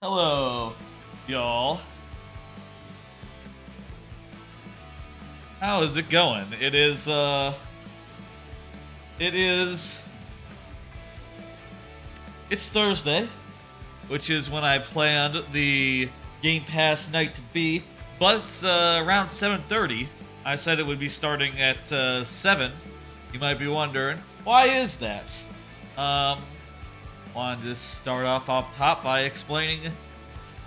Hello, y'all. How is it going? It's Thursday, which is when I planned the Game Pass night to be, but it's around 7:30. I said it would be starting at 7. You might be wondering, why is that? Wanted to start off top by explaining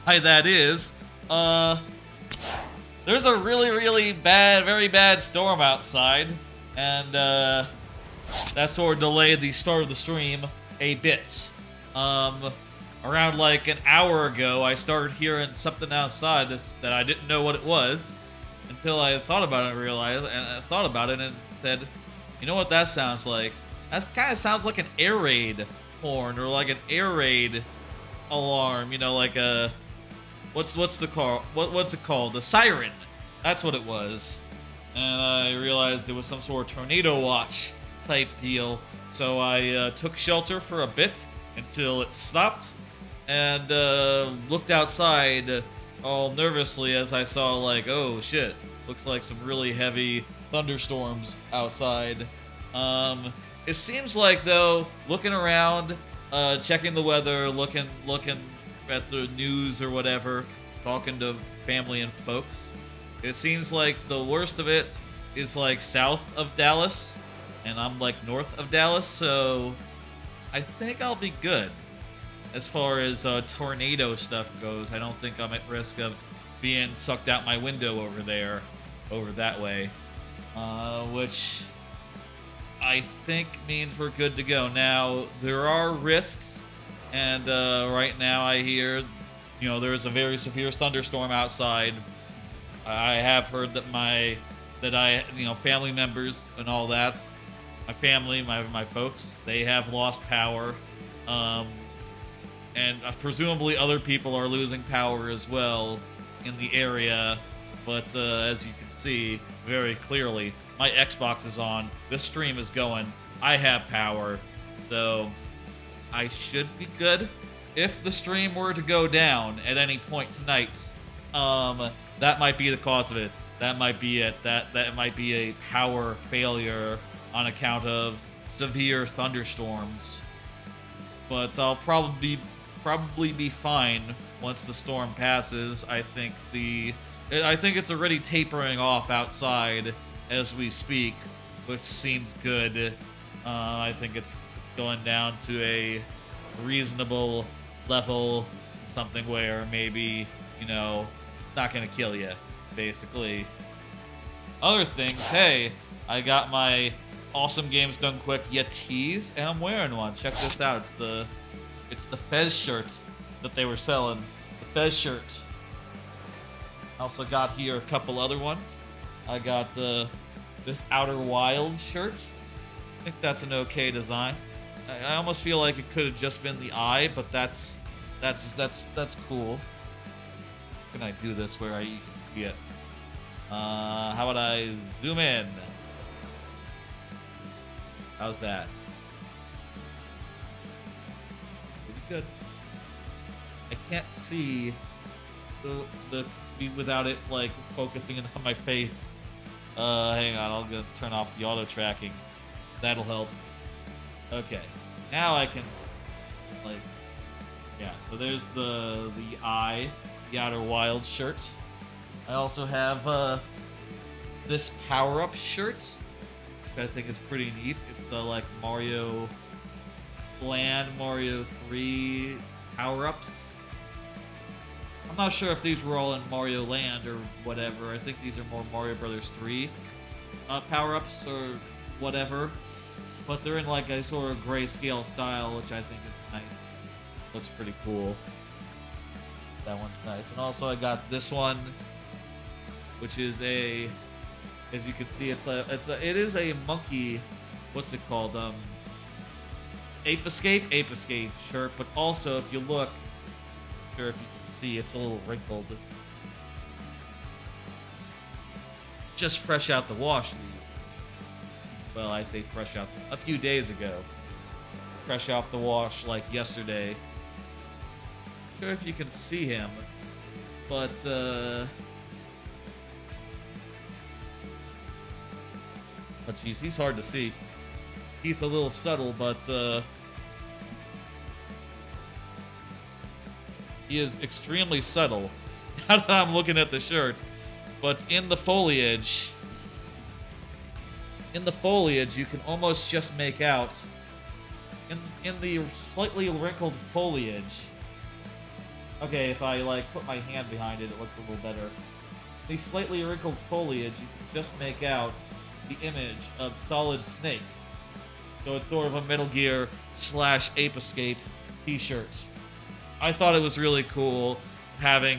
why that is. There's a really bad, very bad storm outside, and that sort of delayed the start of the stream a bit. Around like an hour ago, I started hearing something outside that I didn't know what it was until I thought about it and I thought about it and said, you know what that sounds like? That kind of sounds like an air raid horn or like an air raid alarm. You know, like a what's the call? What's it called? The siren. That's what it was. And I realized it was some sort of tornado watch type deal. So I took shelter for a bit until it stopped and looked outside all nervously as I saw, like, oh shit, looks like some really heavy thunderstorms outside. It seems like, though, looking around, checking the weather, looking at the news or whatever, talking to family and folks, it seems like the worst of it is like south of Dallas, and I'm like north of Dallas, so I think I'll be good. As far as tornado stuff goes, I don't think I'm at risk of being sucked out my window over that way, which I think means we're good to go. Now, there are risks, and right now I hear, you know, there's a very severe thunderstorm outside. I have heard that family members and all that, my family, my folks, they have lost power, and presumably other people are losing power as well in the area. But as you can see very clearly, my Xbox is on, this stream is going, I have power, so I should be good. If the stream were to go down at any point tonight, that might be the cause of it. That might be it. That might be a power failure on account of severe thunderstorms. But I'll probably be fine once the storm passes. I think it's already tapering off outside as we speak, which seems good. I think it's going down to a reasonable level, something where maybe, you know, it's not gonna kill you, basically. Other things, hey, I got my Awesome Games Done Quick Yetis, and I'm wearing one. Check this out. It's the Fez shirt that they were selling. The Fez shirt. I also got here a couple other ones. I got this Outer Wild shirt. I think that's an okay design. I almost feel like it could have just been the eye, but that's cool. How can I do this where you can see it? How about I zoom in? How's that? Pretty good. I can't see the without it like focusing in on my face. Hang on, I'm gonna turn off the auto tracking. That'll help. Okay, now I can, like, yeah. So there's the eye, the Outer Wild shirt. I also have this power-up shirt, which I think is pretty neat. It's like Mario Land, Mario 3 power-ups. I'm not sure if these were all in Mario Land or whatever. I think these are more Mario Brothers 3 power-ups or whatever. But they're in like a sort of grayscale style, which I think is nice. Looks pretty cool. That one's nice. And also I got this one, which is as you can see, it is a monkey. What's it called? Ape Escape shirt. But also, if you look, I'm sure if you can see, it's a little wrinkled. Just fresh out the wash, these. Well, I say fresh out a few days ago. Fresh off the wash, like yesterday. sure if you can see him, but oh jeez, he's hard to see. He's a little subtle, but he is extremely subtle. Now that I'm looking at the shirt, but in the foliage, you can almost just make out in the slightly wrinkled foliage. Okay, if I like put my hand behind it, it looks a little better. The slightly wrinkled foliage, you can just make out the image of Solid Snake. So it's sort of a Metal Gear / Ape Escape t-shirt. I thought it was really cool having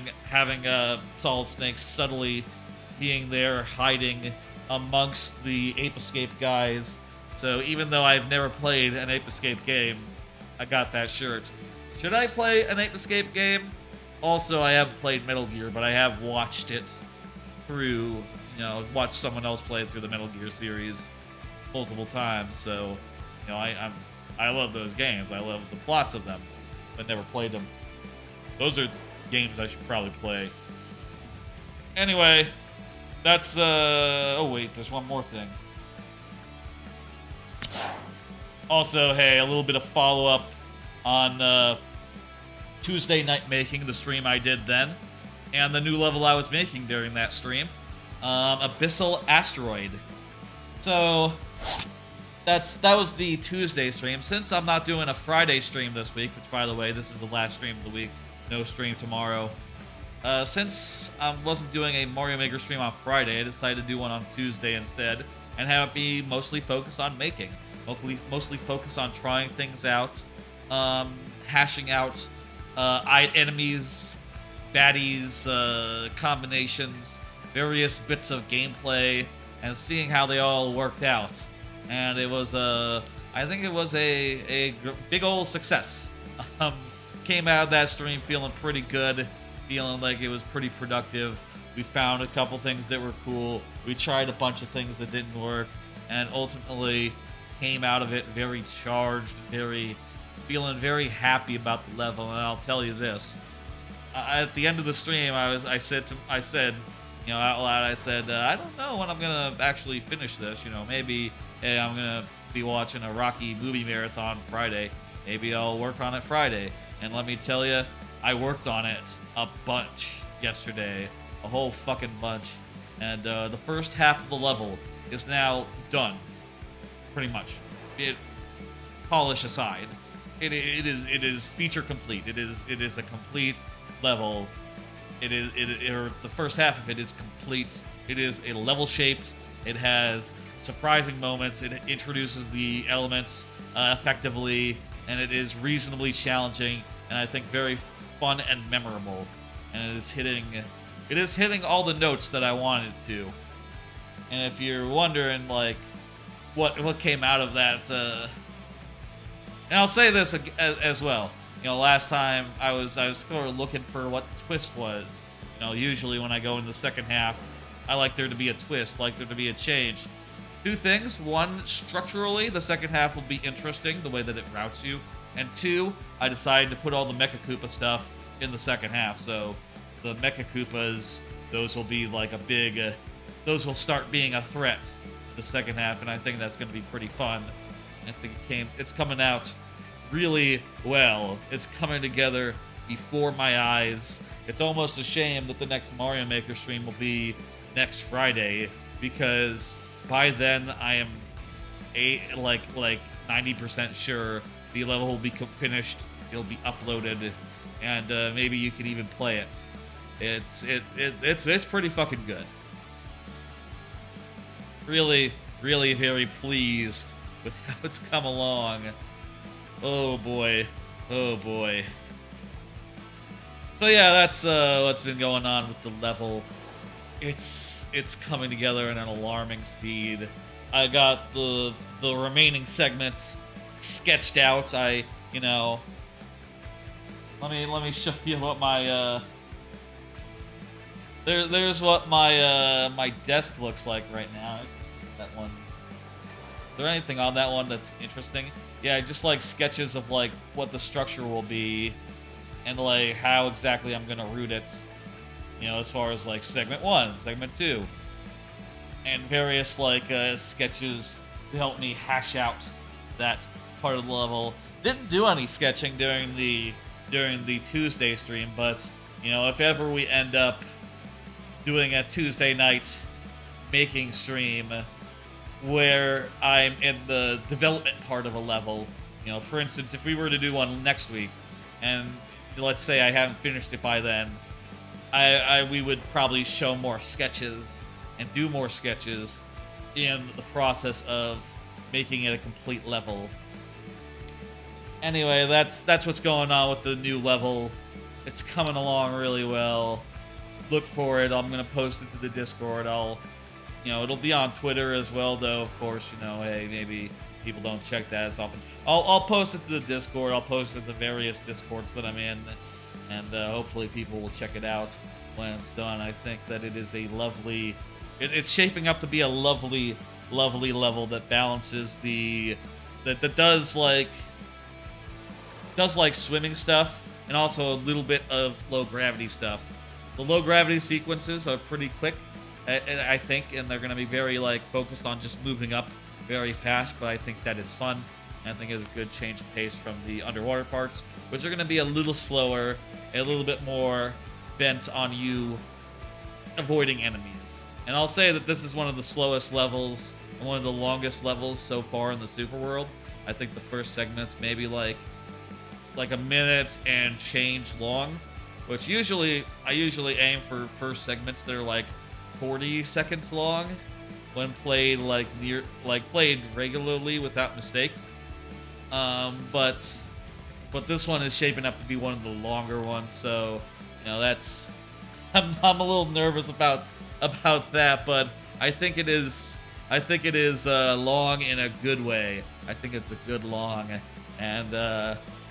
Solid Snake subtly being there, hiding amongst the Ape Escape guys. So even though I've never played an Ape Escape game, I got that shirt. Should I play an Ape Escape game? Also, I have played Metal Gear, but I have watched it through, watched someone else play it through the Metal Gear series multiple times. So, I love those games. I love the plots of them, but never played them. Those are games I should probably play. Anyway, that's, oh wait, there's one more thing. Also, hey, a little bit of follow-up on Tuesday night making, the stream I did then, and the new level I was making during that stream, Abyssal Asteroid. So that was the Tuesday stream. Since I'm not doing a Friday stream this week, which by the way, this is the last stream of the week, no stream tomorrow. Since I wasn't doing a Mario Maker stream on Friday, I decided to do one on Tuesday instead, and have it be mostly focused on making. Mostly focused on trying things out, hashing out enemies, baddies, combinations, various bits of gameplay, and seeing how they all worked out. And it was I think it was a big old success. Came out of that stream feeling pretty good, feeling like it was pretty productive. We found a couple things that were cool. We tried a bunch of things that didn't work, and ultimately came out of it very charged, feeling very happy about the level. And I'll tell you this: at the end of the stream, I said out loud, I said, I don't know when I'm gonna actually finish this. Maybe I'm gonna be watching a Rocky movie marathon Friday. Maybe I'll work on it Friday. And let me tell you, I worked on it a bunch yesterday, a whole fucking bunch. And the first half of the level is now done, pretty much. Polish aside, it is feature complete. It is a complete level. The first half of it is complete. It is a level shaped. It has surprising moments. It introduces the elements effectively, and it is reasonably challenging, and I think very fun and memorable. And it is hitting all the notes that I wanted to. And if you're wondering, like, what came out of that, and I'll say this as well. Last time I was sort of looking for what the twist was. Usually when I go in the second half, I like there to be a twist, like there to be a change. Two things. One, structurally, the second half will be interesting, the way that it routes you. And two, I decided to put all the Mecha Koopa stuff in the second half. So the Mecha Koopas, those will be like a big, those will start being a threat the second half, and I think that's going to be pretty fun. I think it's coming out really well. It's coming together before my eyes. It's almost a shame that the next Mario Maker stream will be next Friday, because by then I am like 90% sure the level will be finished. It'll be uploaded, and maybe you can even play it. It's pretty fucking good. Really very pleased with how it's come along. Oh boy. So yeah, that's what's been going on with the level. It's coming together at an alarming speed. I got the remaining segments sketched out. Let me show you what my there's what my desk looks like right now. That one. Is there anything on that one that's interesting? Yeah, just like sketches of like what the structure will be. and like how exactly I'm gonna route it. You know, as far as like segment 1, segment 2, and various like sketches to help me hash out that part of the level. Didn't do any sketching during the Tuesday stream, but you know, if ever we end up doing a Tuesday night making stream where I'm in the development part of a level, you know, for instance, if we were to do one next week, and let's say I haven't finished it by then, we would probably show more sketches and do more sketches in the process of making it a complete level. Anyway, that's what's going on with the new level. It's coming along really well. Look for it. I'm gonna post it to the Discord. It'll be on Twitter as well, though. Of course, you know, hey, maybe people don't check that as often. I'll post it to the Discord. I'll post it to the various Discords that I'm in, and hopefully people will check it out when it's done. I think that it is a lovely. It's shaping up to be a lovely, lovely level that balances that does like swimming stuff and also a little bit of low gravity stuff. The low gravity sequences are pretty quick, I think, and they're going to be very like focused on just moving up very fast, but I think that is fun. And I think it's a good change of pace from the underwater parts, which are going to be a little slower, a little bit more bent on you avoiding enemies. And I'll say that this is one of the slowest levels and one of the longest levels so far in the Super World. I think the first segment's maybe like a minute and change long, which I usually aim for first segments that are like 40 seconds long when played played regularly without mistakes. But this one is shaping up to be one of the longer ones, so you know that's I'm a little nervous about that, but I think it is long in a good way. I think it's a good long, and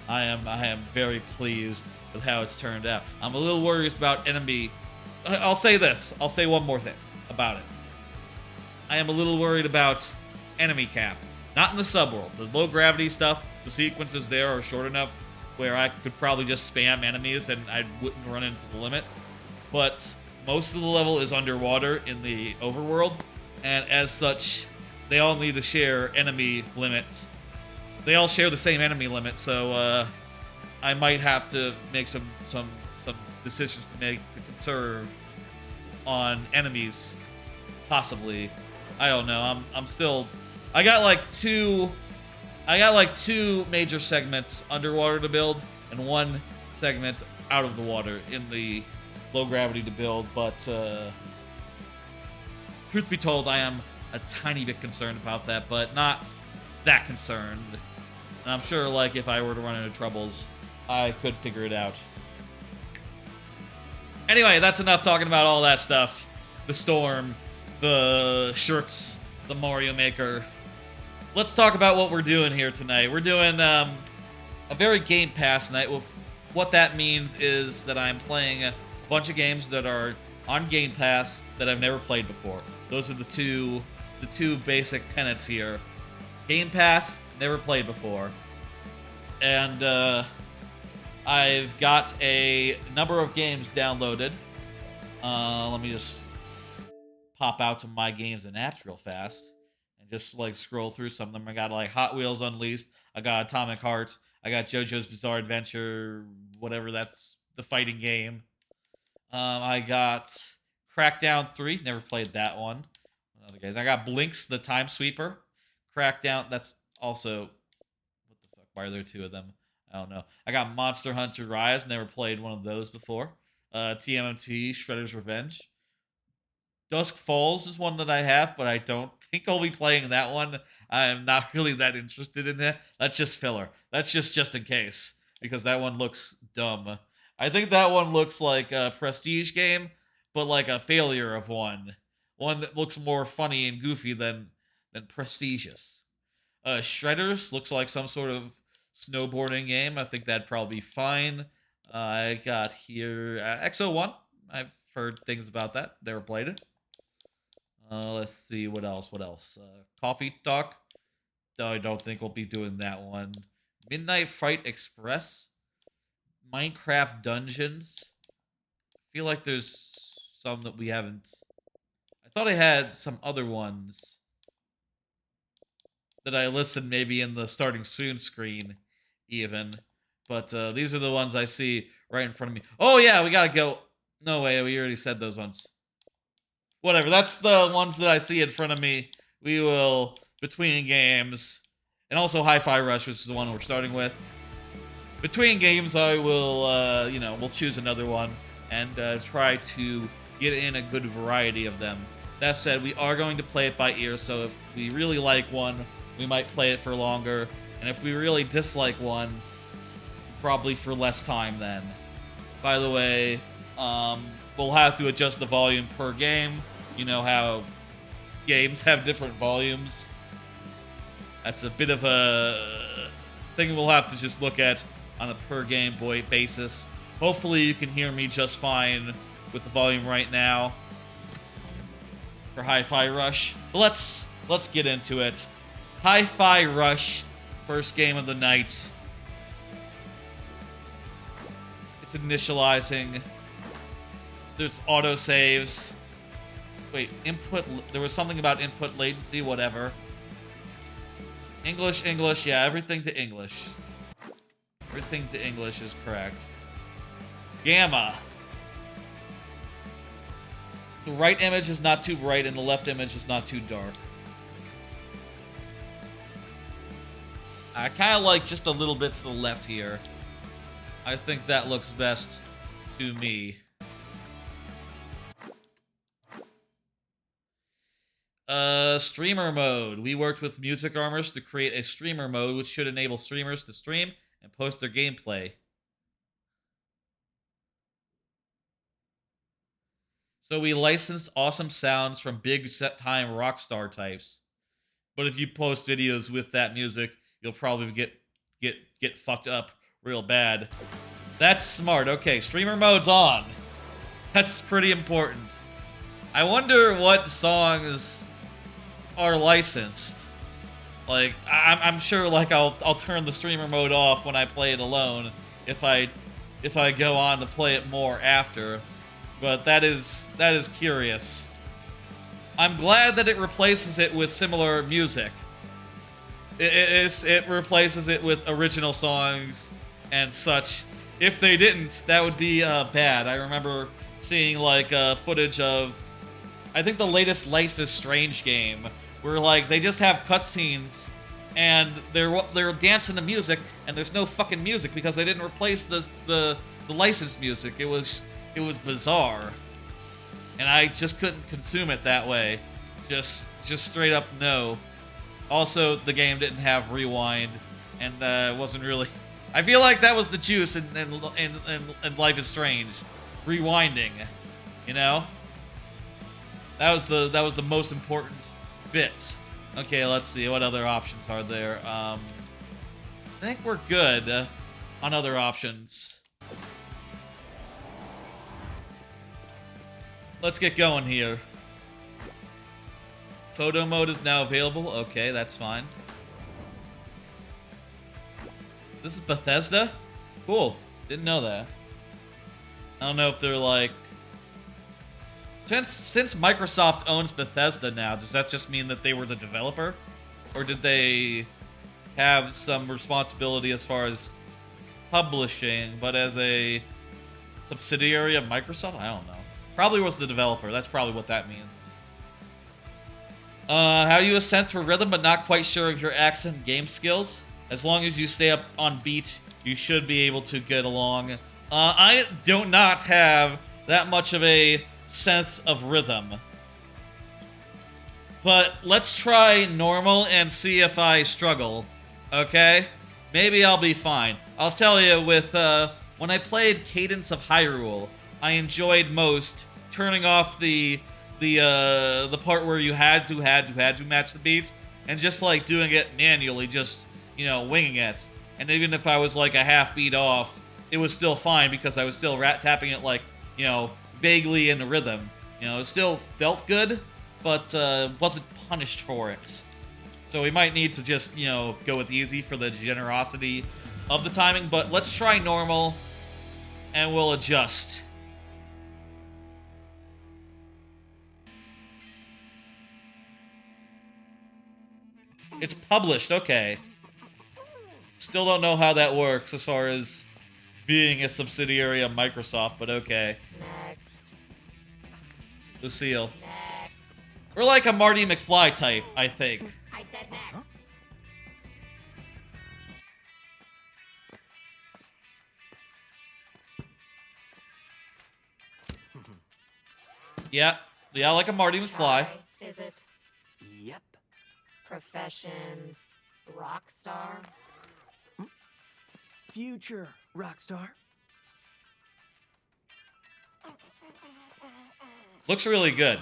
I am very pleased with how it's turned out. I'm a little worried about enemy. I'll say this. I'll say one more thing about it. I am a little worried about enemy cap. Not in the subworld. The low gravity stuff, the sequences there are short enough where I could probably just spam enemies and I wouldn't run into the limit. But most of the level is underwater in the overworld, and as such, they all need to share enemy limits. They all share the same enemy limit, so I might have to make some decisions to conserve on enemies, possibly. I don't know. I'm still. I got like two major segments underwater to build and one segment out of the water in the low gravity to build, but truth be told, I am a tiny bit concerned about that, but not that concerned. And I'm sure, like, if I were to run into troubles, I could figure it out. Anyway, that's enough talking about all that stuff. The storm, the shirts, the Mario Maker. Let's talk about what we're doing here tonight. We're doing a very GamePass night. What that means is that I'm playing a bunch of games that are on GamePass that I've never played before. Those are the two basic tenets here. GamePass, never played before. And I've got a number of games downloaded. Let me just pop out to my games and apps real fast and just like scroll through some of them. I got like Hot Wheels Unleashed. I got Atomic Heart. I got JoJo's Bizarre Adventure, whatever, that's the fighting game. I got Crackdown 3. Never played that one. I got Blinx, the Time Sweeper. Crackdown, that's also... What the fuck? Why are there two of them? I don't know. I got Monster Hunter Rise. Never played one of those before. TMNT, Shredder's Revenge. Dusk Falls is one that I have, but I don't think I'll be playing that one. I am not really that interested in it. That's just filler. That's just in case, because that one looks dumb. I think that one looks like a prestige game, but like a failure of one. One that looks more funny and goofy than prestigious. Shredders looks like some sort of snowboarding game. I think that'd probably be fine. I got here XO1. I've heard things about that. Never played it. Let's see, what else? Coffee Talk. No, I don't think we'll be doing that one. Midnight Fight Express. Minecraft dungeons. I feel like there's some that we haven't. I thought I had some other ones that I listed maybe in the starting soon screen, even. But these are the ones I see right in front of me. Oh yeah, we gotta go. No way, we already said those ones. Whatever, that's the ones that I see in front of me. We will, between games, and also Hi-Fi Rush, which is the one we're starting with. Between games, I will, we'll choose another one and try to get in a good variety of them. That said, we are going to play it by ear, so if we really like one, we might play it for longer. And if we really dislike one, probably for less time then. By the way, we'll have to adjust the volume per game. You know how games have different volumes. That's a bit of a thing we'll have to just look at on a per Game Boy basis. Hopefully you can hear me just fine with the volume right now for Hi-Fi Rush. But let's get into it. Hi-Fi Rush, first game of the night. It's initializing. There's autosaves. Wait, input. There was something about input latency, whatever. English, yeah, everything to English. Everything to English is correct. Gamma. The right image is not too bright and the left image is not too dark. I kind of like just a little bit to the left here. I think that looks best to me. Streamer mode. We worked with Music Armors to create a streamer mode, which should enable streamers to stream and post their gameplay. So we licensed awesome sounds from big set-time rockstar types. But if you post videos with that music, you'll probably get fucked up real bad. That's smart. Okay, streamer mode's on. That's pretty important. I wonder what songs are licensed. Like, I'm sure, like, I'll turn the streamer mode off when I play it alone if I go on to play it more after. But that is curious. I'm glad that it replaces it with similar music. It replaces it with original songs and such. If they didn't, that would be bad. I remember seeing like footage of, I think the latest Life is Strange game, where like they just have cutscenes and they're dancing to music and there's no fucking music because they didn't replace the licensed music. It was bizarre, and I just couldn't consume it that way. Just straight up no. Also, the game didn't have rewind, and wasn't really. I feel like that was the juice in Life is Strange, rewinding. You know, that was the most important bit. Okay, let's see what other options are there. I think we're good on other options. Let's get going here. Photo mode is now available. Okay, that's fine. This is Bethesda? Cool. Didn't know that. I don't know if they're like... Since Microsoft owns Bethesda now, does that just mean that they were the developer? Or did they have some responsibility as far as publishing, but as a subsidiary of Microsoft? I don't know. Probably was the developer. That's probably what that means. How do you assent for rhythm but not quite sure of your accent game skills? As long as you stay up on beat, you should be able to get along. I do not have that much of a sense of rhythm. But let's try normal and see if I struggle. Okay? Maybe I'll be fine. I'll tell you, with when I played Cadence of Hyrule, I enjoyed most turning off the part where you had to match the beat, and just like doing it manually, just, you know, winging it. And even if I was like a half beat off, it was still fine because I was still tapping it like, you know, vaguely in the rhythm. You know, it still felt good, but wasn't punished for it. So we might need to just, you know, go with easy for the generosity of the timing. But let's try normal and we'll adjust. It's published, okay. Still don't know how that works as far as being a subsidiary of Microsoft, but okay. Next. Lucille. Next. We're like a Marty McFly type, I think. I said next. Huh? Yeah, yeah, like a Marty McFly. Try. Is it Yep. profession rock star? Future rockstar. Looks really good.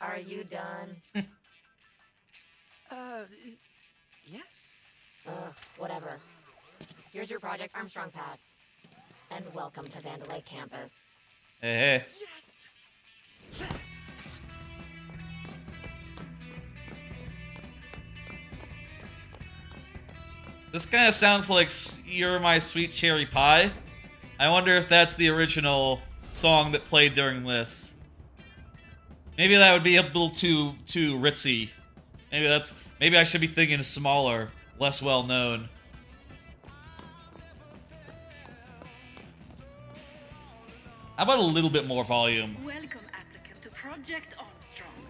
Are you done? Yes. Whatever. Here's your Project Armstrong pass. And welcome to Vandalay campus. Hey, hey. Yes. This kind of sounds like You're My Sweet Cherry Pie. I wonder if that's the original song that played during this. Maybe that would be a little too ritzy. Maybe I should be thinking smaller, less well known. How about a little bit more volume? Welcome, applicant, to Project Armstrong.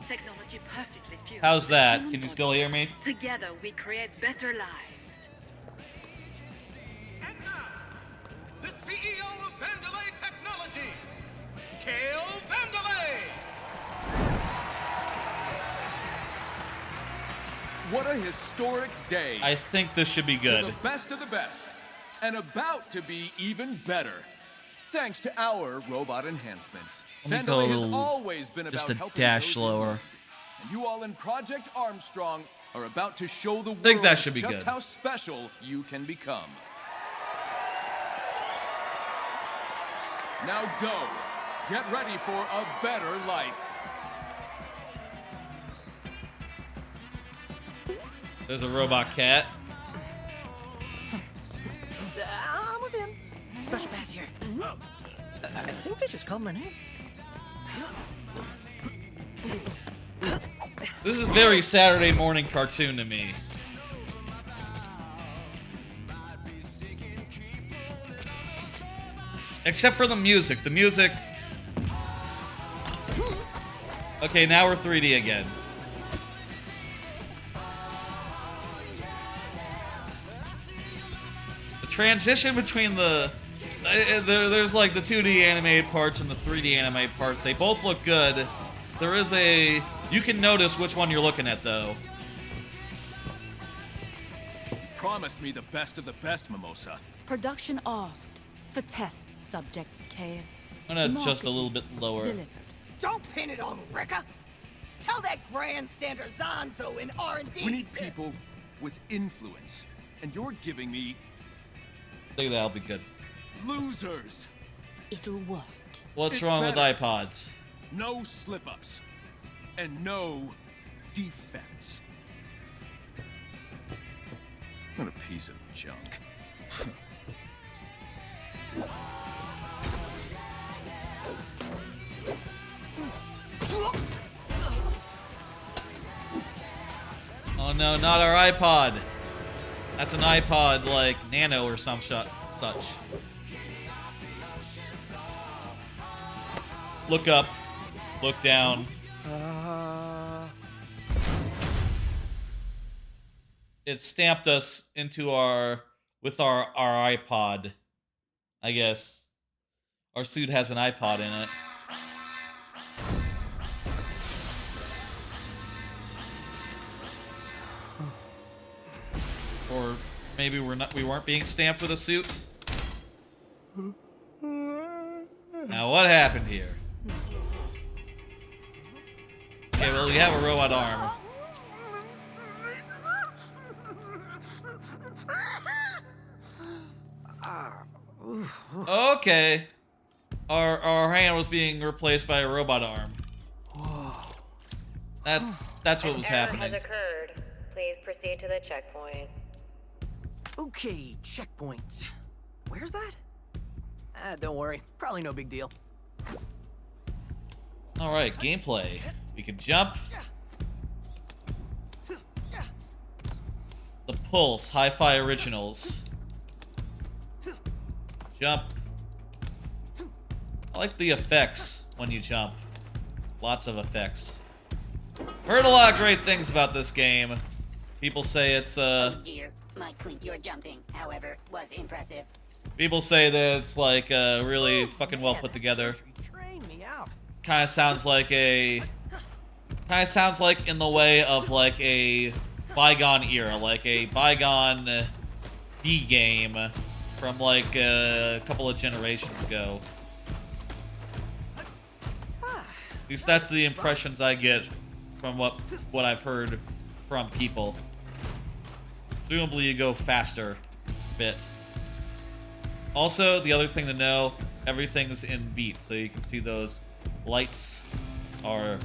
Technology perfectly fused. How's with that? human Can you body. still hear me? Together, we create better lives. And now, the CEO of Vandalay Technology, Kale Vandalay! What a historic day. I think this should be You're good. the best of the best, and about to be even better. Thanks to our robot enhancements. Let me go Vandalay has always been just about a helping dash those in slower. need. And you all in Project Armstrong are about to show the world Think that should be just good. how special you can become. Now go. Get ready for a better life. There's a robot cat. I'm with him. Special pass here. I think they just called my name. This is very Saturday morning cartoon to me. Except for the music. The music... Okay, now we're 3D again. The transition between there's like the 2D animated parts and the 3D animated parts. They both look good. There is a... You can notice which one you're looking at, though. Promised me the best of the best, Mimosa. Production asked for test subjects, Kale. I'm gonna adjust a little bit lower. Delivered. Don't pin it on Rekka. Tell that grandstander Zonzo in R&D. We need people with influence, and you're giving me I think that'll be good. losers. It'll work. What's It's wrong with better. iPods? No slip-ups. And no defects. What a piece of junk. Oh no, not our iPod. That's an iPod like Nano or some such. Look up. Look down. It stamped us into our iPod. I guess. Our suit has an iPod in it. Or maybe we weren't being stamped with a suit. Now what happened here? Okay, well we have a robot arm. Okay. Our hand was being replaced by a robot arm. That's what was happening. Has occurred. Please proceed to the checkpoint. Okay, checkpoint. Where's that? Don't worry. Probably no big deal. All right, gameplay. We can jump. The Pulse Hi-Fi Originals. Jump. I like the effects when you jump. Lots of effects. Heard a lot of great things about this game. People say it's Oh dear, my clink your jumping, however, was impressive. people say that it's like really fucking well put together. Train me out. Kind of sounds like in the way of like a bygone era, like a bygone B game from like a couple of generations ago. At least that's the impressions I get from what I've heard from people. Presumably you go faster a bit. Also, the other thing to know, everything's in beat, so you can see those lights are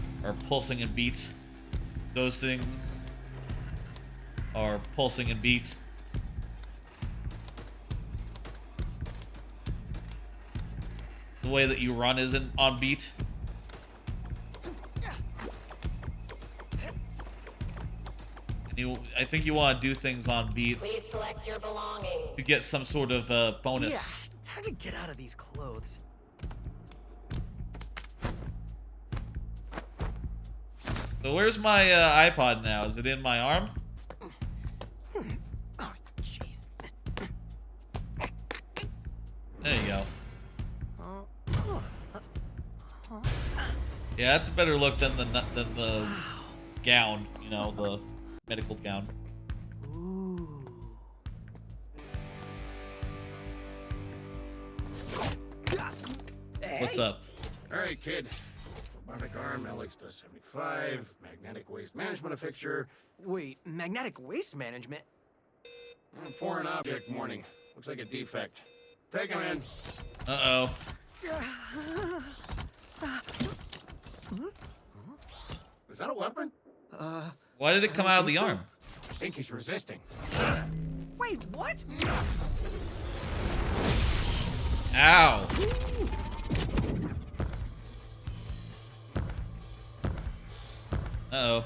pulsing in beat. Those things are pulsing in beat. The way that you run isn't on beat. I think you want to do things on beat Please collect your belongings. to get some sort of bonus. Yeah, time to get out of these clothes. So where's my iPod now? Is it in my arm? Oh, jeez. There you go. Yeah, that's a better look than the gown, you know, the medical gown. Ooh. What's up? All right, kid. Robotic arm, LX-75, magnetic waste management fixture. Wait, magnetic waste management? Foreign object warning. Looks like a defect. Take him in. Uh-oh. Is that a weapon? Why did it come out of the arm? I think he's resisting. Wait, what? Ow. Uh-oh.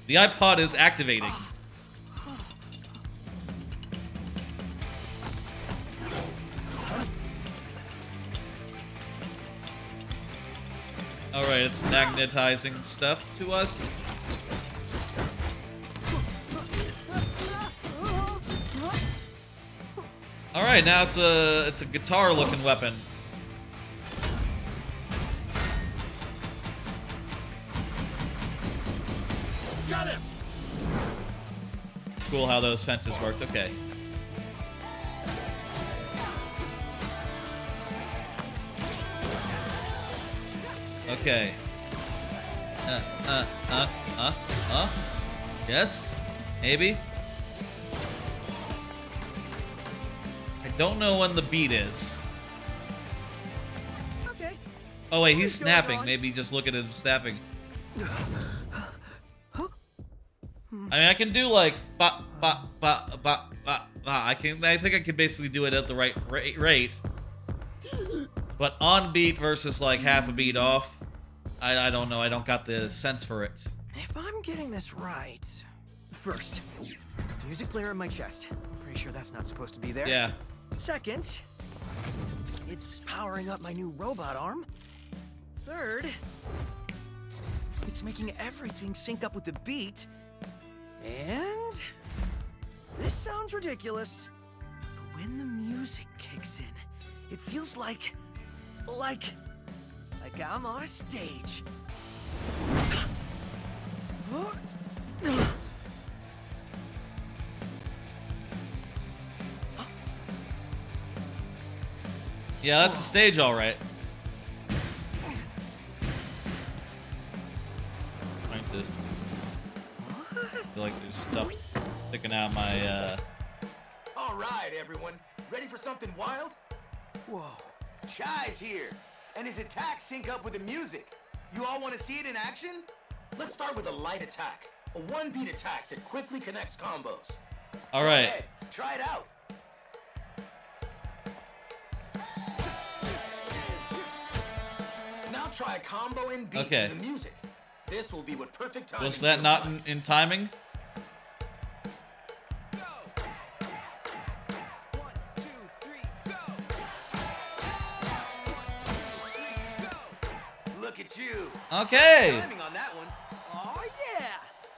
The iPod is activating. Alright, it's magnetizing stuff to us. Alright, now it's a guitar looking weapon. Got him. Cool how those fences worked. Okay. Okay. Yes? Maybe? I don't know when the beat is. Okay. Oh wait, he's What's going snapping. on? Maybe just look at him snapping. I mean, I can do like ba ba ba ba ba ba. I think I can basically do it at the right rate. But on beat versus like half a beat off, I don't know. I don't got the sense for it. If I'm getting this right, first, music player in my chest. Pretty sure that's not supposed to be there. Yeah. Second, it's powering up my new robot arm. Third, it's making everything sync up with the beat. And this sounds ridiculous, but when the music kicks in, it feels like I'm on a stage. Yeah, that's the stage, all right. Trying to feel like there's stuff sticking out my. All right, everyone, ready for something wild? Whoa. Chai's here, and his attacks sync up with the music. You all want to see it in action? Let's start with a light attack. A one-beat attack that quickly connects combos. All right. Hey, try it out. Now try a combo in beat Okay. to the music. This will be what perfect timing. Was that not in timing? Look at you. Okay. Timing on that one. Oh, yeah.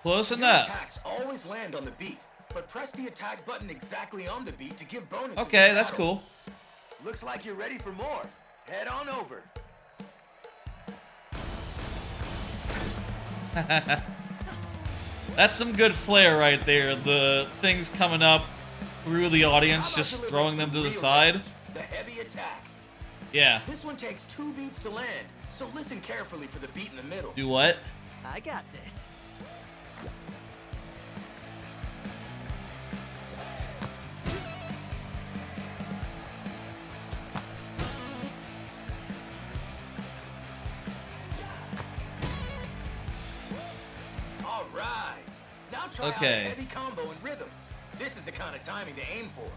Close Your enough. attacks always land on the beat, but press the attack button exactly on the beat to give bonuses. Okay, in that's battle. cool. Looks like you're ready for more. Head on over. That's some good flair right there. The things coming up through the audience, just throwing them to the side. The heavy attack. Yeah. This one takes 2 beats to land, so listen carefully for the beat in the middle. Do what? I got this. All right. Now try out a Okay. heavy combo and rhythm. This is the kind of timing to aim for.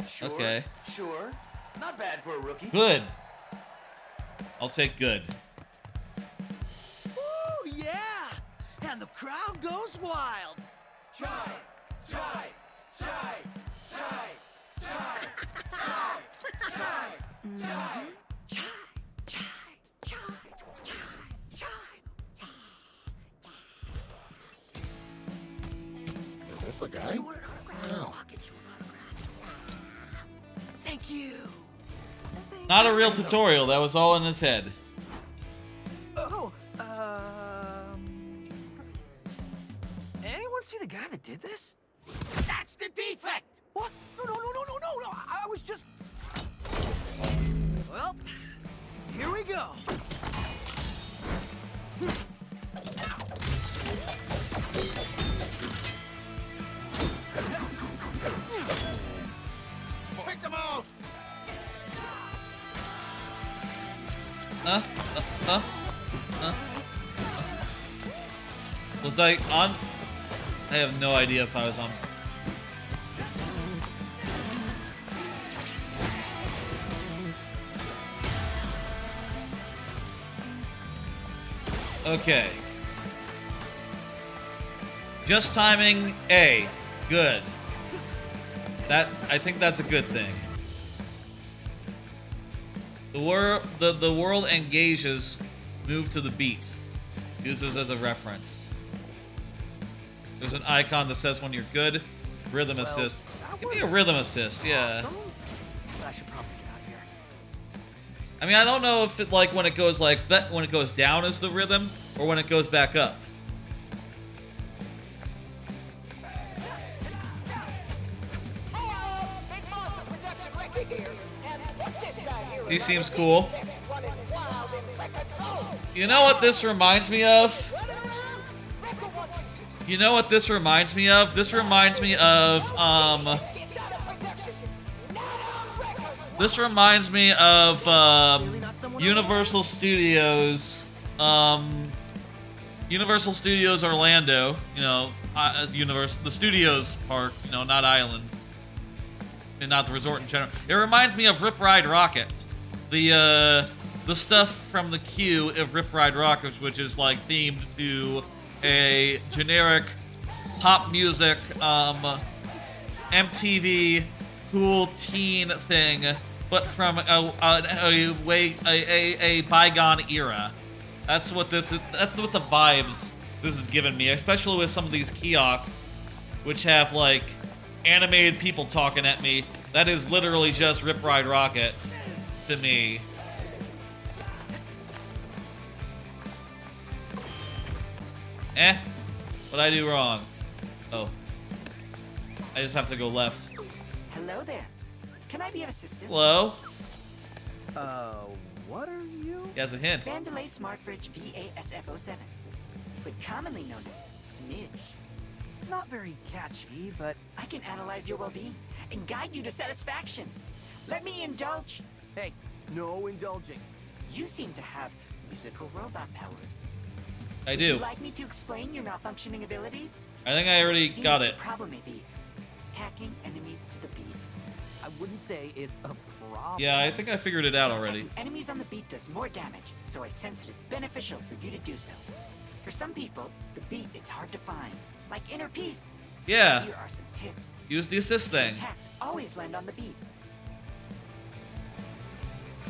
Sure, Okay. Sure. Not bad for a rookie. Good. I'll take good. Ooh, yeah. And the crowd goes wild. Chai, chai, chai, chai, chai, chai, chai, chai. Chai, chai, chai, chai, chai. Is this the guy? You want an autograph? Wow. I'll get you an autograph. Thank you. Not a real tutorial. That was all in his head. Oh, anyone see the guy that did this? That's the defect! What? No. I was just... Well, here we go. Pick him out! Was I on? I have no idea if I was on. Okay. Just timing A. Good. I think that's a good thing. The world engages, move to the beat. Uses as a reference. There's an icon that says when you're good. Rhythm assist. Give me a rhythm assist, yeah. Awesome. I should probably get out of here. I mean, I don't know if it like when it goes like that when it goes down is the rhythm or when it goes back up. He seems cool. You know what this reminds me of? You know what this reminds me of? This reminds me of Universal Studios Universal Studios Orlando, you know, as the Studios Park, you know, not Islands. And not the resort in general. It reminds me of Rip Ride Rockit. The stuff from the queue of Rip Ride Rockets, which is like themed to a generic pop music MTV cool teen thing, but from a bygone era. That's what this is. That's what the vibes this is giving me, especially with some of these kiosks, which have like animated people talking at me. That is literally just Rip Ride Rockit to me. What'd I do wrong? Oh. I just have to go left. Hello there. Can I be of assistance? Hello? What are you? He has a hint. Vandelay Smartfridge VASF07, but commonly known as Smidge. Not very catchy, but I can analyze your well-being and guide you to satisfaction. Let me indulge. hey, no indulging. You seem to have musical robot powers. I Would do. you like me to explain your malfunctioning abilities? I think I already Seems got the it. problem may be attacking enemies to the beat. I wouldn't say it's a problem. Yeah, I think I figured it out already. Attacking enemies on the beat does more damage, so I sense it is beneficial for you to do so. For some people, the beat is hard to find, like inner peace. Yeah. Here are some tips. Use the assist thing. Attacks always land on the beat.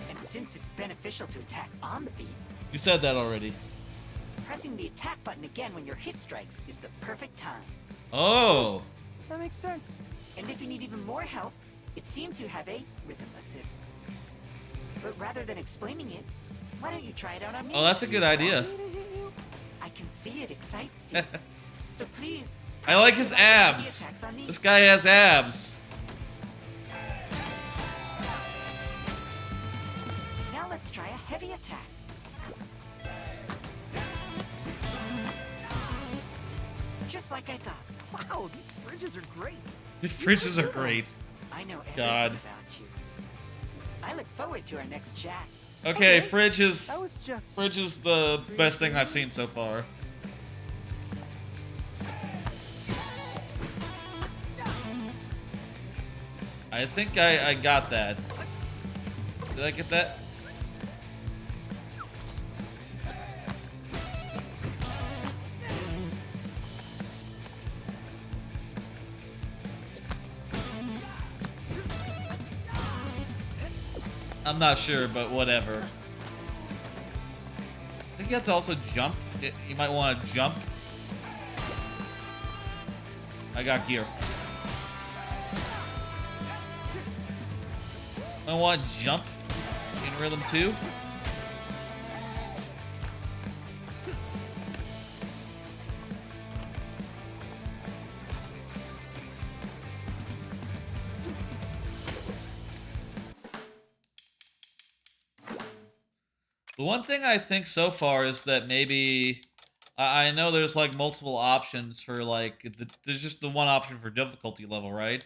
And since it's beneficial to attack on the beat, You said that already. pressing the attack button again when your hit strikes is the perfect time. Oh. That makes sense. And if you need even more help, it seems you have a rhythm assist. But rather than explaining it, why don't you try it out on me? Oh, that's a good idea. I can see it excites you. So please. I like his practice without heavy abs. attacks on me. This guy has abs. Now let's try a heavy attack. Just like I thought. Wow, these fridges are great. The fridges are great. I know everything God. about you. I look forward to our next chat. Okay, fridge is That was just... fridge is the best thing I've seen so far. I think I got that. Did I get that? I'm not sure, but whatever. I think you have to also jump. You might want to jump. I got gear. I want to jump in rhythm too. The one thing I think so far is that maybe I know there's like multiple options for like there's just the one option for difficulty level, right?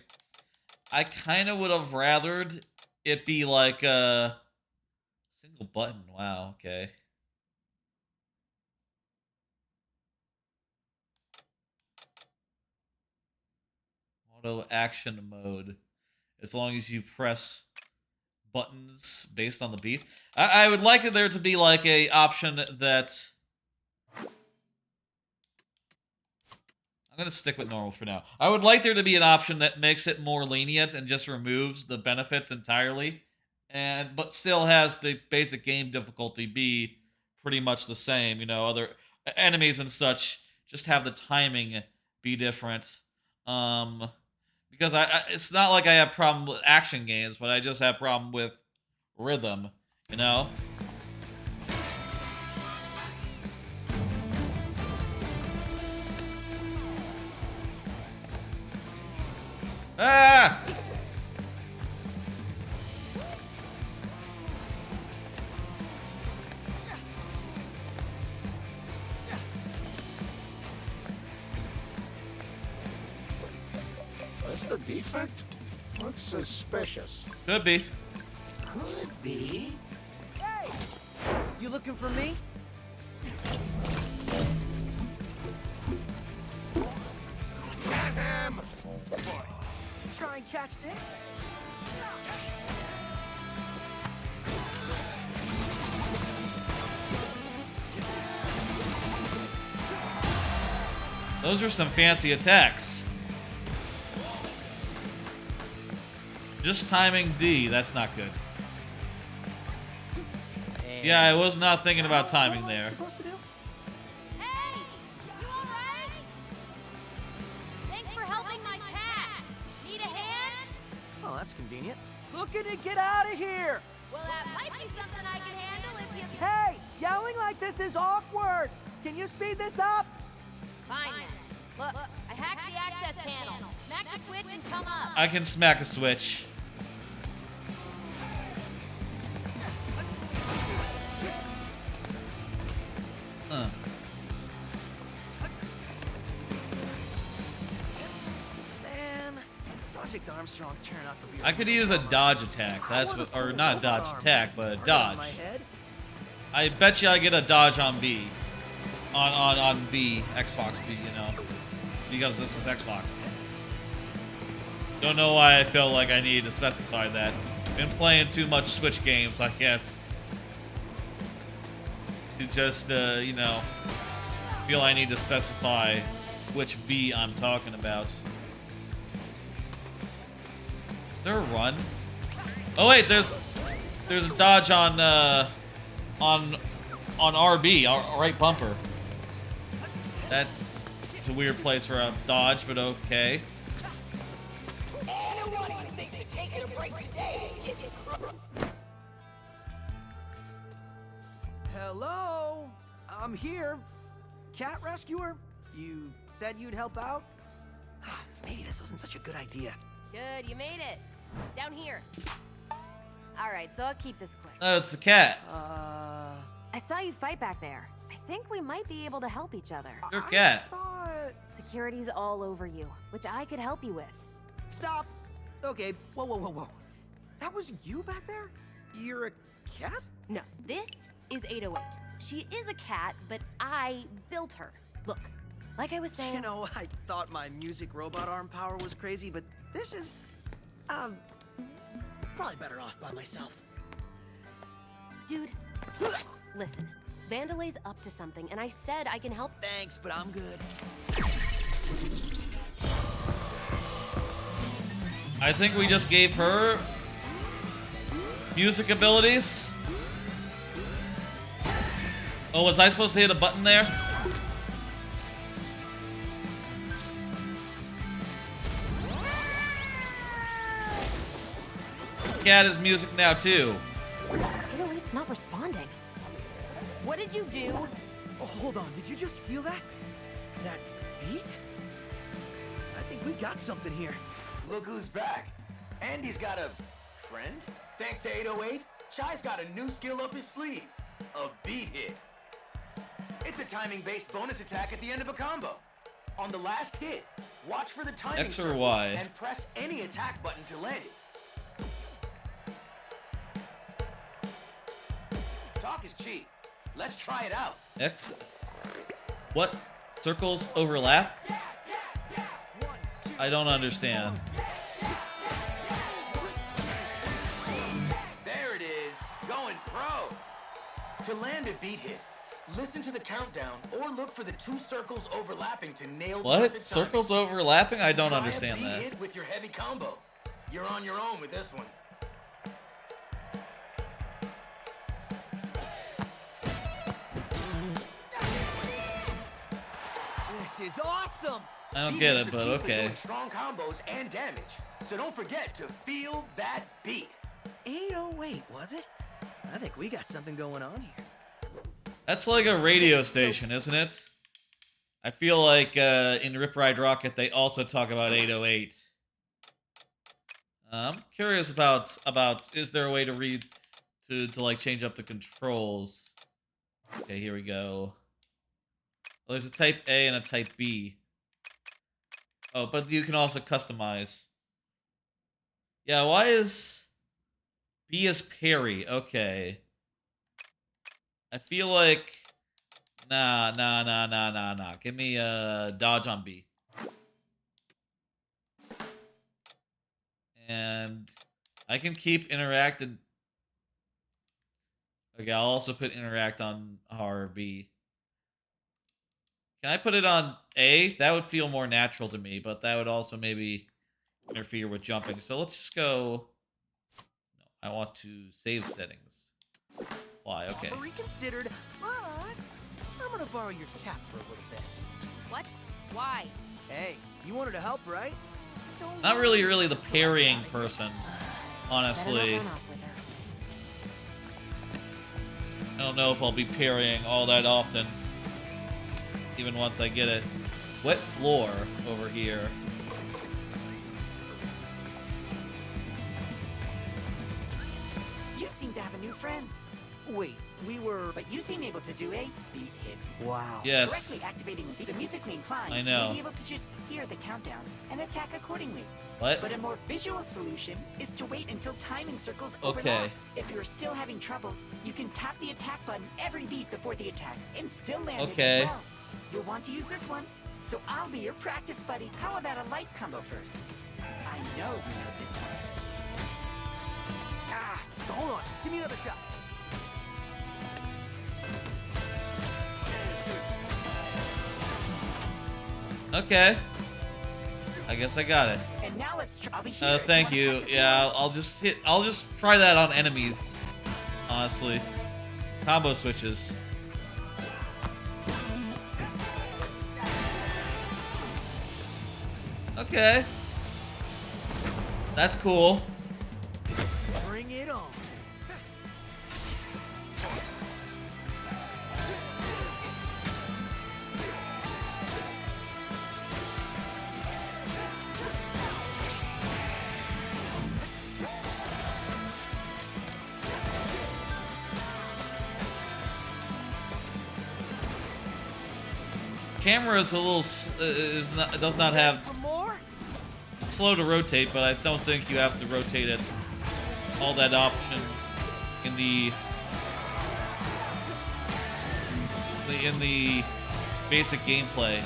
I kind of would have rathered it be like a single button. Wow, okay. Auto action mode. As long as you press buttons based on the beat. I would like it there to be like a option that... I'm going to stick with normal for now. I would like there to be an option that makes it more lenient and just removes the benefits entirely, but still has the basic game difficulty be pretty much the same. You know, other enemies and such just have the timing be different. Because it's not like I have problem with action games, but I just have problem with rhythm, you know? Ah! That's the defect? Looks suspicious. Could be. Could be. Hey! You looking for me? Get him! Try and catch this? Those are some fancy attacks. Just timing D, that's not good. And Yeah, I was not thinking about timing what am I there. supposed to do? Hey! You alright? Thanks for helping my cat. Need a hand? Oh, that's convenient. Looking to get out of here! Well, that might be something I can handle if you... Hey! Yelling like this is awkward! Can you speed this up? Fine then. Look, I hacked the access panel. Smack the switch and come up. I can smack a switch. Project Armstrong turn out to be? I could use a dodge attack. That's what, or not a dodge attack, but a dodge. I bet you I get a dodge on B. On B, Xbox B, you know. Because this is Xbox. Don't know why I felt like I needed to specify that. Been playing too much Switch games, I guess. To just, you know, feel I need to specify which B I'm talking about. Is there a run? Oh wait, there's a dodge on RB, right bumper. It's a weird place for a dodge, but okay. Hello, I'm here. Cat rescuer? You said you'd help out? Maybe this wasn't such a good idea. Good, you made it. Down here. All right, so I'll keep this quick. Oh, it's the cat. I saw you fight back there. I think we might be able to help each other. Your cat. Security's all over you, which I could help you with. Stop. Okay, whoa. That was you back there? You're a cat? No, this is 808. She is a cat, but I built her. Look, like I was saying... You know, I thought my music robot arm power was crazy, but this is... probably better off by myself. Dude, listen. Vandelay's up to something, and I said I can help... Thanks, but I'm good. I think we just gave her music abilities. Oh, was I supposed to hit a button there? Cat is music now too. It's not responding. What did you do? Oh, hold on, did you just feel that? That beat? I think we got something here. Look who's back. Andy's got a friend. Thanks to 808, Chai's got a new skill up his sleeve. A beat hit. It's a timing-based bonus attack at the end of a combo. On the last hit, watch for the timing X or circle Y. and press any attack button to land it. Talk is cheap. Let's try it out. X. What? Circles overlap? I don't understand. There it is. Going pro. To land a beat hit, listen to the countdown or look for the two circles overlapping to nail What? perfect timing. Circles overlapping? I don't Try understand a beat that. hit with your heavy combo. You're on your own with this one. This is awesome! I don't get it, but Beat hits are key for okay. doing strong combos and damage. So don't forget to feel that beat. 808, was it? I think we got something going on here. That's like a radio station, isn't it? I feel like in Rip Ride Rocket they also talk about 808. I'm curious about is there a way to read to like change up the controls? Okay, here we go. Well, there's a type A and a type B. Oh, but you can also customize. Yeah, why is B is parry? Okay. I feel like nah. Give me a dodge on B. And I can keep interact and okay, I'll also put interact on RB. Can I put it on A? That would feel more natural to me, but that would also maybe interfere with jumping. So let's just go. No, I want to save settings. Why? Okay. Reconsidered, but I'm gonna borrow your cap for a little bit. What? Why? Hey, you wanted to help, right? Not really the parrying person, honestly. Better not run off with her. I don't know if I'll be parrying all that often. Even once I get it. Wet floor over here. You seem to have a new friend. Wait, we were... But you seem able to do a beat hit. Wow. Yes. Correctly activating the musically inclined, I know. may be able to just hear the countdown and attack accordingly. What? But a more visual solution is to wait until timing circles Okay. overlap. If you're still having trouble, you can tap the attack button every beat before the attack and still land it Okay. as well. You'll want to use this one, so I'll be your practice buddy. How about a light combo first? I know you know this one. Ah, hold on. Give me another shot. Okay. I guess I got it. And now let's try. I'll be here. if Thank wanna you. practice Yeah, more. I'll just try that on enemies. Honestly. Combo switches. Okay. That's cool. Bring it on. Camera is a little does not have For more? slow to rotate, but I don't think you have to rotate it all that option in the basic gameplay.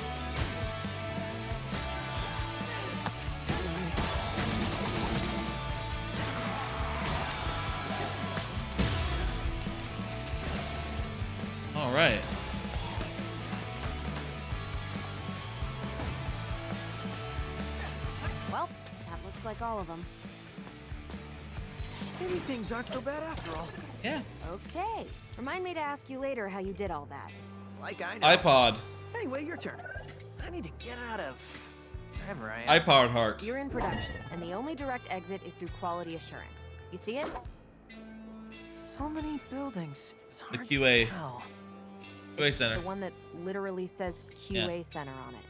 All right. Well, that looks like all of them. Maybe things aren't so bad after all. Yeah. Okay. Remind me to ask you later how you did all that. Like I know. iPod. Anyway, your turn. I need to get out of wherever I am. iPod heart. You're in production, and the only direct exit is through quality assurance. You see it? So many buildings. It's The hard QA. to tell. QA Center. The one that literally says QA Center on it.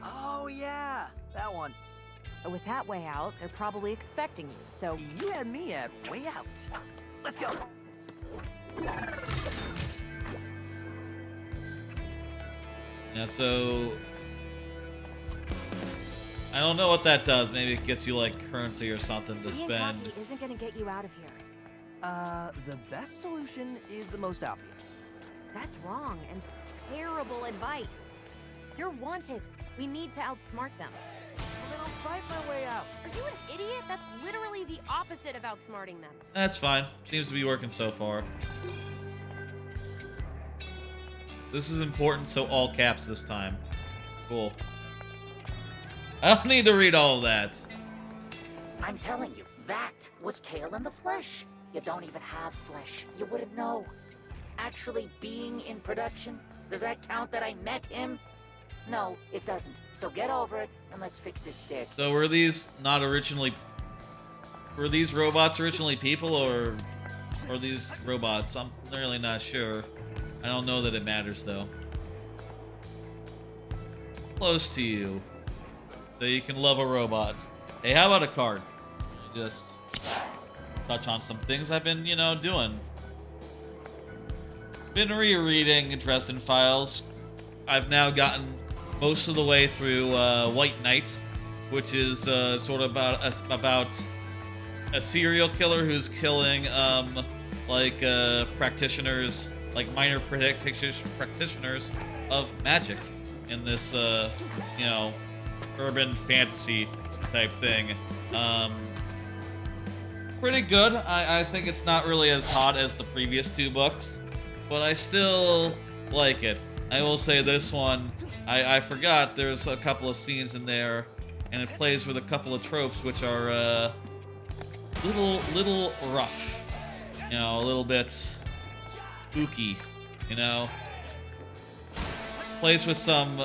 Oh yeah, that one. With that way out, they're probably expecting you, so You had me at way out. Let's go. Yeah, so I don't know what that does. Maybe it gets you like currency or something to being spend. cocky isn't gonna get you out of here. The best solution is the most obvious. That's wrong and terrible advice. You're wanted. We need to outsmart them. Well, then I'll fight my way out. Are you an idiot? That's literally the opposite of outsmarting them. That's fine. Seems to be working so far. This is important, so all caps this time. Cool. I don't need to read all of that. I'm telling you, that was Kale in the flesh. You don't even have flesh. You wouldn't know. Actually being in production, does that count that I met him? No, it doesn't. So get over it and let's fix this stick. So were these not originally... Were these robots originally people, or these robots? I'm really not sure. I don't know that it matters, though. Close to you. So you can love a robot. Hey, how about a card? Just touch on some things I've been, doing. Been rereading Dresden Files. I've now gotten most of the way through White Knight, which is sort of about a serial killer who's killing practitioners, like minor practitioners of magic in this urban fantasy type thing. Pretty good. I think it's not really as hot as the previous two books, but I still like it. I will say this one, I forgot there's a couple of scenes in there, and it plays with a couple of tropes which are little rough, a little bit spooky, Plays with some.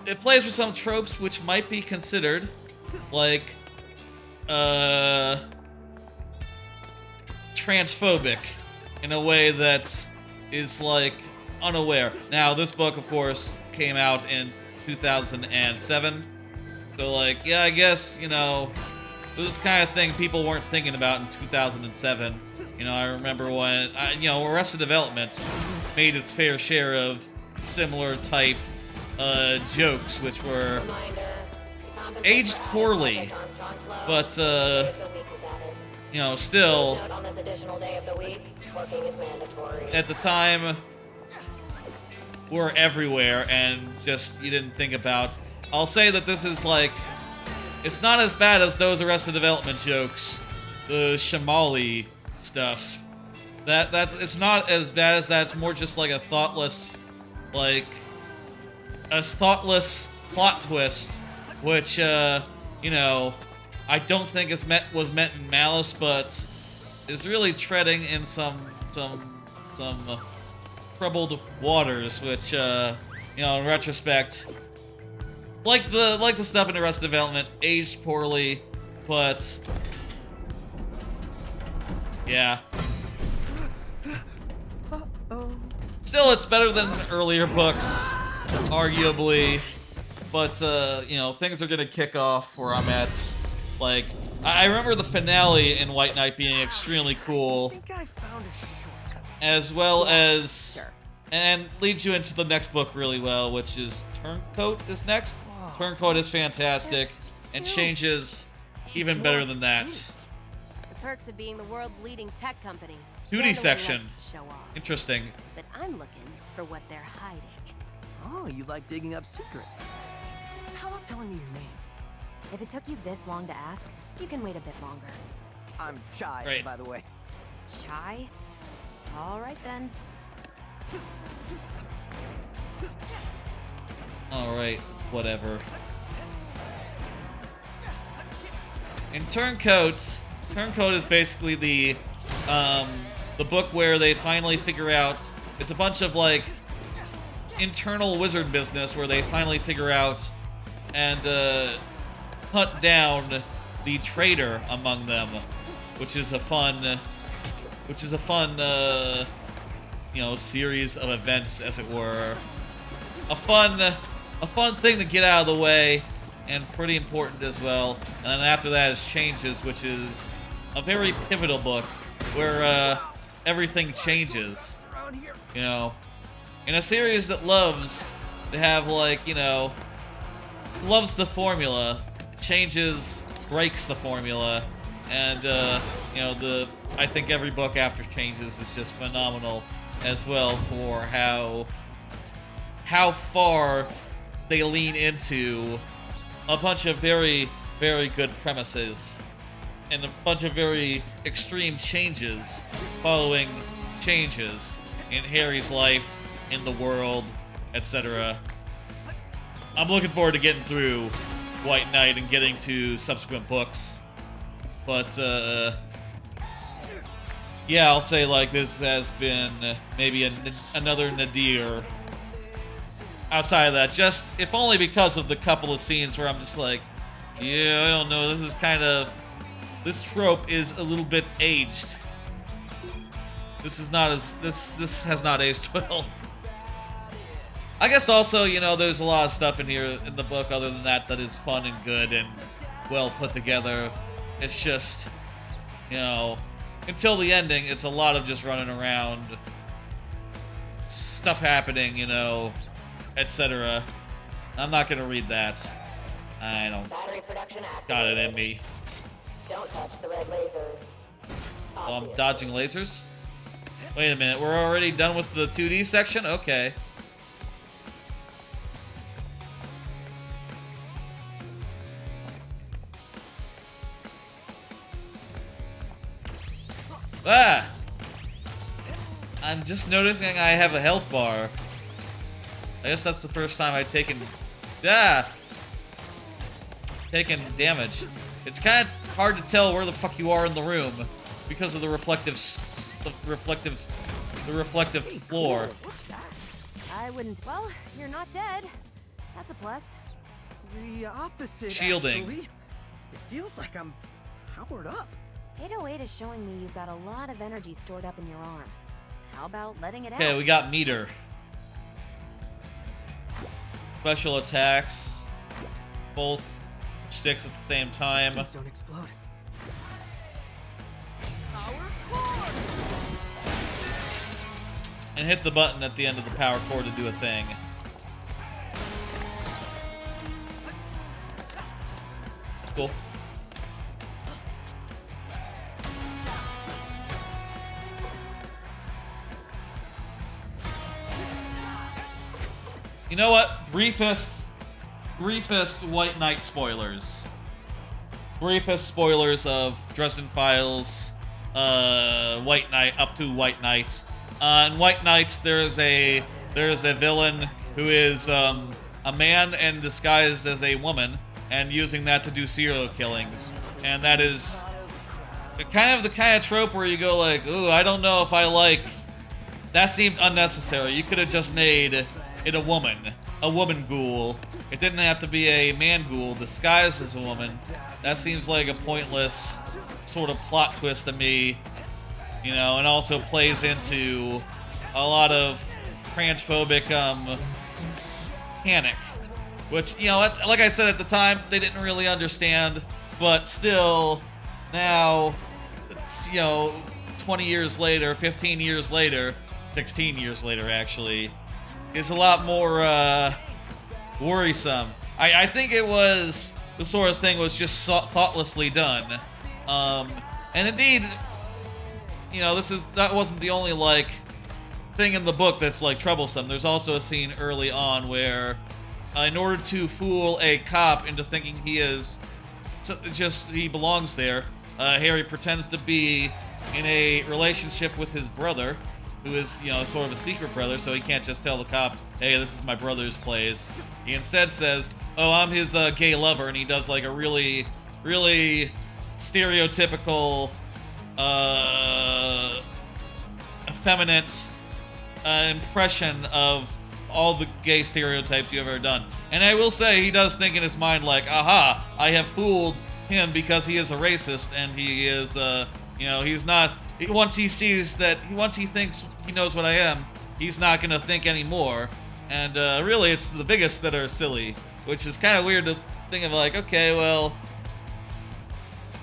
It plays with some tropes which might be considered like transphobic in a way that is like unaware. Now, this book, of course, came out in 2007, so like, yeah, I guess this is the kind of thing people weren't thinking about in 2007. You know, I remember when, you know, Arrested Development made its fair share of similar type jokes, which were aged poorly, but, you know, still, at the time, were everywhere, and just, you didn't think about. I'll say that this is like, it's not as bad as those Arrested Development jokes, the Shamali stuff. It's not as bad as that. It's more just like a thoughtless, like a thoughtless plot twist, which you know, I don't think was meant in malice, but is really treading in some troubled waters, which you know, in retrospect, like the stuff in Arrested Development, aged poorly, but yeah. Still, it's better than earlier books, arguably, but you know, things are gonna kick off where I'm at. Like, I remember the finale in White Knight being extremely cool, as well as, and leads you into the next book really well, which is Turncoat is next. Turncoat is fantastic, and changes even better than that. The perks of being the world's leading tech company. 2D section. Likes to show off. Interesting. But I'm looking for what they're hiding. Oh, you like digging up secrets. How about telling me your name? If it took you this long to ask, you can wait a bit longer. I'm Chai, Right. by the way. Chai? All right then. Alright, whatever. In Turncoat is basically the book where they finally figure out, it's a bunch of like internal wizard business where they finally figure out and hunt down the traitor among them, which is a fun you know, series of events, as it were. A fun thing to get out of the way, and pretty important as well. And then after that is Changes, which is a very pivotal book where everything changes. You know, in a series that loves to have, like, you know, loves the formula, Changes breaks the formula, and you know, I think every book after Changes is just phenomenal as well for how far they lean into a bunch of very, very good premises and a bunch of very extreme changes following changes in Harry's life, in the world, etc. I'm looking forward to getting through White Knight and getting to subsequent books. But, yeah, I'll say, like, this has been maybe another nadir. Outside of that, just, if only because of the couple of scenes where I'm just like, yeah, I don't know, this trope is a little bit aged. This has not aged well. I guess also, you know, there's a lot of stuff in here in the book other than that is fun and good and well put together. It's just, you know, until the ending, it's a lot of just running around, stuff happening, you know, etc. I'm not gonna read that. I don't got it in me. Don't touch the red lasers. Oh, I'm dodging lasers? Wait a minute, we're already done with the 2D section? Okay. Ah! I'm just noticing I have a health bar. I guess that's the first time I've taken damage. It's kind of hard to tell where the fuck you are in the room because of the reflective floor. I wouldn't. Well, you're not dead. That's a plus. The opposite, Shielding. actually. It feels like I'm powered up. 808 is showing me you've got a lot of energy stored up in your arm. How about letting it out? Okay, we got meter. Special attacks. Both sticks at the same time. Please don't explode. and hit the button at the end of the power cord to do a thing. That's cool. You know what? Briefest White Knight spoilers. Briefest spoilers of Dresden Files, White Knight, up to White Knight. In White Knight, there is a villain who is a man and disguised as a woman, and using that to do serial killings. And that is the kind of trope where you go like, ooh, I don't know if I like. That seemed unnecessary. You could have just made it a woman ghoul. It didn't have to be a man ghoul disguised as a woman. That seems like a pointless sort of plot twist to me, you know, and also plays into a lot of transphobic panic, which, you know, like I said at the time, they didn't really understand, but still, now, it's, you know, 20 years later, 15 years later, 16 years later, actually, is a lot more worrisome. I think it was the sort of thing was just thoughtlessly done. And indeed, you know, that wasn't the only, like, thing in the book that's, like, troublesome. There's also a scene early on where, in order to fool a cop into thinking he belongs there, Harry pretends to be in a relationship with his brother, who is, you know, sort of a secret brother, so he can't just tell the cop, hey, this is my brother's place. He instead says, oh, I'm his gay lover, and he does, like, a really, really stereotypical, effeminate impression of all the gay stereotypes you've ever done. And I will say, he does think in his mind, like, aha, I have fooled him because he is a racist, and he is, you know, he's not... Once he thinks he knows what I am, he's not gonna think anymore. And really, it's the biggest that are silly, which is kind of weird to think of. Like, okay, well,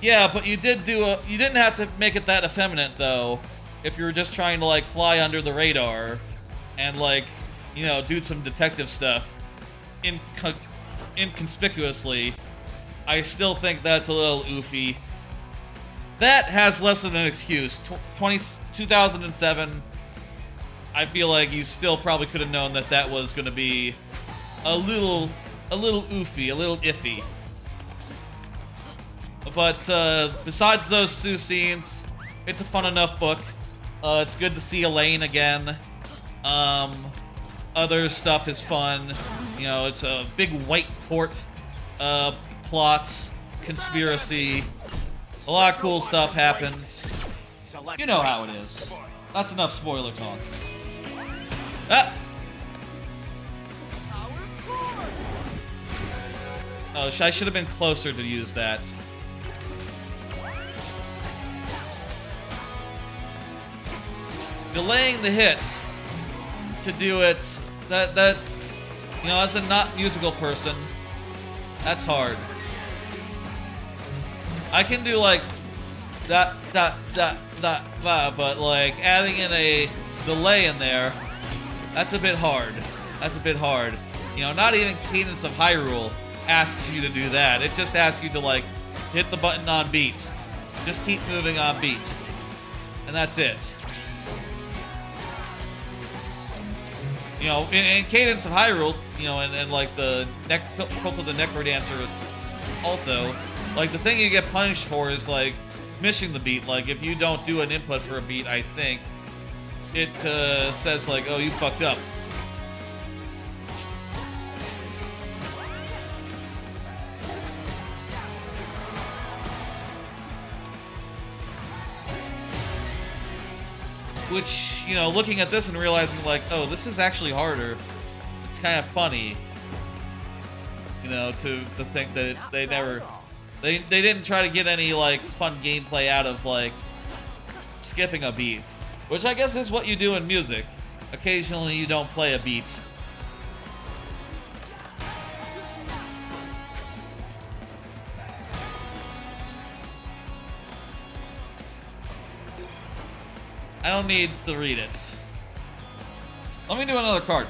yeah, but you didn't have to make it that effeminate though. If you were just trying to like fly under the radar and like, you know, do some detective stuff inconspicuously, I still think that's a little oofy. That has less than an excuse. 2007, I feel like you still probably could have known that was going to be a little oofy, a little iffy. But besides those two scenes, it's a fun enough book. It's good to see Elaine again. Other stuff is fun. You know, it's a big white court, plots, conspiracy. A lot of cool stuff happens. You know how it is. That's enough spoiler talk. Ah! Oh, I should have been closer to use that. Delaying the hit to do it, that you know, as a not musical person, that's hard. I can do like that, but like adding in a delay in there, that's a bit hard. That's a bit hard. You know, not even Cadence of Hyrule asks you to do that. It just asks you to like hit the button on beat. Just keep moving on beat. And that's it. You know, in Cadence of Hyrule, you know, and like the Cult of the Necrodancer is also, like, the thing you get punished for is, like, missing the beat. Like, if you don't do an input for a beat, I think, it says, like, oh, you fucked up. Which, you know, looking at this and realizing, like, oh, this is actually harder. It's kind of funny, you know, to think that they didn't try to get any, like, fun gameplay out of, like, skipping a beat. Which I guess is what you do in music. Occasionally you don't play a beat. I don't need to read it. Let me do another card.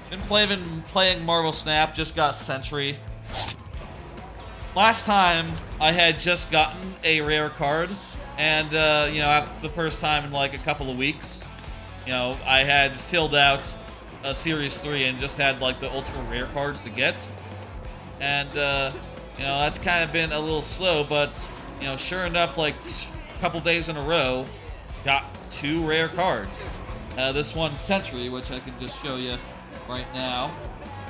Been playing Marvel Snap, just got Sentry. Last time, I had just gotten a rare card, and, you know, after the first time in like a couple of weeks, you know, I had filled out a Series 3 and just had like the ultra rare cards to get. And, you know, that's kind of been a little slow, but, you know, sure enough, like a couple days in a row, got 2 rare cards. This one's Sentry, which I can just show you right now.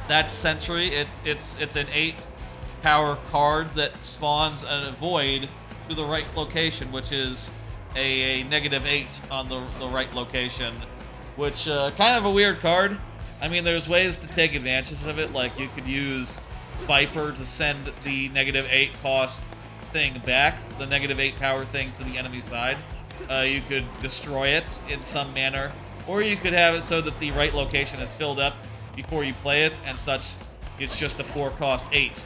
That's Sentry. It's an 8 power card that spawns a void to the right location, which is a -8 on the right location, which kind of a weird card. I mean, there's ways to take advantage of it, like you could use Viper to send the -8 cost thing back, the -8 power thing to the enemy side. You could destroy it in some manner, or you could have it so that the right location is filled up before you play it, and such it's just a 4 cost 8.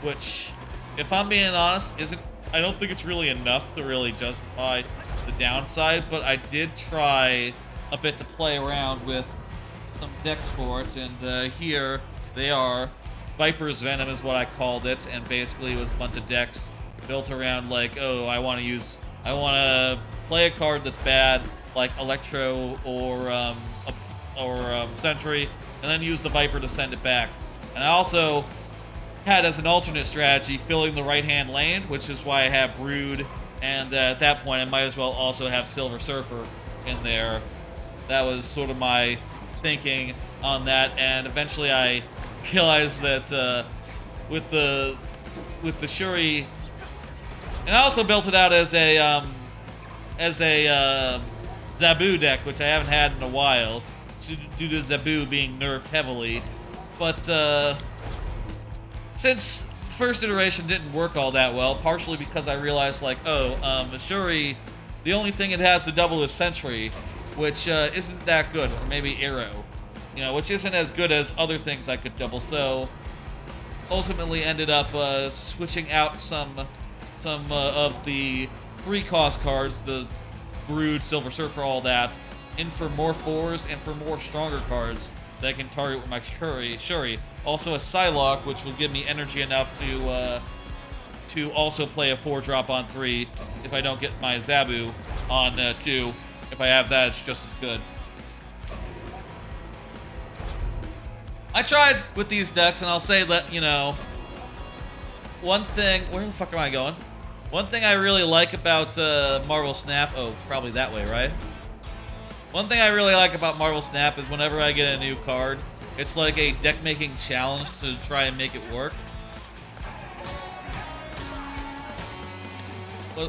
Which, if I'm being honest, I don't think it's really enough to really justify the downside, but I did try a bit to play around with some decks for it, and here they are. Viper's Venom is what I called it, and basically it was a bunch of decks built around like, oh, I want to play a card that's bad, like Electro or Sentry, and then use the Viper to send it back. And I also had as an alternate strategy filling the right-hand lane, which is why I have Brood, and at that point I might as well also have Silver Surfer in there. That was sort of my thinking on that, and eventually I realized that with the Shuri, and I also built it out as a Zabu deck, which I haven't had in a while, due to Zabu being nerfed heavily, but since first iteration didn't work all that well, partially because I realized, like, Shuri, the only thing it has to double is Sentry, which isn't that good, or maybe Arrow, you know, which isn't as good as other things I could double, so ultimately ended up switching out some of the 3-cost cards, the Brood, Silver Surfer, all that, in for more 4s and for more stronger cards that I can target with my Shuri. Also a Psylocke, which will give me energy enough to also play a 4-drop on 3 if I don't get my Zabu on 2. If I have that, it's just as good. I tried with these decks, and I'll say that, you know, one thing... Where the fuck am I going? One thing I really like about Marvel Snap... Oh, probably that way, right? One thing I really like about Marvel Snap is whenever I get a new card, it's like a deck-making challenge to try and make it work.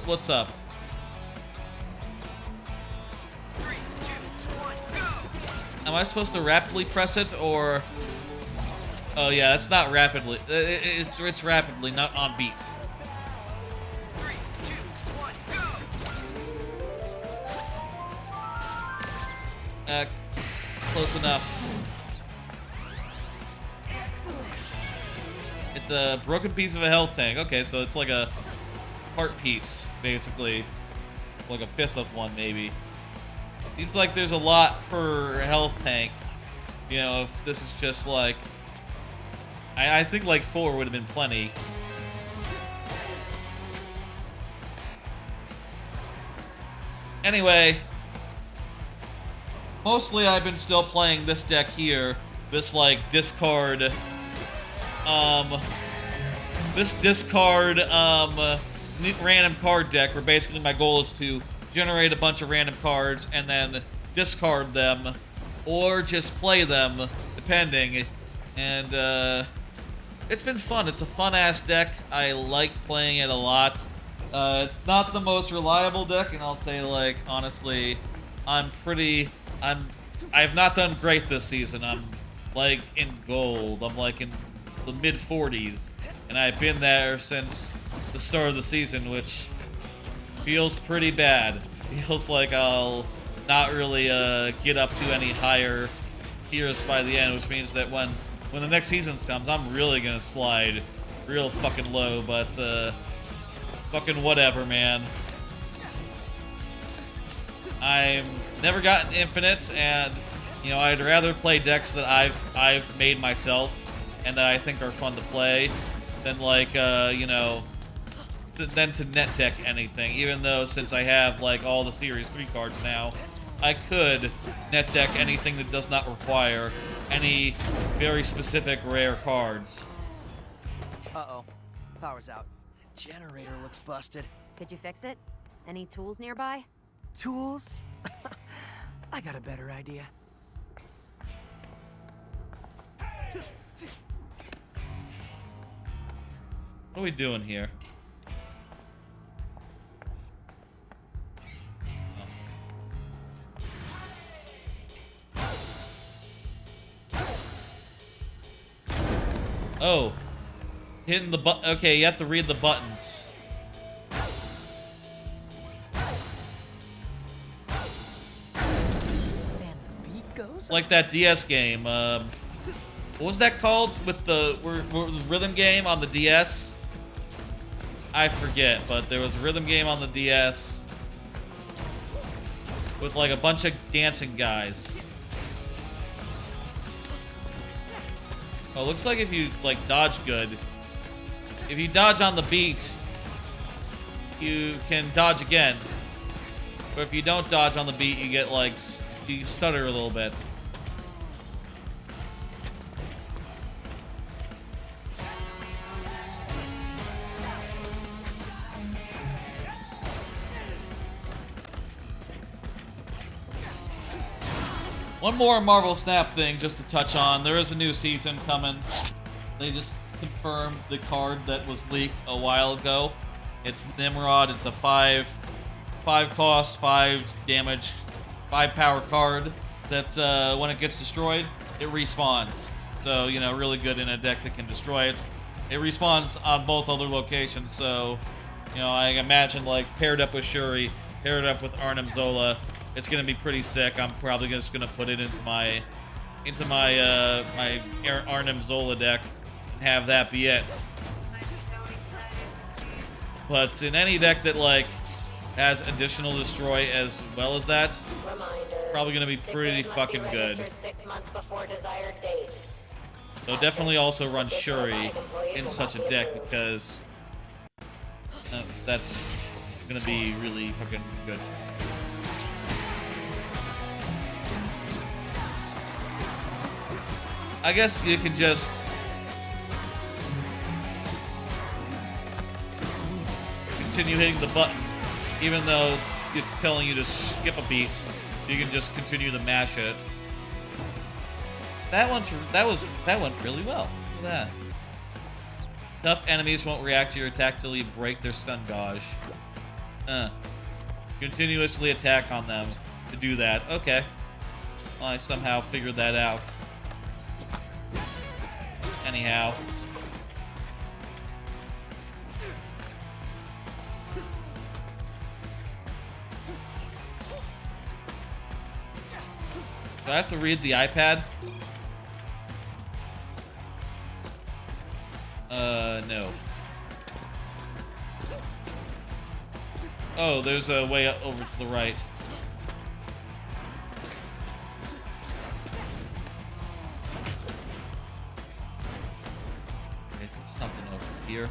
What's up? 3, 2, 1, go! Am I supposed to rapidly press it, or... Oh yeah, it's not rapidly. It's rapidly, not on beat. 3, 2, 1, go! Close enough. It's a broken piece of a health tank. Okay, so it's like a heart piece, basically. Like a 5th of one, maybe. Seems like there's a lot per health tank. You know, if this is just like... I think like 4 would have been plenty. Anyway, mostly I've been still playing this deck here. This like discard, random card deck, where basically my goal is to generate a bunch of random cards and then discard them, or just play them, depending. And it's been fun. It's a fun-ass deck. I like playing it a lot. It's not the most reliable deck, and I'll say, like, honestly, I've not done great this season. I'm, like, in gold. I'm, like, in the mid-40s, and I've been there since the start of the season, which feels pretty bad. Feels like I'll not really get up to any higher tiers by the end, which means that when the next season comes, I'm really gonna slide real fucking low, but fucking whatever, man. I've never gotten infinite, and You know, I'd rather play decks that I've made myself and that I think are fun to play than like you know, than to net deck anything. Even though since I have like all the Series 3 cards now, I could net deck anything that does not require any very specific rare cards. Uh-oh. Power's out. Generator looks busted. Could you fix it? Any tools nearby? Tools? I got a better idea. What are we doing here? Oh. Hitting the button. Okay, you have to read the buttons. And the beat goes Like that DS game. What was that called? With the rhythm game on the DS? I forget, but there was a rhythm game on the DS with like a bunch of dancing guys. Oh, looks like if you like dodge good, if you dodge on the beat, you can dodge again. But if you don't dodge on the beat, you get like you stutter a little bit. One more Marvel Snap thing just to touch on. There is a new season coming. They just confirmed the card that was leaked a while ago. It's Nimrod. It's a 5 cost, 5 damage, 5 power card that when it gets destroyed, it respawns. So, you know, really good in a deck that can destroy it. It respawns on both other locations, so, you know, I imagine like paired up with Shuri, paired up with Arnim Zola, it's gonna be pretty sick. I'm probably just gonna put it into my my Arnim Zola deck and have that be it. But in any deck that like has additional destroy as well as that, probably gonna be pretty fucking good. 6 months before desired date. So definitely also run Shuri in such a deck because that's gonna be really fucking good. I guess you can just continue hitting the button, even though it's telling you to skip a beat. You can just continue to mash it. That went really well. Look at that. Tough enemies won't react to your attack till you break their stun gauge. Continuously attack on them to do that. Okay. Well, I somehow figured that out. Anyhow. Do I have to read the iPad? No. Oh, there's a way over to the right. Okay, there's something over here.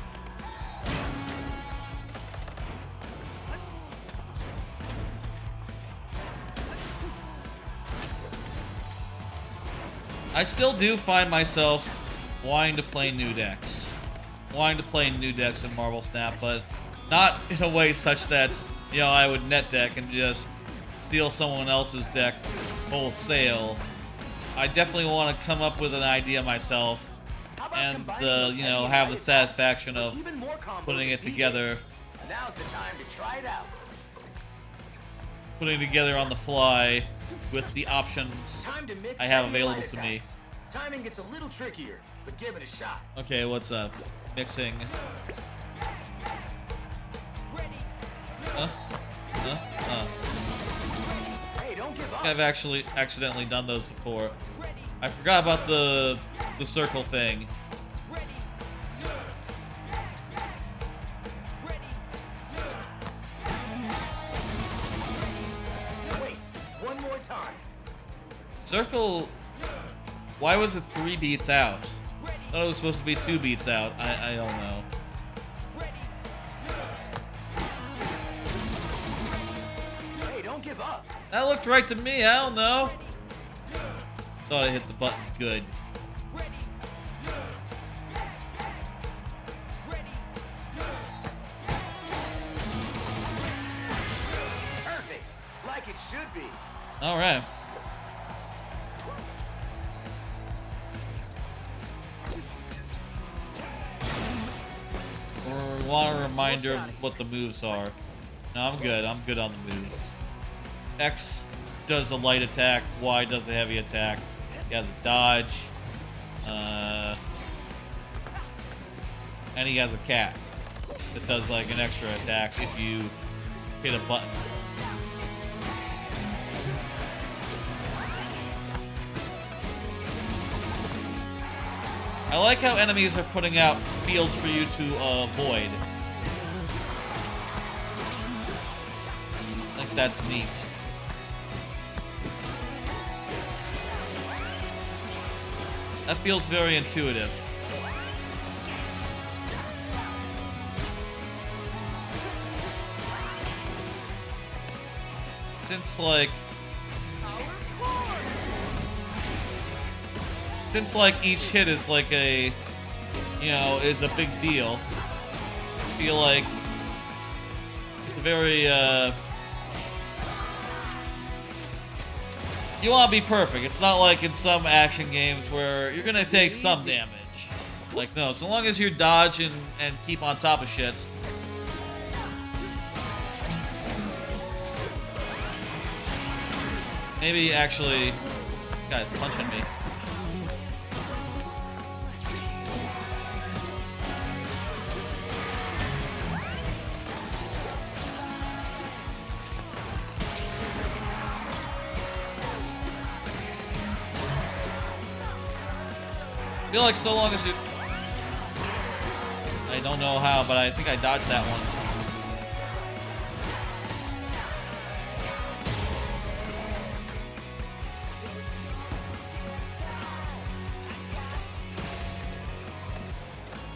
I still do find myself wanting to play new decks. Wanting to play new decks in Marvel Snap, but not in a way such that, you know, I would net deck and just steal someone else's deck wholesale. I definitely want to come up with an idea myself and, you know, have the satisfaction of putting it together. Now's the time to try it out. Putting it together on the fly with the options I have available to me. Timing gets a little trickier, but give it a shot. Okay, what's up? Mixing. Hey, don't give up. I've actually accidentally done those before. I forgot about the circle thing. Circle. Why was it 3 beats out? I thought it was supposed to be 2 beats out. I don't know. Hey, don't give up. That looked right to me. I don't know. Thought I hit the button good. Perfect. Like it should be. All right. Or want a reminder of what the moves are. No, I'm good. I'm good on the moves. X does a light attack. Y does a heavy attack. He has a dodge. And he has a cat that does like an extra attack if you hit a button. I like how enemies are putting out fields for you to avoid. I think that's neat. That feels very intuitive. Since like each hit is like a, you know, is a big deal, I feel like it's a very, you want to be perfect. It's not like in some action games where you're going to take some damage. Like, no, so long as you dodge and keep on top of shit. Maybe actually, this guy's punching me. I feel like so long as you... I don't know how, but I think I dodged that one.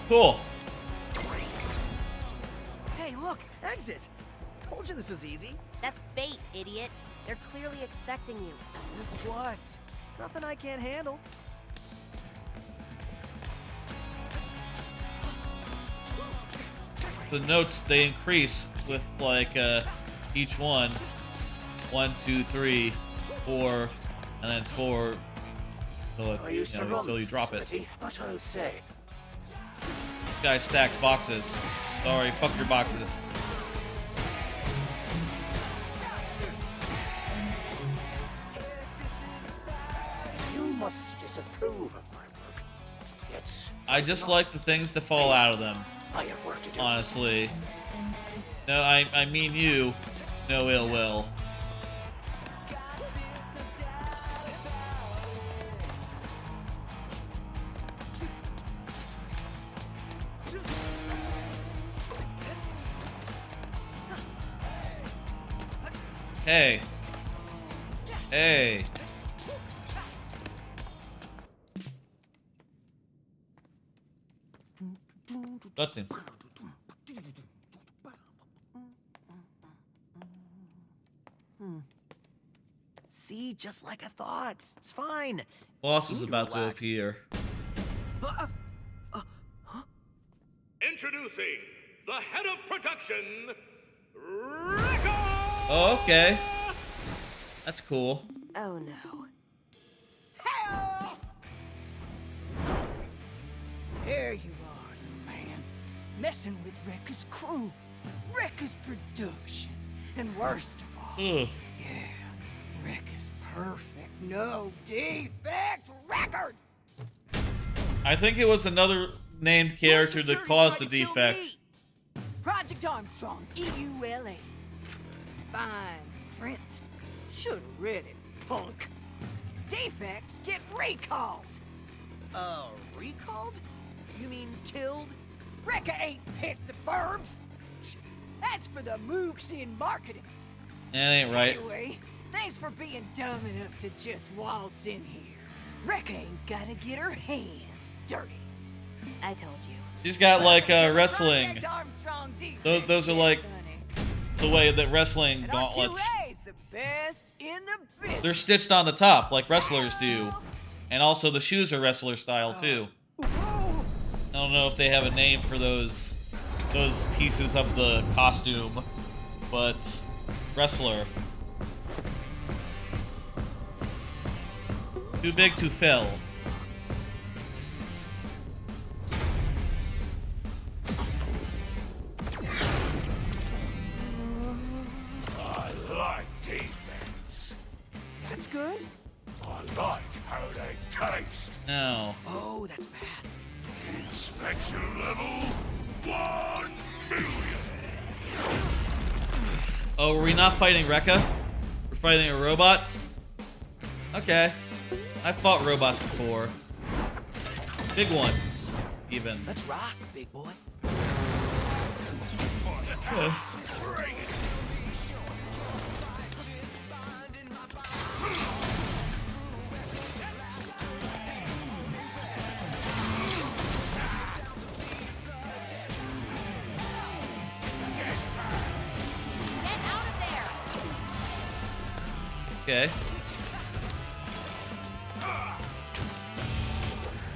Cool. Hey, look! Exit! Told you this was easy. That's bait, idiot. They're clearly expecting you. With what? Nothing I can't handle. The notes, they increase with like each one. 1, 2, 3, 4, and then it's 4 until you drop it. But I'll say. This guy stacks boxes. Sorry, fuck your boxes. You must disapprove of my work. Yet I just like the things that fall out of them. I have work to do. Honestly. No, I mean you. No ill will. Hey. Hey. Cutscene. See, just like I thought. It's fine. Boss is You need about to relax. appear. Introducing the head of production, Rico! Oh, okay. That's cool. Oh no. There you are, man. Messing with Rekka's crew, Rekka's production. And worst of all, Ugh. yeah, Rekka's perfect, no defect record! I think it was another named character that caused the Tried to kill defect. me. Project Armstrong, EULA. Fine print. Should've read it, punk. Defects get recalled. Recalled? You mean killed? Rekka ain't picked the verbs. That's for the mooks in marketing. That ain't right. Anyway, Thanks for being dumb enough to just waltz in here. Rekka ain't gotta get her hands dirty. I told you. She's got like wrestling. Armstrong defense, Those are like the way that wrestling gauntlets. the best in the business. They're stitched on the top like wrestlers do. And also the shoes are wrestler style too. I don't know if they have a name for those pieces of the costume, but wrestler. Too big to fail. I like defense. That's good. I like how they taste. No. Oh, that's bad. Inspection level 1 million. Oh, were we not fighting Rekka? We're fighting a robot? Okay. I fought robots before. Big ones, even. Let's rock, big boy. Okay.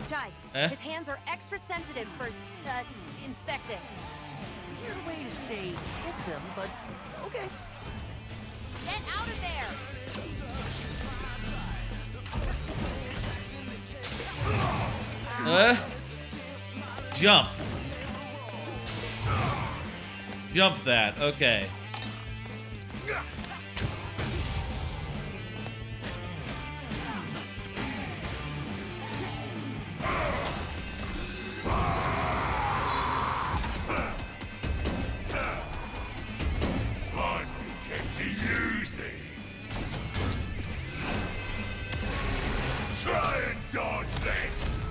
Chai, Eh? his hands are extra sensitive for, inspecting. Weird way to say hit them, but okay. Get out of there! Jump. Jump that. Okay. Fun get to use these. Try and dodge this.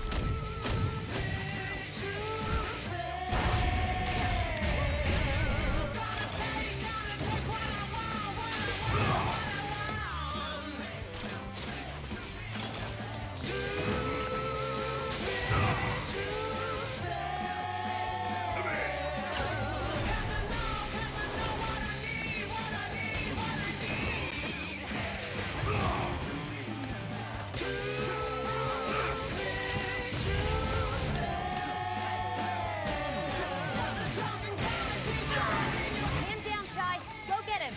Him down, Chai. Go get him.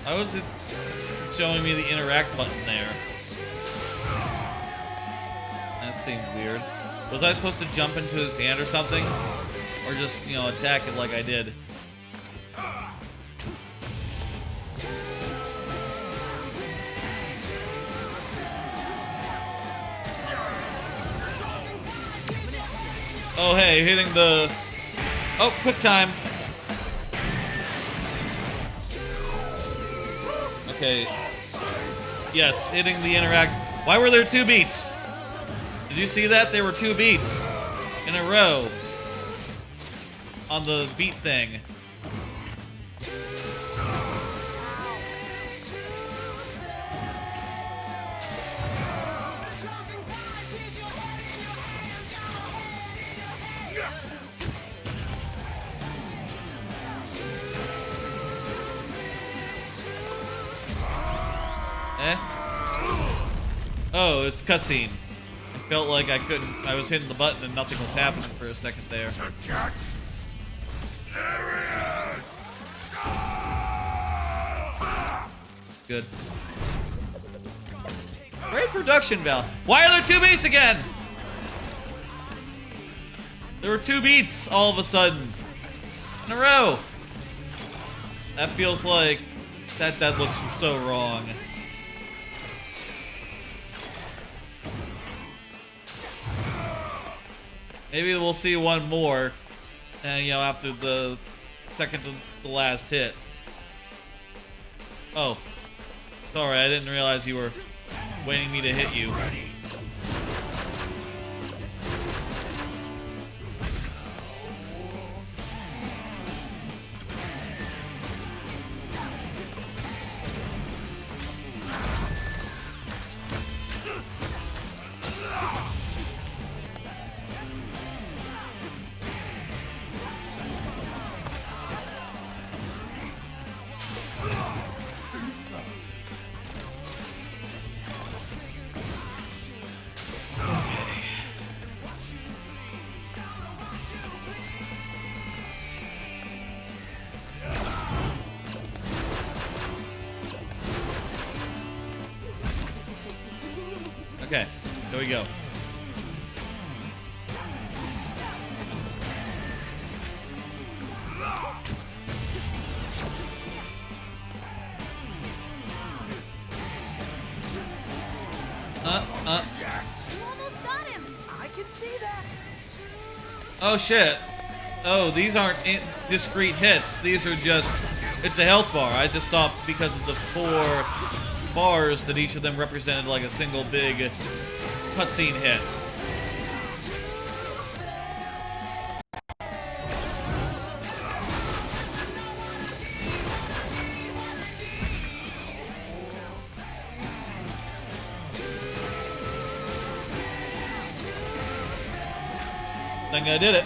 How was it showing me the interact button there? That seemed weird. Was I supposed to jump into his hand or something? Or just, you know, attack it like I did? Oh, hey, hitting the... Oh, quick time. Okay. Yes, hitting the interact. Why were there 2 beats? Did you see that? There were 2 beats in a row on the beat thing. Eh? Oh, it's cutscene. I felt like I was hitting the button and nothing was happening for a second there. Good. Great production, Val. Why are there 2 beats again? There were 2 beats all of a sudden. In a row. That feels like... That looks so wrong. Maybe we'll see one more, and you know, after the second to the last hit. Oh, sorry, I didn't realize you were waiting me to hit you. Okay, there we go. You almost got him. I can see that. Oh shit. Oh, these aren't discrete hits. These are just, it's a health bar. I just thought because of the 4 bars that each of them represented like a single big cutscene hit. Think I did it.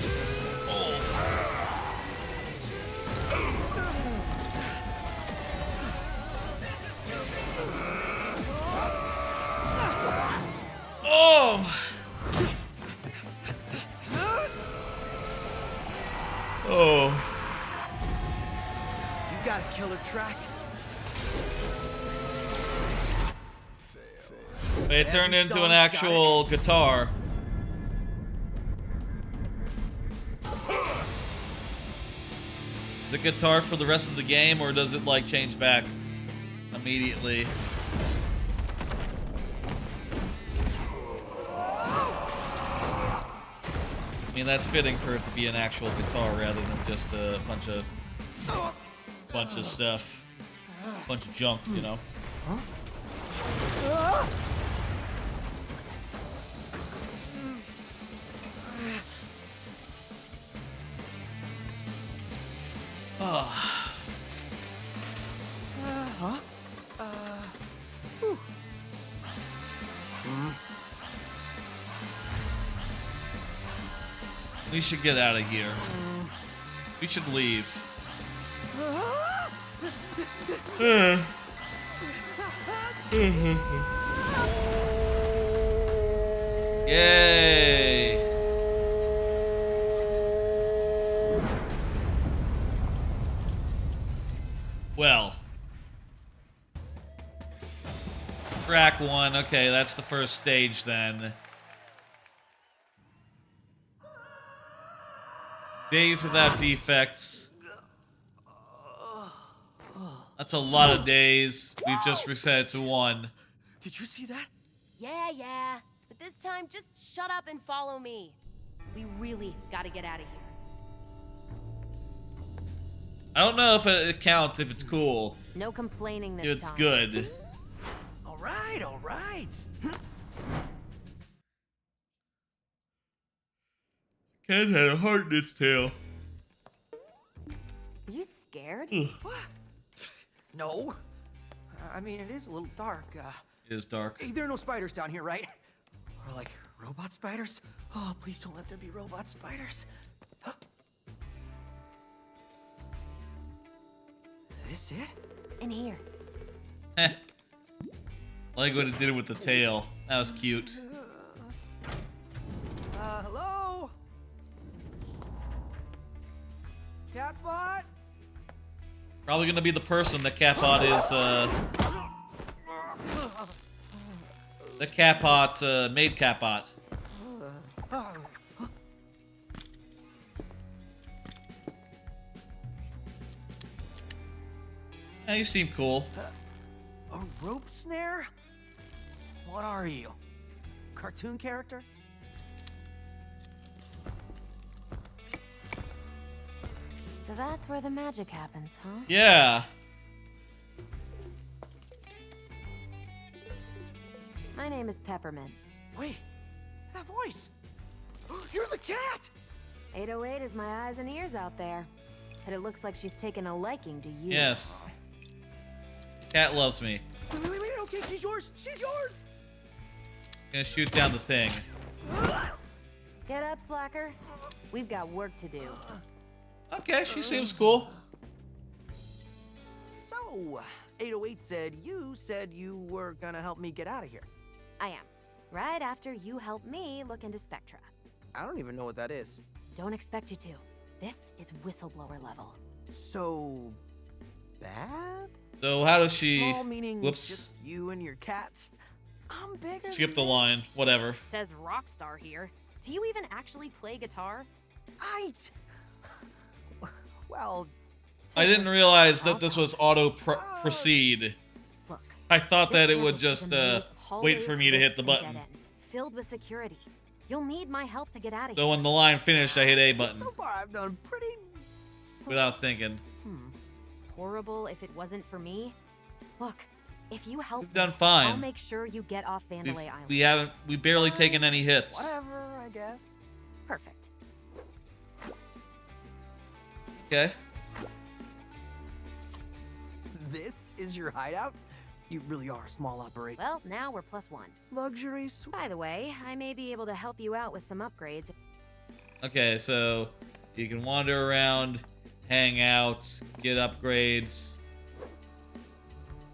Oh! Oh. You got a killer track. It turned into an actual guitar. The guitar for the rest of the game, or does it like change back immediately? I mean, that's fitting for it to be an actual guitar rather than just a bunch of stuff, bunch of junk, you know. We should get out of here. We should leave. Yay! Well. Track 1. Okay, that's the first stage then. Days without defects. That's a lot of days. We've just reset it to 1. Did you see that? Yeah. But this time, just shut up and follow me. We really gotta get out of here. I don't know if it counts if it's cool. No complaining this It's time. good. All right. Cat had a heart in its tail. Are you scared? What? No. I mean, it is a little dark. It is dark. Hey, there are no spiders down here, right? Or like robot spiders? Oh, please don't let there be robot spiders. This it? In here. I like what it did with the tail. That was cute. Hello? Catbot? Probably gonna be the person that Catbot is, the Catbot, made Catbot. Yeah, you seem cool. A rope snare? What are you? Cartoon character? So that's where the magic happens, huh? Yeah. My name is Peppermint. Wait, that voice! You're the cat! 808 is my eyes and ears out there. And it looks like she's taken a liking to you. Yes. Cat loves me. Wait, okay, she's yours! She's yours! Gonna shoot down the thing. Get up, slacker. We've got work to do. Okay, she seems cool. So, 808 said you were gonna help me get out of here. I am. Right after you help me look into Spectra. I don't even know what that is. Don't expect you to. This is whistleblower level. So, bad? So how does she... Small meaning Whoops. just you and your cat? I'm bigger. Skip the line. Whatever. Says Rockstar here. Do you even actually play guitar? Well... I didn't realize that this was proceed. Look, I thought that it this would campus just is a maze of wait for hallways, me to hit lifts, the and button. dead ends, filled with security. You'll need my help to get out of So here. when the line finished, I hit A button So far, I've done pretty... without thinking. Horrible if it wasn't for me. Look, if you help We've done me, fine. I'll make sure you get off Vandalay Island. We barely taken any hits. Whatever, I guess. Perfect. Okay. This is your hideout? You really are a small operation. Well, now we're +1. Luxury By the way, I may be able to help you out with some upgrades. Okay, so you can wander around, hang out, get upgrades.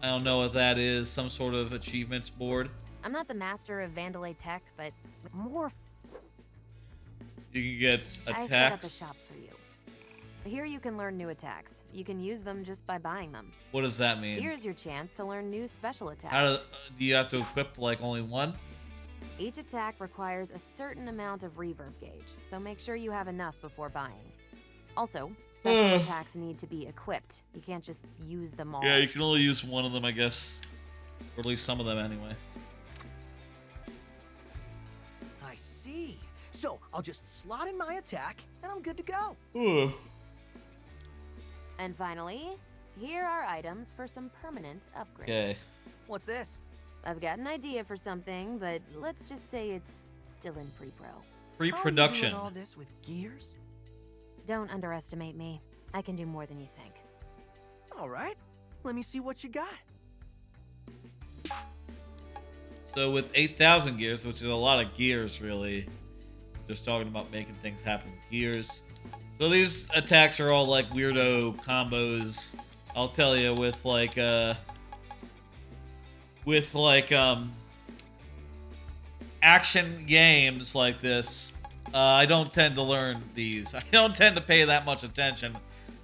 I don't know what that is. Some sort of achievements board. I'm not the master of Vandalay tech, but more. You can get attacks. I set up a shop for you. Here you can learn new attacks. You can use them just by buying them. What does that mean? Here's your chance to learn new special attacks. How do you have to equip like only one? Each attack requires a certain amount of reverb gauge, so make sure you have enough before buying. Also, special attacks need to be equipped. You can't just use them all. Yeah, you can only use one of them, I guess. Or at least some of them, anyway. I see. So, I'll just slot in my attack, and I'm good to go. And finally, here are items for some permanent upgrades. Okay. What's this? I've got an idea for something, but let's just say it's still in pre-pro. Pre-production. All this with gears? Don't underestimate me. I can do more than you think. All right. Let me see what you got. So with 8,000 gears, which is a lot of gears, really. Just talking about making things happen with gears. So these attacks are all like weirdo combos. I'll tell you, with like action games like this, I don't tend to learn these. I don't tend to pay that much attention,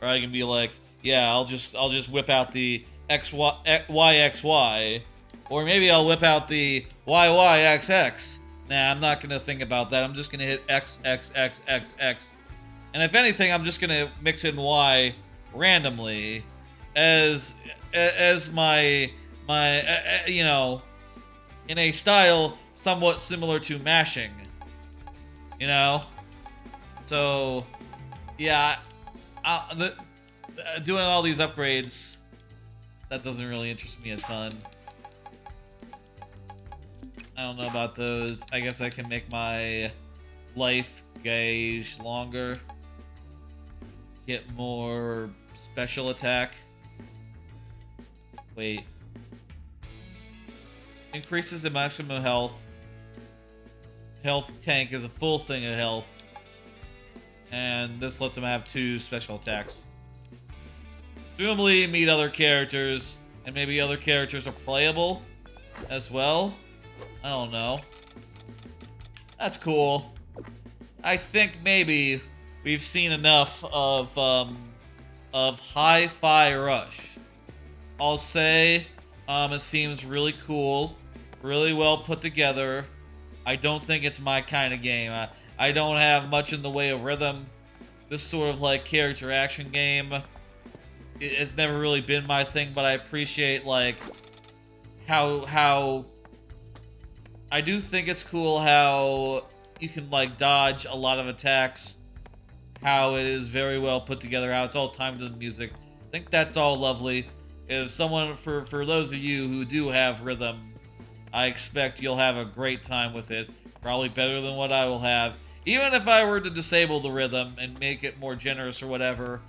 or I can be like, yeah, I'll just whip out the YXY, or maybe I'll whip out the YYXX. Nah, I'm not gonna think about that. I'm just gonna hit XXXXX. And if anything, I'm just gonna mix in Y randomly as my you know, in a style somewhat similar to mashing. You know? So, yeah, doing all these upgrades, that doesn't really interest me a ton. I don't know about those. I guess I can make my life gauge longer. Get more special attack. Wait. Increases the maximum health. Health tank is a full thing of health. And this lets him have 2 special attacks. Presumably meet other characters. And maybe other characters are playable as well. I don't know. That's cool. I think maybe we've seen enough of Hi-Fi Rush. I'll say it seems really cool, really well put together. I don't think it's my kind of game. I don't have much in the way of rhythm. This sort of like character action game, it's never really been my thing, but I appreciate like how I do think it's cool how you can like dodge a lot of attacks, how it is very well put together, how it's all timed to the music. I think that's all lovely. If someone, for those of you who do have rhythm, I expect you'll have a great time with it. Probably better than what I will have. Even if I were to disable the rhythm and make it more generous or whatever,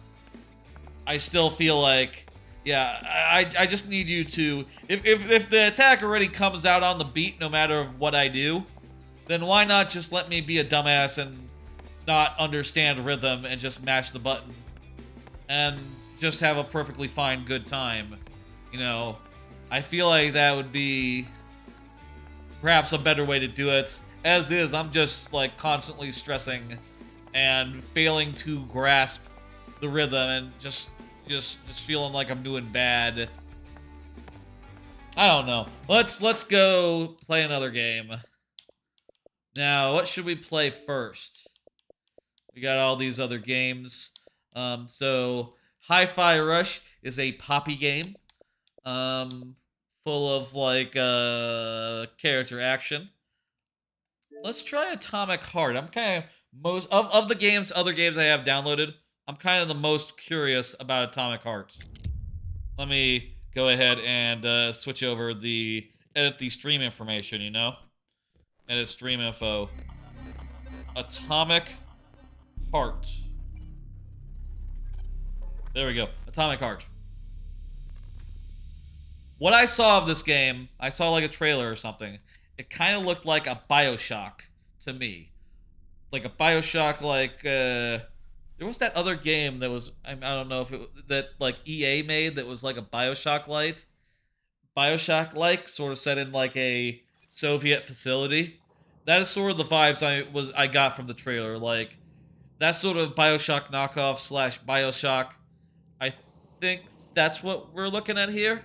I still feel like, yeah, I just need you to, if the attack already comes out on the beat no matter of what I do, then why not just let me be a dumbass and not understand rhythm and just mash the button and just have a perfectly fine good time, you know? I feel like that would be perhaps a better way to do it. As is, I'm just like constantly stressing and failing to grasp the rhythm and just feeling like I'm doing bad. I don't know. Let's go play another game. Now, what should we play first? We got all these other games. So Hi-Fi Rush is a poppy game. Full of like character action. Let's try Atomic Heart. I'm kind of most of the games, other games I have downloaded, I'm kind of the most curious about Atomic Heart. Let me go ahead and switch over edit the stream information, you know? Edit stream info. Atomic Heart. There we go. Atomic Heart. What I saw of this game, I saw like a trailer or something. It kind of looked like a BioShock to me. Like a BioShock, like, there was that other game that was, I don't know if it, that like EA made that was like a BioShock-like, sort of set in like a Soviet facility. That is sort of the vibes I got from the trailer. Like, that sort of BioShock knockoff / BioShock. I think that's what we're looking at here.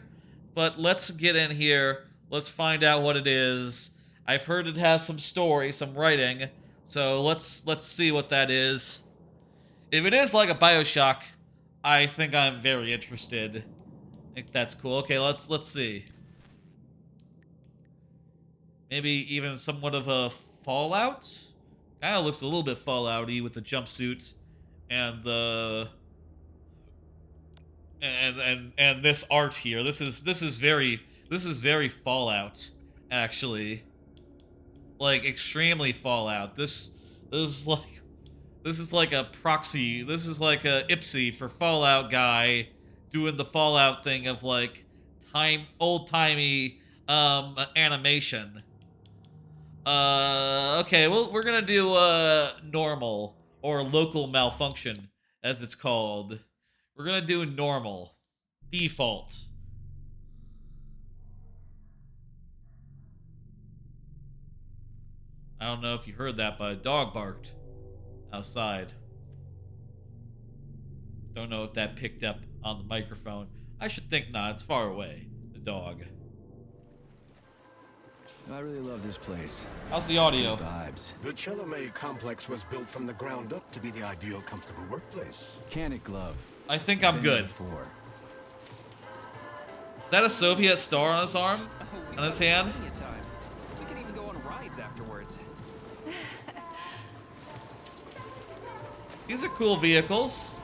But let's get in here. Let's find out what it is. I've heard it has some story, some writing. So let's see what that is. If it is like a BioShock, I think I'm very interested. I think that's cool. Okay, let's see. Maybe even somewhat of a Fallout? Kind of looks a little bit Fallout-y with the jumpsuit and the and this art here. This is very Fallout, actually. Like extremely Fallout. This is like a proxy. This is like a Ipsy for Fallout guy doing the Fallout thing of like old-timey animation. Okay, well, we're gonna do normal or local malfunction as it's called. We're gonna do normal. Default. I don't know if you heard that, but a dog barked outside. Don't know if that picked up on the microphone. I should think not. It's far away. The dog. I really love this place. How's the audio? Good vibes. The Chelome complex was built from the ground up to be the ideal, comfortable workplace. Can it glove? I think I'm good. Is that a Soviet star on his arm? On his hand? We can even go on rides afterwards. These are cool vehicles.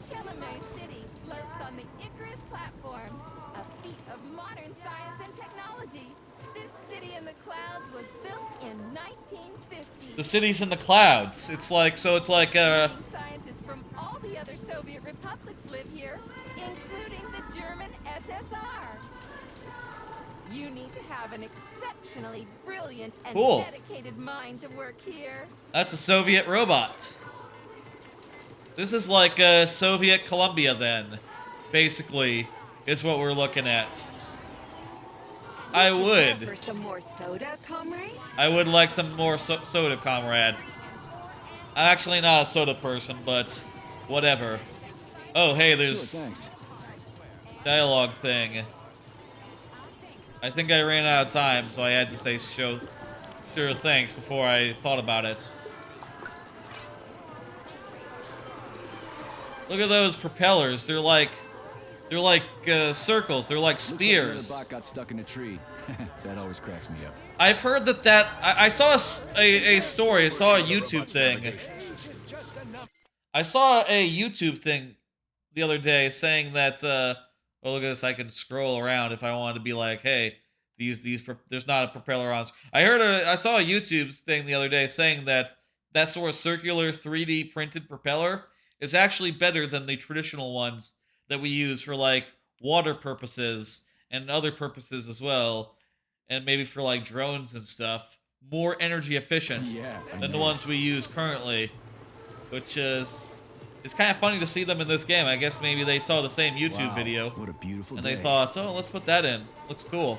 Chelome City floats on the Icarus platform, a feat of modern science and technology. This city in the clouds was built in 1950. The city's in the clouds. It's like Scientists from all the other Soviet republics live here, including the German SSR. You need to have an exceptionally brilliant and dedicated mind to work here. That's a Soviet robot. This is like Soviet Colombia then, basically, is what we're looking at. I would. For some more soda, comrade? I would like some more soda, comrade. I'm actually not a soda person, but whatever. Oh, hey, there's dialogue thing. I think I ran out of time, so I had to say sure thanks before I thought about it. Look at those propellers. They're like circles. They're like spears. Looks like the bot got stuck in a tree. That always cracks me up. I've heard that I saw a story. I saw a YouTube thing. I saw a YouTube thing the other day saying that oh, look at this, I can scroll around if I wanted to be like, hey, there's not a propeller on. I saw a YouTube thing the other day saying that sort of circular 3D printed propeller is actually better than the traditional ones that we use for like water purposes and other purposes as well, and maybe for like drones and stuff. More energy efficient than the ones we use currently, which is kind of funny to see them in this game. I guess maybe they saw the same YouTube video. What a beautiful and day. they thought, oh, let's put that in. Looks cool.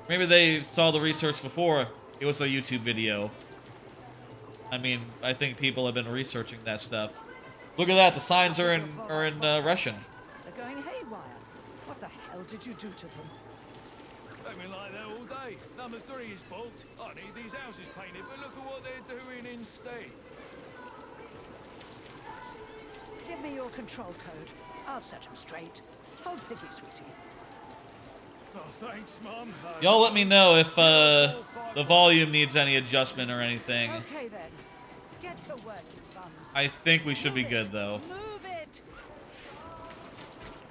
Maybe they saw the research before it was a YouTube video. I mean, I think people have been researching that stuff. Look at that. The signs are in Russian. They're going haywire. What What the hell did you do to them? They've been like that all day. Number 3 is balked. I need these houses painted, but look at what they're doing instead. Give me your control code. I'll set them straight. Hold Piggy, sweetie. Oh, thanks, Mum. Y'all let me know if the volume needs any adjustment or anything. Okay then. Get to work, you bums. I think we should be good though. Move it.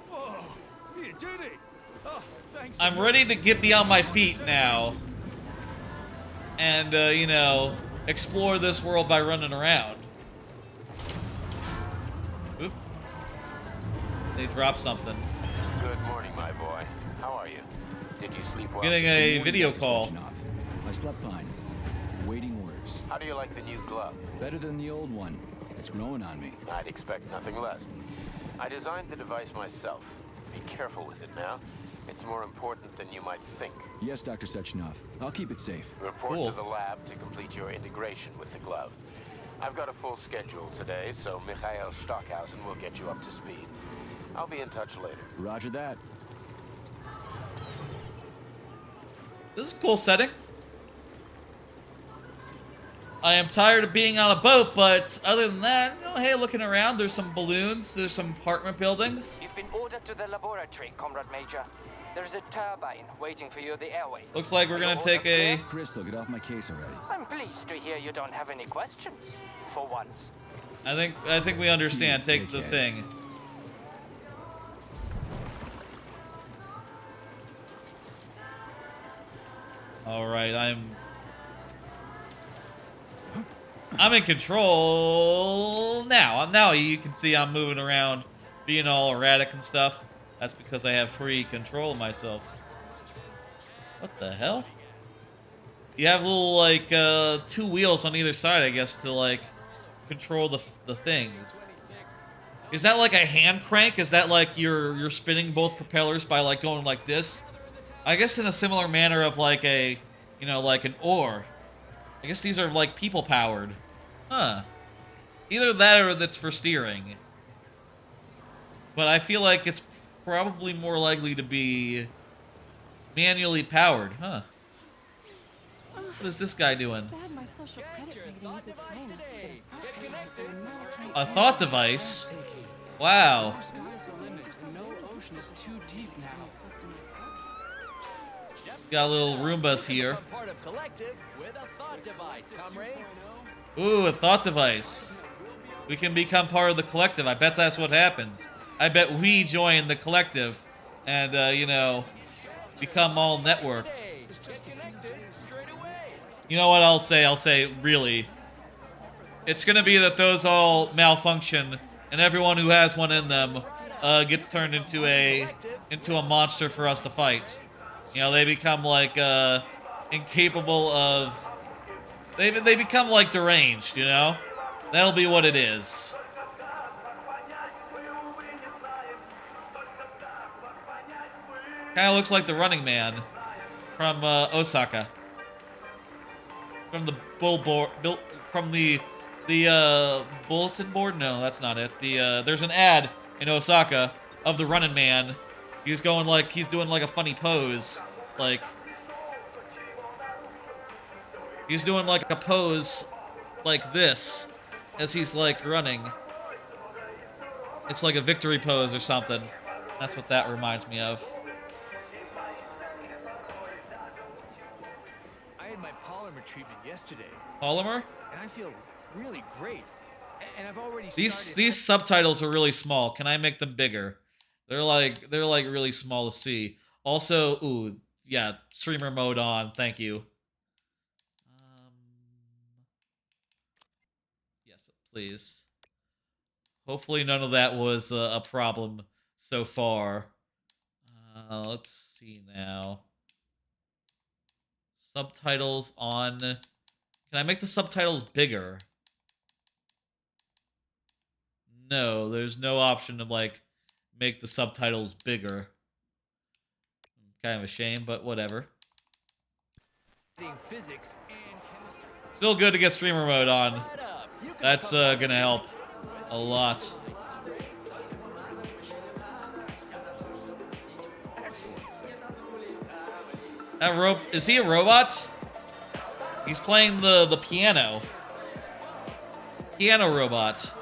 Whoa, you did it. Oh, thanks. I'm ready to get beyond my feet now. And, you know, explore this world by running around. Oop. They dropped something. Good morning, my boy. How are you? Did you sleep well? Getting a video call. I slept fine. Waiting orders. How do you like the new glove? Better than the old one. It's growing on me. I'd expect nothing less. I designed the device myself. Be careful with it now. It's more important than you might think. Yes, Dr. Sechenov. I'll keep it safe. Report to the lab to complete your integration with the glove. I've got a full schedule today, so Mikhail Stockhausen will get you up to speed. I'll be in touch later. Roger that. This is a cool setting. I am tired of being on a boat, but other than that, you know, hey, looking around, there's some balloons, there's some apartment buildings. You've been ordered to the laboratory, Comrade Major. There's a turbine waiting for you at the airway. Looks like we're gonna take a... Crystal, get off my case already. I'm pleased to hear you don't have any questions, for once. I think we understand. Take the thing. All right, I'm in control now. Now you can see I'm moving around, being all erratic and stuff. That's because I have free control of myself. What the hell? You have little, like, 2 wheels on either side, I guess, to, like, control the things. Is that like a hand crank? Is that like you're spinning both propellers by, like, going like this? I guess in a similar manner of, like, a, you know, like an oar. I guess these are, like, people-powered. Huh. Either that or that's for steering. But I feel like it's probably more likely to be manually powered. Huh. What is this guy doing? A thought device? Wow. Got little Roombas here. Ooh, a thought device. We can become part of the collective. I bet that's what happens. I bet we join the collective and, you know, become all networked. You know what I'll say? I'll say, really. It's gonna be that those all malfunction and everyone who has one in them gets turned into a monster for us to fight. You know, they become like incapable of... They become like deranged, you know? That'll be what it is. Kind of looks like the Running Man from Osaka. From the bulletin board? No, that's not it. There's an ad in Osaka of the Running Man. He's going like he's doing like a funny pose, like he's doing like a pose like this as he's like running. It's like a victory pose or something. That's what that reminds me of. I had my polymer treatment yesterday. Polymer? And I feel really great. And I've already These subtitles are really small. Can I make them bigger? They're like really small to see. Also, ooh, yeah, streamer mode on. Thank you. Yes, please. Hopefully none of that was a problem so far. Let's see now. Subtitles on. Can I make the subtitles bigger? No, there's no option to like make the subtitles bigger. Kind of a shame, but whatever. Still good to get streamer mode on. That's gonna help a lot. That is he a robot? He's playing the piano. Piano robot.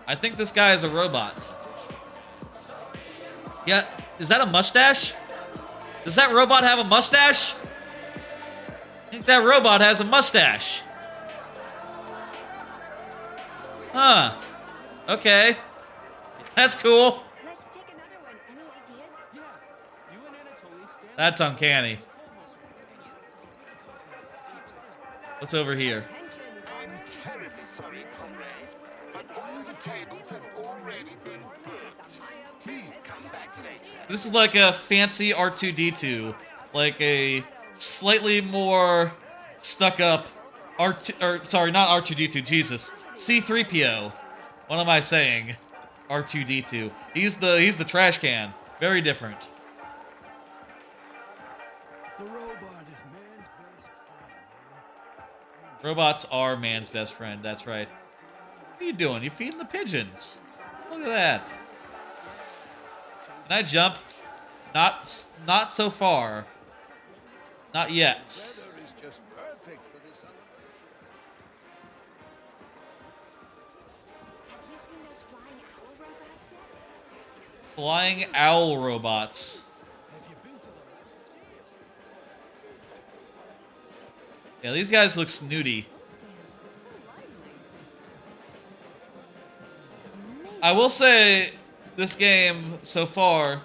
I think this guy is a robot. Yeah, is that a mustache? Does that robot have a mustache? I think that robot has a mustache. Huh. Okay. That's cool. That's uncanny. What's over here? This is like a fancy R2-D2, like a slightly more stuck up sorry, not R2-D2, Jesus, C-3PO. What am I saying? R2-D2. He's the trash can. Very different. The robot is man's best friend. Robots are man's best friend. That's right. What are you doing? You feeding the pigeons? Look at that. Can I jump? Not so far. Not yet. Flying owl robots. Yeah, these guys look snooty. I will say, this game so far,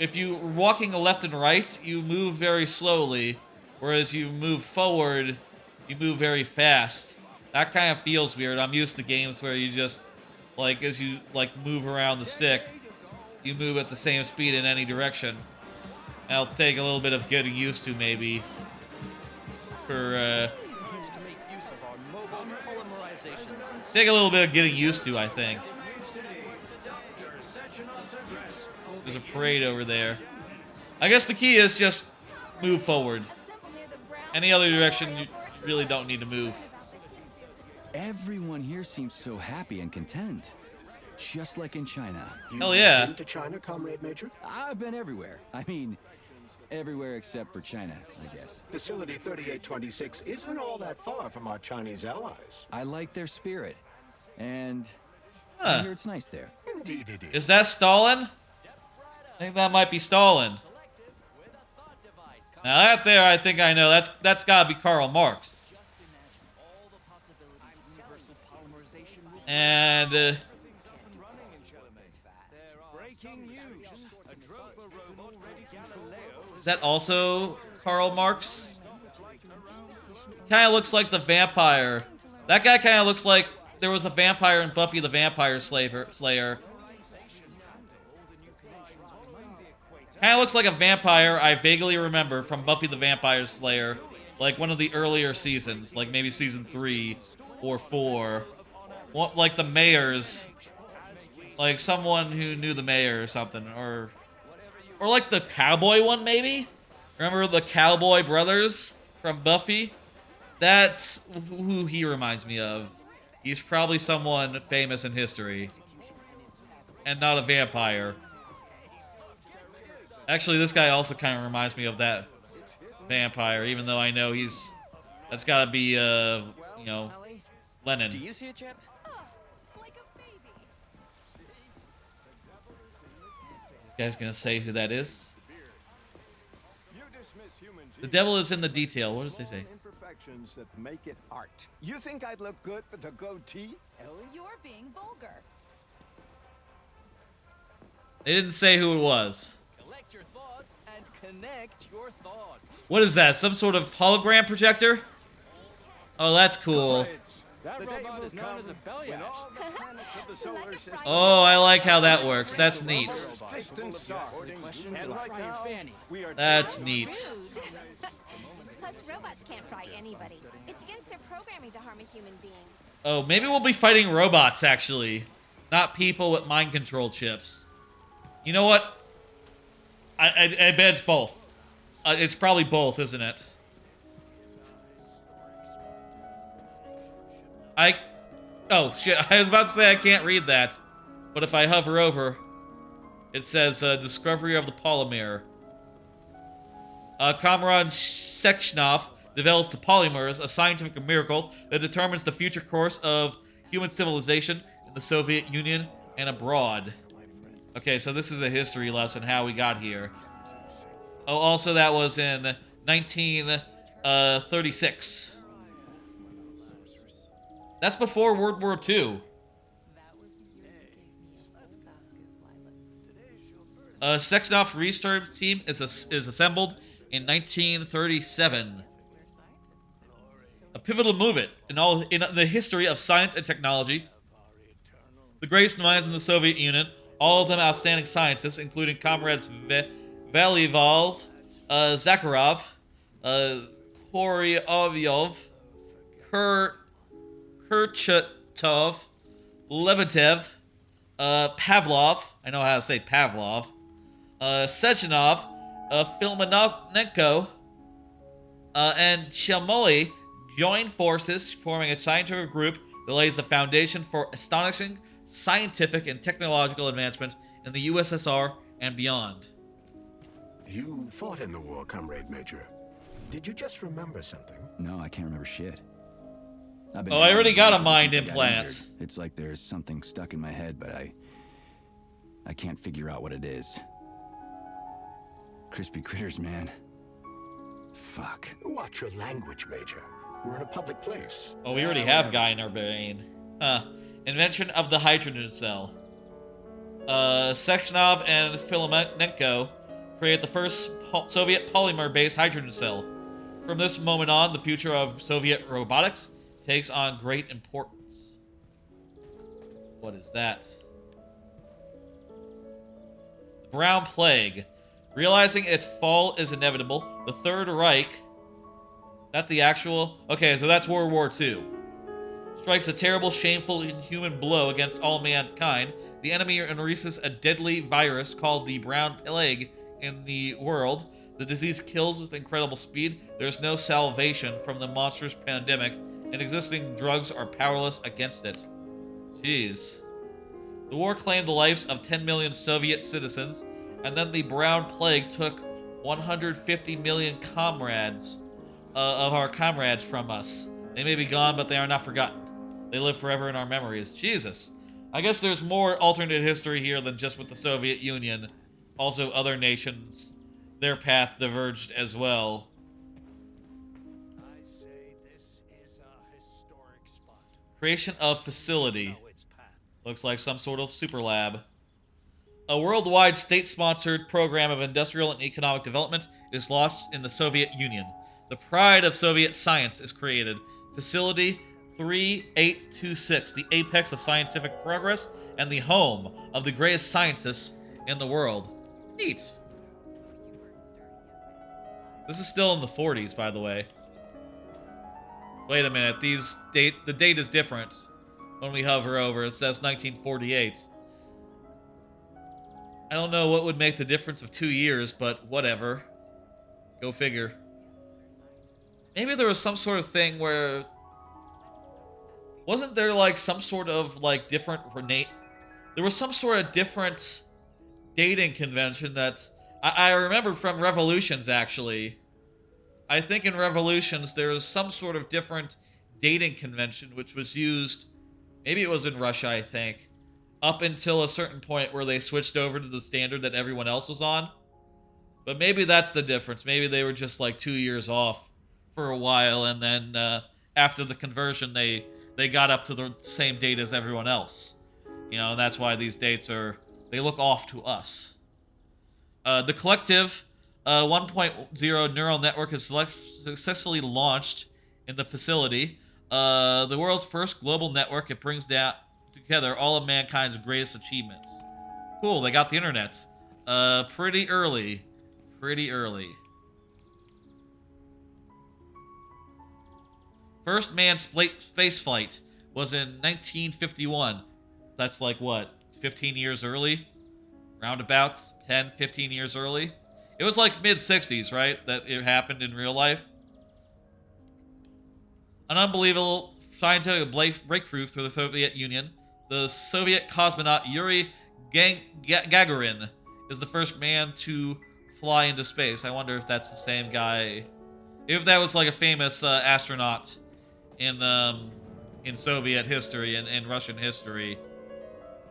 if you're walking left and right, you move very slowly, whereas you move forward, you move very fast. That kind of feels weird. I'm used to games where you just, like, as you move around the stick, you move at the same speed in any direction. And it'll take a little bit of getting used to, maybe, for take a little bit of getting used to, I think. There's a parade over there. I guess the key is just move forward. Any other direction, you really don't need to move. Everyone here seems so happy and content. Just like in China. Hell yeah. Been to China, Comrade Major? I've been everywhere. I mean, everywhere except for China, I guess. Facility 3826 isn't all that far from our Chinese allies. I like their spirit. And Huh. I hear it's nice there. Indeed it is. Is that Stalin? I think that might be Stalin. Now that there, I think I know. That's gotta be Karl Marx. And is that also Karl Marx? Kind of looks like the vampire. That guy kind of looks like there was a vampire in Buffy the Vampire Slayer. Kind of looks like a vampire I vaguely remember from Buffy the Vampire Slayer. Like one of the earlier seasons. Like maybe season 3 or 4. Like the mayors. Like someone who knew the mayor or something. Or like the cowboy one, maybe? Remember the cowboy brothers from Buffy? That's who he reminds me of. He's probably someone famous in history. And not a vampire. Actually, this guy also kind of reminds me of that vampire, even though I know that's gotta be, you know, Lennon. Do you see a chip? This guy's gonna say who that is. The devil is in the detail. What does they say? Imperfections that make it art. You think I'd look good with a goatee, Ellie? You're being vulgar. They didn't say who it was. Collect your thoughts and connect your thoughts. What is that? Some sort of hologram projector? Oh, that's cool. That robot is known as a bellyache. Oh, I like how that works. That's neat. That's neat. Plus, robots can't fry anybody. It's against their programming to harm a human being. Oh, maybe we'll be fighting robots, actually. Not people with mind control chips. You know what? I bet it's both. It's probably both, isn't it? Oh, shit. I was about to say I can't read that. But if I hover over, it says, Discovery of the Polymer. Comrade Sechnov develops the polymers, a scientific miracle that determines the future course of human civilization in the Soviet Union and abroad. Okay, so this is a history lesson, how we got here. Oh, also that was in 1936. That's before World War II. Sextov's research team is assembled in 1937. A pivotal movement in the history of science and technology. The greatest minds in the Soviet Union, all of them outstanding scientists, including comrades Valyevov, Zakharov, Koryavyov, Kurchatov, Lebedev, Pavlov, I know how to say Pavlov, Sechenov, Filmonenko, and Chelmoy joined forces, forming a scientific group that lays the foundation for astonishing scientific and technological advancement in the USSR and beyond. You fought in the war, Comrade Major. Did you just remember something? No, I can't remember shit. Oh, I already got a mind implant. It's like there's something stuck in my head, but I can't figure out what it is. Crispy critters, man. Fuck. Watch your language, Major. We're in a public place. Oh, we already have guy in our brain. Huh. Invention of the hydrogen cell. Sechenov and Filmonenko create the first Soviet polymer-based hydrogen cell. From this moment on, the future of Soviet robotics takes on great importance. What is that? The Brown Plague. Realizing its fall is inevitable, the Third Reich... That the actual... Okay, so that's World War II. Strikes a terrible, shameful, inhuman blow against all mankind. The enemy unleashes a deadly virus called the Brown Plague in the world. The disease kills with incredible speed. There's no salvation from the monstrous pandemic, and existing drugs are powerless against it. Jeez. The war claimed the lives of 10 million Soviet citizens, and then the Brown Plague took 150 million comrades of our comrades from us. They may be gone, but they are not forgotten. They live forever in our memories. Jesus. I guess there's more alternate history here than just with the Soviet Union. Also, other nations, their path diverged as well. Creation of facility. Looks like some sort of super lab. A worldwide state-sponsored program of industrial and economic development is launched in the Soviet Union. The pride of Soviet science is created. Facility 3826, the apex of scientific progress and the home of the greatest scientists in the world. Neat. This is still in the 40s, by the way. Wait a minute, the date is different when we hover over. It says 1948. I don't know what would make the difference of 2 years, but whatever. Go figure. Maybe there was some sort of thing where... Wasn't there, like, some sort of, like, different... There was some sort of different dating convention that... I remember from Revolutions, actually. I think in Revolutions there was some sort of different dating convention which was used... Maybe it was in Russia, I think. Up until a certain point where they switched over to the standard that everyone else was on. But maybe that's the difference. Maybe they were just, like, 2 years off for a while, and then after the conversion, they got up to the same date as everyone else. You know, and that's why these dates are... They look off to us. The collective 1.0 neural network is successfully launched in the facility. The world's first global network. It brings together all of mankind's greatest achievements. Cool, they got the internet. Pretty early. Pretty early. First manned space flight was in 1951. That's like, what, 15 years early? Roundabout 10, 15 years early? It was like mid-60s, right? That it happened in real life. An unbelievable scientific breakthrough through the Soviet Union. The Soviet cosmonaut Yuri Gagarin is the first man to fly into space. I wonder if that's the same guy. If that was like a famous astronaut in Soviet history and in Russian history.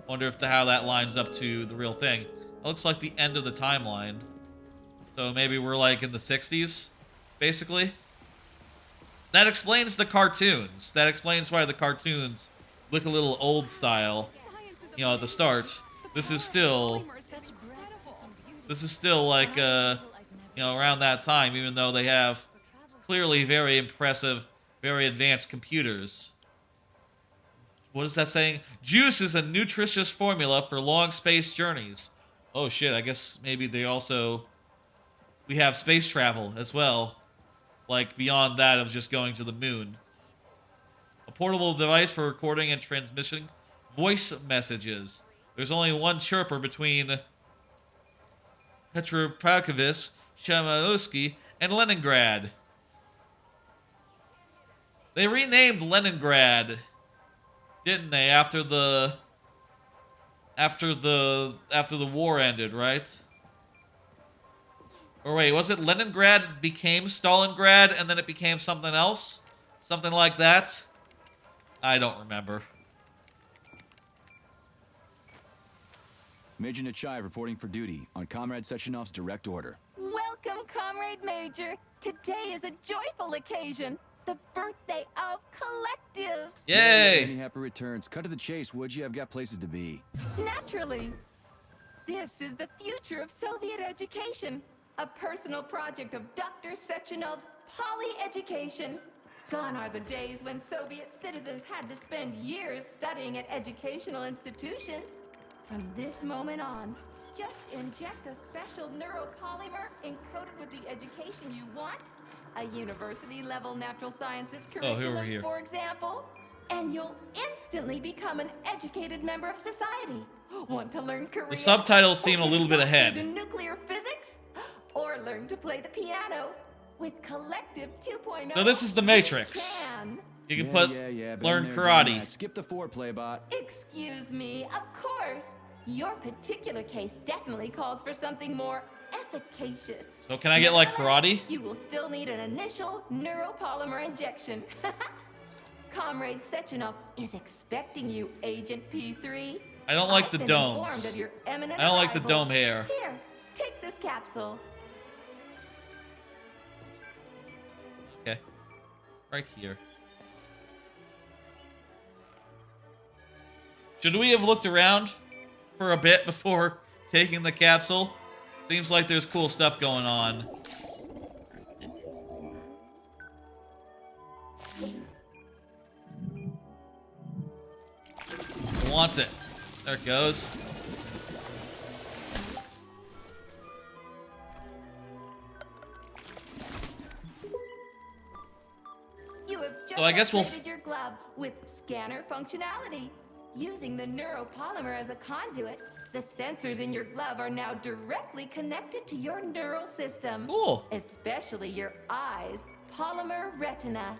Wonder if how that lines up to the real thing. It looks like the end of the timeline. So maybe we're like in the 60s, basically. That explains the cartoons. That explains why the cartoons look a little old style, you know, at the start. This is still like, you know, around that time, even though they have clearly very impressive, very advanced computers. What is that saying? Juice is a nutritious formula for long space journeys. Oh shit, I guess maybe they also... We have space travel as well. Like, beyond that of just going to the moon. A portable device for recording and transmitting voice messages. There's only one chirper between Petropavlovsk, Chmalovsky, and Leningrad. They renamed Leningrad, didn't they, after the war ended, right? Or wait, was it Leningrad became Stalingrad and then it became something else? Something like that? I don't remember. Major Nechayev reporting for duty on Comrade Sechenov's direct order. Welcome, Comrade Major. Today is a joyful occasion. The birthday of Collective. Yay! Any happy returns. Cut to the chase, would you? I've got places to be. Naturally. This is the future of Soviet education. A personal project of Dr. Sechenov's Poly-Education. Gone are the days when Soviet citizens had to spend years studying at educational institutions. From this moment on, just inject a special neuropolymer encoded with the education you want, a university-level natural sciences curriculum, for example, and you'll instantly become an educated member of society. Want to learn Korean? The subtitles seem a little bit ahead. Nuclear physics? Or learn to play the piano with Collective 2.0. So this is the Matrix. You can learn karate. Skip the foreplay, bot. Excuse me, of course. Your particular case definitely calls for something more efficacious. So can I get like karate? You will still need an initial neuropolymer injection. Comrade Sechenov is expecting you, Agent P3. I don't like the domes. I don't like the dome hair. Here, take this capsule. Okay. Right here. Should we have looked around for a bit before taking the capsule? Seems like there's cool stuff going on. Who wants it? There it goes. You have just So I guess we'll upgraded your glove with scanner functionality. Using the neuropolymer as a conduit, the sensors in your glove are now directly connected to your neural system. Cool. Especially your eyes' polymer retina.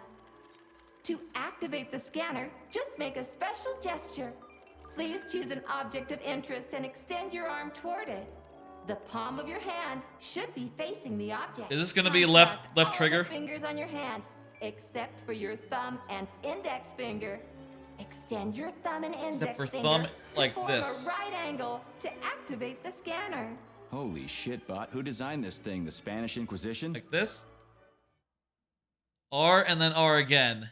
To activate the scanner, just make a special gesture. Please choose an object of interest and extend your arm toward it. The palm of your hand should be facing the object. Is this gonna be left trigger? All the fingers on your hand, except for your thumb and index finger. Extend your thumb and index for finger thumb like to form this. a right angle to activate the scanner. Holy shit, bot. Who designed this thing? The Spanish Inquisition? Like this? R and then R again.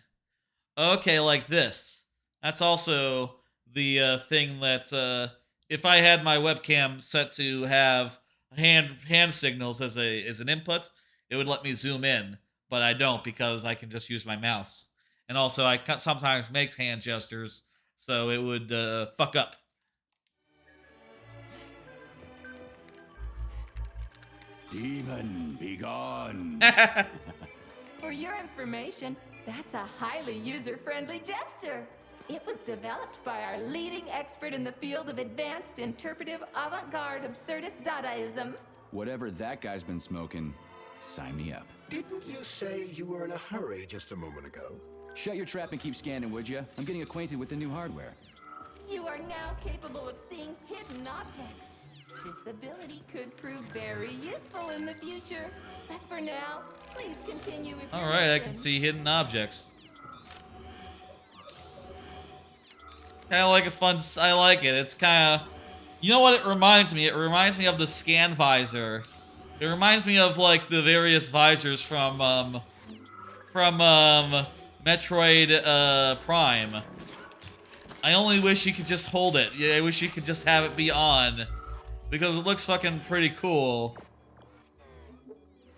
Okay, like this. That's also the thing that if I had my webcam set to have hand signals as an input, it would let me zoom in, but I don't because I can just use my mouse. And also, I sometimes make hand gestures, so it would fuck up. Demon, be gone. For your information, that's a highly user-friendly gesture. It was developed by our leading expert in the field of advanced interpretive avant-garde absurdist Dadaism. Whatever that guy's been smoking, sign me up. Didn't you say you were in a hurry just a moment ago? Shut your trap and keep scanning, would you? I'm getting acquainted with the new hardware. You are now capable of seeing hidden objects. This ability could prove very useful in the future. But for now, please continue with your Alright, I mission. can see hidden objects. Kinda like a fun... I like it. It's kinda... You know what it reminds me? It reminds me of the scan visor. It reminds me of, like, the various visors from Metroid, Prime. I only wish you could just hold it. Yeah, I wish you could just have it be on. Because it looks fucking pretty cool.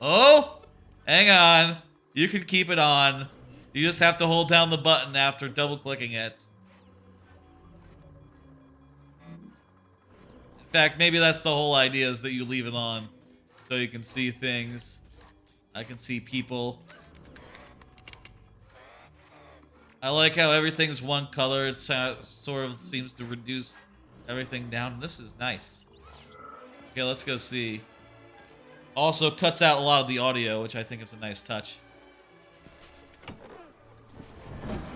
Oh! Hang on. You can keep it on. You just have to hold down the button after double-clicking it. In fact, maybe that's the whole idea, is that you leave it on. So you can see things. I can see people. I like how everything's one color. It sort of seems to reduce everything down. This is nice. Okay, let's go see. Also cuts out a lot of the audio, which I think is a nice touch.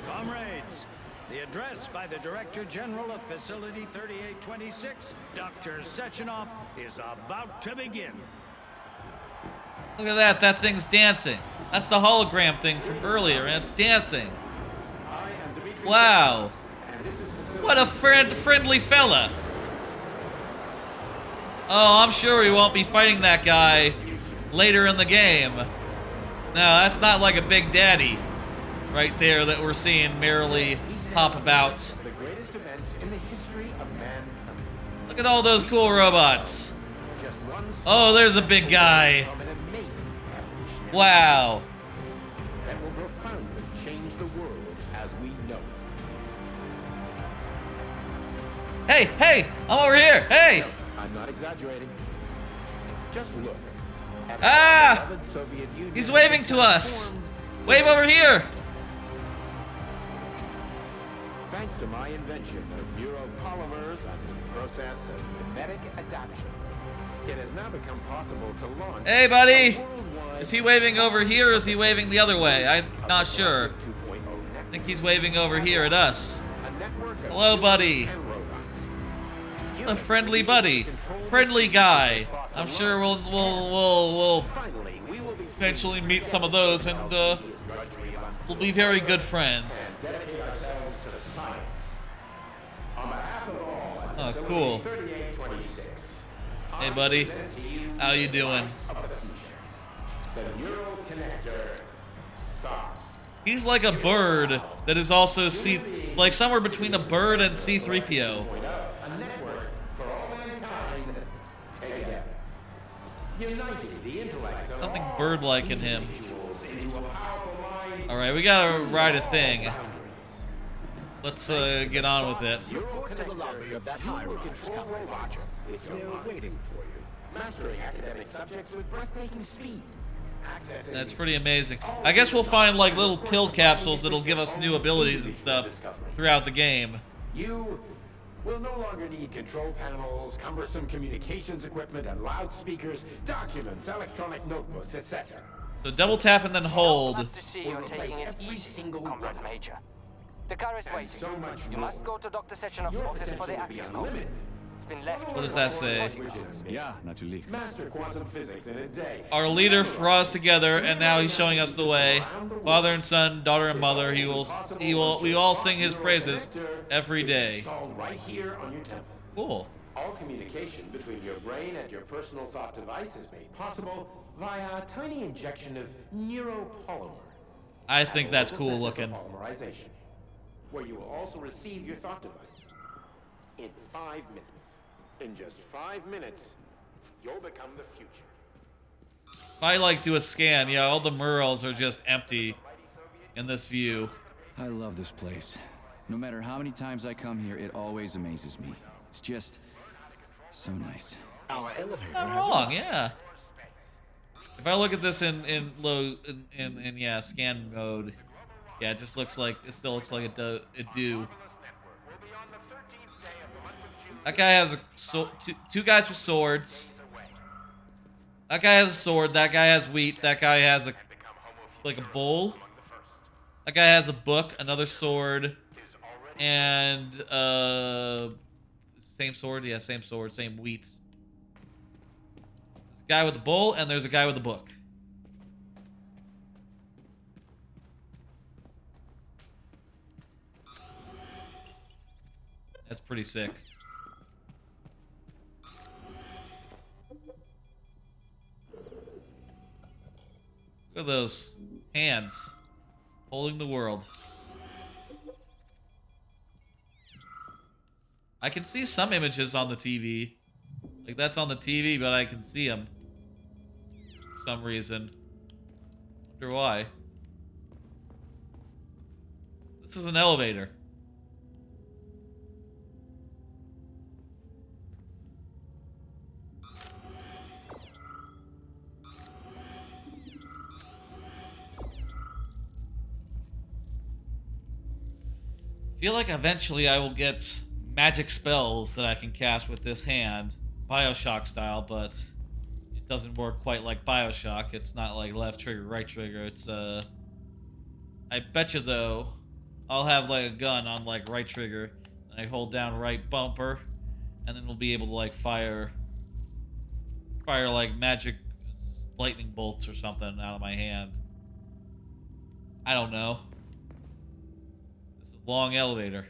Comrades, the address by the Director General of Facility 3826, Dr. Sechenov, is about to begin. Look at that. That thing's dancing. That's the hologram thing from earlier, and it's dancing. Wow. What a friendly fella. Oh, I'm sure we won't be fighting that guy later in the game. No, that's not like a big daddy right there that we're seeing merrily pop about. The greatest event in the history of mankind. Look at all those cool robots. Oh, there's a big guy. Wow. That will profoundly change the world as we know it. Hey, hey, I'm over here. Hey. I'm not exaggerating. Just look. Ah! He's waving to us. Wave over here. Thanks to my invention of neuropolymers and the process of mimetic adaptation, it has now become possible to launch. Hey, buddy. Is he waving over here or is he waving the other way? I'm not sure. I think he's waving over here at us. Hello, buddy. A friendly buddy. Friendly guy. I'm sure we'll eventually meet some of those and we'll be very good friends. Oh, cool. Hey, buddy. How you doing? He's like a bird that is also like somewhere between a bird and C-3PO. Something bird-like in him. Alright, we gotta ride a thing. Let's get on with it. Report to the lobby of that high-rise, Comrade Roger. They're waiting for you. Mastering academic subjects with breathtaking speed. That's pretty amazing. I guess we'll find like little pill capsules that'll give us new abilities and stuff throughout the game. You will no longer need control panels, cumbersome communications equipment, and loudspeakers, documents, electronic notebooks, etc. So double tap and then hold. Glad to see you taking it easy, Comrade Major. The car is waiting. You must go to Dr. Sechenov's office for the access code. It's been left. What does that say? Yeah, natürlich. Master quantum physics in a day. Our leader brought us together, and now he's showing us the way. Father and son, daughter and mother. We all sing his praises every day. Right here on your temple. Cool. All communication between your brain and your personal thought device is made possible via a tiny injection of neuropolymer. I think that's cool looking. Polymerization, where you will also receive your thought device in 5 minutes. In just 5 minutes, you'll become the future. If I like do a scan, yeah, all the murals are just empty in this view. I love this place. No matter how many times I come here, it always amazes me. It's just so nice. Our elevator Not has wrong, arrived. yeah. If I look at this in scan mode, yeah, it just looks like it still looks like it do. That guy has two guys with swords. That guy has a sword. That guy has wheat. That guy has like a bowl. That guy has a book, another sword, and same sword. Yeah, same sword, same wheat. Guy with the bowl, and there's a guy with a book. That's pretty sick. Look at those hands holding the world. I can see some images on the TV. Like, that's on the TV, but I can see them. For some reason. Wonder why. This is an elevator. I feel like eventually I will get magic spells that I can cast with this hand, Bioshock style, but it doesn't work quite like Bioshock. It's not like left trigger, right trigger. It's I bet you though, I'll have like a gun on like right trigger, and I hold down right bumper, and then we'll be able to like fire like magic lightning bolts or something out of my hand. I don't know. This is a long elevator.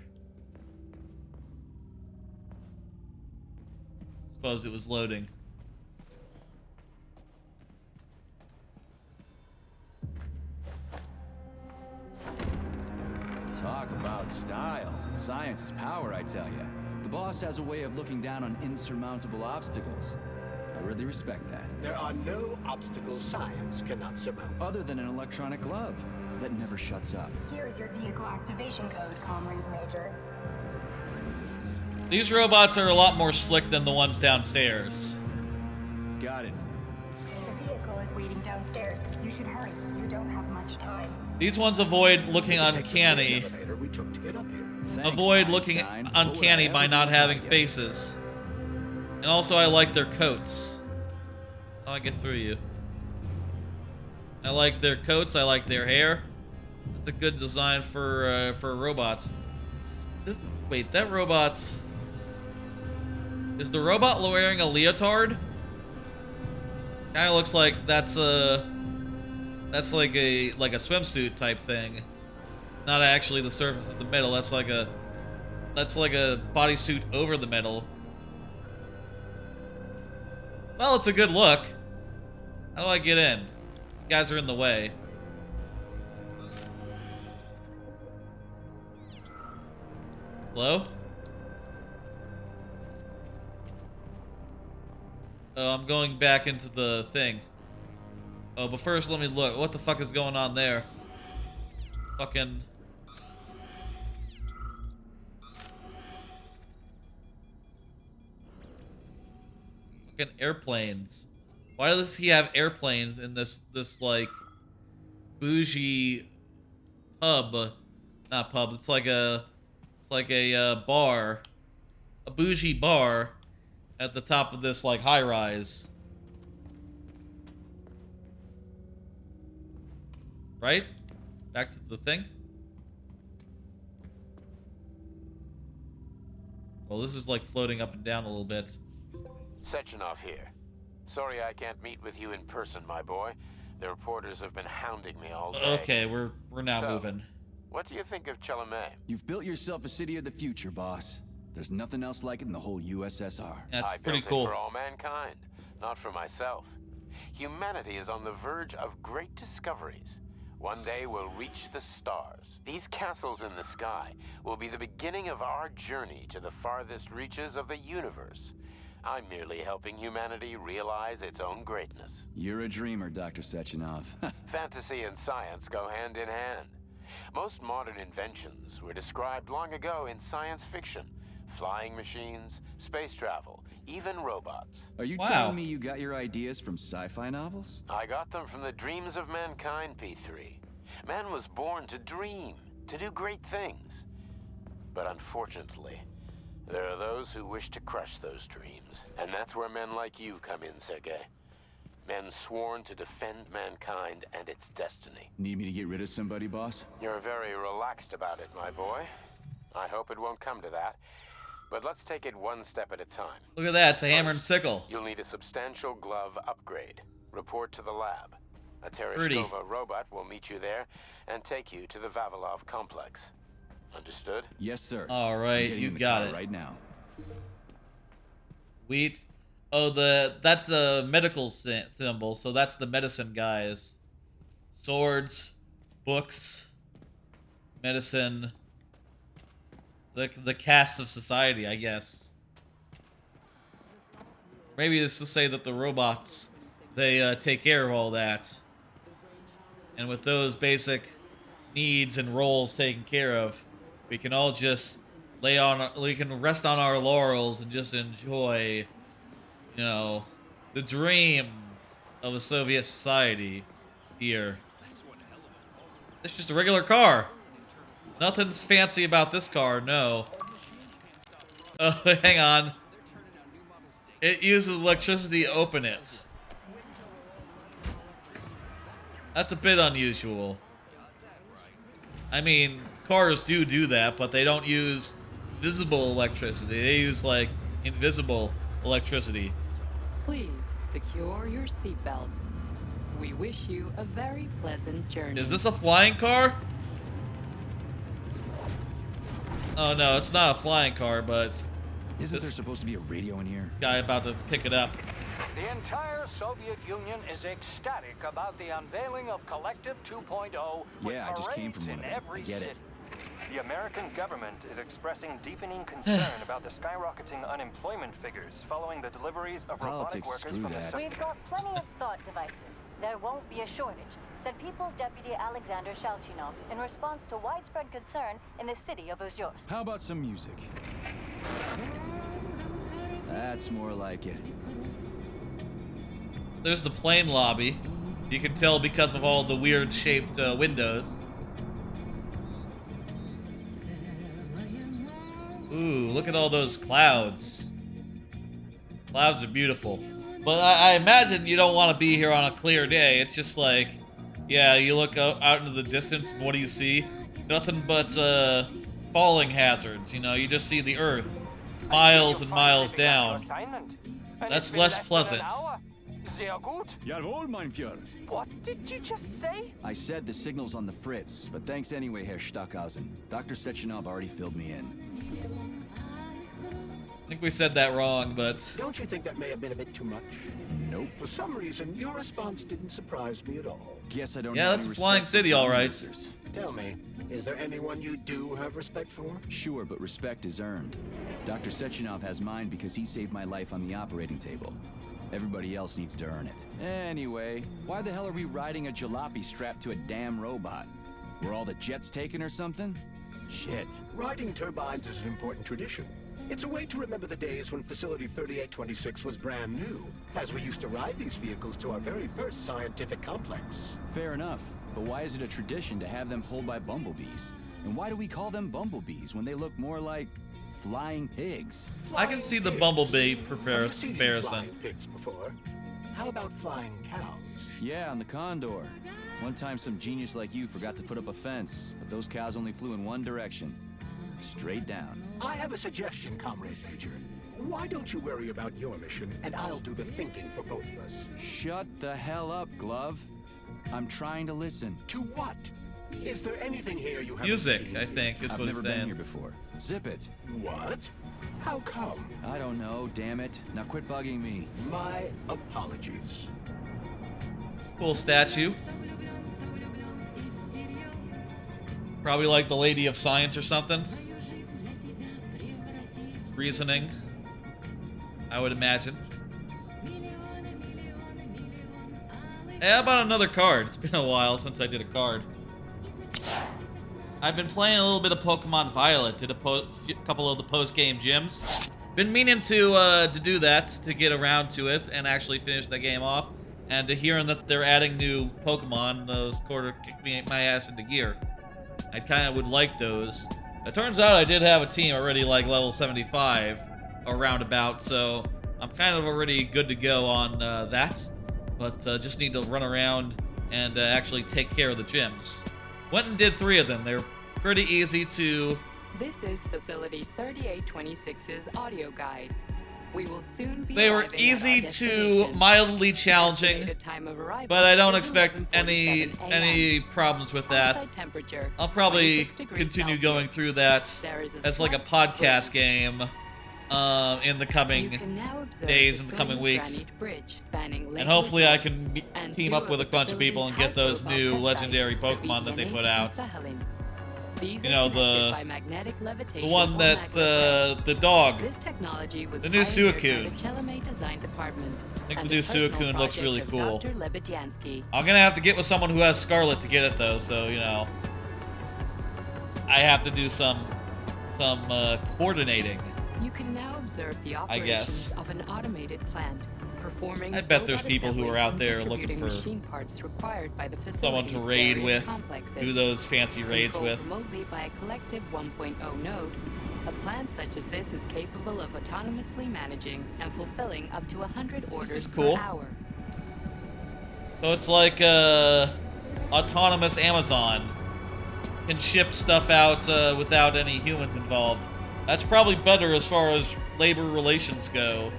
Suppose it was loading. Talk about style. Science is power, I tell you. The boss has a way of looking down on insurmountable obstacles. I really respect that. There are no obstacles science cannot surmount. Other than an electronic glove that never shuts up. Here's your vehicle activation code, Comrade Major. These robots are a lot more slick than the ones downstairs. Got it. The vehicle is waiting downstairs. You should hurry. You don't have much time. These ones avoid looking uncanny. Avoid looking uncanny by not having faces. And also, I like their coats. How do I get through you? I like their coats. I like their hair. That's a good design for robots. Wait, that robot's... Is the robot wearing a leotard? Kinda looks like that's like a swimsuit type thing. Not actually the surface of the metal. That's like a bodysuit over the metal. Well, it's a good look. How do I get in? You guys are in the way. Hello? Oh, I'm going back into the thing. Oh, but first let me look. What the fuck is going on there? Fucking... Fucking airplanes. Why does he have airplanes in this like bougie pub? Not pub. It's like a bar, a bougie bar at the top of this like high rise. Right? Back to the thing. Well, this is like floating up and down a little bit. Sechenov here. Sorry I can't meet with you in person, my boy. The reporters have been hounding me all day. Okay, we're now moving. What do you think of Chalamet? You've built yourself a city of the future, boss. There's nothing else like it in the whole USSR. That's I pretty built cool. it for all mankind, not for myself. Humanity is on the verge of great discoveries. One day we'll reach the stars. These castles in the sky will be the beginning of our journey to the farthest reaches of the universe. I'm merely helping humanity realize its own greatness. You're a dreamer, Dr. Sechenov. Fantasy and science go hand in hand. Most modern inventions were described long ago in science fiction. Flying machines, space travel, even robots. Are you telling me you got your ideas from sci-fi novels? I got them from the dreams of mankind, P3. Man was born to dream, to do great things. But unfortunately, there are those who wish to crush those dreams. And that's where men like you come in, Sergei. Men sworn to defend mankind and its destiny. Need me to get rid of somebody, boss? You're very relaxed about it, my boy. I hope it won't come to that. But let's take it one step at a time. Look at that, it's a hammer and sickle. You'll need a substantial glove upgrade. Report to the lab. A Pretty. Tereshkova robot will meet you there and take you to the Vavilov complex. Understood? Yes, sir. All right, you got it. Right now. Wheat. Oh, that's a medical symbol, so that's the medicine guys. Swords, books, medicine. The cast of society, I guess. Maybe it's to say that the robots, they take care of all that. And with those basic needs and roles taken care of, we can all just we can rest on our laurels and just enjoy, you know, the dream of a Soviet society here. It's just a regular car. Nothing's fancy about this car, no. Oh, hang on. It uses electricity to open it. That's a bit unusual. I mean, cars do that, but they don't use visible electricity. They use, like, invisible electricity. Please secure your seatbelt. We wish you a very pleasant journey. Is this a flying car? Oh no, it's not a flying car, but isn't there supposed to be a radio in here? Guy about to pick it up. The entire Soviet Union is ecstatic about the unveiling of Collective 2.0 with Yeah, I just came from one of them. every I get city. it. The American government is expressing deepening concern about the skyrocketing unemployment figures following the deliveries of robotic Politics, workers screw from the that. Soviet We've got plenty of thought devices. There won't be a shortage, said People's Deputy Alexander Shalchinov in response to widespread concern in the city of Ozyorsk. How about some music? That's more like it. There's the plane lobby. You can tell because of all the weird shaped windows. Ooh, look at all those clouds. Clouds are beautiful. But I imagine you don't want to be here on a clear day. It's just like, yeah, you look out into the distance, and what do you see? Nothing but falling hazards, you know? You just see the Earth miles and miles down. That's less pleasant. Sehr gut. Jawohl, mein Führer. What did you just say? I said the signal's on the fritz, but thanks anyway, Herr Stockhausen. Dr. Sechenov already filled me in. I think we said that wrong, but... Don't you think that may have been a bit too much? Nope. For some reason, your response didn't surprise me at all. Guess I don't Yeah, have that's any Flying respect City, for all right. users. Tell me, is there anyone you do have respect for? Sure, but respect is earned. Dr. Sechenov has mine because he saved my life on the operating table. Everybody else needs to earn it. Anyway, why the hell are we riding a jalopy strapped to a damn robot? Were all the jets taken or something? Shit. Riding turbines is an important tradition. It's a way to remember the days when Facility 3826 was brand new, as we used to ride these vehicles to our very first scientific complex. Fair enough, but why is it a tradition to have them pulled by bumblebees? And why do we call them bumblebees when they look more like flying pigs? I can see the bumblebee Have you comparison. seen flying pigs before? How about flying cows? Yeah, on the Condor. One time some genius like you forgot to put up a fence, but those cows only flew in one direction. Straight down. I have a suggestion, Comrade Major. Why don't you worry about your mission, and I'll do the thinking for both of us? Shut the hell up, Glove. I'm trying to listen. To what? Is there anything here you haven't Music, seen? I think, is I've what he's never been saying. here before. Zip it. What? How come? I don't know, damn it. Now quit bugging me. My apologies. Cool statue. Probably like the Lady of Science or something. Reasoning, I would imagine. Hey, how about another card? It's been a while since I did a card. I've been playing a little bit of Pokemon Violet. Did a couple of the post-game gyms. Been meaning to do that, to get around to it and actually finish the game off. And to hearing that they're adding new Pokemon, those quarter kicked my ass into gear. I kind of would like those. It turns out I did have a team already like level 75 or roundabout, so I'm kind of already good to go on that. But just need to run around and actually take care of the gyms. Went and did 3 of them. They're pretty easy to This is Facility 3826's audio guide. We will soon be They were arriving at easy our to destination. mildly challenging, Estimated time of arrival but I don't is expect 11:47 a.m. any problems with that. On-site temperature, I'll probably 26 degrees continue Celsius. going through that There is a as like a slight podcast game in the You coming can now observe days the and the coming Stormy's weeks. granite bridge spanning Lake And hopefully I Lucerne can and team two up with a the bunch of people and facility's get those hyper new test legendary sites, the Pokemon that they put VNH out. and Sahelin. These You are know, connected by magnetic the levitation one or that, maglev. the dog. This technology was The new pioneered by Suicune. the Chelome Design Department. I think and the new a personal Suicune looks project really of cool. Dr. Lebedyansky. I'm gonna have to get with someone who has Scarlet to get it though, so you know, I have to do some coordinating. You can now observe the I guess. operations of an automated plant, performing I bet there's robot people who assembly are out and there looking distributing for machine parts required by the someone to facility's raid various with, complexes. do those fancy raids Controlled with. remotely by a collective 1.0 node, a plant such as this is capable of autonomously managing and fulfilling up to 100 orders is cool. per hour. So it's like autonomous Amazon can ship stuff out without any humans involved. That's probably better as far as labor relations go.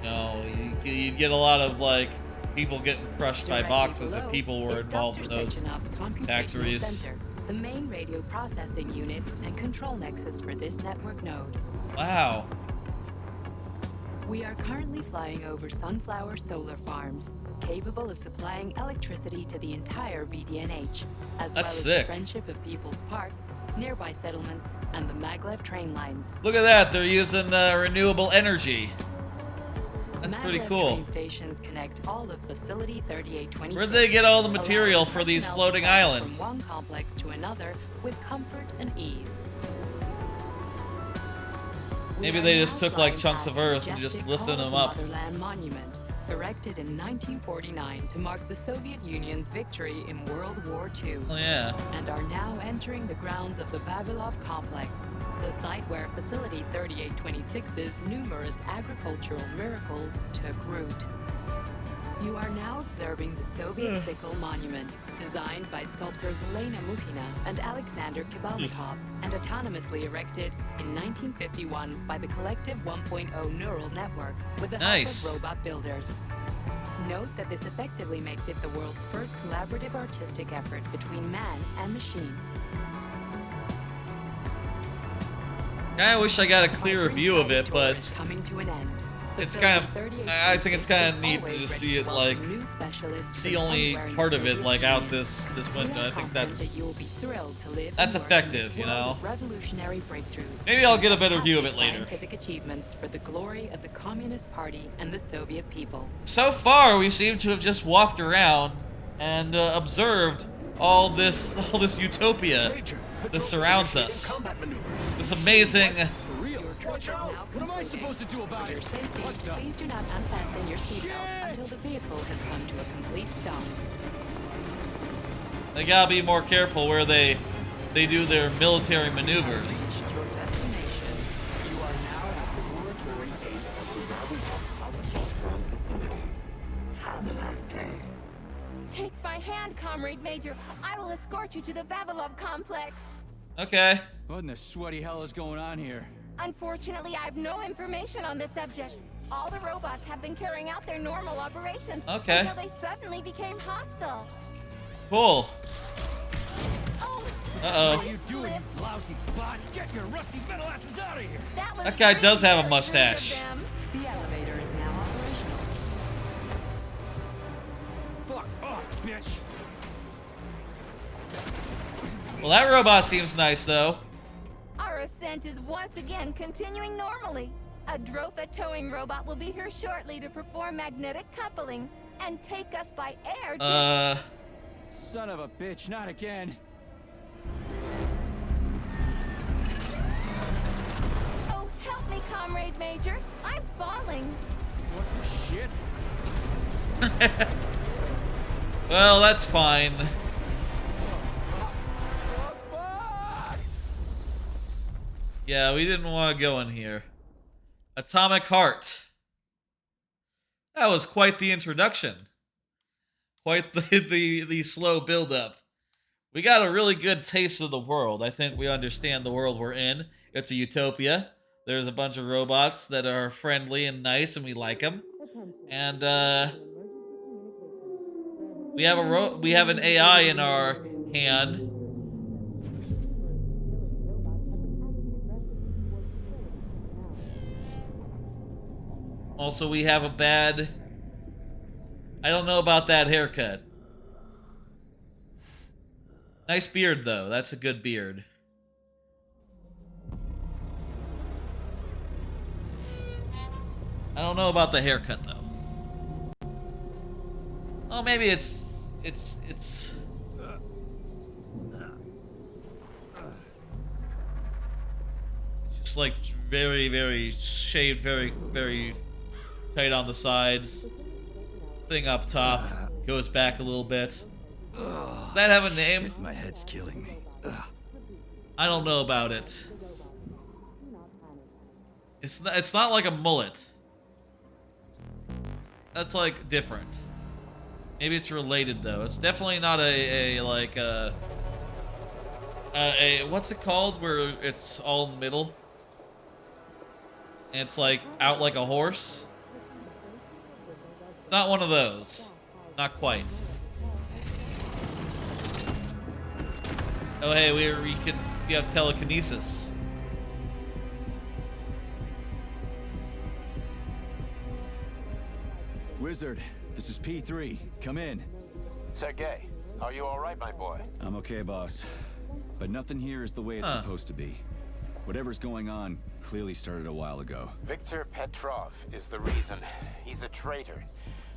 You know, you'd get a lot of like people getting crushed by Directly boxes if below people were is involved Dr. in those Sechenov's computational factories. center, the main radio processing unit and control nexus for this network node. Wow. We are currently flying over sunflower solar farms, capable of supplying electricity to the entire VDNH, as well as sick. the Friendship of People's Park, nearby settlements, and the maglev train lines. Look at that, they're using renewable energy. That's pretty Maglev cool. train stations connect all of Facility 3826. Where'd they get all the material allowing for these personnel floating to travel islands? From one complex to another with comfort and ease. Maybe We they are just now took like flying chunks of past the earth and just majestic lifted Hall of them the up. Motherland Monument, erected in 1949 to mark the Soviet Union's victory in World War II. Oh yeah. And are now entering the grounds of the Vavilov complex, the site where Facility 3826's numerous agricultural miracles took root. You are now observing the Soviet Sickle Monument, designed by sculptors Elena Mukhina and Alexander Kibalnikov, and autonomously erected in 1951 by the Collective 1.0 Neural Network with the Nice. help of robot builders. Note that this effectively makes it the world's first collaborative artistic effort between man and machine. I wish I got a clearer view of it, but Coming to an end. it's kind of, I think it's kind of neat to just see it like, see only part of it like out this window. I think that's effective, you know. Revolutionary breakthroughs. Maybe I'll get a better view of it later. Scientific achievements for the glory of the Communist Party and the Soviet people. So far, we seem to have just walked around and observed all this utopia that surrounds us. This amazing. What am I supposed to do about For your it? safety, What the? please do not unfasten your seatbelt until the vehicle has come to a complete stop. They gotta be more careful where they do their military maneuvers. Your destination. You are now at the Laboratory 8 of the Vavilov facilities. Have a nice day. Take my hand, Comrade Major. I will escort you to the Vavilov complex. Okay. What in the sweaty hell is going on here? Unfortunately, I have no information on the subject. All the robots have been carrying out their normal operations Okay. until they suddenly became hostile. Cool. Oh, Uh-oh. What are you doing, you lousy bot? Get your rusty metal asses out of here! That guy does have a mustache. The elevator is now operational. Fuck off, bitch! Well, that robot seems nice, though. Our ascent is once again continuing normally. A Drofa towing robot will be here shortly to perform magnetic coupling and take us by air to... Son of a bitch, not again. Oh, help me, Comrade Major. I'm falling. What the shit? Well, that's fine. Yeah, we didn't want to go in here. Atomic Heart. That was quite the introduction. Quite the slow build-up. We got a really good taste of the world. I think we understand the world we're in. It's a utopia. There's a bunch of robots that are friendly and nice, and we like them. And we have an AI in our hand. Also, we have a bad... I don't know about that haircut. Nice beard, though. That's a good beard. I don't know about the haircut, though. Oh, maybe it's just like very, very shaved, very, very tight on the sides. Thing up top goes back a little bit. Does that have a name? My head's killing me. I don't know about it. It's not like a mullet. That's like different. Maybe it's related though. It's definitely not a what's it called where it's all in the middle? And it's like out like a horse. It's not one of those. Not quite. Oh hey, we have telekinesis. Wizard, this is P3. Come in. Sergey, are you all right, my boy? I'm okay, boss. But nothing here is the way it's supposed to be. Whatever's going on clearly started a while ago. Viktor Petrov is the reason. He's a traitor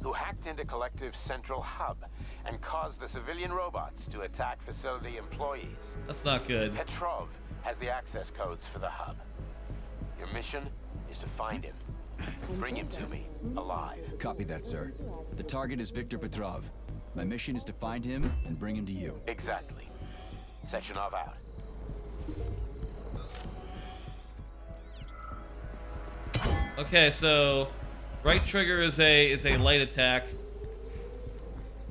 who hacked into Collective's central hub and caused the civilian robots to attack facility employees. That's not good. Petrov has the access codes for the hub. Your mission is to find him. Bring him to me, alive. Copy that, sir. The target is Viktor Petrov. My mission is to find him and bring him to you. Exactly. Sectionov out. Okay, so right trigger is a light attack.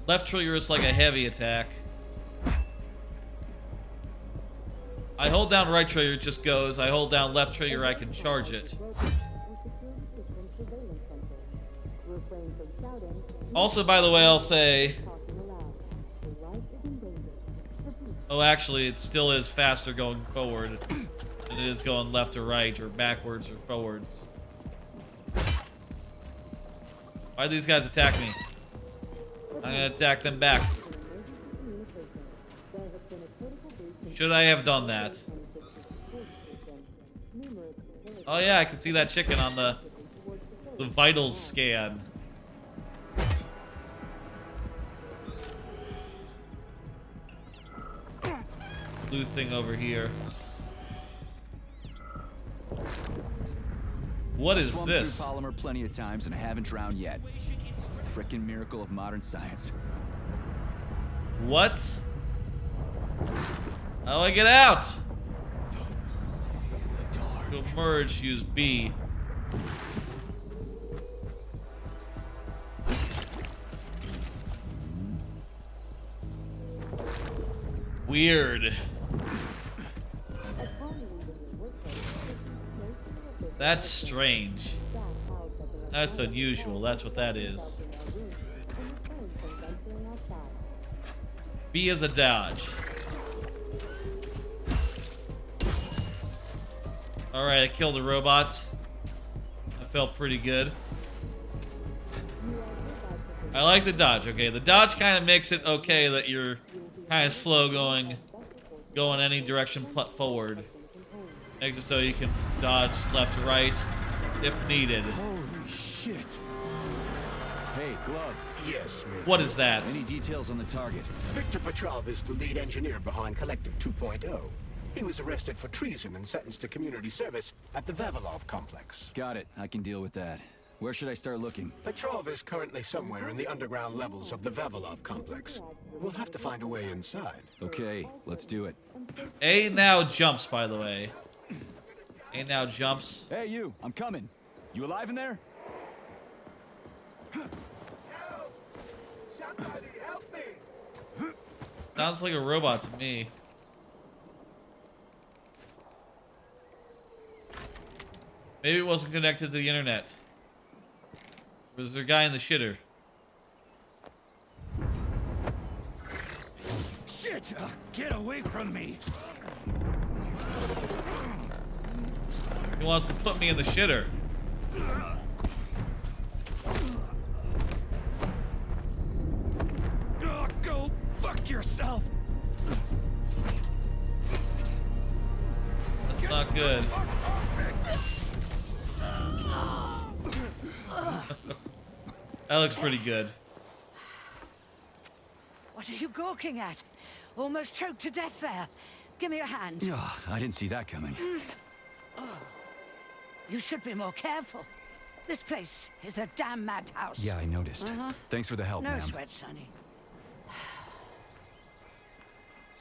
Left trigger is like a heavy attack. I hold down right trigger, it just goes. I hold down left trigger, I can charge it. Also, by the way, I'll say... Oh, actually, it still is faster going forward than it is going left or right, or backwards or forwards. Why do these guys attack me? I'm gonna attack them back. Should I have done that? Oh yeah, I can see that chicken on the vitals scan. Blue thing over here. What is Swum this? through polymer plenty of times and I haven't drowned yet. It's a frickin' miracle of modern science. What? How do I get out? To merge, use B. Weird. That's strange. That's unusual. That's what that is. B is a dodge. Alright, I killed the robots. That felt pretty good. I like the dodge. Okay, the dodge kind of makes it okay that you're kind of slow going any direction forward. Makes it so you can dodge left or right if needed. Holy shit. Hey, Glove. Yes, Major. What is that? Any details on the target? Viktor Petrov is the lead engineer behind Collective 2.0. He was arrested for treason and sentenced to community service at the Vavilov complex. Got it. I can deal with that. Where should I start looking? Petrov is currently somewhere in the underground levels of the Vavilov complex. We'll have to find a way inside. Okay, let's do it. A now jumps, by the way. A now jumps. Hey, you. I'm coming. You alive in there? Sounds like a robot to me. Maybe it wasn't connected to the internet. Was there a guy in the shitter? Shit! Get away from me! He wants to put me in the shitter. Go fuck yourself! That's not good. That looks pretty good. What are you gawking at? Almost choked to death there. Give me your hand. Oh, I didn't see that coming. Oh. You should be more careful. This place is a damn madhouse. Yeah, I noticed. Thanks for the help, No ma'am. sweat, Sonny.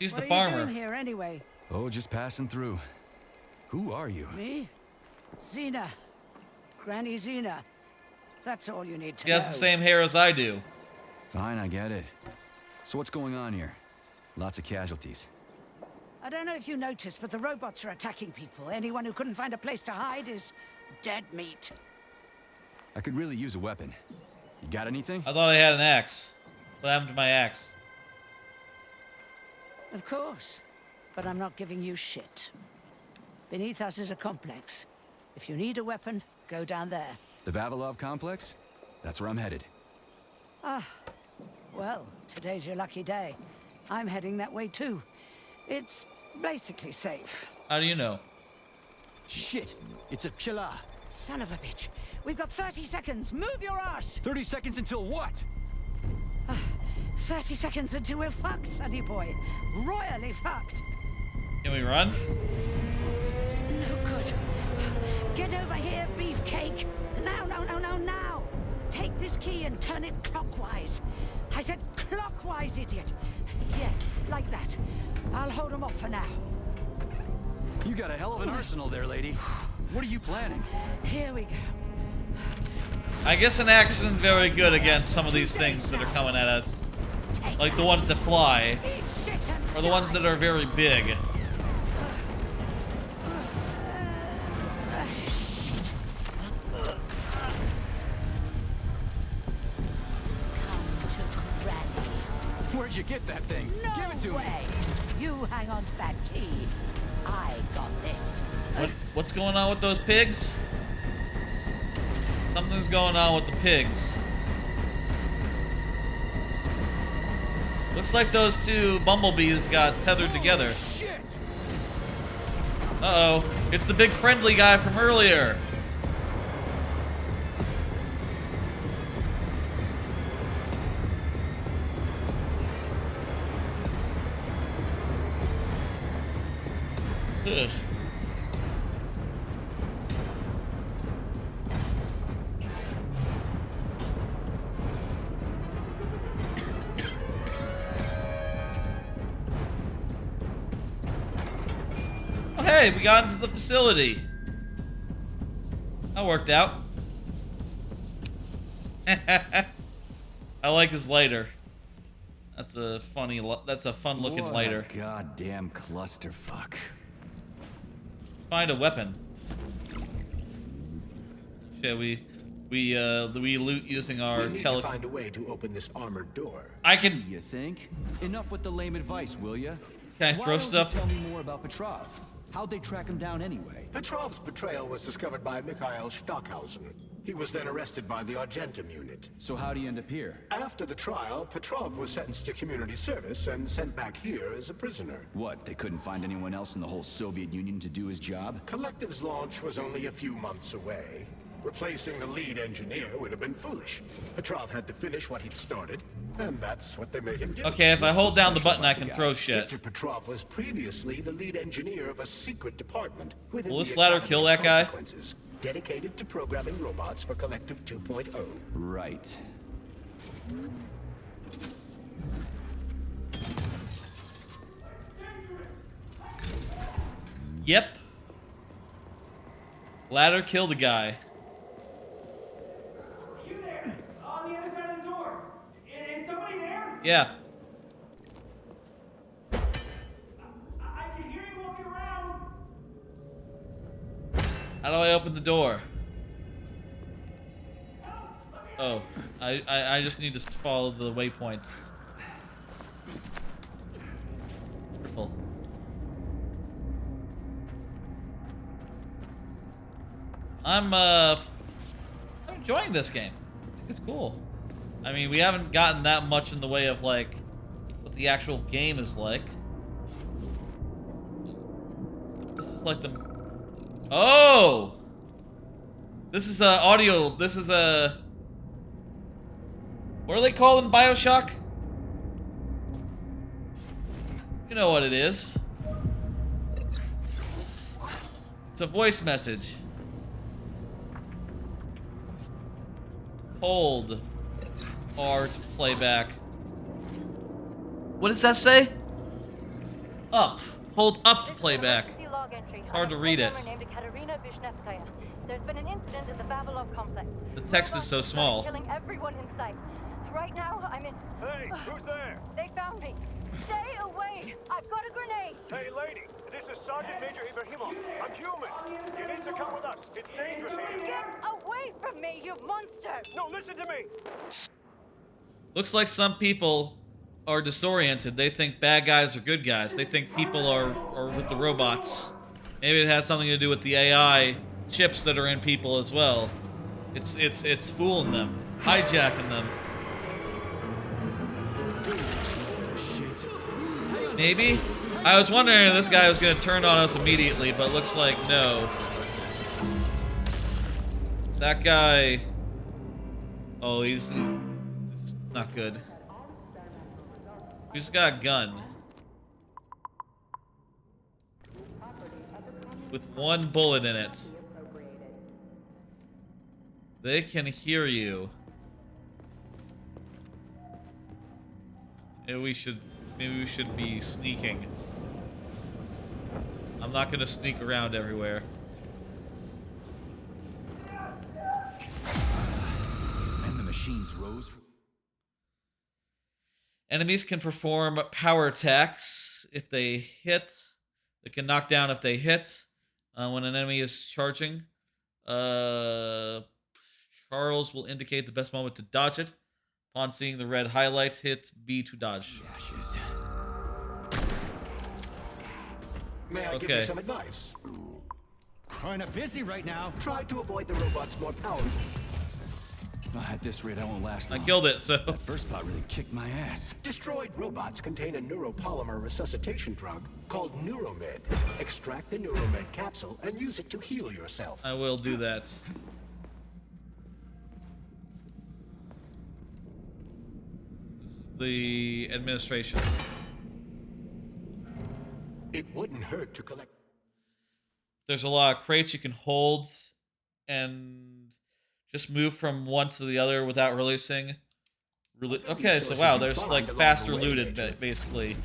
She's the What farmer. are you doing here anyway? Oh, just passing through. Who are you? Me? Xena. Granny Xena. That's all you need to He has know. the same hair as I do. Fine, I get it. So what's going on here? Lots of casualties. I don't know if you noticed, but the robots are attacking people. Anyone who couldn't find a place to hide is dead meat. I could really use a weapon. You got anything? I thought I had an axe. What happened to my axe? Of course. But I'm not giving you shit. Beneath us is a complex. If you need a weapon, go down there. The Vavilov complex? That's where I'm headed. Ah. Well, today's your lucky day. I'm heading that way too. It's basically safe. How do you know? Shit! It's a chilla! Son of a bitch. We've got 30 seconds. Move your ass! 30 seconds until what? 30 seconds until we're fucked, sonny boy. Royally fucked. Can we run? No good. Get over here, beefcake. Now, now. Take this key and turn it clockwise. I said clockwise, idiot. Yeah, like that. I'll hold them off for now. You got a hell of an arsenal there, lady. What are you planning? Here we go. I guess an axe isn't very good against some of these things that are coming at us. Like the ones that fly. Or the ones that are very big. Where'd you get that thing? No Give it to way. me. You hang on to that key. I got this. What's going on with those pigs? Something's going on with the pigs. Looks like those two bumblebees got tethered together. Uh-oh. It's the big friendly guy from earlier. Ugh. Oh, hey, we got into the facility. That worked out. I like his lighter. That's a fun looking lighter. What a goddamn clusterfuck. Find a weapon. Shall we loot using our We need to find a way to open this armored door. I can. You think? Enough with the lame advice, will ya? Can I throw stuff? Tell me more about Petrov. How'd they track him down anyway? Petrov's betrayal was discovered by Mikhail Stockhausen. He was then arrested by the Argentum unit. So how'd he end up here? After the trial, Petrov was sentenced to community service and sent back here as a prisoner. What, they couldn't find anyone else in the whole Soviet Union to do his job? Collective's launch was only a few months away. Replacing the lead engineer would have been foolish. Petrov had to finish what he'd started, and that's what they made him do. Okay, if I hold down the button, I can throw shit. Victor Petrov was previously the lead engineer of a secret department within Will the this ladder Academy kill of that guy? Consequences, dedicated to programming robots for Collective 2.0. Right. Yep. Ladder kill the guy. You there? On the other side of the door. Is somebody there? Yeah. How do I open the door? Oh, I just need to follow the waypoints. Wonderful. I'm enjoying this game. I think it's cool. I mean, we haven't gotten that much in the way of like what the actual game is like. This is like the... Oh! This is audio. This is a... What are they called in BioShock? You know what it is. It's a voice message. Hold R to play back. What does that say? Up. Hold up to play back. Hard to read it. There's been an incident in the Vavilov complex. The text is so small. Killing everyone in sight. Right now, I'm in... Hey, who's there? They found me. Stay away. I've got a grenade. Hey, lady. This is Sergeant Major Ibrahimov. I'm human. You need to come with us. It's dangerous here. Get away from me, you monster. No, listen to me. Looks like some people are disoriented. They think bad guys are good guys. They think people are with the robots. Maybe it has something to do with the AI chips that are in people as well. It's fooling them, hijacking them. Maybe? I was wondering if this guy was going to turn on us immediately, but looks like no. That guy... Oh, he's not good. He's got a gun. With one bullet in it. They can hear you. Maybe we should be sneaking. I'm not gonna sneak around everywhere. And the machines rose. Enemies can perform power attacks if they hit. They can knock down if they hit. When an enemy is charging. Charles will indicate the best moment to dodge it. Upon seeing the red highlight, hit B to dodge. Ashes. May I give you some advice? Kinda busy right now. Try to avoid the robots more powerful. At this rate, I won't last long. I killed it, so... That first part really kicked my ass. Destroyed robots contain a neuropolymer resuscitation drug called Neuromed. Extract the Neuromed capsule and use it to heal yourself. I will do that. This is the administration. It wouldn't hurt to collect... There's a lot of crates you can hold and just move from one to the other without releasing. Okay, so wow, there's like faster looted, basically.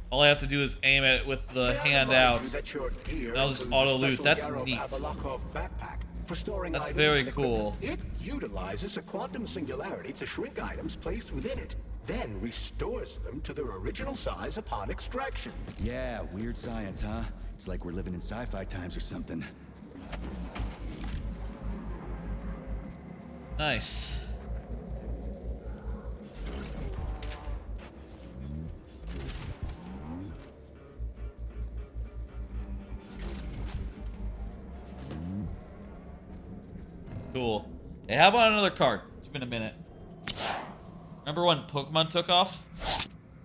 All I have to do is aim it with the hand out, and I'll just auto loot. That's neat. That's very cool. It utilizes a quantum singularity to shrink items placed within it, then restores them to their original size upon extraction. Yeah, weird science, huh? It's like we're living in sci-fi times or something. Nice. Cool. Hey, how about another card? It's been a minute. Remember when Pokemon took off?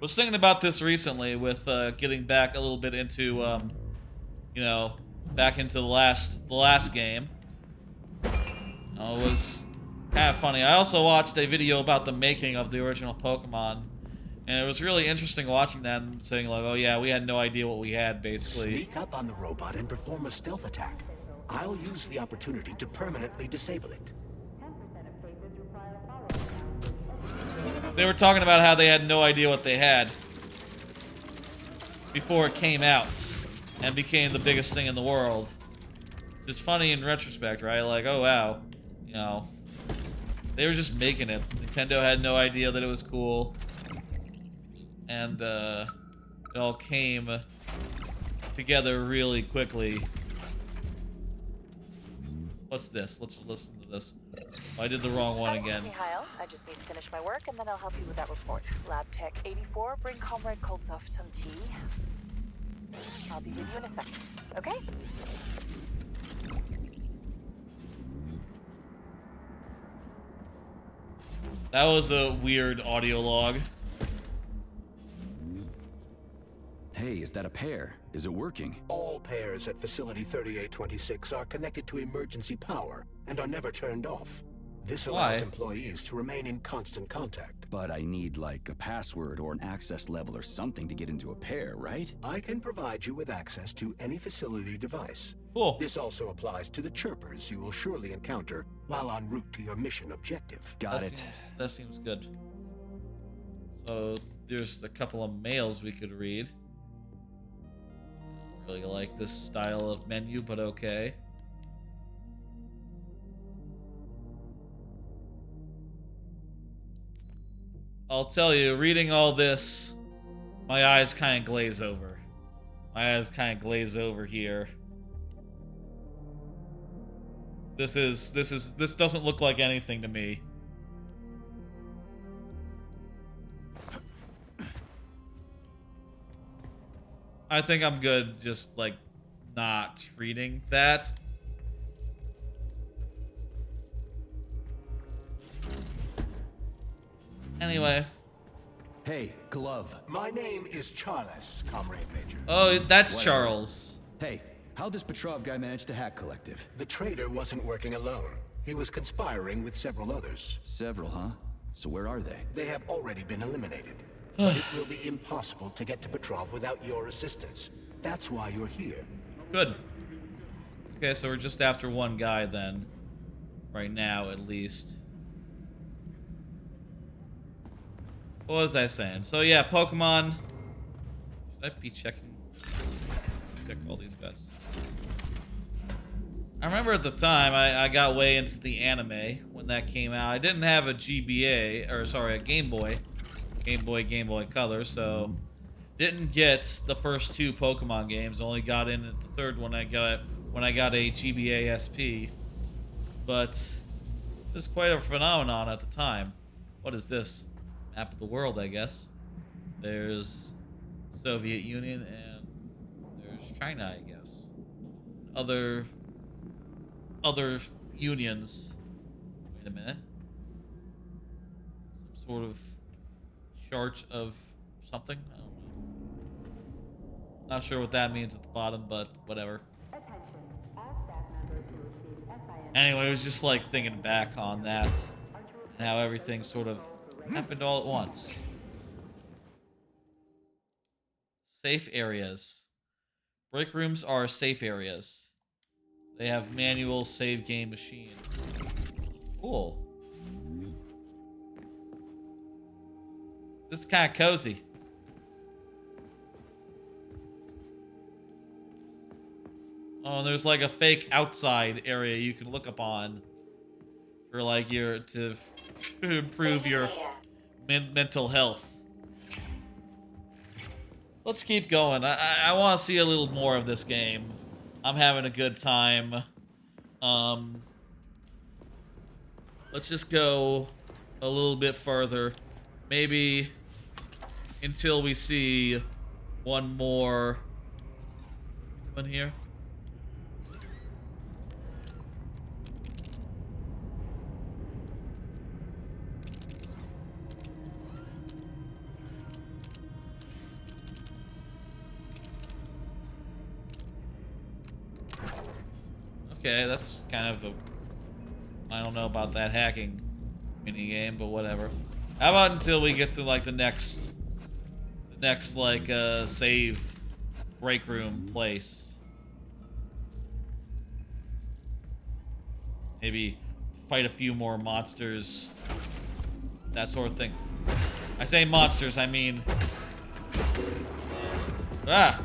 Was thinking about this recently with getting back a little bit into, you know, back into the last game. It was kind of funny. I also watched a video about the making of the original Pokemon, and it was really interesting watching that and saying like, oh yeah, we had no idea what we had, basically. Sneak up on the robot and perform a stealth attack. I'll use the opportunity to permanently disable it. They were talking about how they had no idea what they had before it came out and became the biggest thing in the world. It's funny in retrospect, right? Like, oh wow, you know, they were just making it. Nintendo had no idea that it was cool, and it all came together really quickly. What's this? Let's listen to this. Oh, I did the wrong one again. Mikhail, I just need to finish my work and then I'll help you with that report. Lab Tech 84, bring Comrade Koltsov some tea. I'll be with you in a second, okay? That was a weird audio log. Hey, is that a pair? Is it working? All pairs at Facility 3826 are connected to emergency power and are never turned off. This allows employees to remain in constant contact. But I need, like, a password or an access level or something to get into a pair, right? I can provide you with access to any facility device. Cool. This also applies to the chirpers you will surely encounter while en route to your mission objective. Got it. That seems good. So there's a couple of mails we could read. I don't really like this style of menu, but okay. I'll tell you, reading all this, my eyes kind of glaze over. My eyes kind of glaze over here. This doesn't look like anything to me. I think I'm good just, like, not reading that. Anyway. Hey, glove. My name is Charles, Comrade Major. Oh, that's Whatever. Charles. Hey, how'd this Petrov guy manage to hack Collective? The traitor wasn't working alone. He was conspiring with several others. Several, huh? So where are they? They have already been eliminated. But it will be impossible to get to Petrov without your assistance. That's why you're here. Good. Okay, so we're just after one guy then. Right now, at least. What was I saying? So yeah, Pokemon. Should I be checking? Check all these guys. I remember at the time I got way into the anime when that came out. I didn't have a GBA, or sorry, a Game Boy Color, so didn't get the first two Pokemon games. Only got in at the third one when I got a GBA SP. But it was quite a phenomenon at the time. What is this? Map of the world, I guess. There's Soviet Union and there's China, I guess. Other unions. Wait a minute. Some sort of chart of something. I don't know. Not sure what that means at the bottom, but whatever. Anyway, it was just like thinking back on that and how everything sort of happened all at once. Safe areas. Break rooms are safe areas. They have manual save game machines. Cool. This is kind of cozy. Oh, and there's like a fake outside area you can look upon for like to improve your mental health. Let's keep going. I want to see a little more of this game. I'm having a good time. Let's just go a little bit further. Maybe until we see one more one here. Okay, that's kind of a... I don't know about that hacking minigame, but whatever. How about until we get to, like, the next like, save break room place? Maybe fight a few more monsters. That sort of thing. I say monsters, I mean... Ah!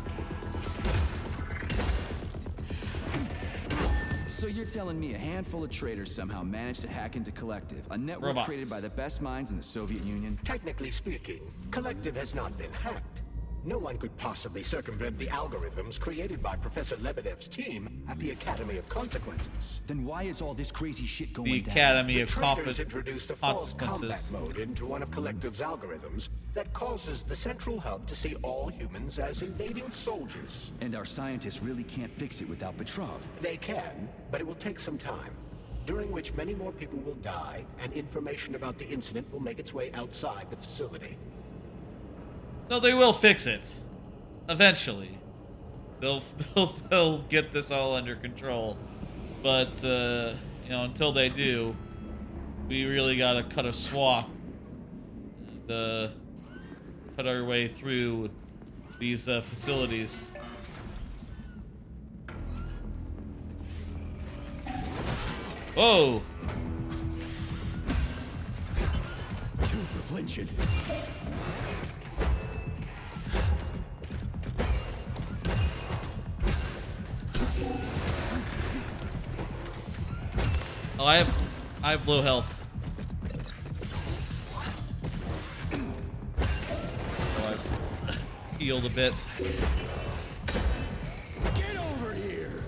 So you're telling me a handful of traitors somehow managed to hack into Collective, a network created by the best minds in the Soviet Union? Technically speaking, Collective has not been hacked. No one could possibly circumvent the algorithms created by Professor Lebedev's team at the Academy of Consequences. Then why is all this crazy shit going The down? Academy of Traders introduced a false combat Consequences. mode into one of Collective's algorithms that causes the central hub to see all humans as invading soldiers. And our scientists really can't fix it without Petrov. They can, but it will take some time, during which many more people will die, and information about the incident will make its way outside the facility. So they will fix it. Eventually. They'll get this all under control. But, you know, until they do, we really gotta cut a swath and cut our way through these facilities. Whoa! Two for flinching. Oh, I have low health. So I've healed a bit. Get over here.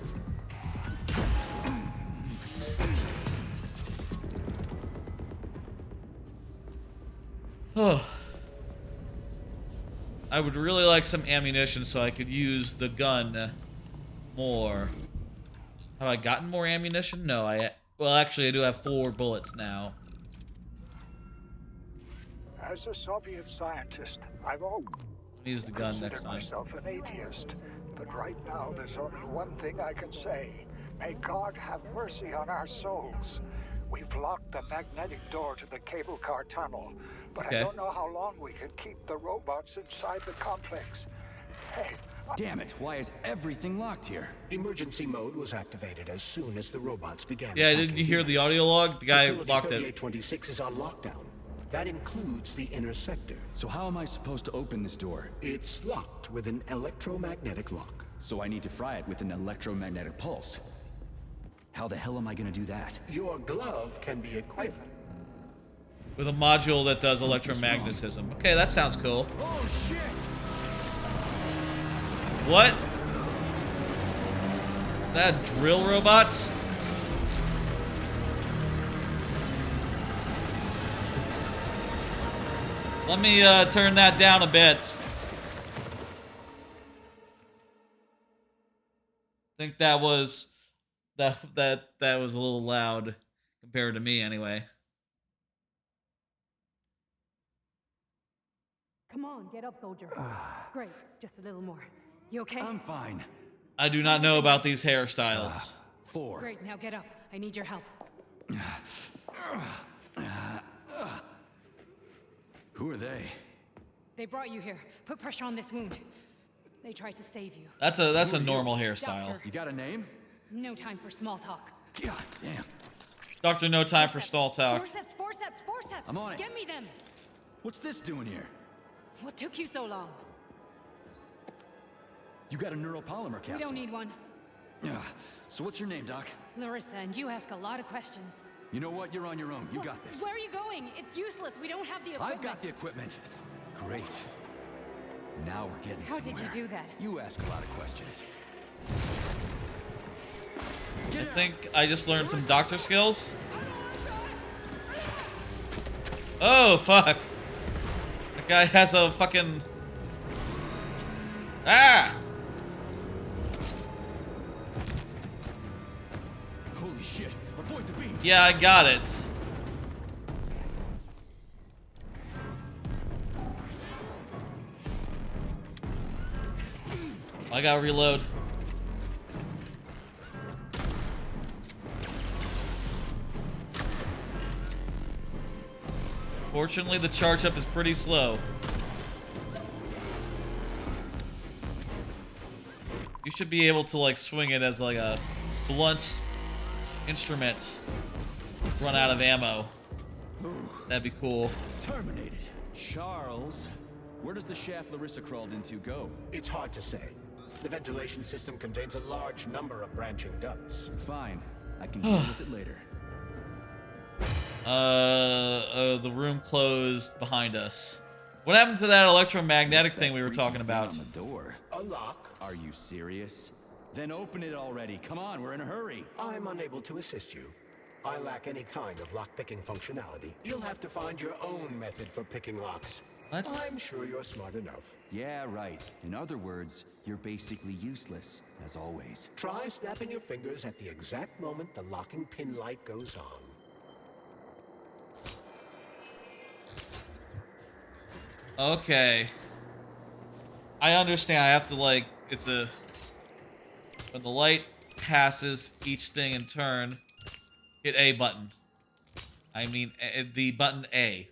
I would really like some ammunition so I could use the gun more. Have I gotten more ammunition? No, well, actually, I do have 4 bullets now. As a Soviet scientist, I've always Use the gun considered next time. myself an atheist. But right now, there's only one thing I can say. May God have mercy on our souls. We've locked the magnetic door to the cable car tunnel, but Okay. I don't know how long we can keep the robots inside the complex. Hey, Damn it, why is everything locked here? Emergency mode was activated as soon as the robots began. Yeah, didn't you hear the audio log? The guy Facility locked it. 3826 is on lockdown. That includes the inner sector. So how am I supposed to open this door? It's locked with an electromagnetic lock. So I need to fry it with an electromagnetic pulse. How the hell am I gonna do that? Your glove can be equipped With a module that does electromagnetism. Okay, that sounds cool. Oh shit! What? That drill robots? Let me turn that down a bit. I think that was that was a little loud compared to me anyway. Come on, get up, soldier. Great, just a little more. You okay? I'm fine. I do not know about these hairstyles. 4. Great, now get up. I need your help. Who are they? They brought you here. Put pressure on this wound. They tried to save you. That's a normal hairstyle. Doctor. You got a name? No time for small talk. God damn. Doctor, no time for stall talk. Forceps, forceps, forceps! I'm on it. Get me them! What's this doing here? What took you so long? You got a neuropolymer capsule. We don't need one. So what's your name, Doc? Larissa, and you ask a lot of questions. You know what? You're on your own. You got this. Where are you going? It's useless. We don't have the equipment. I've got the equipment. Great. Now we're getting How somewhere. did you do that? You ask a lot of questions. I think I just learned some doctor skills. Oh, fuck. That guy has a fucking... Ah! Holy shit. Avoid the beam. Yeah, I got it. I gotta reload. Fortunately, the charge up is pretty slow. You should be able to like swing it as like a blunt instrument. Run out of ammo. That'd be cool. Terminated. Charles, where does the shaft Larissa crawled into go? It's hard to say. The ventilation system contains a large number of branching ducts. Fine. I can deal with it later. The room closed behind us. What happened to that electromagnetic What's thing that we were freaky talking thing about? on the door? A lock. Are you serious? Then open it already. Come on, we're in a hurry. I'm unable to assist you. I lack any kind of lock-picking functionality. You'll have to find your own method for picking locks. What? I'm sure you're smart enough. Yeah, right. In other words, you're basically useless, as always. Try snapping your fingers at the exact moment the locking pin light goes on. Okay. I understand. I have to, like, it's a... When the light passes each thing in turn, hit A button. I mean, the button A.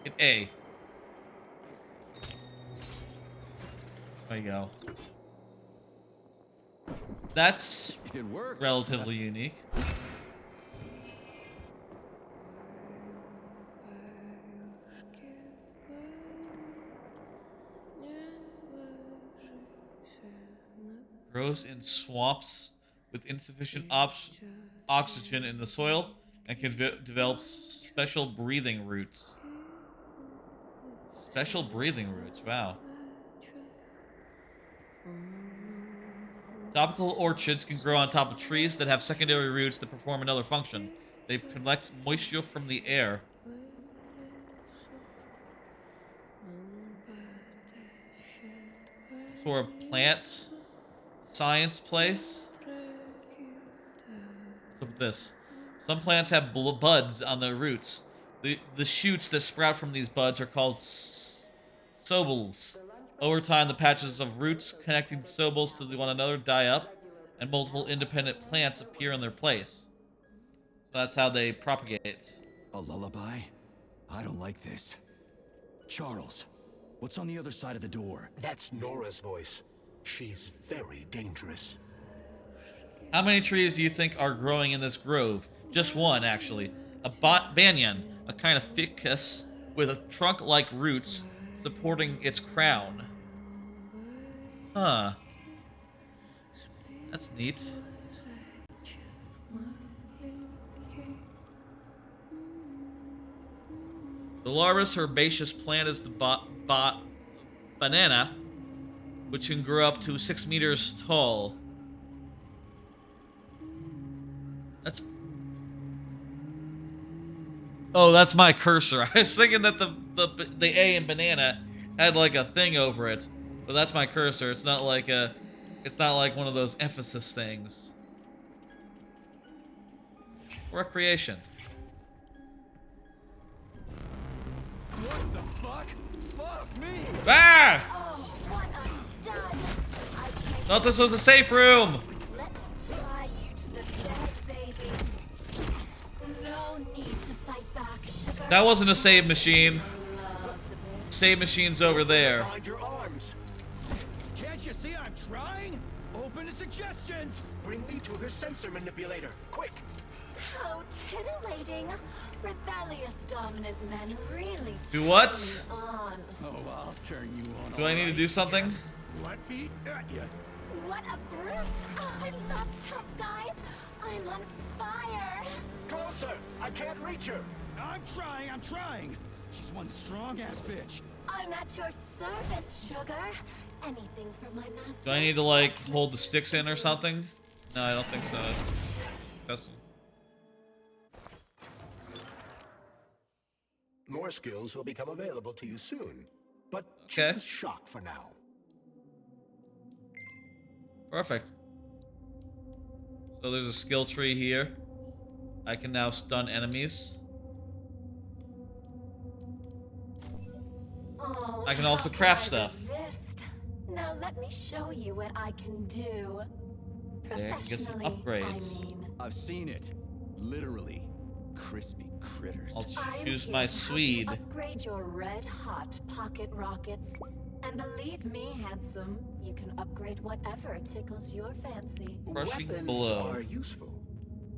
Hit A. There you go. That's it works. Relatively unique. Grows in swamps with insufficient oxygen in the soil and can develop special breathing roots. Special breathing roots, wow. Tropical orchids can grow on top of trees that have secondary roots that perform another function. They collect moisture from the air. Sort of plant science place. Look at this. Some plants have buds on their roots. The shoots that sprout from these buds are called sobles. Over time, the patches of roots connecting the sobles to one another die up, and multiple independent plants appear in their place. So that's how they propagate. A lullaby? I don't like this. Charles, what's on the other side of the door? That's Nora's voice. She's very dangerous. How many trees do you think are growing in this grove? Just one, actually. A banyan, a kind of ficus with a trunk-like roots supporting its crown. Huh. That's neat. The larvaceous herbaceous plant is the banana, which can grow up to 6 meters tall. That's... Oh, that's my cursor. I was thinking that the A in banana had like a thing over it, but that's my cursor. It's not like one of those emphasis things. Recreation. What the fuck? Fuck me! Ah! Oh, what a stud! I can't Thought this was a safe room. let me tie you to the bed, baby. No need to fight back, sugar. That wasn't a save machine. Save machine's over there. Behind your arms. Can't you see I'm trying? Open to suggestions! Bring me to her sensor manipulator. Quick! How titillating. Rebellious dominant men really Do what? turn me on. Oh, I'll turn you on. Do I need to do something? Let me at you. What a brute! Oh, I love tough guys. I'm on fire. Closer! I can't reach her! I'm trying. She's one strong-ass bitch. I'm at your service, sugar. Anything for my master. Do I need to like hold the sticks in or something? No, I don't think so. That's... More skills will become available to you soon, but Okay. choose shock for now. Perfect. So there's a skill tree here. I can now stun enemies. Oh, I can also how craft I stuff. resist? Now let me show you what I can do. Yeah, I can get some Professionally, upgrades. I mean. I've seen it. Literally. Crispy critters. I'll I'm choose here my to help you Swede. upgrade your red-hot pocket rockets. And believe me, handsome, you can upgrade whatever tickles your fancy. Crushing Weapons blow. are useful.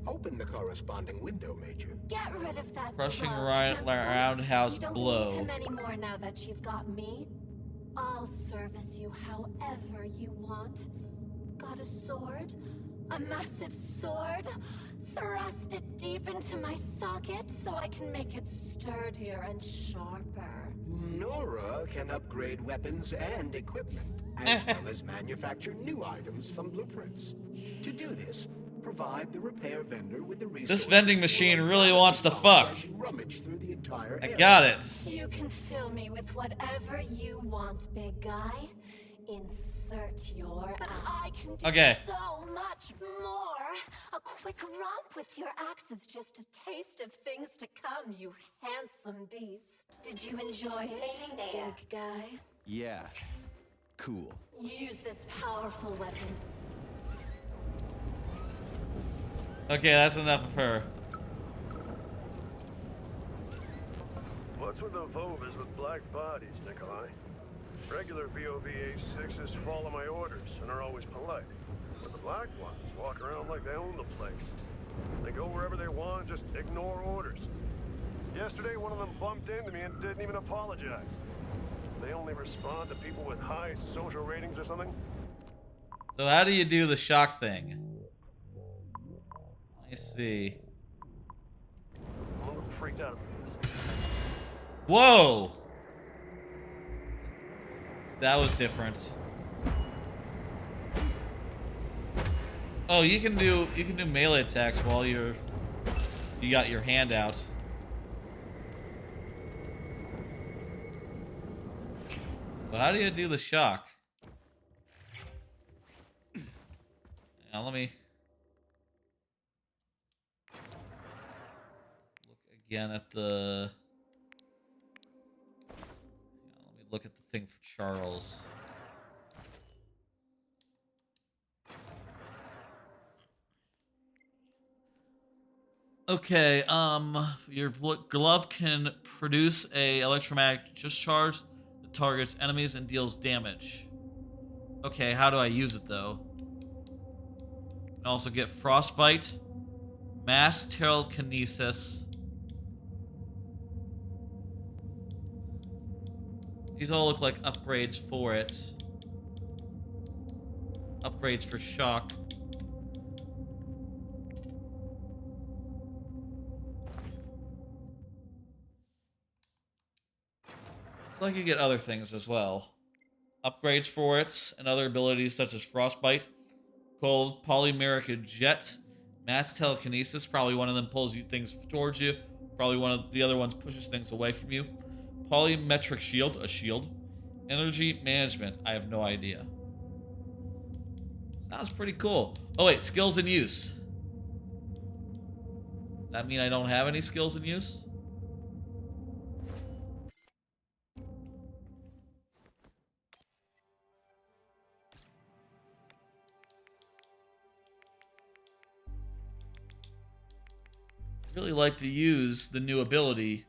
Open the corresponding window, Major. Get rid of that Crushing glove, handsome. roundhouse You don't blow. need him anymore now that you've got me. I'll service you however you want. Got a sword? A massive sword? Thrust it deep into my socket so I can make it sturdier and sharper. Nora! Robot can upgrade weapons and equipment, as well as manufacture new items from blueprints. To do this, provide the repair vendor with the resources. This vending machine really wants to fuck. Rummage through the entire I area. got it. You can fill me with whatever you want, big guy. Insert your I can do Okay. so much more. A quick romp with your axe is just a taste of things to come, you handsome beast. Did you enjoy it, big guy? Yeah. Cool. Use this powerful weapon. Okay, that's enough of her. What's with the Vovas with black bodies, Nikolai? Regular VOVA6s follow my orders and are always polite. But the black ones walk around like they own the place. They go wherever they want, just ignore orders. Yesterday, one of them bumped into me and didn't even apologize. They only respond to people with high social ratings or something. So how do you do the shock thing? Let me see. I'm a little freaked out about this. Whoa! That was different. Oh, you can do melee attacks while you got your hand out. But how do you do the shock? Now let me look again at the. Let me look at the thing for Charles. Okay, your glove can produce a electromagnetic discharge that targets enemies and deals damage. Okay, how do I use it though? You can also get frostbite, mass telekinesis. These all look like upgrades for it. Upgrades for shock. Like you get other things as well. Upgrades for it and other abilities such as frostbite, cold, polymeric jet, mass telekinesis. Probably one of them pulls you things towards you. Probably one of the other ones pushes things away from you. Polymetric shield, a shield. Energy management, I have no idea. Sounds pretty cool. Oh wait, skills in use. Does that mean I don't have any skills in use? Really like to use the new ability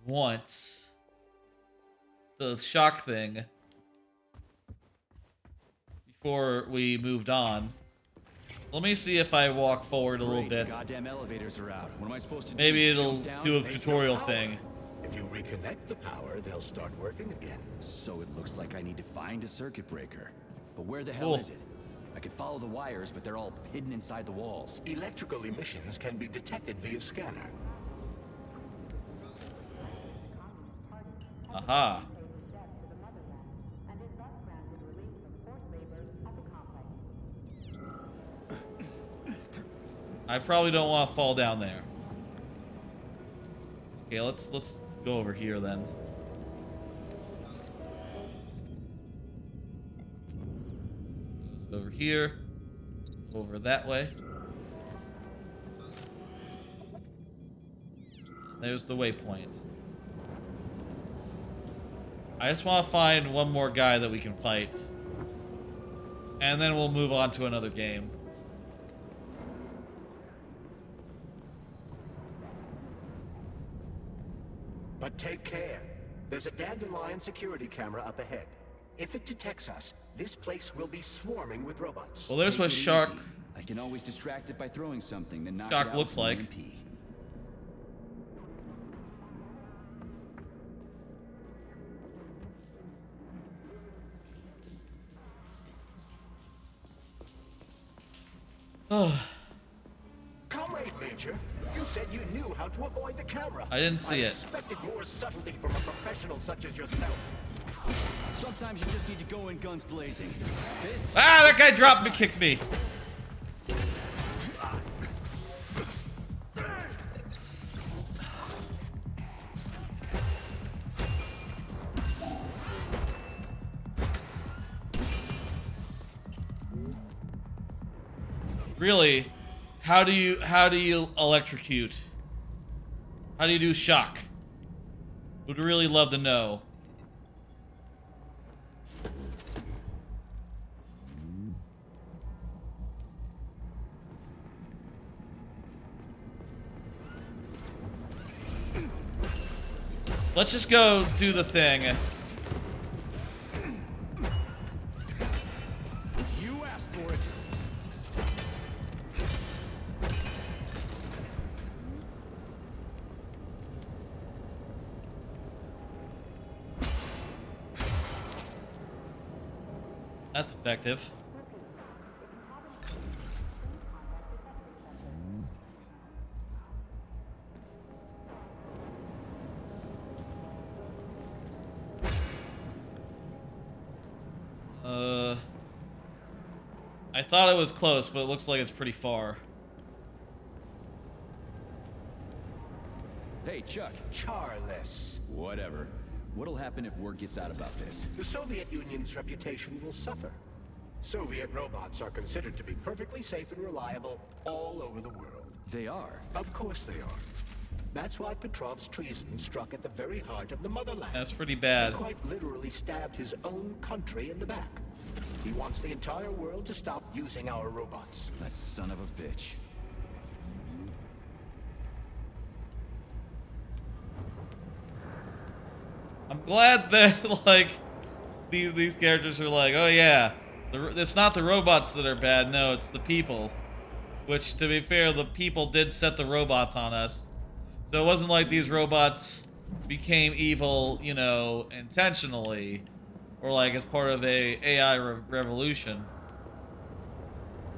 once. The shock thing. Before we moved on. Let me see if I walk forward a little bit. The goddamn elevators are out. What am I supposed to do? Maybe it'll Shut down? do a tutorial thing. If you reconnect the power, they'll start working again. So it looks like I need to find a circuit breaker. But where the hell is it? I could follow the wires, but they're all hidden inside the walls. Electrical emissions can be detected via scanner. Aha. I probably don't want to fall down there. Okay, let's go over here then. Goes over here. Over that way. There's the waypoint. I just want to find one more guy that we can fight. And then we'll move on to another game. But take care. There's a dandelion security camera up ahead. If it detects us, this place will be swarming with robots. Well, there's what Shark. I can always distract it by throwing something, then knock Shark it out looks with an like. EMP. Comrade Major, you said you knew how to avoid the camera. I didn't see I it. expected more subtlety from a professional such as yourself. Sometimes you just need to go in guns blazing. This that guy dropped me, kicked me. Really? How do you electrocute? How do you do shock? Would really love to know. Let's just go do the thing. You asked for it. That's effective. I thought it was close, but it looks like it's pretty far. Hey, Chuck. Charles. Whatever. What'll happen if word gets out about this? The Soviet Union's reputation will suffer. Soviet robots are considered to be perfectly safe and reliable all over the world. They are? Of course they are. That's why Petrov's treason struck at the very heart of the motherland. That's pretty bad. He quite literally stabbed his own country in the back. He wants the entire world to stop using our robots. That son of a bitch. I'm glad that, like, these characters are like, oh yeah, it's not the robots that are bad, no, it's the people. Which, to be fair, the people did set the robots on us. So it wasn't like these robots became evil, you know, intentionally. Or like as part of a AI revolution.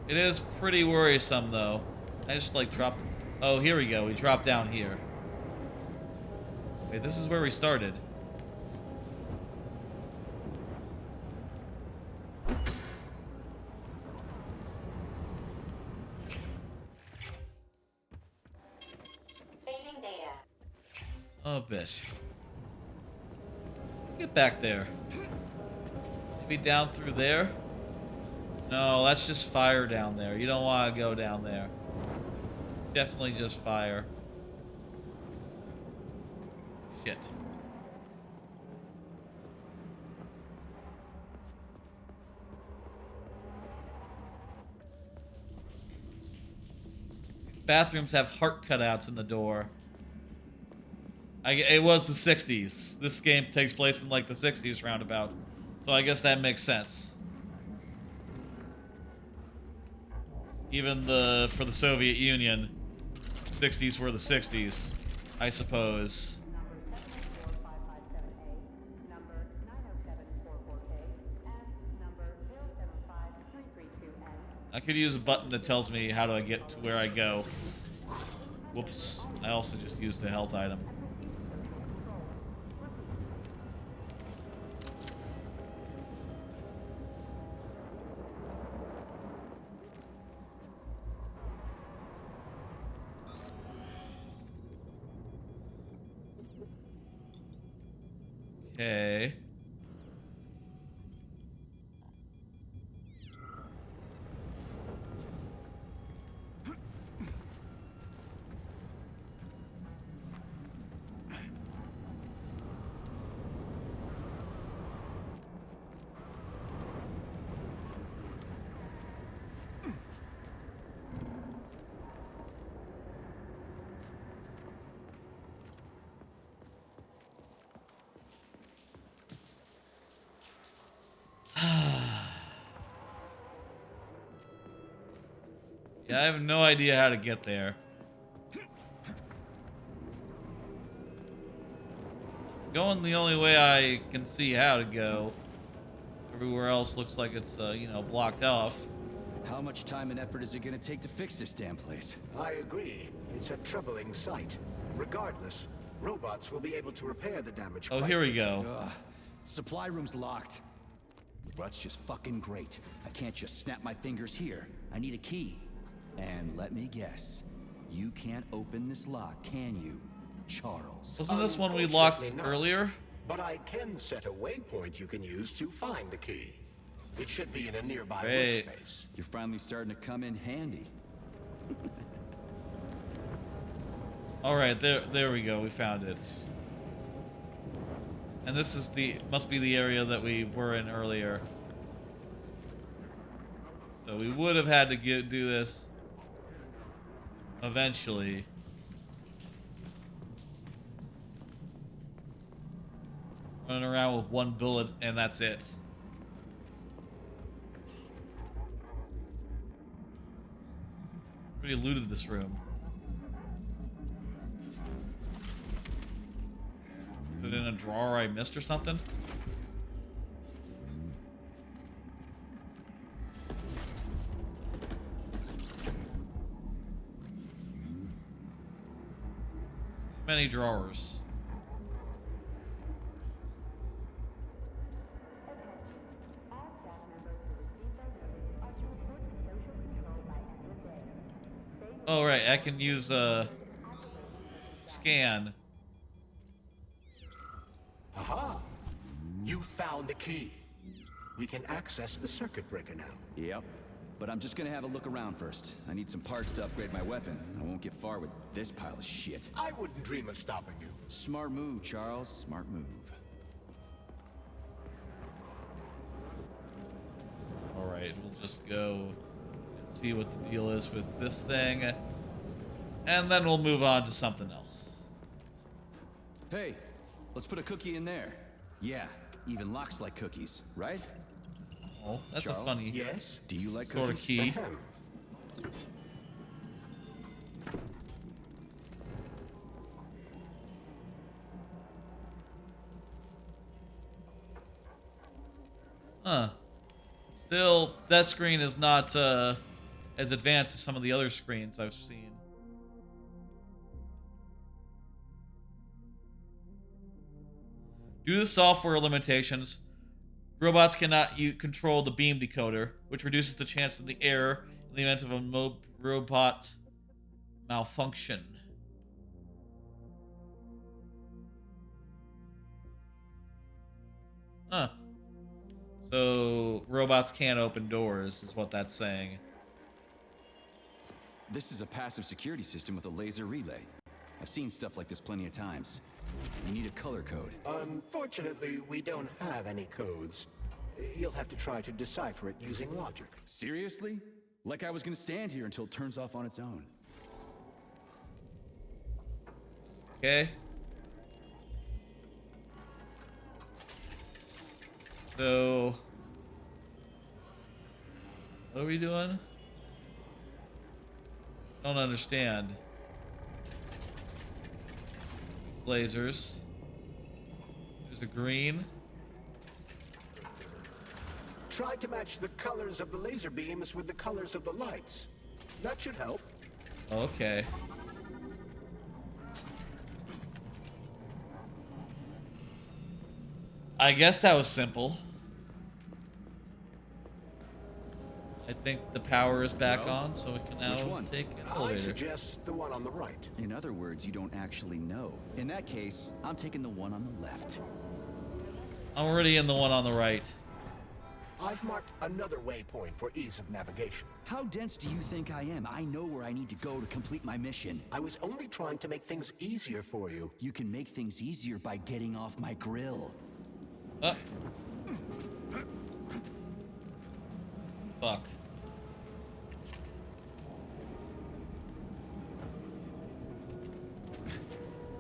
It is pretty worrisome, though. I just, like, dropped... Oh, here we go. We dropped down here. Wait, this is where we started. Saving data. Oh, bitch. Get back there. Maybe down through there? No, that's just fire down there. You don't want to go down there. Definitely just fire. Shit. Bathrooms have heart cutouts in the door. It was the 60s. This game takes place in like the 60s roundabout. So I guess that makes sense. Even for the Soviet Union, 60s were the 60s, I suppose. I could use a button that tells me how do I get to where I go. Whoops. I also just used a health item. Okay. Yeah, I have no idea how to get there. Going the only way I can see how to go. Everywhere else looks like it's, you know, blocked off. How much time and effort is it gonna take to fix this damn place? I agree. It's a troubling sight. Regardless, robots will be able to repair the damage. Oh, here we go. Supply room's locked. Well, that's just fucking great. I can't just snap my fingers here. I need a key. And let me guess, you can't open this lock, can you, Charles? Wasn't this one we locked Unfortunately not. earlier? But I can set a waypoint you can use to find the key. It should be in a nearby Great. workspace. You're finally starting to come in handy. All right, there we go. We found it. And this is must be the area that we were in earlier. So we would have had to do this eventually. Running around with one bullet and that's it. Already looted this room. Put it in a drawer I missed or something? Many drawers. Oh right, I can use a scan. Aha! You found the key. We can access the circuit breaker now. Yep. But I'm just gonna have a look around first. I need some parts to upgrade my weapon. I won't get far with this pile of shit. I wouldn't dream of stopping you. Smart move, Charles. Smart move. Alright, we'll just go and see what the deal is with this thing. And then we'll move on to something else. Hey, let's put a cookie in there. Yeah, even locks like cookies, right? Oh, that's Charles? a funny. Yes. Do you like sort cookies? of key. Huh. Still, that screen is not as advanced as some of the other screens I've seen. Due to software limitations, robots cannot control the beam decoder, which reduces the chance of the error in the event of a robot malfunction. Huh. So, robots can't open doors, is what that's saying. This is a passive security system with a laser relay. I've seen stuff like this plenty of times. You need a color code. Unfortunately, we don't have any codes. You'll have to try to decipher it using logic. Seriously? Like I was gonna stand here until it turns off on its own. Okay. So, what are we doing? Don't understand. Lasers. There's a green. Try to match the colors of the laser beams with the colors of the lights. That should help. Okay. I guess that was simple. I think the power is back on, so we can now take an elevator. I suggest the one on the right. In other words, you don't actually know. In that case, I'm taking the one on the left. I'm already in the one on the right. I've marked another waypoint for ease of navigation. How dense do you think I am? I know where I need to go to complete my mission. I was only trying to make things easier for you. You can make things easier by getting off my grill. Fuck.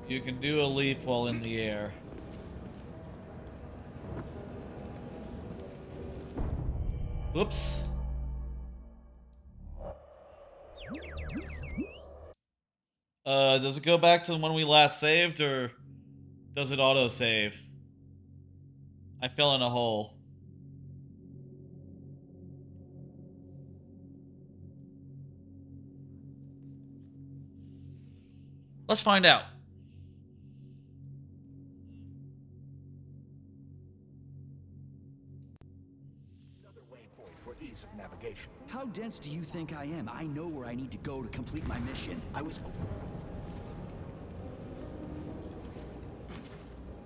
You can do a leap while in the air. Whoops. Does it go back to when we last saved, or does it auto-save? I fell in a hole. Let's find out. For ease of navigation. How dense do you think I am? I know where I need to go to complete my mission. I was...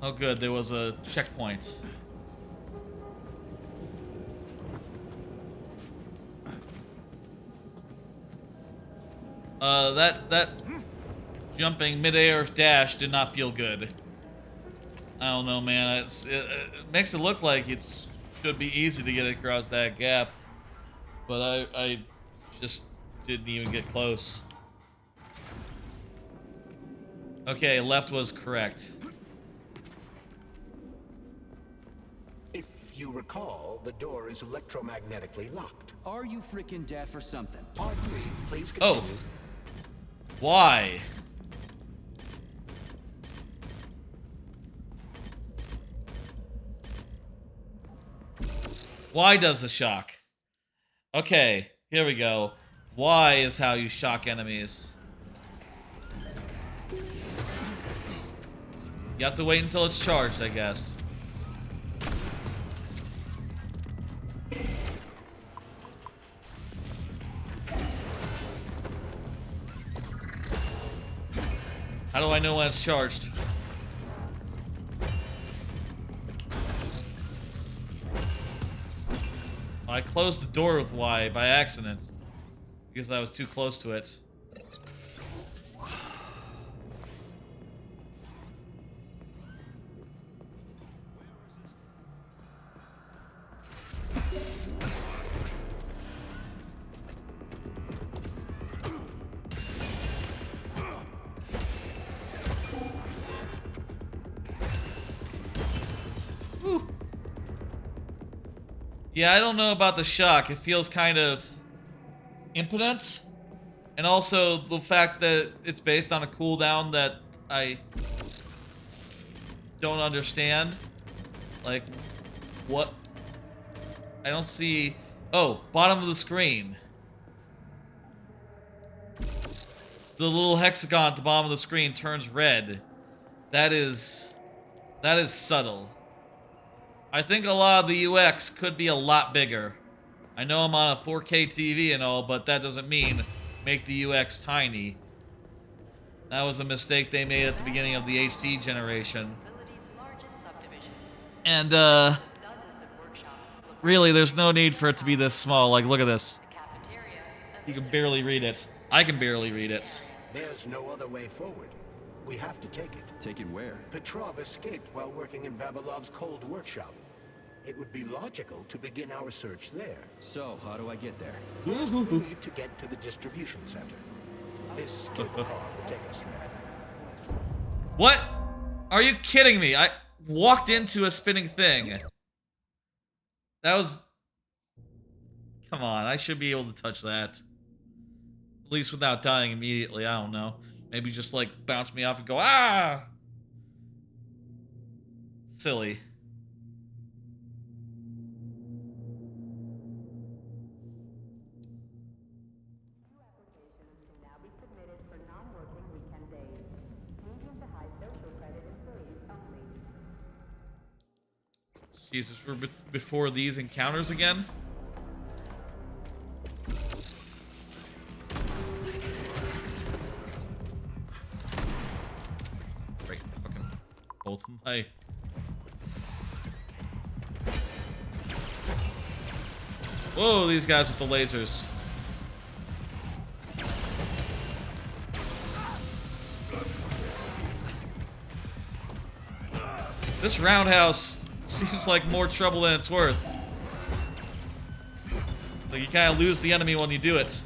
Oh good, there was a checkpoint. That jumping mid-air dash did not feel good. I don't know, man. It makes it look like it should be easy to get across that gap, but I just didn't even get close. Okay, left was correct. If you recall, the door is electromagnetically locked. Are you freaking deaf or something? Pardon me, please continue. Oh. Why? Why does the shock? Okay, here we go. Why is how you shock enemies. You have to wait until it's charged, I guess. How do I know when it's charged? I closed the door with Y by accident because I was too close to it. Yeah, I don't know about the shock. It feels kind of impotent. And also the fact that it's based on a cooldown that I don't understand. Like, what? I don't see... Oh, bottom of the screen. The little hexagon at the bottom of the screen turns red. That is subtle. I think a lot of the UX could be a lot bigger. I know I'm on a 4K TV and all, but that doesn't mean make the UX tiny. That was a mistake they made at the beginning of the HD generation. And, really, there's no need for it to be this small. Like, look at this. You can barely read it. I can barely read it. There's no other way forward. We have to take it. Take it where? Petrov escaped while working in Vavilov's cold workshop. It would be logical to begin our search there. So, how do I get there? First, we need to get to the distribution center. This cable car will take us there. What? Are you kidding me? I walked into a spinning thing. That was... Come on, I should be able to touch that. At least without dying immediately, I don't know. Maybe just like bounce me off and go, ah! Silly. Jesus, we're before these encounters again? Great, fucking both of my... Whoa, these guys with the lasers. This roundhouse seems like more trouble than it's worth. Like, you kind of lose the enemy when you do it.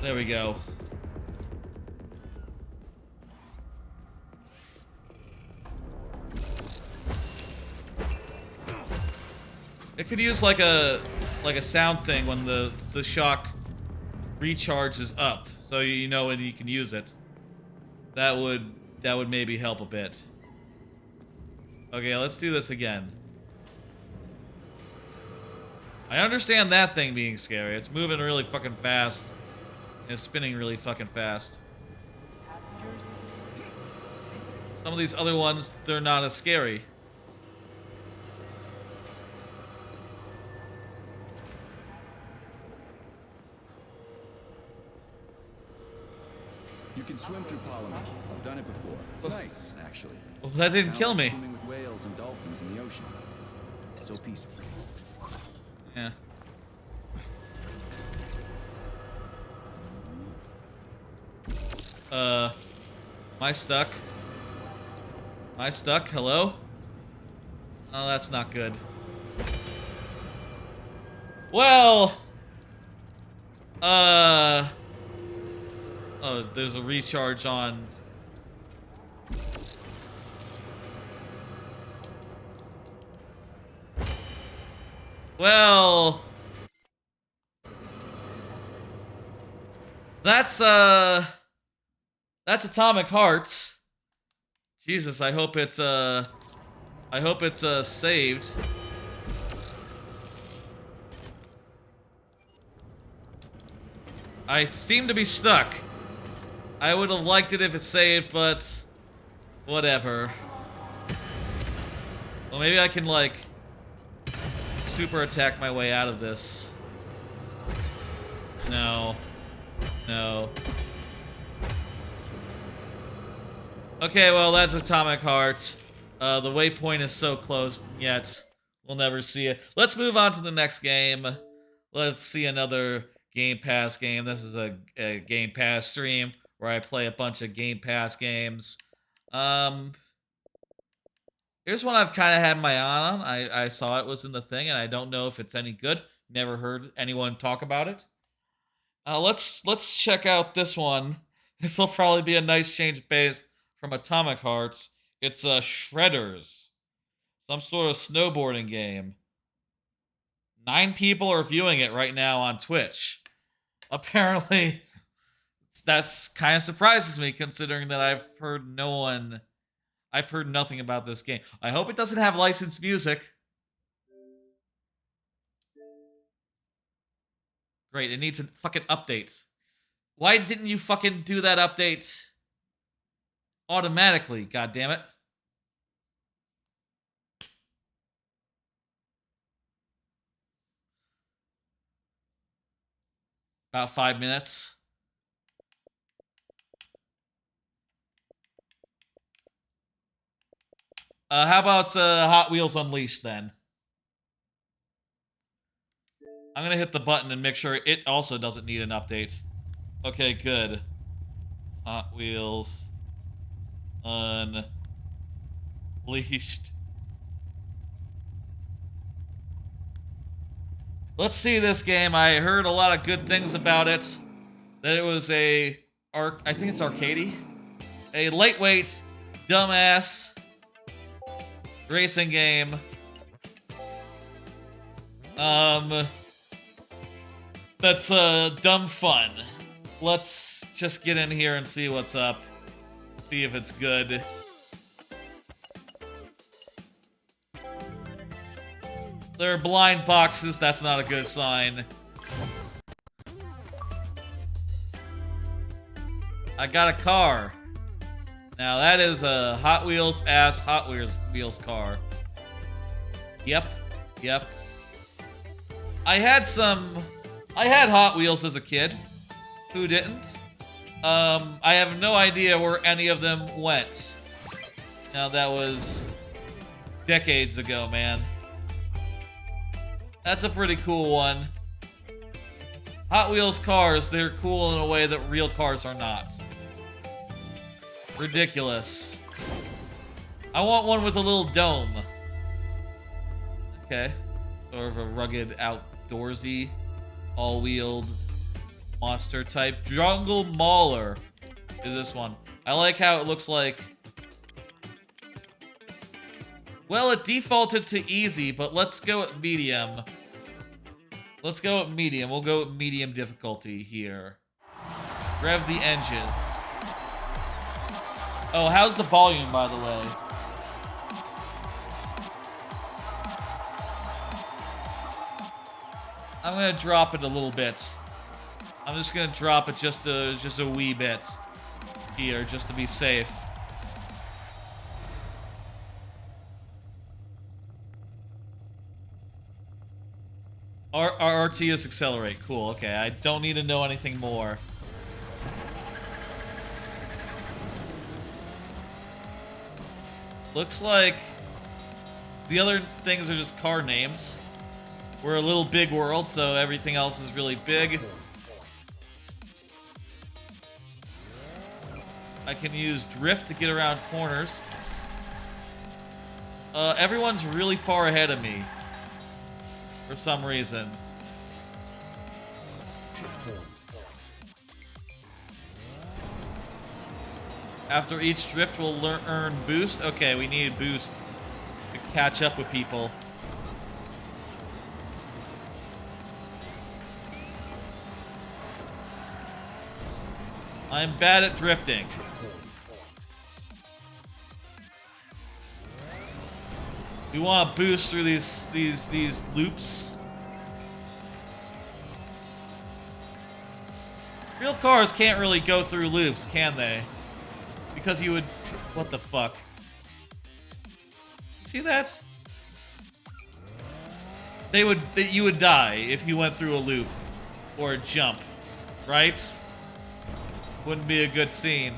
There we go. It could use like a sound thing when the shock recharges up, so you know when you can use it. That would maybe help a bit. Okay, let's do this again. I understand that thing being scary. It's moving really fucking fast. It's spinning really fucking fast. Some of these other ones, they're not as scary. You can swim through polymer. I've done it before. It's nice, actually. Well, that didn't kill me. Swimming with whales and dolphins in the ocean. It's so peaceful. Yeah. Am I stuck? Am I stuck? Hello? Oh, that's not good. Well... Oh, there's a recharge on... Well... That's Atomic Heart. Jesus, I hope it's saved. I seem to be stuck. I would have liked it if it's saved, but whatever. Well, maybe I can, like, super attack my way out of this. No. No. Okay, well, that's Atomic Heart. The waypoint is so close, yet we'll never see it. Let's move on to the next game. Let's see another Game Pass game. This is a Game Pass stream where I play a bunch of Game Pass games. Here's one I've kind of had my eye on. I saw it was in the thing, and I don't know if it's any good. Never heard anyone talk about it. Let's check out this one. This will probably be a nice change of pace from Atomic Hearts. It's Shredders. Some sort of snowboarding game. 9 people are viewing it right now on Twitch. Apparently, that's kind of surprises me considering that I've heard nothing about this game. I hope it doesn't have licensed music. Great, it needs a fucking update. Why didn't you fucking do that update automatically, goddammit? About 5 minutes. How about Hot Wheels Unleashed then? I'm gonna hit the button and make sure it also doesn't need an update. Okay, good. Hot Wheels Unleashed. Let's see this game. I heard a lot of good things about it. That it was I think it's arcadey. A lightweight, dumbass racing game. That's dumb fun. Let's just get in here and see what's up. See if it's good. There are blind boxes, that's not a good sign. I got a car. Now that is a Hot Wheels Wheels car. Yep. I had Hot Wheels as a kid. Who didn't? I have no idea where any of them went. Now that was decades ago, man. That's a pretty cool one. Hot Wheels cars, they're cool in a way that real cars are not. Ridiculous. I want one with a little dome. Okay. Sort of a rugged, outdoorsy, all-wheeled monster type. Jungle Mauler is this one. I like how it looks like... Well, it defaulted to easy, but let's go at medium. Let's go at medium. We'll go at medium difficulty here. Rev the engines. Oh, how's the volume, by the way? I'm gonna drop it a little bit. I'm just gonna drop it just a wee bit here, just to be safe. Our RT is accelerate. Cool. Okay, I don't need to know anything more. Looks like the other things are just car names. We're a little big world, so everything else is really big. I can use drift to get around corners. Everyone's really far ahead of me. For some reason. After each drift, we'll earn boost. Okay, we need boost to catch up with people. I'm bad at drifting. We want to boost through these loops. Real cars can't really go through loops, can they? Because you would... What the fuck? See that? You would die if you went through a loop or a jump, right? Wouldn't be a good scene.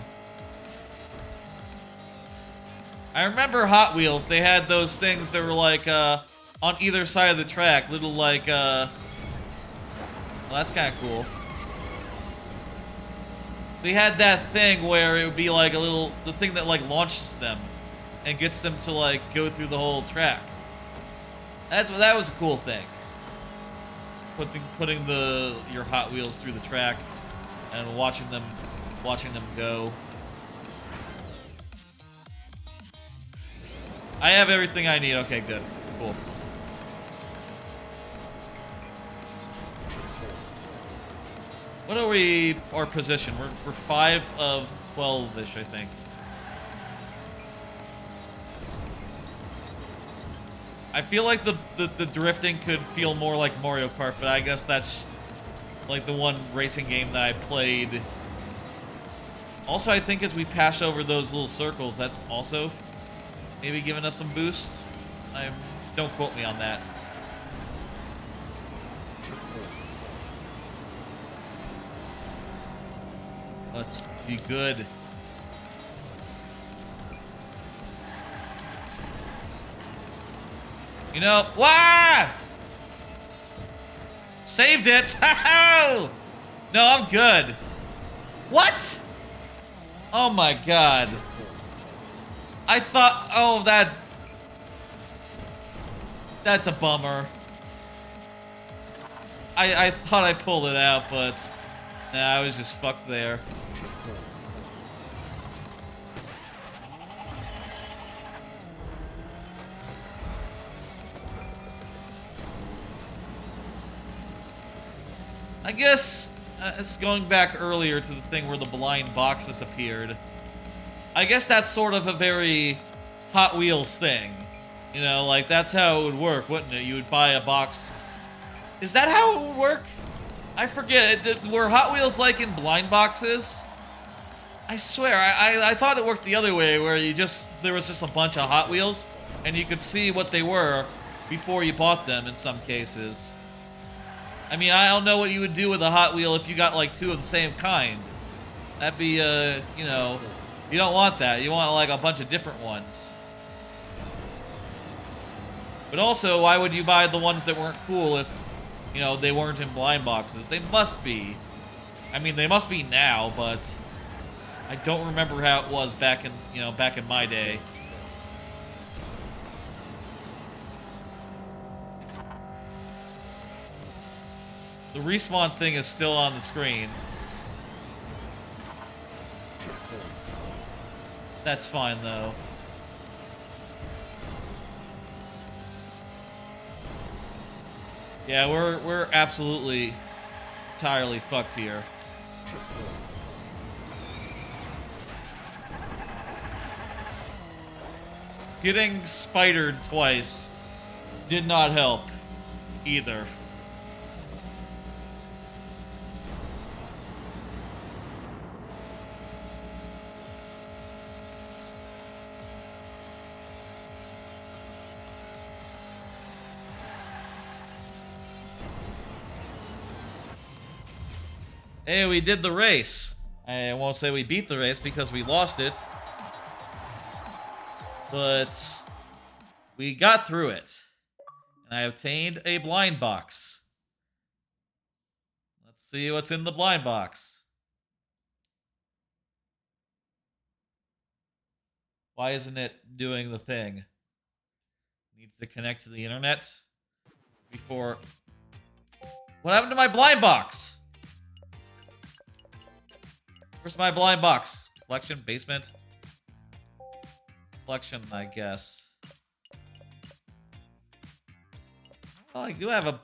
I remember Hot Wheels, they had those things that were like, on either side of the track, little like, well, that's kind of cool. They had that thing where it would be like the thing that like launches them and gets them to like go through the whole track. That was a cool thing. Putting your Hot Wheels through the track and watching them go. I have everything I need. Okay, good. Cool. What are we, our position? We're 5 of 12-ish, I think. I feel like the drifting could feel more like Mario Kart, but I guess that's like the one racing game that I played. Also, I think as we pass over those little circles, that's also maybe giving us some boost. Don't quote me on that. Let's be good. You know, wah! Saved it. No, I'm good. What? Oh my god. I thought, oh, that's a bummer. I thought I pulled it out, but nah, I was just fucked there. I guess it's going back earlier to the thing where the blind boxes appeared. I guess that's sort of a very Hot Wheels thing. You know, like that's how it would work, wouldn't it? You would buy a box. Is that how it would work? I forget. Were Hot Wheels like in blind boxes? I swear, I thought it worked the other way, where there was just a bunch of Hot Wheels, and you could see what they were before you bought them in some cases. I mean, I don't know what you would do with a Hot Wheel if you got like 2 of the same kind. That'd be, you know, you don't want that. You want like a bunch of different ones. But also, why would you buy the ones that weren't cool if, you know, they weren't in blind boxes? They must be. I mean, they must be now, but I don't remember how it was back in, you know, back in my day. The respawn thing is still on the screen. That's fine, though. Yeah, we're absolutely entirely fucked here. Getting spidered twice did not help either. Hey, we did the race. I won't say we beat the race because we lost it. But we got through it. And I obtained a blind box. Let's see what's in the blind box. Why isn't it doing the thing? Needs to connect to the internet before... What happened to my blind box? Where's my blind box? Collection, basement. Collection, I guess. Well, I do have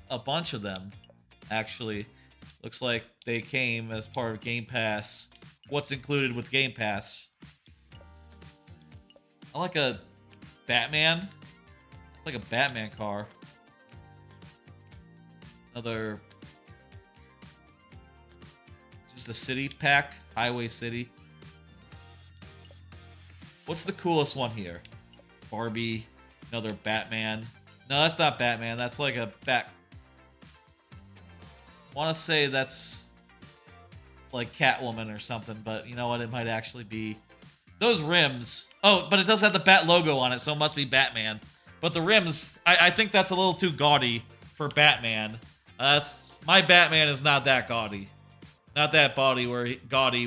a bunch of them, actually. Looks like they came as part of Game Pass. What's included with Game Pass? I like a Batman. It's like a Batman car. Another... Just a city pack. Highway City. What's the coolest one here? Barbie. Another Batman. No, that's not Batman. That's like a bat... I want to say that's like Catwoman or something, but you know what? It might actually be... Those rims... Oh, but it does have the Bat logo on it, so it must be Batman. But the rims, I think that's a little too gaudy for Batman. My Batman is not that gaudy. Not that gaudy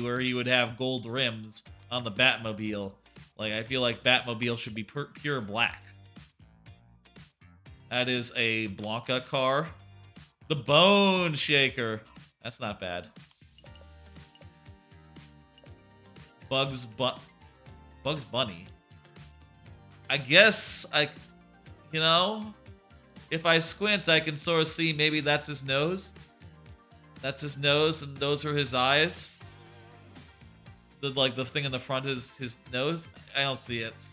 where he would have gold rims on the Batmobile. Like, I feel like Batmobile should be pure black. That is a Blanca car. The Bone Shaker. That's not bad. Bugs Bunny. I guess you know, if I squint, I can sort of see maybe that's his nose. That's his nose, and those are his eyes. The thing in the front is his nose. I don't see it.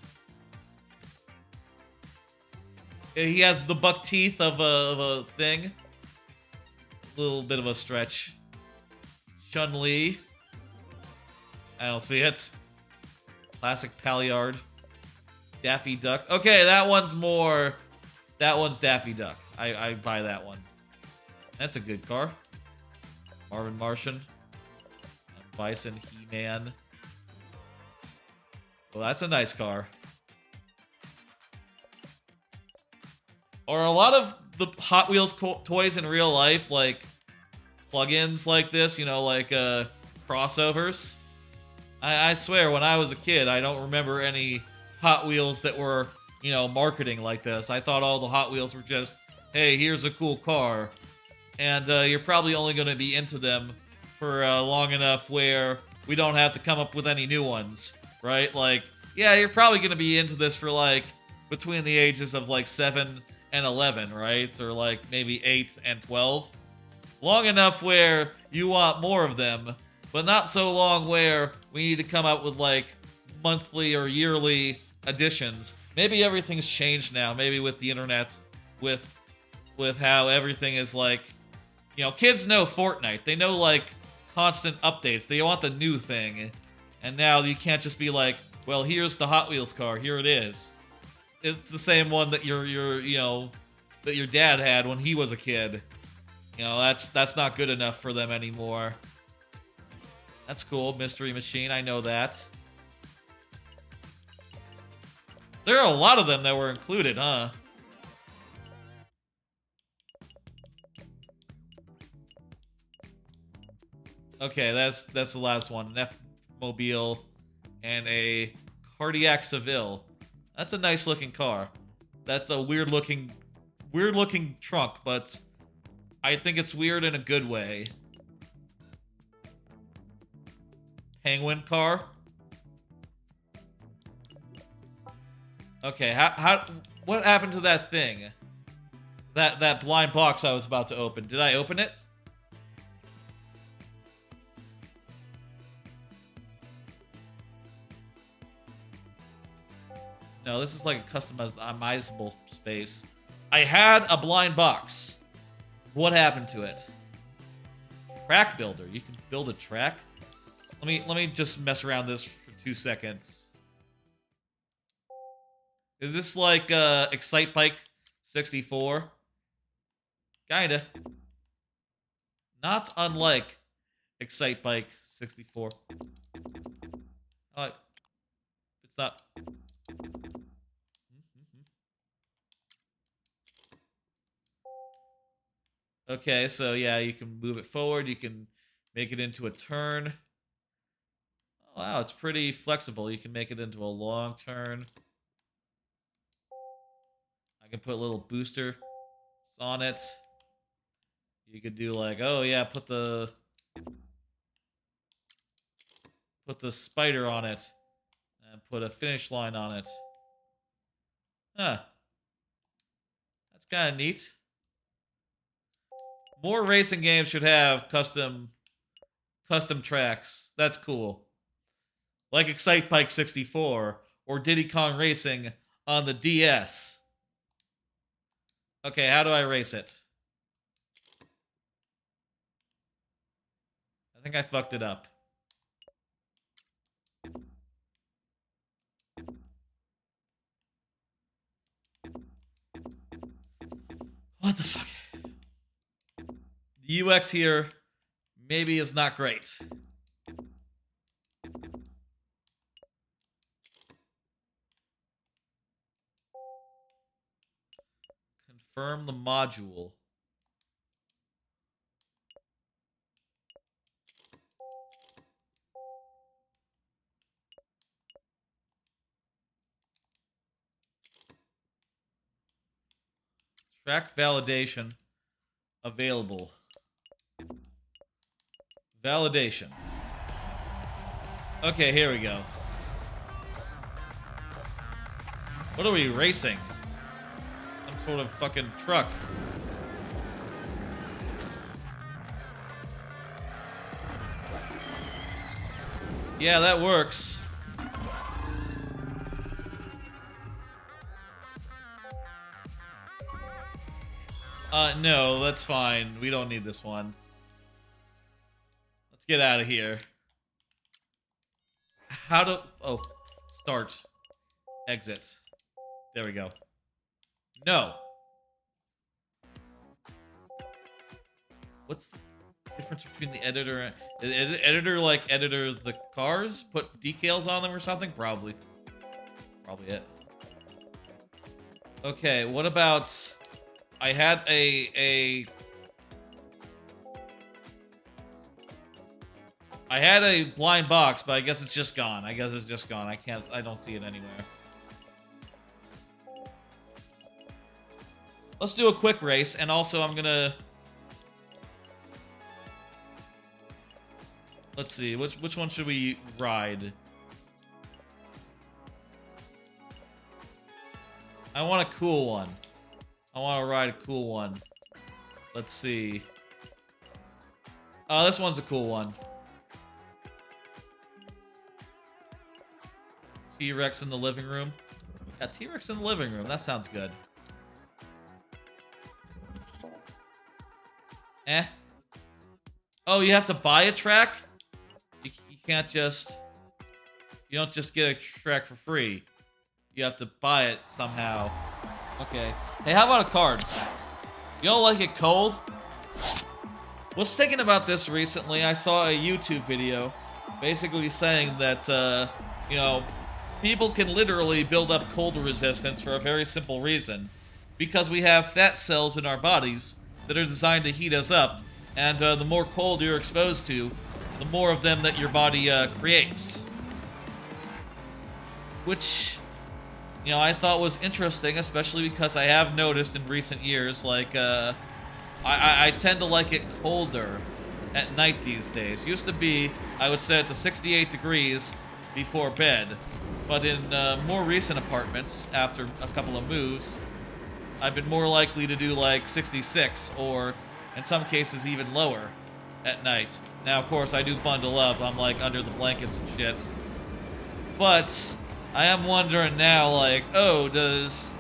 He has the buck teeth of a thing. A little bit of a stretch. Chun-Li. I don't see it. Classic Palyard. Daffy Duck. Okay, that one's Daffy Duck. I buy that one. That's a good car. Marvin Martian. Bison, He-Man. Well, that's a nice car. Or a lot of the Hot Wheels toys in real life, like plugins like this, you know, like crossovers. I swear, when I was a kid, I don't remember any Hot Wheels that were, you know, marketing like this. I thought all the Hot Wheels were just, hey, here's a cool car. And you're probably only going to be into them for long enough where we don't have to come up with any new ones, right? Like, yeah, you're probably going to be into this for, like, between the ages of, like, 7 and 11, right? Or, like, maybe 8 and 12. Long enough where you want more of them, but not so long where we need to come out with, like, monthly or yearly editions. Maybe everything's changed now. Maybe with the internet, with how everything is, like, you know, kids know Fortnite. They know, like, constant updates. They want the new thing. And now you can't just be like, well, here's the Hot Wheels car. Here it is. It's the same one that that your dad had when he was a kid. You know, that's not good enough for them anymore. That's cool. Mystery Machine. I know that. There are a lot of them that were included, huh? Okay, that's the last one. An F-Mobile and a Cardiac Seville. That's a nice looking car. That's a weird looking trunk, but I think it's weird in a good way. Penguin car. Okay, what happened to that thing? That blind box I was about to open. Did I open it? No, this is like a customizable space. I had a blind box. What happened to it? Track builder. You can build a track? Let me just mess around this for 2 seconds. Is this like Excite Bike 64? Kinda. Not unlike Excite Bike 64. It's not. Okay, so yeah, you can move it forward. You can make it into a turn. Oh, wow, it's pretty flexible. You can make it into a long turn. I can put little boosters on it. You could do like, oh yeah, put the spider on it and put a finish line on it. Huh. That's kind of neat. More racing games should have custom tracks. That's cool. Like Excite Bike 64 or Diddy Kong Racing on the DS. Okay, how do I race it? I think I fucked it up. What the fuck? The UX here maybe is not great. Confirm the module. Track validation available. Validation. Okay, here we go. What are we racing? Some sort of fucking truck. Yeah, that works. No, that's fine. We don't need this one. Let's get out of here. How to... Oh, start. Exit. There we go. No. What's the difference between the editor and... The editor, like, editor the cars? Put decals on them or something? Probably. Probably it. Okay, what about... I had a blind box, but I guess it's just gone. I don't see it anywhere. Let's do a quick race, and also I'm gonna... Let's see, which one should we ride? I want a cool one. I want to ride a cool one. Let's see. Oh, this one's a cool one. T-Rex in the living room. Yeah, T-Rex in the living room. That sounds good. Eh. Oh, you have to buy a track? You can't just... You don't just get a track for free. You have to buy it somehow. Okay. Hey, how about a card? You don't like it cold? Was thinking about this recently. I saw a YouTube video basically saying that, you know, people can literally build up cold resistance for a very simple reason. Because we have fat cells in our bodies that are designed to heat us up, and the more cold you're exposed to, the more of them that your body creates. Which... You know, I thought was interesting, especially because I have noticed in recent years, like, I tend to like it colder at night these days. Used to be, I would say, at the 68 degrees before bed. But in more recent apartments, after a couple of moves, I've been more likely to do, like, 66, or, in some cases, even lower at night. Now, of course, I do bundle up. I'm, like, under the blankets and shit. But... I am wondering now, like, oh, does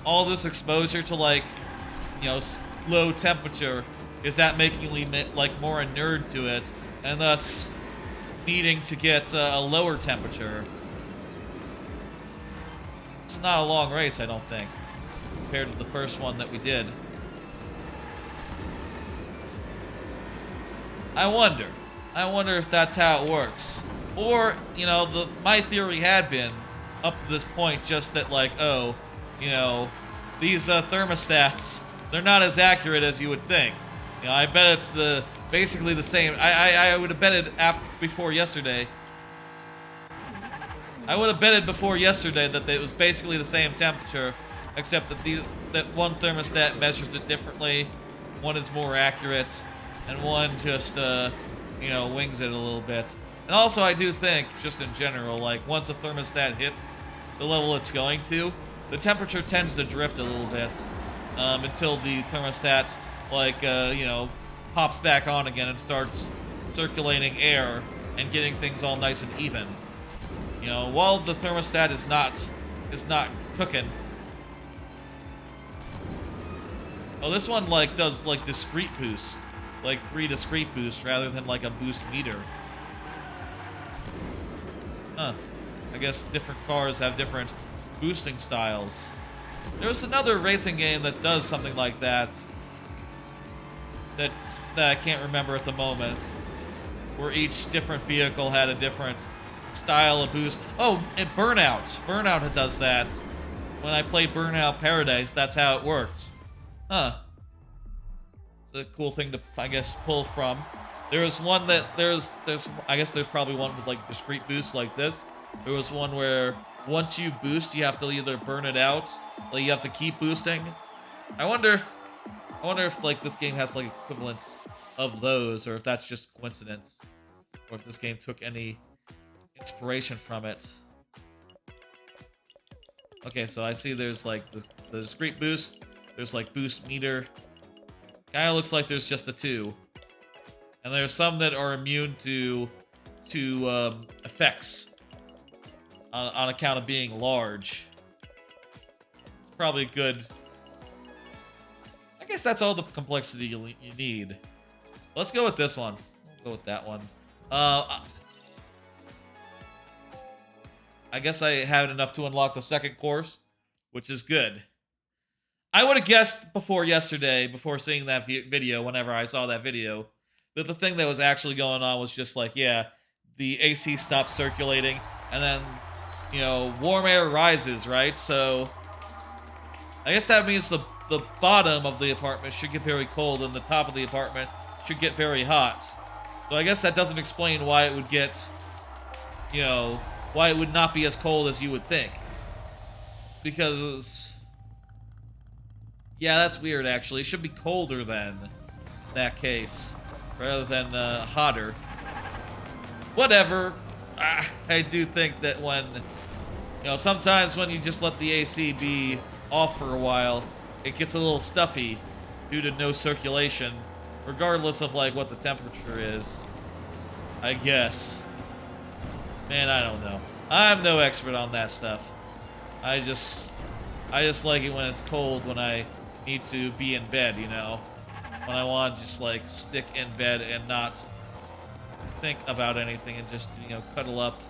all this exposure to, like, you know, low temperature, is that making me, like, more inured to it, and thus needing to get a lower temperature? It's not a long race, I don't think, compared to the first one that we did. I wonder. I wonder if that's how it works. Or, you know, my theory had been, up to this point, just that, like, oh, you know, these thermostats, they're not as accurate as you would think. You know, I bet it's basically the same. I would have betted before yesterday. I would have betted before yesterday that it was basically the same temperature, except that one thermostat measures it differently, one is more accurate, and one just, you know, wings it a little bit. And also, I do think, just in general, like, once a thermostat hits the level it's going to, the temperature tends to drift a little bit until the thermostat, like, you know, pops back on again and starts circulating air and getting things all nice and even. You know, while the thermostat is not cooking. Oh, this one, like, does, like, discrete boosts. Like, 3 discrete boosts rather than, like, a boost meter. Huh. I guess different cars have different boosting styles. There's another racing game that does something like that. That I can't remember at the moment. Where each different vehicle had a different style of boost. Oh, and Burnout. Burnout does that. When I played Burnout Paradise, that's how it works. Huh. It's a cool thing to, I guess, pull from. There's one that, I guess there's probably one with, like, discrete boosts like this. There was one where once you boost, you have to either burn it out, like, you have to keep boosting. I wonder if, like, this game has, like, equivalents of those, or if that's just coincidence. Or if this game took any inspiration from it. Okay, so I see there's, like, the discrete boost. There's, like, boost meter. Kinda looks like there's just the 2. And there's some that are immune to effects on account of being large. It's probably good. I guess that's all the complexity you need. Let's go with this one. We'll go with that one. I guess I have enough to unlock the second course, which is good. I would have guessed before yesterday, before seeing that video, whenever I saw that video, that the thing that was actually going on was just like, yeah, the AC stops circulating, and then, you know, warm air rises, right? So, I guess that means the bottom of the apartment should get very cold, and the top of the apartment should get very hot. So I guess that doesn't explain why it would get, you know, why it would not be as cold as you would think. Because, yeah, that's weird, actually. It should be colder then, in that case, rather than hotter. Whatever. I do think that when, you know, sometimes when you just let the AC be off for a while, it gets a little stuffy due to no circulation, regardless of, like, what the temperature is, I guess. Man, I don't know. I'm no expert on that stuff. I just like it when it's cold, when I need to be in bed, you know? When I want to just, like, stick in bed and not think about anything and just, you know, cuddle up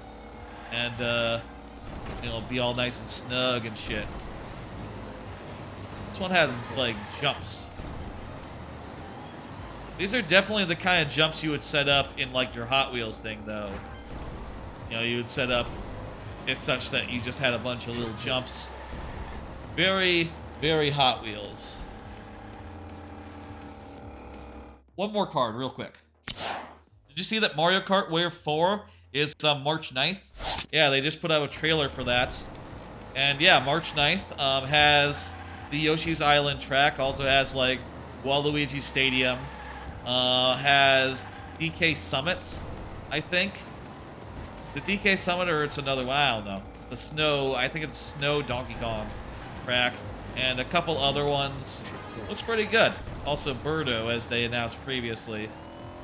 and, you know, be all nice and snug and shit. This one has, like, jumps. These are definitely the kind of jumps you would set up in, like, your Hot Wheels thing, though. You know, you would set up it such that you just had a bunch of little jumps. Very, very Hot Wheels. One more card, real quick. Did you see that Mario Kart Wave 4 is March 9th? Yeah, they just put out a trailer for that. And yeah, March 9th has the Yoshi's Island track. Also has, like, Waluigi Stadium. Has DK Summit, I think. The DK Summit, or it's another one, I don't know. It's a snow, I think it's Snow Donkey Kong track. And a couple other ones. Looks pretty good. Also Birdo, as they announced previously.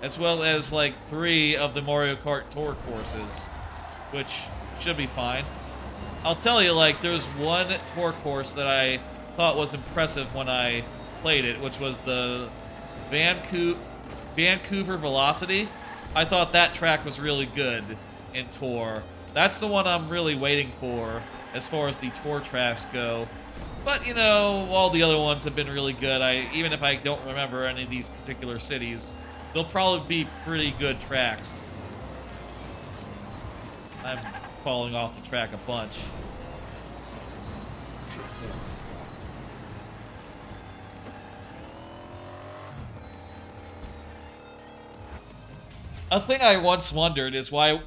As well as, like, 3 of the Mario Kart Tour courses, which should be fine. I'll tell you, like, there's one tour course that I thought was impressive when I played it, which was the Vancouver Velocity. I thought that track was really good in Tour. That's the one I'm really waiting for as far as the Tour tracks go. But, you know, all the other ones have been really good. Even if I don't remember any of these particular cities, they'll probably be pretty good tracks. I'm falling off the track a bunch. A thing I once wondered is why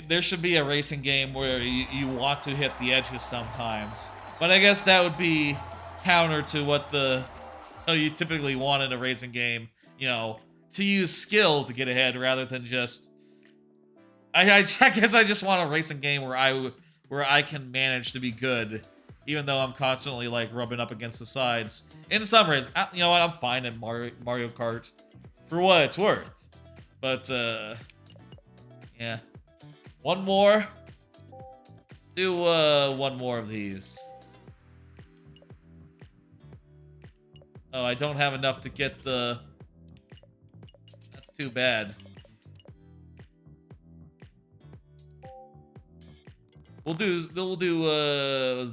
there should be a racing game where you want to hit the edges sometimes. But I guess that would be counter to what you typically want in a racing game, you know, to use skill to get ahead rather than just... I guess I just want a racing game where I can manage to be good, even though I'm constantly, like, rubbing up against the sides. In some ways, you know what, I'm fine in Mario Kart for what it's worth. But, yeah. One more. Let's do, one more of these. Oh, I don't have enough to get the... That's too bad. We'll do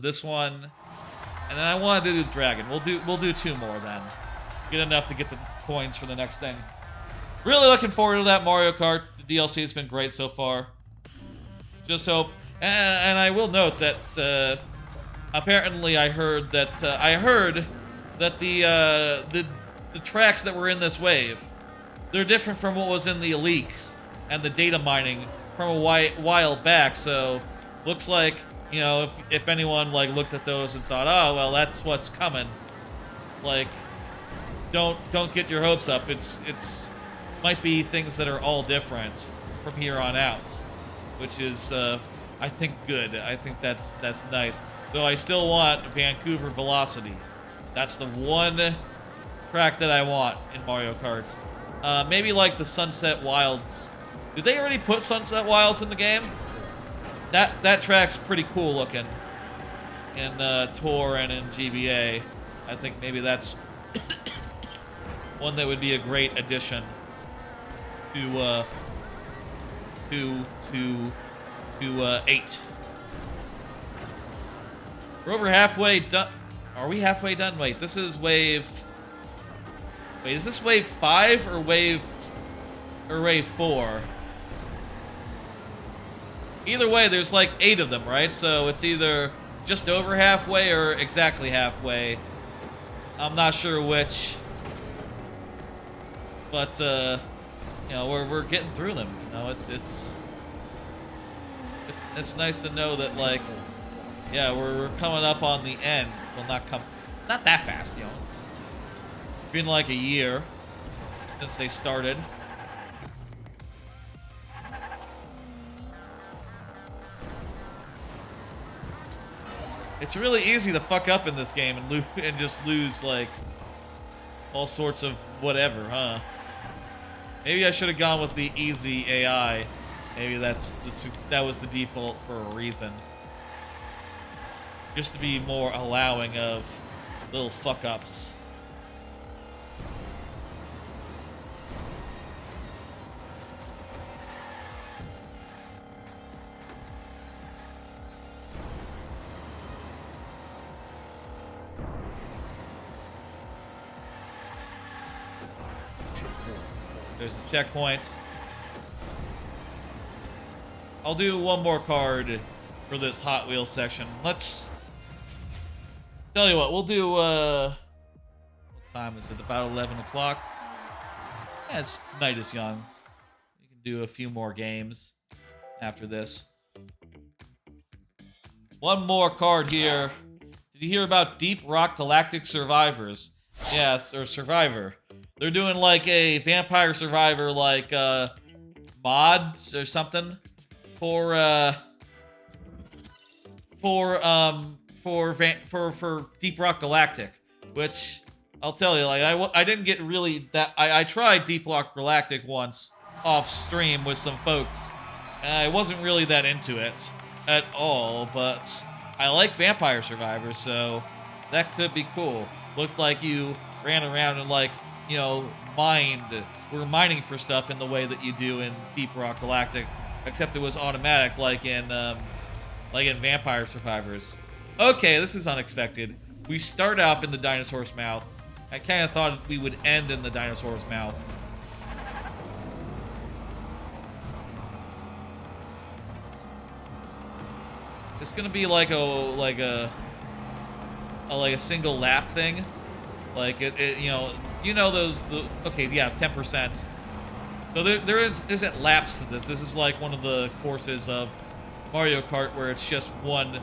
this one. And then I wanted to do Dragon. We'll do 2 more then. Get enough to get the coins for the next thing. Really looking forward to that Mario Kart. The DLC has been great so far. Just hope, and I will note that apparently I heard that the tracks that were in this wave, they're different from what was in the leaks and the data mining from a while back. So looks like, you know, if anyone like looked at those and thought, oh well, that's what's coming, like don't get your hopes up. It's might be things that are all different from here on out, which is, I think, good. I think that's nice. Though I still want Vancouver Velocity. That's the one track that I want in Mario Kart. Maybe like the Sunset Wilds. Did they already put Sunset Wilds in the game? That track's pretty cool looking in Tour and in GBA. I think maybe that's one that would be a great addition to 8. We're over halfway done. Are we halfway done? Wait, this is wave... Wait, is this wave 5 or wave 4? Either way, there's like 8 of them, right? So it's either just over halfway or exactly halfway. I'm not sure which. But, you know, we're getting through them. You know, it's nice to know that, like, yeah, we're coming up on the end. Well, not that fast, you know. It's been like a year since they started. It's really easy to fuck up in this game and just lose, like, all sorts of whatever, huh? Maybe I should have gone with the easy AI. Maybe that was the default for a reason. Just to be more allowing of little fuck-ups. There's a checkpoint. I'll do one more card for this Hot Wheels section. Let's... Tell you what, we'll do, what time is it? About 11 o'clock? Yeah, night is young. We can do a few more games after this. One more card here. Did you hear about Deep Rock Galactic Survivors? Yes, or Survivor. They're doing like a Vampire Survivor, like, mods or something for Deep Rock Galactic, which I'll tell you, like, I didn't get really that. I tried Deep Rock Galactic once off stream with some folks, and I wasn't really that into it at all. But I like Vampire Survivor, so that could be cool. Looked like you ran around and, like, you know, we're mining for stuff in the way that you do in Deep Rock Galactic, except it was automatic, like in Vampire Survivors. Okay, this is unexpected. We start off in the dinosaur's mouth. I kind of thought we would end in the dinosaur's mouth. It's gonna be like a single lap thing. Like it you know those okay, yeah, 10%. So there isn't laps to this. This is like one of the courses of Mario Kart where it's just one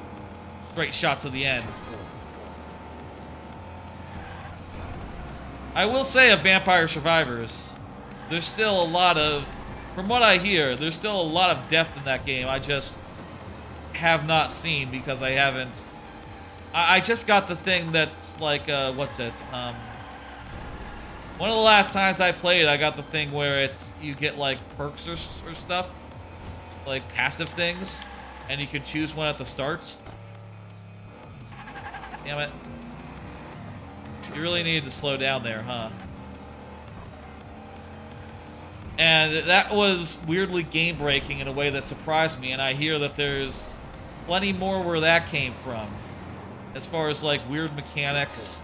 straight shot to the end. I will say of Vampire Survivors, there's still a lot of, from what I hear, there's still a lot of depth in that game. I just have not seen because I haven't. I just got the thing that's like, what's it? One of the last times I played, I got the thing where it's, you get like perks or stuff, like passive things, and you can choose one at the start. Damn it. You really needed to slow down there, huh? And that was weirdly game-breaking in a way that surprised me, and I hear that there's plenty more where that came from. As far as, like, weird mechanics,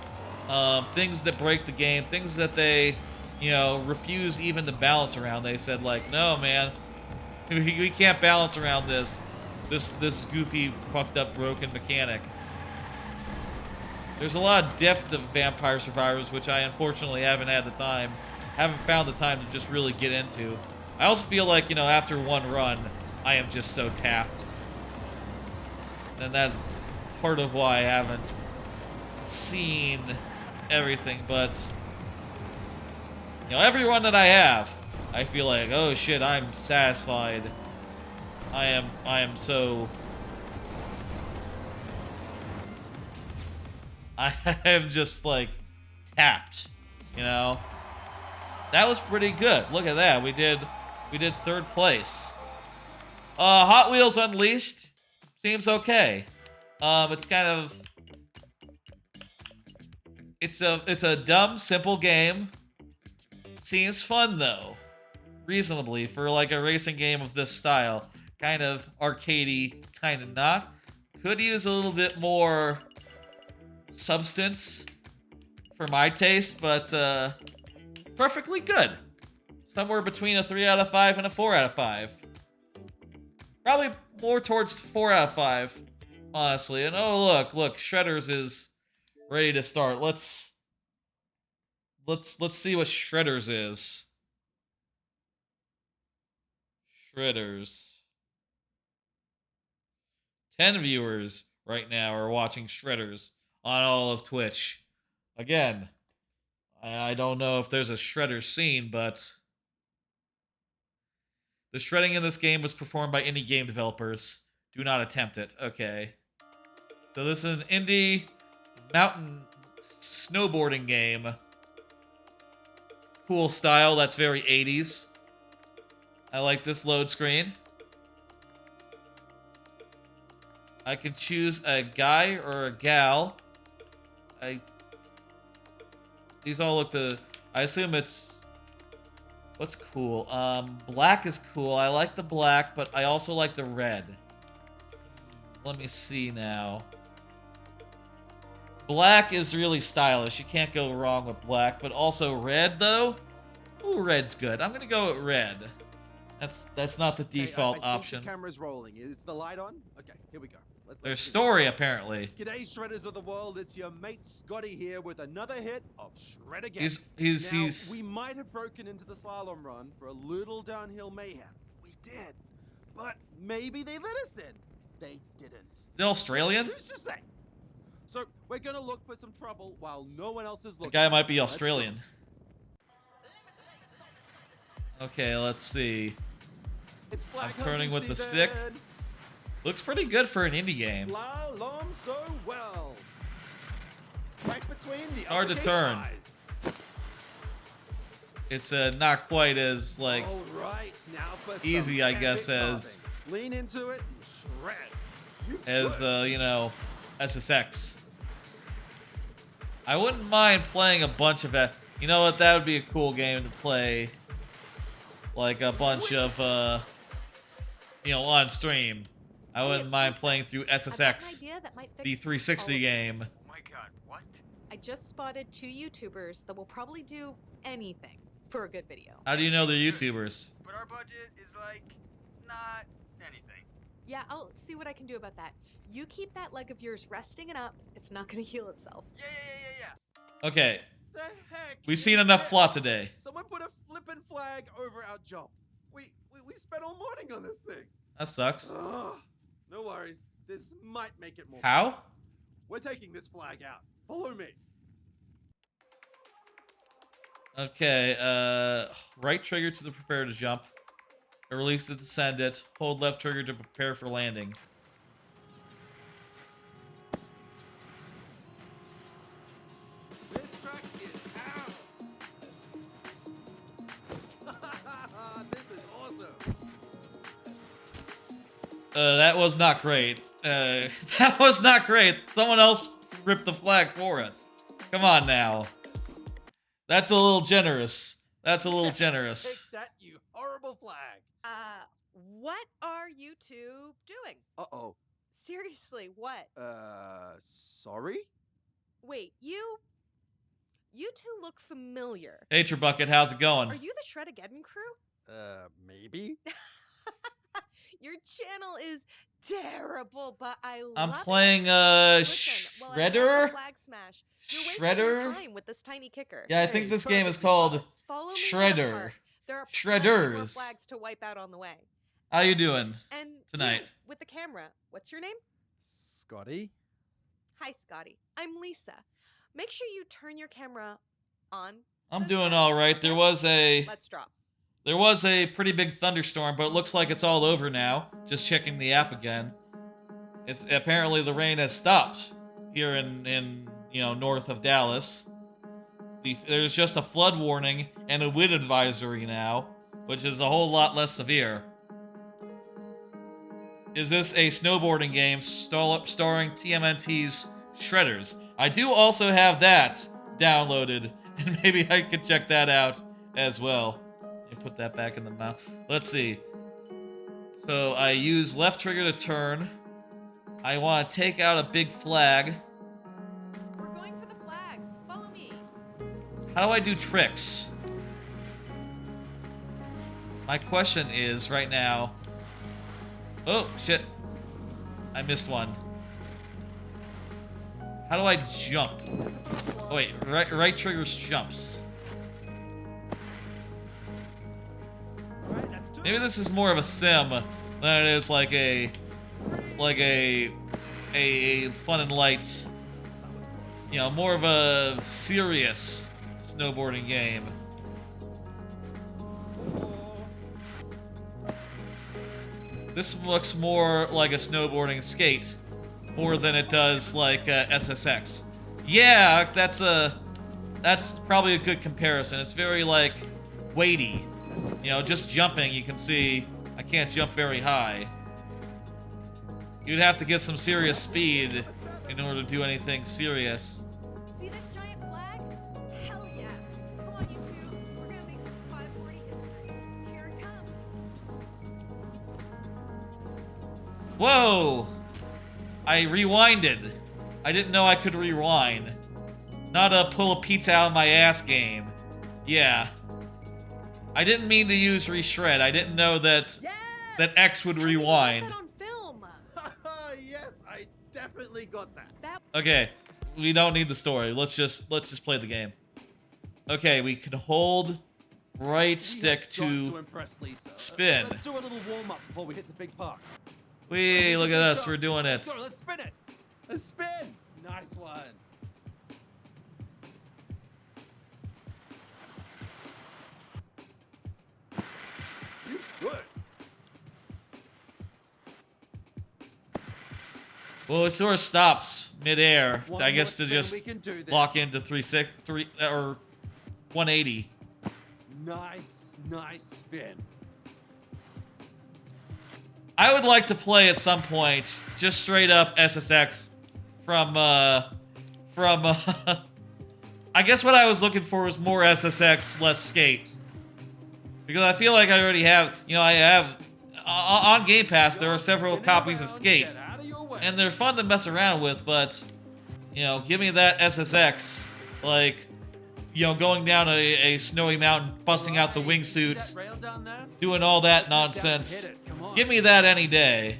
things that break the game, things that they, you know, refuse even to balance around. They said, like, no, man, we can't balance around this goofy, fucked up, broken mechanic. There's a lot of depth of Vampire Survivors, which I unfortunately haven't found the time to just really get into. I also feel like, you know, after one run, I am just so tapped. And that's part of why I haven't seen everything, but, you know, every run that I have, I feel like, oh shit, I'm satisfied. I am so... I am just, like, tapped, you know? That was pretty good. Look at that. We did 3rd place. Hot Wheels Unleashed seems okay. It's kind of... It's a dumb, simple game. Seems fun, though. Reasonably, for, like, a racing game of this style. Kind of arcadey, kind of not. Could use a little bit more substance for my taste, but perfectly good. Somewhere between a 3 out of 5 and a 4 out of 5. Probably more towards 4 out of 5, honestly. And oh look, Shredders is ready to start. Let's see what Shredders is. Shredders. 10 viewers right now are watching Shredders on all of Twitch. Again, I don't know if there's a Shredder scene, but the shredding in this game was performed by indie game developers. Do not attempt it. Okay. So this is an indie mountain snowboarding game. Cool style. That's very 80s. I like this load screen. I can choose a guy or a gal. These all look I assume it's... What's cool? Black is cool. I like the black, but I also like the red. Let me see now. Black is really stylish. You can't go wrong with black, but also red, though? Ooh, red's good. I'm gonna go with red. That's not the default option. The camera's rolling. Is the light on? Okay, here we go. There's story, apparently. G'day, Shredders of the world. It's your mate Scotty here with another hit of Shred Again. He's we might have broken into the slalom run for a little downhill mayhem. We did. But maybe they let us in. They didn't. The Australian? Who's to say? So we're gonna look for some trouble while no one else is looking. The guy might be Australian. Okay, let's see. I'm turning with the stick. Looks pretty good for an indie game. Slalom so well. Right between the hard to turn. Eyes. It's not quite as like easy, I guess, as lean into it and shred. As you know, SSX. I wouldn't mind playing a bunch of it. You know what? That would be a cool game to play. Like a bunch of you know, on stream. I wouldn't mind playing through SSX, the 360 game. Oh my god, what? I just spotted 2 YouTubers that will probably do anything for a good video. How do you know they're YouTubers? But our budget is like not anything. Yeah, I'll see what I can do about that. You keep that leg of yours resting and up. It's not gonna heal itself. Yeah. Okay. The heck? We've seen is enough this? plot today. Someone put a flippin' flag over our jump. We spent all morning on this thing. That sucks. Ugh. No worries. This might make it more. How? We're taking this flag out. Follow me. Okay, right trigger to prepare to jump. Release it to send it. Hold left trigger to prepare for landing. This track is out. This is awesome. That was not great. That was not great. Someone else ripped the flag for us. Come on now. That's a little generous. That's a little generous. Take that, you horrible flag. What are you two doing? Uh-oh. Seriously, what? Sorry? Wait, you two look familiar. Hey, Trebucket, how's it going? Are you the Shred-Ageddon crew? Maybe? Your channel is terrible, but I love I'm it. playing, Listen, while I love Shredder? the flag smash, you're wasting your Shredder? time with this tiny kicker. Yeah, I think this game is called Follow me to the Shredder. park. There are plenty more Shredders. flags to wipe out on the way. How you doing And tonight? you, with the camera, what's your name? Scotty? Hi, Scotty. I'm Lisa. Make sure you turn your camera on. I'm doing all right. There was a pretty big thunderstorm, but it looks like it's all over now. Just checking the app again. It's apparently the rain has stopped here in north of Dallas. There's just a flood warning and a wind advisory now, which is a whole lot less severe. Is this a snowboarding game starring TMNT's Shredders? I do also have that downloaded, and maybe I could check that out as well. Let me put that back in the mouth. Let's see. So I use left trigger to turn. I want to take out a big flag. We're going for the flags. Follow me. How do I do tricks? My question is right now. Oh, shit. I missed one. How do I jump? Oh, wait. Right trigger's jumps. Maybe this is more of a sim than it is like a fun and light, more of a serious snowboarding game. This looks more like a snowboarding skate, more than it does like SSX. Yeah, that's probably a good comparison. It's very like weighty. Just jumping, you can see I can't jump very high. You'd have to get some serious speed in order to do anything serious. See this giant flag? Hell yeah. Come on, you two. We're gonna make some 540 history. Here it comes. Whoa! I rewinded. I didn't know I could rewind. Not a pull a pizza out of my ass game. Yeah. I didn't mean to use reshred. I didn't know that X would rewind. Yes, I definitely got that. Okay, we don't need the story. Let's just play the game. Okay, we can hold right stick to impress Lisa. spin. Let's do a little warm up before we hit the big park. Wee, look at us, we're doing it. Let's go, let's spin it. Let's spin. Nice one. Good. Well, it sort of stops mid-air. One I more guess to spin, just we can do this. lock into 3 or 180. Nice spin. I would like to play at some point just straight up SSX from I guess what I was looking for was more SSX, less skate. Because I feel like I already have, I have on GamePass there are several copies of Skate. And they're fun to mess around with, but give me that SSX, like going down a snowy mountain, busting out the wingsuit, doing all that nonsense. Give me that any day.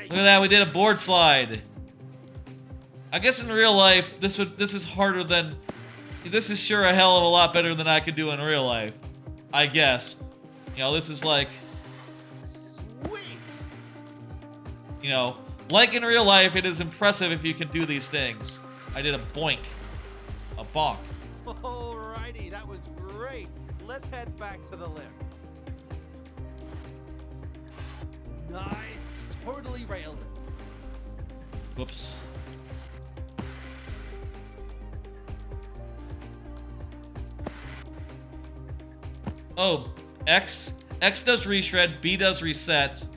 right. Look at that, we did a board slide. I guess in real life, this is harder than... This is sure a hell of a lot better than I could do in real life. I guess. You know, this is like... Sweet. You know, like in real life, it is impressive if you can do these things. I did a boink. A bonk. Alrighty, that was great. Let's head back to the lift. Nice. Totally railed it. Whoops. Oh, X? X does reshred, B does reset.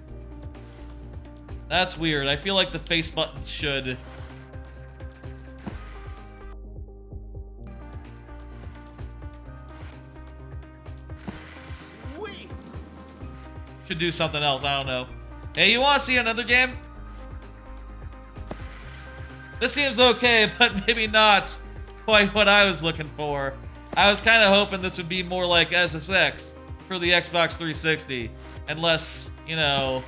That's weird. I feel like the face buttons should... Sweet. Should do something else, I don't know. Hey, you want to see another game? This seems okay, but maybe not quite what I was looking for. I was kind of hoping this would be more like SSX for the Xbox 360 and less, you know,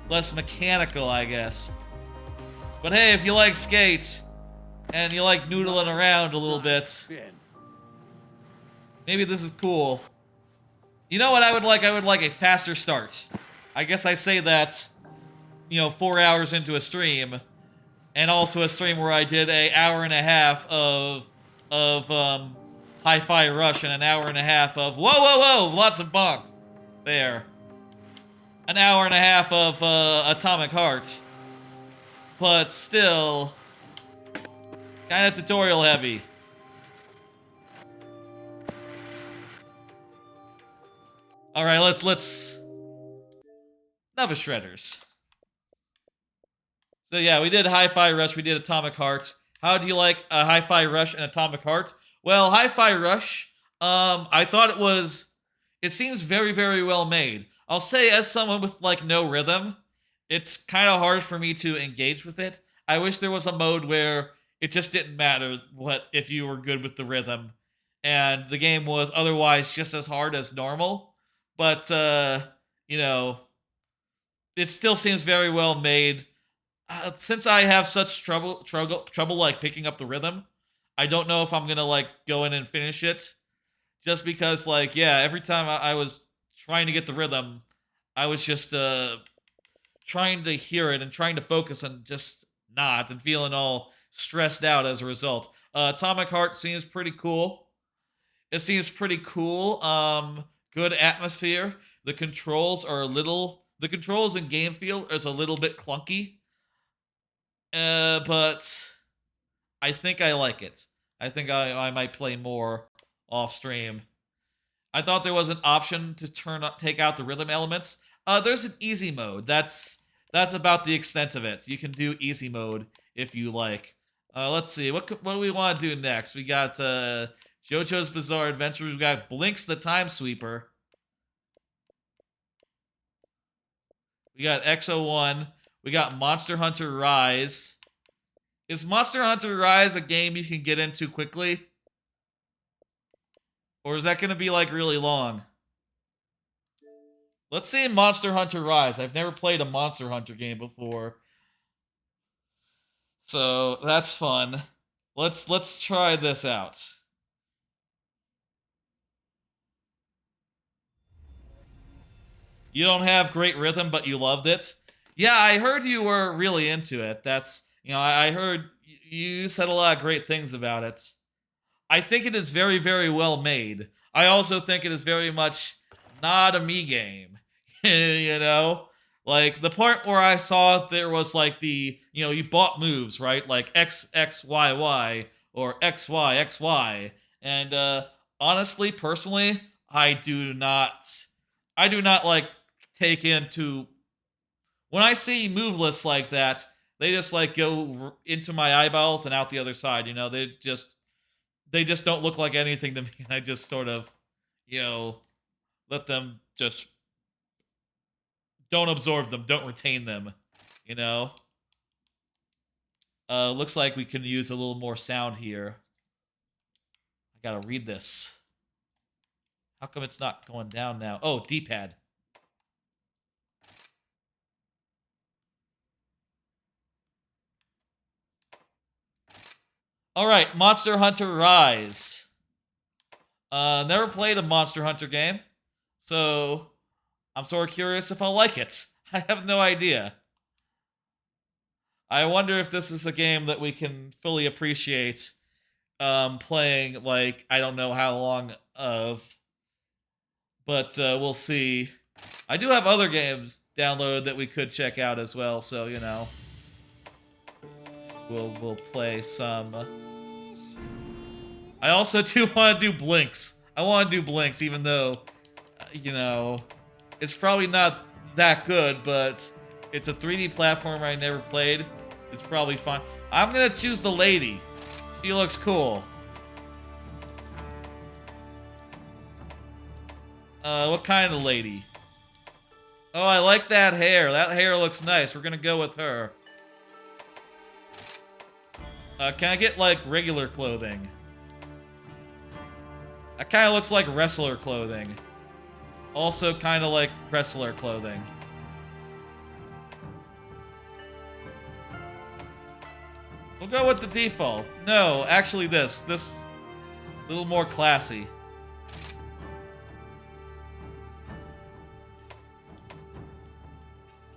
less mechanical, I guess. But hey, if you like skates and you like noodling around a little bit, maybe this is cool. You know what I would like? I would like a faster start. I guess I say that, you know, 4 hours into a stream, and also a stream where I did an hour and a half of Hi-Fi Rush and an hour and a half of lots of bonks. There. An hour and a half of Atomic Heart. But still, kind of tutorial heavy. All right, let's Nova Shredders. So yeah, we did Hi-Fi Rush, we did Atomic Heart. How do you like Hi-Fi Rush and Atomic Heart? Well, Hi-Fi Rush, I thought it seems very, very well made. I'll say, as someone with, like, no rhythm, it's kind of hard for me to engage with it. I wish there was a mode where it just didn't matter if you were good with the rhythm, and the game was otherwise just as hard as normal. But, you know, it still seems very well made. Since I have such trouble like picking up the rhythm, I don't know if I'm gonna like go in and finish it, just because like, yeah, every time I was trying to get the rhythm, I was just trying to hear it and trying to focus and just not, and feeling all stressed out as a result. Atomic Heart seems pretty cool. It seems pretty cool. Good atmosphere. The controls in game feel is a little bit clunky. But I think I like it. I think I might play more off stream. I thought there was an option to take out the rhythm elements. There's an easy mode. That's about the extent of it. You can do easy mode if you like. Let's see. What do we want to do next? We got JoJo's Bizarre Adventure. We've got Blinx the Time Sweeper. We got X01. We got Monster Hunter Rise. Is Monster Hunter Rise a game you can get into quickly? Or is that going to be, like, really long? Let's see Monster Hunter Rise. I've never played a Monster Hunter game before. So, that's fun. Let's try this out. You don't have great rhythm, but you loved it? Yeah, I heard you were really into it. That's, you know, I heard you said a lot of great things about it. I think it is very, very well made. I also think it is very much not a me game. You know? Like, the part where I saw there was, like, you know, you bought moves, right? Like, X, X, Y, Y, or X, Y, X, Y. And, honestly, personally, I do not, like, take into... When I see move lists like that, they just, like, go into my eyeballs and out the other side, you know? They just don't look like anything to me, and I just sort of, you know, let them just... Don't absorb them, don't retain them, you know? Looks like we can use a little more sound here. I gotta read this. How come it's not going down now? Oh, D-pad. Alright, Monster Hunter Rise. Never played a Monster Hunter game, so I'm sort of curious if I'll like it. I have no idea. I wonder if this is a game that we can fully appreciate playing, like, I don't know how long of. But we'll see. I do have other games downloaded that we could check out as well, so, you know. We'll play some. I also do want to do Blinx. I want to do Blinx, even though, you know, it's probably not that good, but it's a 3D platformer I never played. It's probably fun. I'm gonna choose the lady. She looks cool. What kind of lady? Oh, I like that hair. That hair looks nice. We're gonna go with her. Can I get, like, regular clothing? That kind of looks like wrestler clothing. Also kind of like wrestler clothing. We'll go with the default. No, actually this. This a little more classy.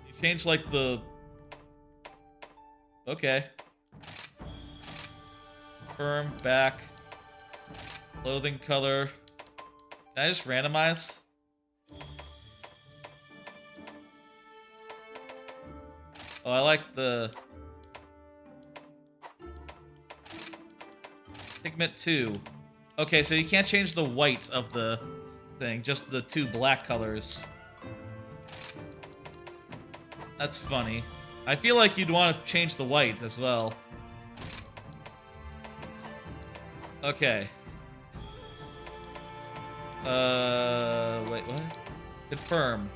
You change like the... Okay. Firm, back. Clothing color. Can I just randomize? Oh, I like the... Pigment 2. Okay, so you can't change the white of the thing, just the two black colors. That's funny. I feel like you'd want to change the white as well. Okay. Wait, what? Confirm.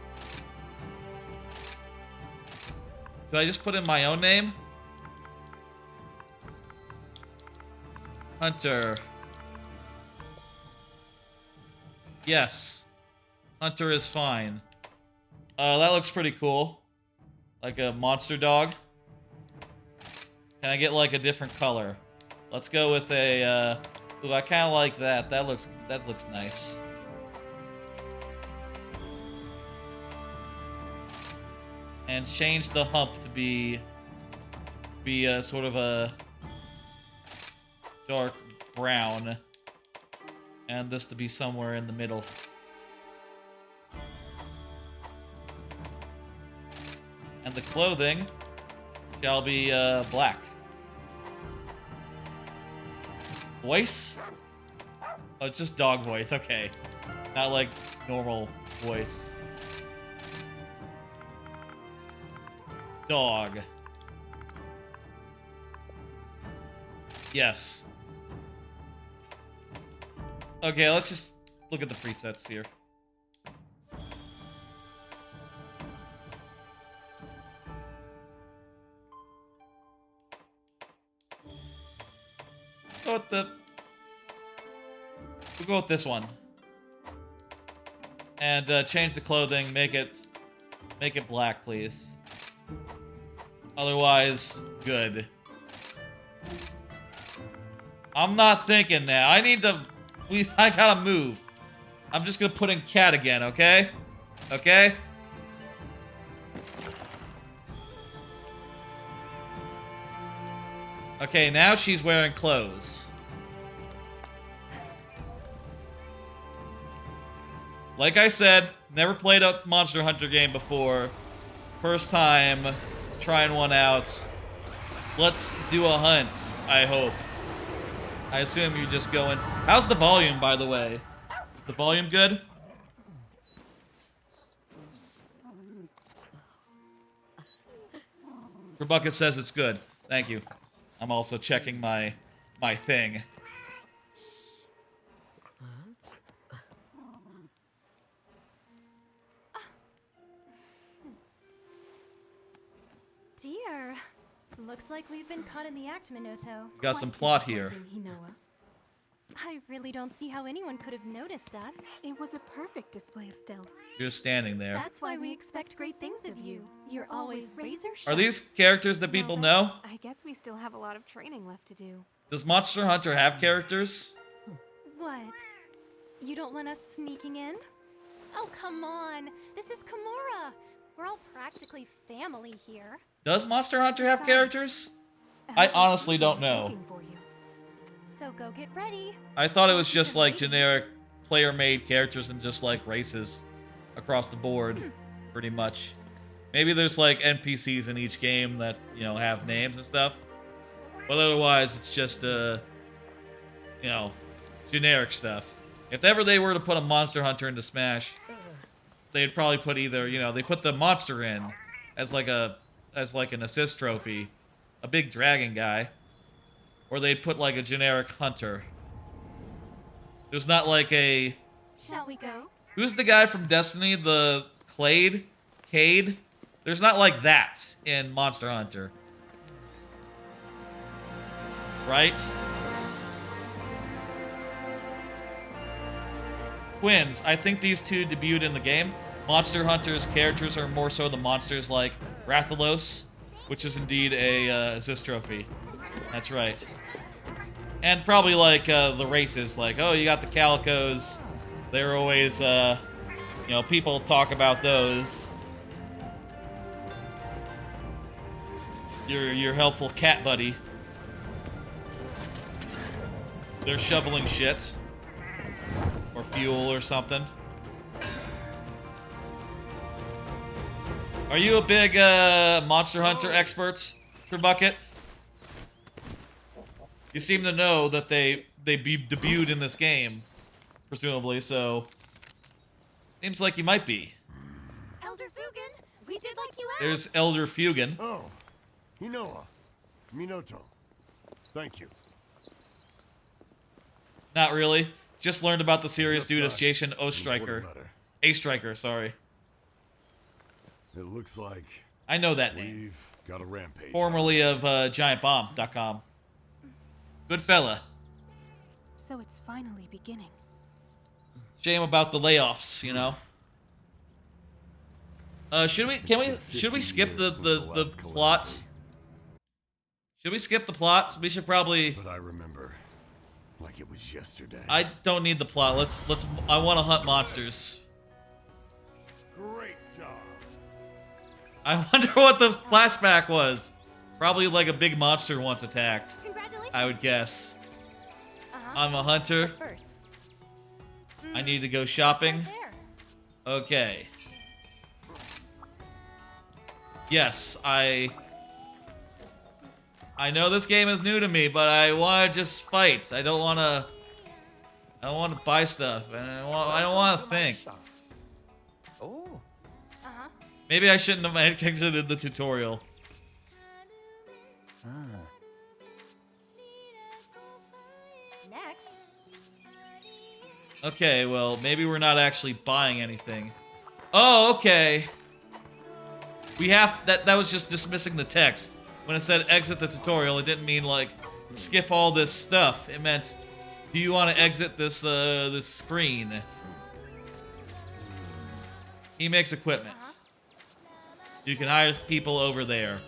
Do I just put in my own name? Hunter. Yes. Hunter is fine. That looks pretty cool. Like a monster dog. Can I get like a different color? Let's go with a, ooh, I kinda like that. That looks nice. And change the hump to be sort of a dark brown, and this to be somewhere in the middle. And the clothing shall be black. Voice? Oh, it's just dog voice, okay. Not like normal voice. Dog. Yes. Okay, let's just look at the presets here. We'll go with this one. And change the clothing, make it black, please. Otherwise, good. I'm not thinking now. I need to... I gotta move. I'm just gonna put in cat again, okay? Okay? Okay, now she's wearing clothes. Like I said, never played a Monster Hunter game before. First time trying one out. Let's do a hunt, I hope. I assume you just go in. How's the volume, by the way? The volume good? Rebucket says it's good. Thank you. I'm also checking my thing. Dear, looks like we've been caught in the act, Minoto. Got some plot here. I really don't see how anyone could have noticed us. It was a perfect display of stealth. You're just standing there. That's why we expect great things of you. You're always razor sharp. Are these characters that people know? I guess we still have a lot of training left to do. Does Monster Hunter have characters? What? You don't want us sneaking in? Oh, come on. This is Kimura. We're all practically family here. Does Monster Hunter have characters? I honestly don't know. So go get ready. I thought it was just like generic player-made characters and just like races across the board, pretty much. Maybe there's like NPCs in each game that, you know, have names and stuff. But otherwise, it's just, you know, generic stuff. If ever they were to put a Monster Hunter into Smash, they'd probably put either, you know, they put the monster in as like an assist trophy, a big dragon guy, or they'd put like a generic hunter. There's not like a... Shall we go? Who's the guy from Destiny? The Cade? There's not like that in Monster Hunter. Right? Twins. I think these two debuted in the game. Monster Hunter's characters are more so the monsters like Rathalos, which is indeed a assist trophy. That's right. And probably like the races, like, oh, you got the Calicos. They're always, you know, people talk about those. Your helpful cat buddy. They're shoveling shit. Or fuel or something. Are you a big Monster Hunter expert, Trebucket? You seem to know that they debuted in this game, presumably, so... Seems like you might be. Elder Fugan, we did like you asked. There's Elder Fugan. Oh, Hinoa. Minoto. Thank you. Not really. Just learned about the series due to Jason Ostriker. A-Striker, sorry. It looks like I know that name. We've got a rampage. Formerly of GiantBomb.com. Good fella. So it's finally beginning. Shame about the layoffs, you know. Should we skip the plot? Should we skip the plot? We should probably. But I remember, like it was yesterday. I don't need the plot. Let's. I want to hunt monsters. Great job. I wonder what the flashback was. Probably like a big monster once attacked. Congratulations. I would guess. I'm a hunter. First. I need to go shopping. Okay. Yes, I know this game is new to me, but I want to just fight. I don't want to buy stuff, and I don't want to think. Oh. Maybe I shouldn't have exited the tutorial. Next. Okay, well, maybe we're not actually buying anything. Oh, okay. We have that was just dismissing the text. When it said exit the tutorial, it didn't mean like skip all this stuff. It meant, do you want to exit this this screen? He makes equipment. You can hire people over there.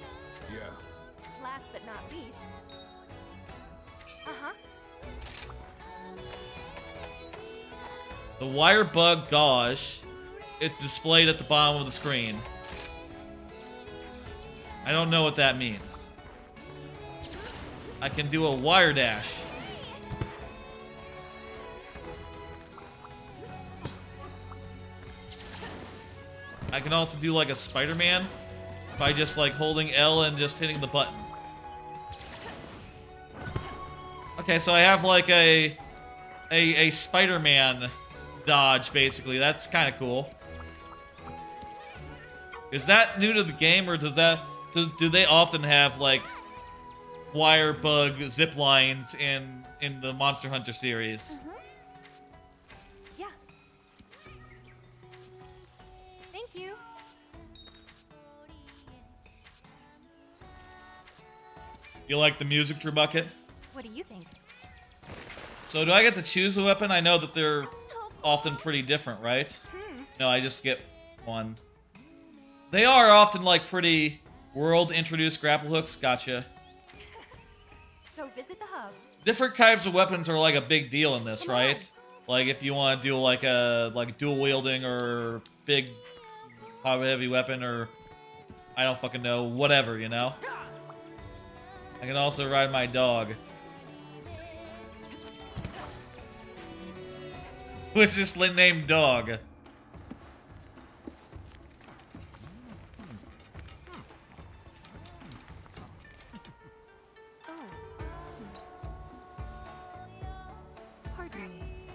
Yeah. Last but not least. The wire bug gauge. It's displayed at the bottom of the screen. I don't know what that means. I can do a wire dash. I can also do like a Spider-Man by just like holding L and just hitting the button. Okay, so I have like a Spider-Man dodge basically. That's kind of cool. Is that new to the game, or does that do they often have like wire bug zip lines in the Monster Hunter series? Yeah. Thank you. You like the music, Trebucket? What do you think? So do I get to choose a weapon? I know that they're often pretty different, right? No, I just get one. They are often like pretty world introduced grapple hooks. Gotcha. Go visit the hub. different kinds of weapons are like a big deal in this, right? Like if you want to do like a dual wielding or big heavy weapon or I don't fucking know, whatever, you know? I can also ride my dog. Who's just named Dog? Pardon me.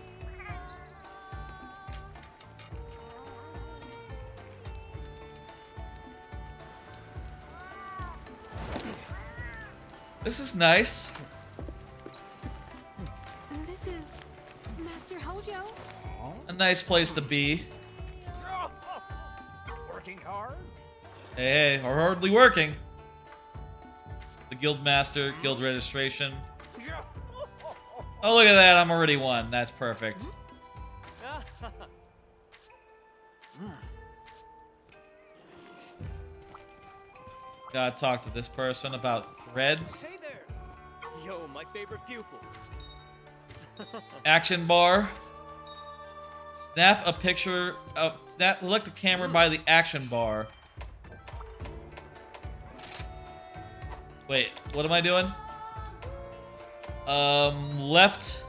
This is nice. This is Master Hojo. A nice place to be. Working hard? Hey, we're hardly working. The guild master, guild registration. Oh, look at that. I'm already one. That's perfect. Gotta talk to this person about threads. Hey there. Yo, my favorite pupil. Action bar. Snap a picture of... Select the camera by the action bar. Wait, what am I doing? Left...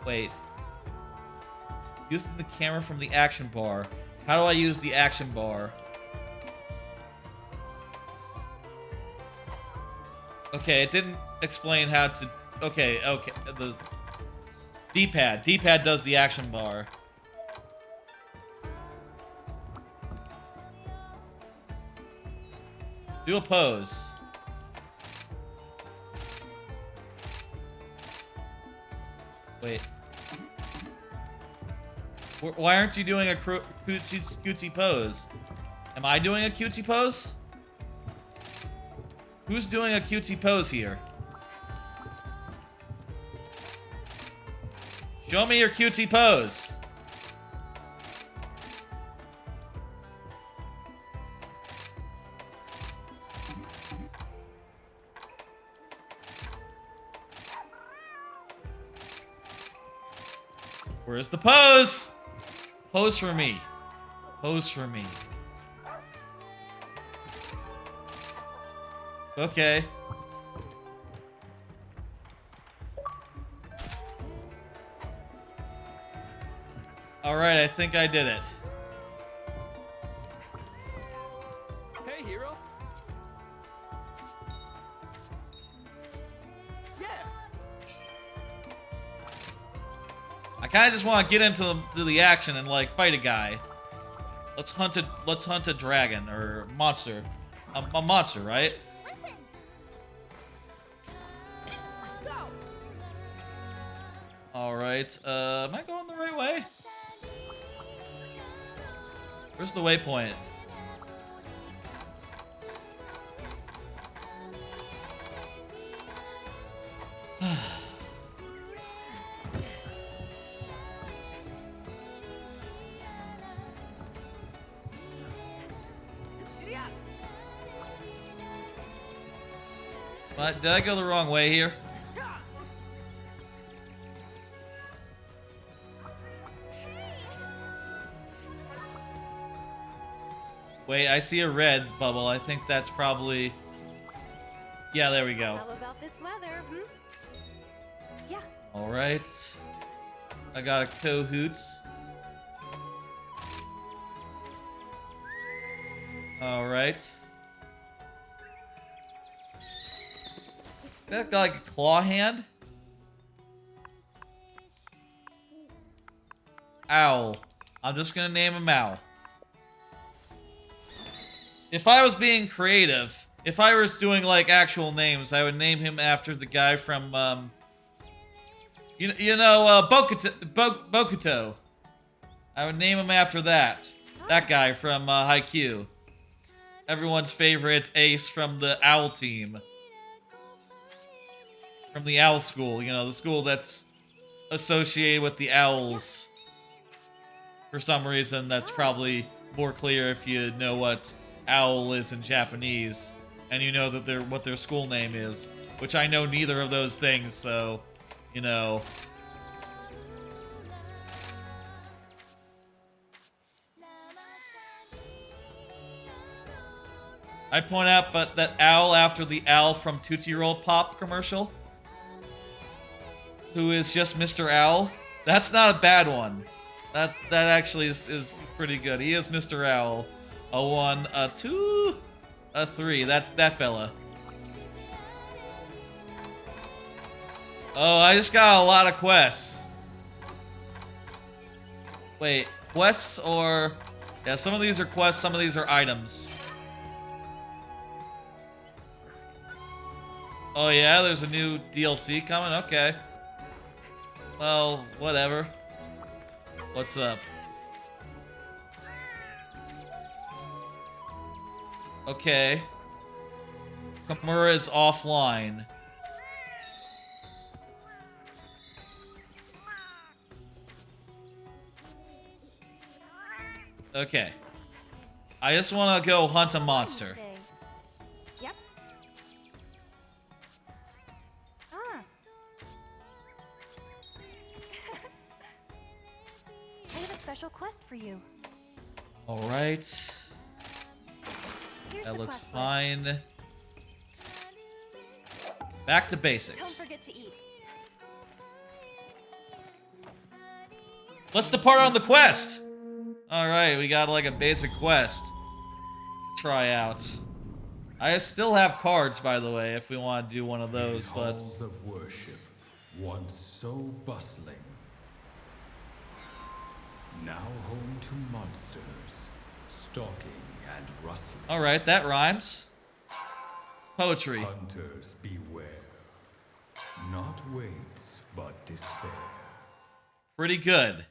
Wait. Using the camera from the action bar. How do I use the action bar? Okay, it didn't explain how to... Okay. The D-pad. D-pad does the action bar. Do a pose. Wait. Why aren't you doing a cutesy pose? Am I doing a cutesy pose? Who's doing a cutesy pose here? Show me your cutesy pose. Where's the pose? Pose for me. Pose for me. Okay. Alright, I think I did it. Hey, hero. Yeah. I kind of just want to get into the action and like fight a guy. Let's hunt a dragon or monster. A monster, right? Alright, am I going the right way? Where's the waypoint? What? Did I go the wrong way here? Wait, I see a red bubble. I think that's probably... Yeah, there we go. How about this weather, hmm? Yeah. Alright. I got a Kahoot. Alright. That got like a claw hand? Owl. I'm just gonna name him Owl. If I was being creative, if I was doing like actual names, I would name him after the guy from Bokuto. I would name him after that. That guy from Haikyuu. Everyone's favorite ace from the Owl team. From the Owl School, you know, the school that's associated with the owls. For some reason, that's probably more clear if you know what owl is in Japanese, and you know that what their school name is. which I know neither of those things, so, you know. I point out, but that owl after the owl from Tootsie Roll Pop commercial, who is just Mr. Owl. That's not a bad one. That actually is pretty good. He is Mr. Owl. A 1, a 2, a 3. That's that fella. Oh, I just got a lot of quests. Wait, quests or... Yeah, some of these are quests, some of these are items. Oh yeah, there's a new DLC coming? Okay. Well, whatever. What's up? Okay. Kimura is offline. Okay. I just want to go hunt a monster. Yep. Ah. I have a special quest for you. All right. That looks fine. Back to basics. Don't forget to eat. Let's depart on the quest. All right, we got like a basic quest to try out. I still have cards, by the way, if we want to do one of those. These But halls of worship, once so bustling, now home to monsters, stalking and rustling. all right, that rhymes. Poetry. Hunters beware. Not wait, but despair. Pretty good.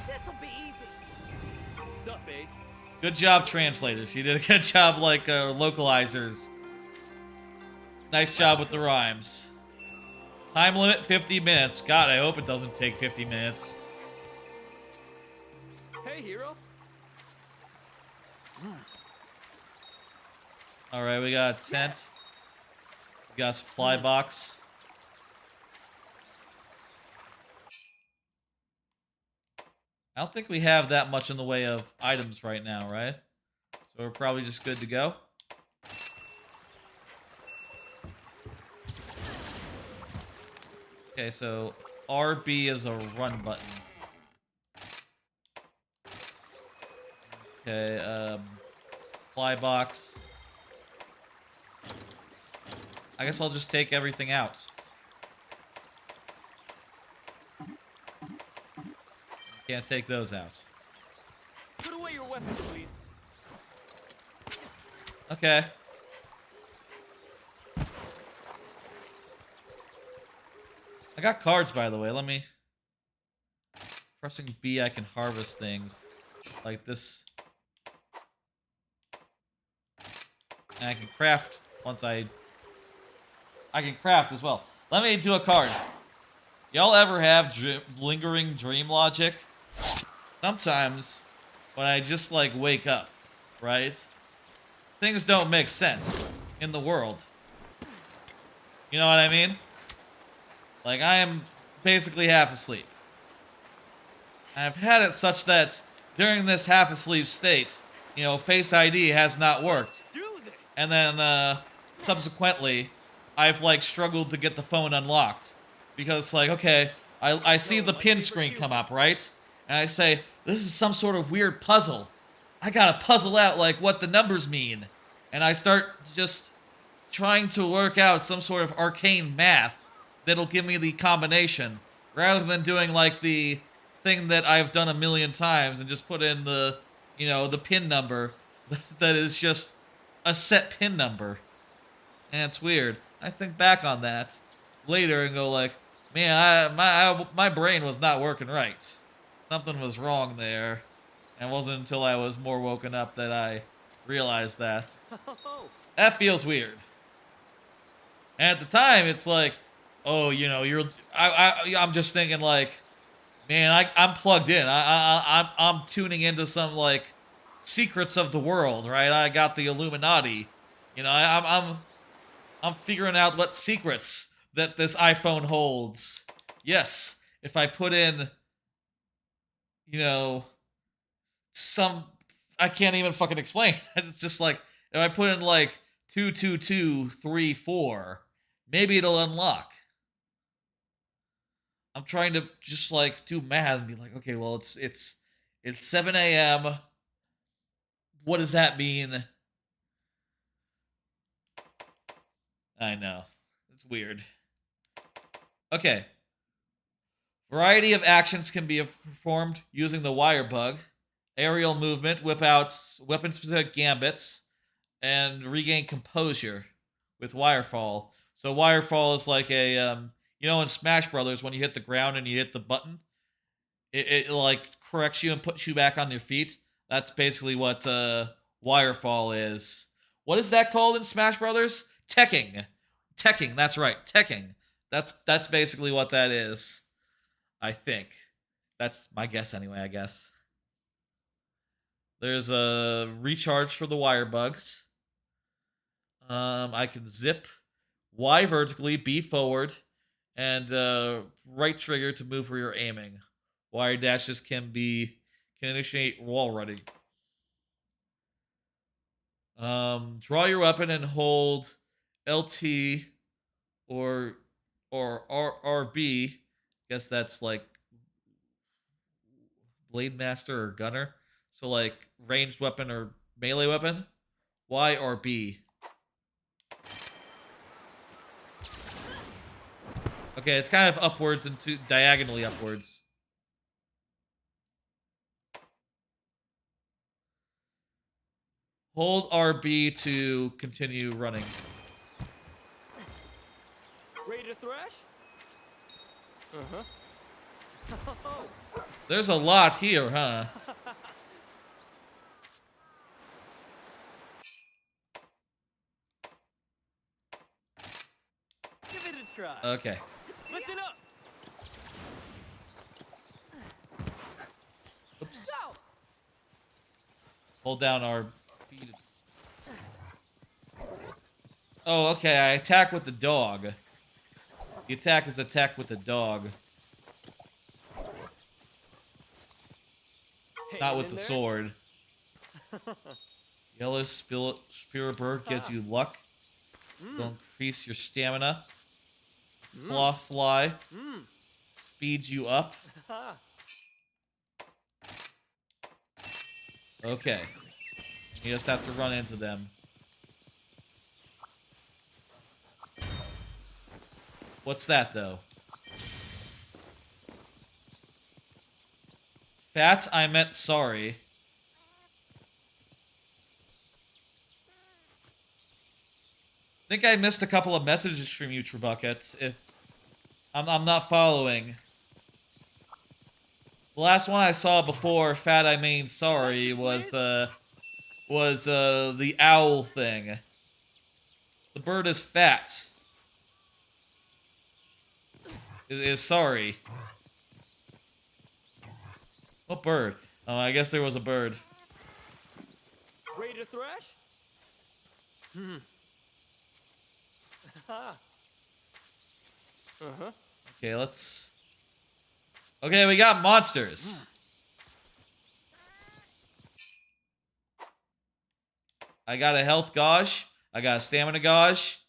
This'll be easy. Sup, Ace? Good job, translators. You did a good job, like localizers. Nice job with the rhymes. Time limit 50 minutes. God, I hope it doesn't take 50 minutes. Hey, hero. All right, we got a tent. We got a supply box. I don't think we have that much in the way of items right now, right? So we're probably just good to go. Okay, so RB is a run button. Okay, supply box. I guess I'll just take everything out. Can't take those out. Put away your weapons, please. Okay. I got cards, by the way. Let me... Pressing B, I can harvest things. Like this. And I can craft once I can craft as well. Let me do a card. Y'all ever have lingering dream logic? Sometimes, when I just, like, wake up, right? Things don't make sense in the world. You know what I mean? Like, I am basically half asleep. I've had it such that during this half asleep state, you know, Face ID has not worked. And then, subsequently, I've, like, struggled to get the phone unlocked. Because, like, okay, I see the pin screen come up, right? And I say, this is some sort of weird puzzle. I gotta puzzle out, like, what the numbers mean. And I start just trying to work out some sort of arcane math that'll give me the combination. Rather than doing, like, the thing that I've done a million times and just put in the, you know, the pin number that is just a set pin number. And it's weird. I think back on that later and go like, man, my brain was not working right. Something was wrong there. And it wasn't until I was more woken up that I realized that. That feels weird. And at the time, it's like, oh, you know, I'm just thinking like, man, I'm plugged in. I'm tuning into some like secrets of the world, right? I got the Illuminati. You know, I'm figuring out what secrets that this iPhone holds. Yes, if I put in, you know, I can't even fucking explain. It's just like, if I put in like 22234, maybe it'll unlock. I'm trying to just like do math and be like, okay, well, it's 7 a.m. What does that mean? I know. It's weird. Okay. Variety of actions can be performed using the wire bug. Aerial movement, whip out weapon-specific gambits, and regain composure with wirefall. So wirefall is like a, you know, in Smash Brothers, when you hit the ground and you hit the button, it like corrects you and puts you back on your feet. That's basically what wirefall is. What is that called in Smash Brothers? Teching. Teching, that's right. Teching. That's basically what that is. I think. That's my guess anyway, I guess. There's a recharge for the wire bugs. I can zip, Y vertically, B forward, and right trigger to move where you're aiming. Wire dashes can initiate wall running. Draw your weapon and hold LT or RB. Guess that's like Blade Master or Gunner. So like ranged weapon or melee weapon. Y or B. Okay, it's kind of upwards and diagonally upwards. Hold RB to continue running. Ready to thrash? Uh-huh. There's a lot here, huh? Give it a try. Okay. Listen up. Oops. Go. Hold down RB. Oh, okay. I attack with the dog. The attack is attack with the dog. Not with the sword. Yellow Spirit Bird gives you luck. Will increase your stamina. Claw Fly speeds you up. Okay. You just have to run into them. What's that, though? Fat, I meant sorry. I think I missed a couple of messages from you, Trebucket. If I'm not following. The last one I saw before Fat, I mean sorry was the owl thing. The bird is fat. Is sorry. What bird? Oh, I guess there was a bird. Ready to thrash? Uh-huh. Okay, let's... Okay, we got monsters. I got a health gauge. I got a stamina gauge.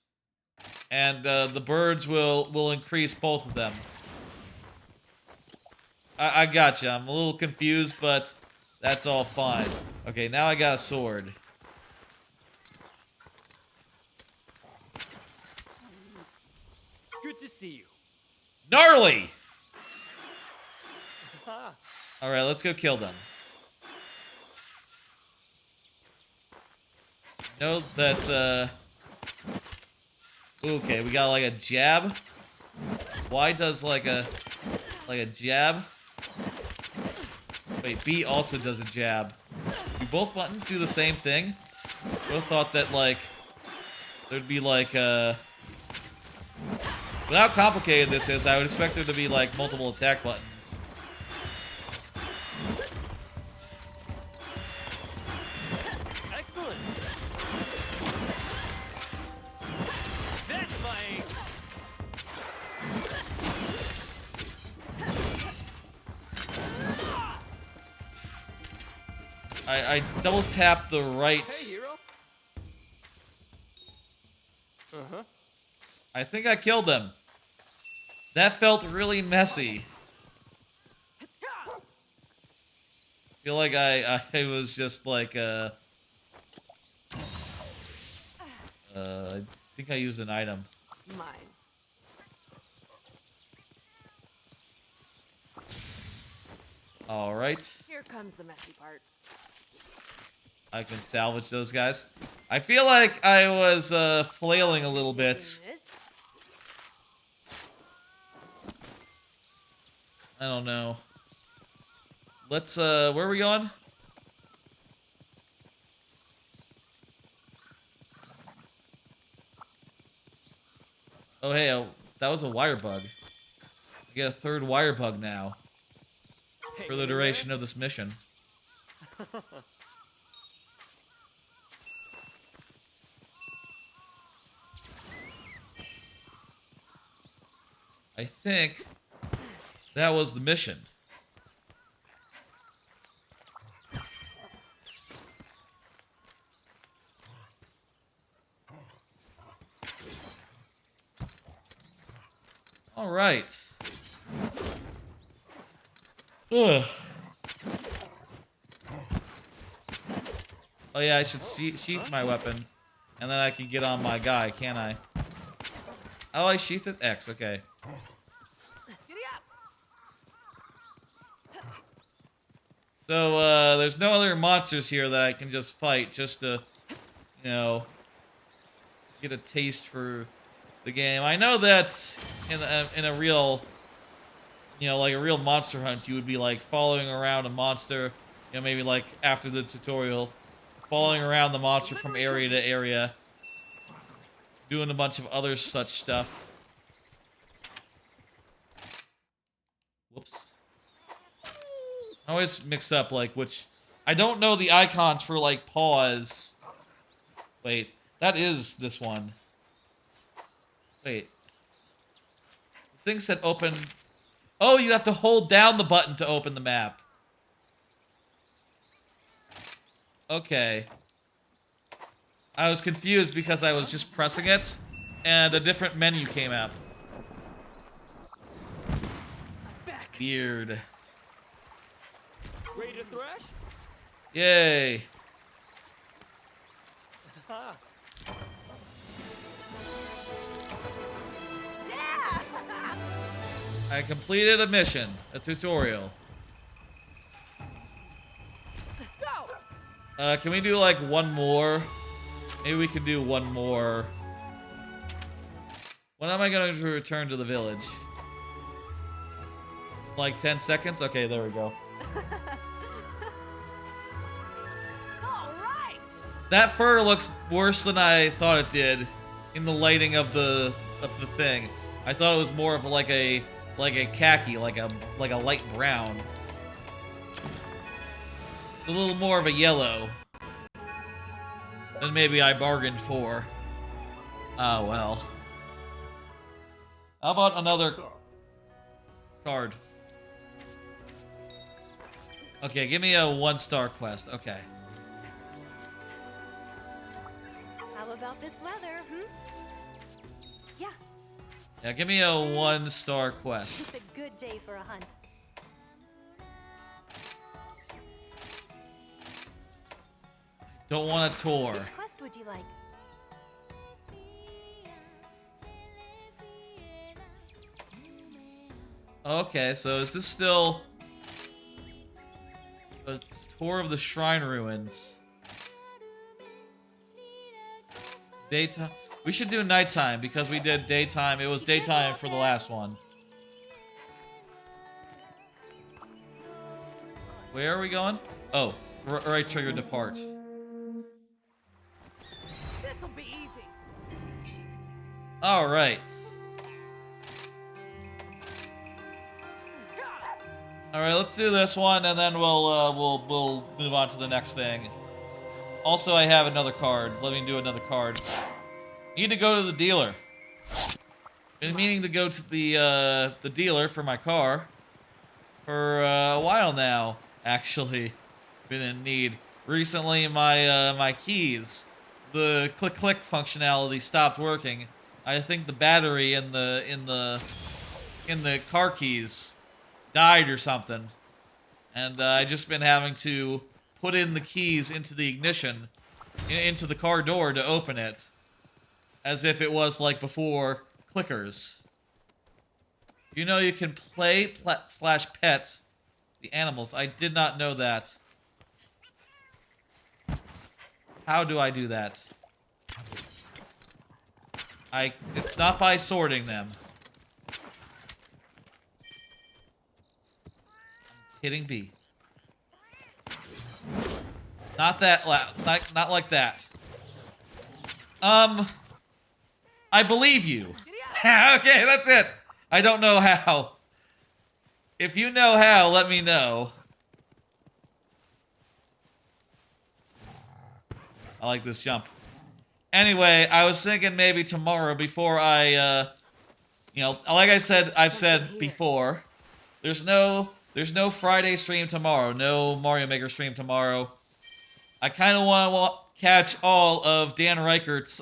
And the birds will increase both of them. I gotcha. I'm a little confused, but that's all fine. Okay, now I got a sword. Good to see you. Gnarly! Alright, let's go kill them. Know that, okay, we got like a jab. Y does like a jab. Wait, B also does a jab. Do both buttons do the same thing? Both thought that like there'd be like without complicated this is, I would expect there to be like multiple attack buttons. Excellent. I double tapped the right. Hey, hero. Uh-huh. I think I killed them. That felt really messy. I feel like I was just like I think I used an item. Mine. All right. Here comes the messy part. I can salvage those guys. I feel like I was flailing a little bit. I don't know. Let's where are we going? Oh hey, that was a wire bug. I get a third wire bug now. For the duration of this mission. I think that was the mission. All right. Ugh. Oh yeah, I should sheath my weapon, and then I can get on my guy, can't I? How do I sheath it? X, okay. So, there's no other monsters here that I can just fight, just to, you know, get a taste for the game. I know that's in a real, you know, like a real monster hunt, you would be like following around a monster, you know, maybe like after the tutorial, following around the monster from area to area, doing a bunch of other such stuff. Whoops. I always mix up like which, I don't know the icons for like pause. Wait, that is this one. Wait. The thing said open. Oh, you have to hold down the button to open the map. Okay. I was confused because I was just pressing it, and a different menu came up. Weird. Ready to thrash? Yay. I completed a mission, a tutorial. Can we do like one more? Maybe we can do one more. When am I going to return to the village? Like 10 seconds? Okay, there we go. That fur looks worse than I thought it did in the lighting of the thing. I thought it was more of like a khaki, like a light brown. It's a little more of a yellow than maybe I bargained for. Ah, well. How about another card? Okay, give me a 1-star quest. Okay. How about this weather, Yeah, Yeah, give me a 1-star quest. it's a good day for a hunt. Don't want a tour. Which quest would you like? Okay, so is this still a tour of the shrine ruins? Daytime. We should do nighttime because we did daytime. It was daytime for the last one. Where are we going? Oh, right trigger depart. This'll be easy. All right. All right, let's do this one, and then we'll move on to the next thing. Also, I have another card. Let me do another card. Need to go to the dealer. Been meaning to go to the dealer for my car for a while now. Actually, been in need. recently my my keys, the click functionality stopped working. I think the battery in the car keys died or something, and I just been having to put in the keys into the ignition, into the car door to open it, as if it was like before clickers. You know you can play slash pet the animals. I did not know that. How do I do that? It's not by sorting them. I'm hitting B. Not that loud. Not like that. I believe you. Okay, that's it. I don't know how. If you know how, let me know. I like this jump. Anyway, I was thinking maybe tomorrow before I, you know, like I've said before, there's no Friday stream tomorrow, no Mario Maker stream tomorrow. I kind of want to catch all of Dan Reichert's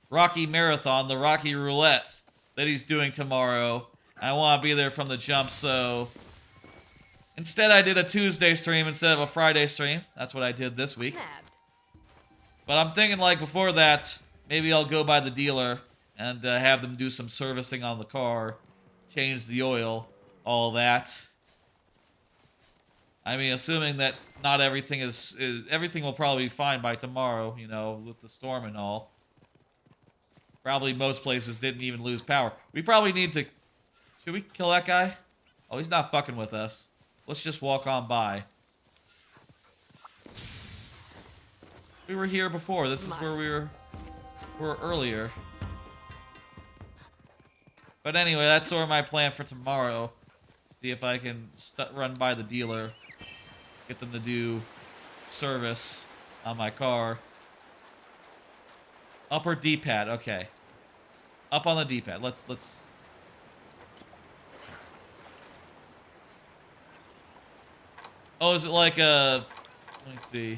Rocky Marathon, the Rocky Roulette that he's doing tomorrow. I want to be there from the jump, so instead I did a Tuesday stream instead of a Friday stream. That's what I did this week. But I'm thinking, like, before that, maybe I'll go by the dealer and have them do some servicing on the car, change the oil, all that. I mean, assuming that not everything everything will probably be fine by tomorrow, you know, with the storm and all. Probably most places didn't even lose power. We probably need to... Should we kill that guy? Oh, he's not fucking with us. Let's just walk on by. We were here before. This is where we were earlier. But anyway, that's sort of my plan for tomorrow. See if I can run by the dealer. Get them to do service on my car. Upper D-pad, okay. Up on the D-pad. Let's... Oh, is it like a... Let me see.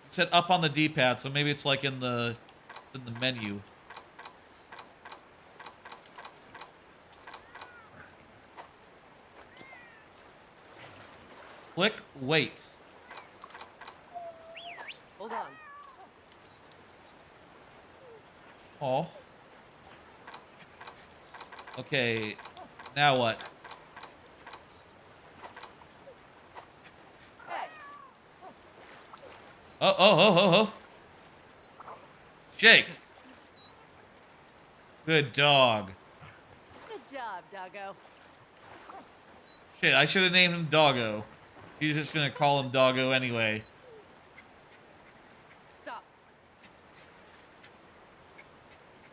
It said up on the D-pad, so maybe it's like in the... It's in the menu. Click wait. Hold on. Oh. Okay. Now what? Oh. Shake. Good dog. Good job, doggo. Shit, I should have named him Doggo. He's just gonna call him Doggo anyway. Stop.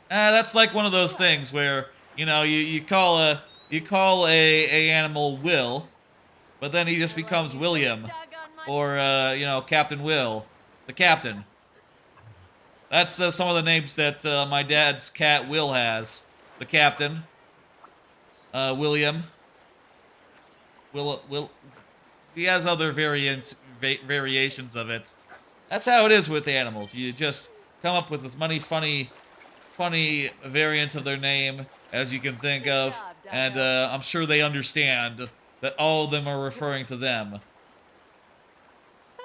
That's like one of those things where, you know, you call a animal Will, but then he just becomes William, or you know, Captain Will, the captain. That's some of the names that my dad's cat Will has. The captain, William. Will. He has other variations of it. That's how it is with animals. You just come up with as many funny variants of their name as you can think of, and I'm sure they understand that all of them are referring to them.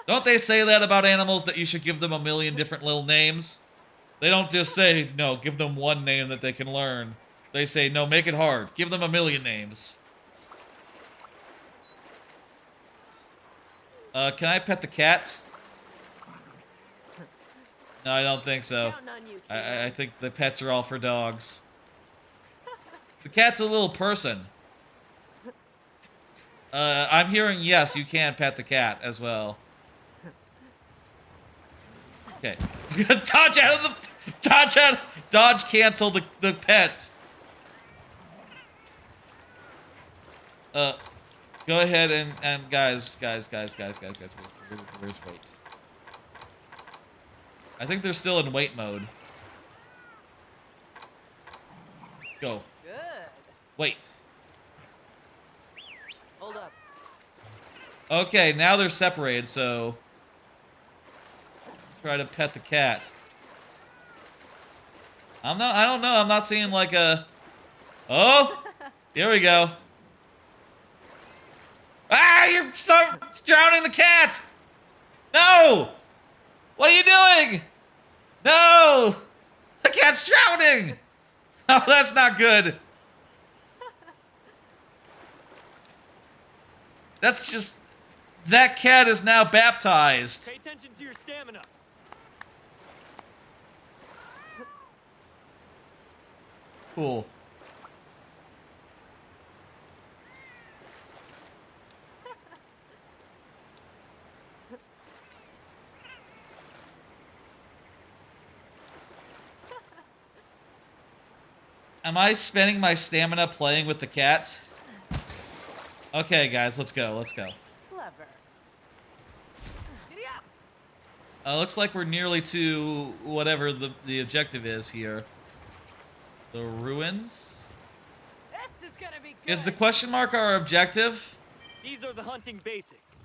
Don't they say that about animals, that you should give them a million different little names? They don't just say, no, give them one name that they can learn. They say, no, make it hard. Give them a million names. Can I pet the cat? No, I don't think so. I think the pets are all for dogs. The cat's a little person. I'm hearing yes, you can pet the cat as well. Okay. Dodge out of the... Dodge cancel the pet. Go ahead and guys, where's wait? I think they're still in wait mode. Go. Good. Wait. Hold up. Okay, now they're separated, so try to pet the cat. I don't know. I'm not seeing like a... Oh! Here we go. Ah, you're drowning the cat! No! What are you doing? No! The cat's drowning! Oh, that's not good. That's just... That cat is now baptized. Pay attention to your stamina. Cool. Am I spending my stamina playing with the cats? Okay, guys, let's go. Let's go. Clever. Looks like we're nearly to whatever the objective is here. The ruins? This is gonna be good. Is the question mark our objective? These are the hunting basics.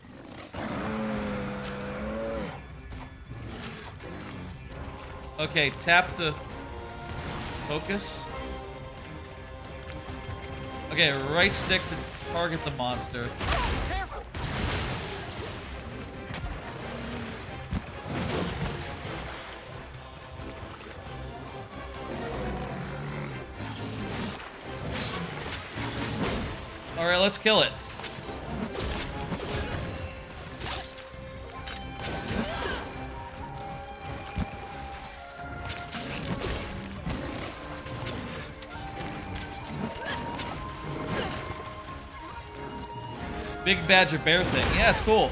Okay, tap to focus. Okay, right stick to target the monster. Careful. All right, let's kill it. Big badger bear thing. Yeah, it's cool.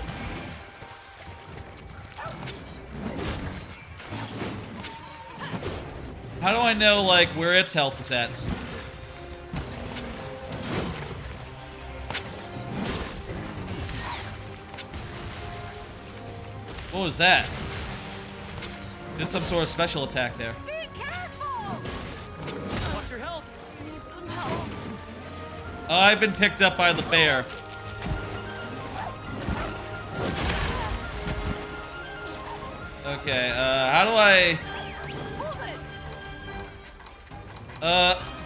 How do I know, like, where its health is at? What was that? Did some sort of special attack there. Be careful! Watch your health. I need some help. Oh, I've been picked up by the bear. Okay, how do I...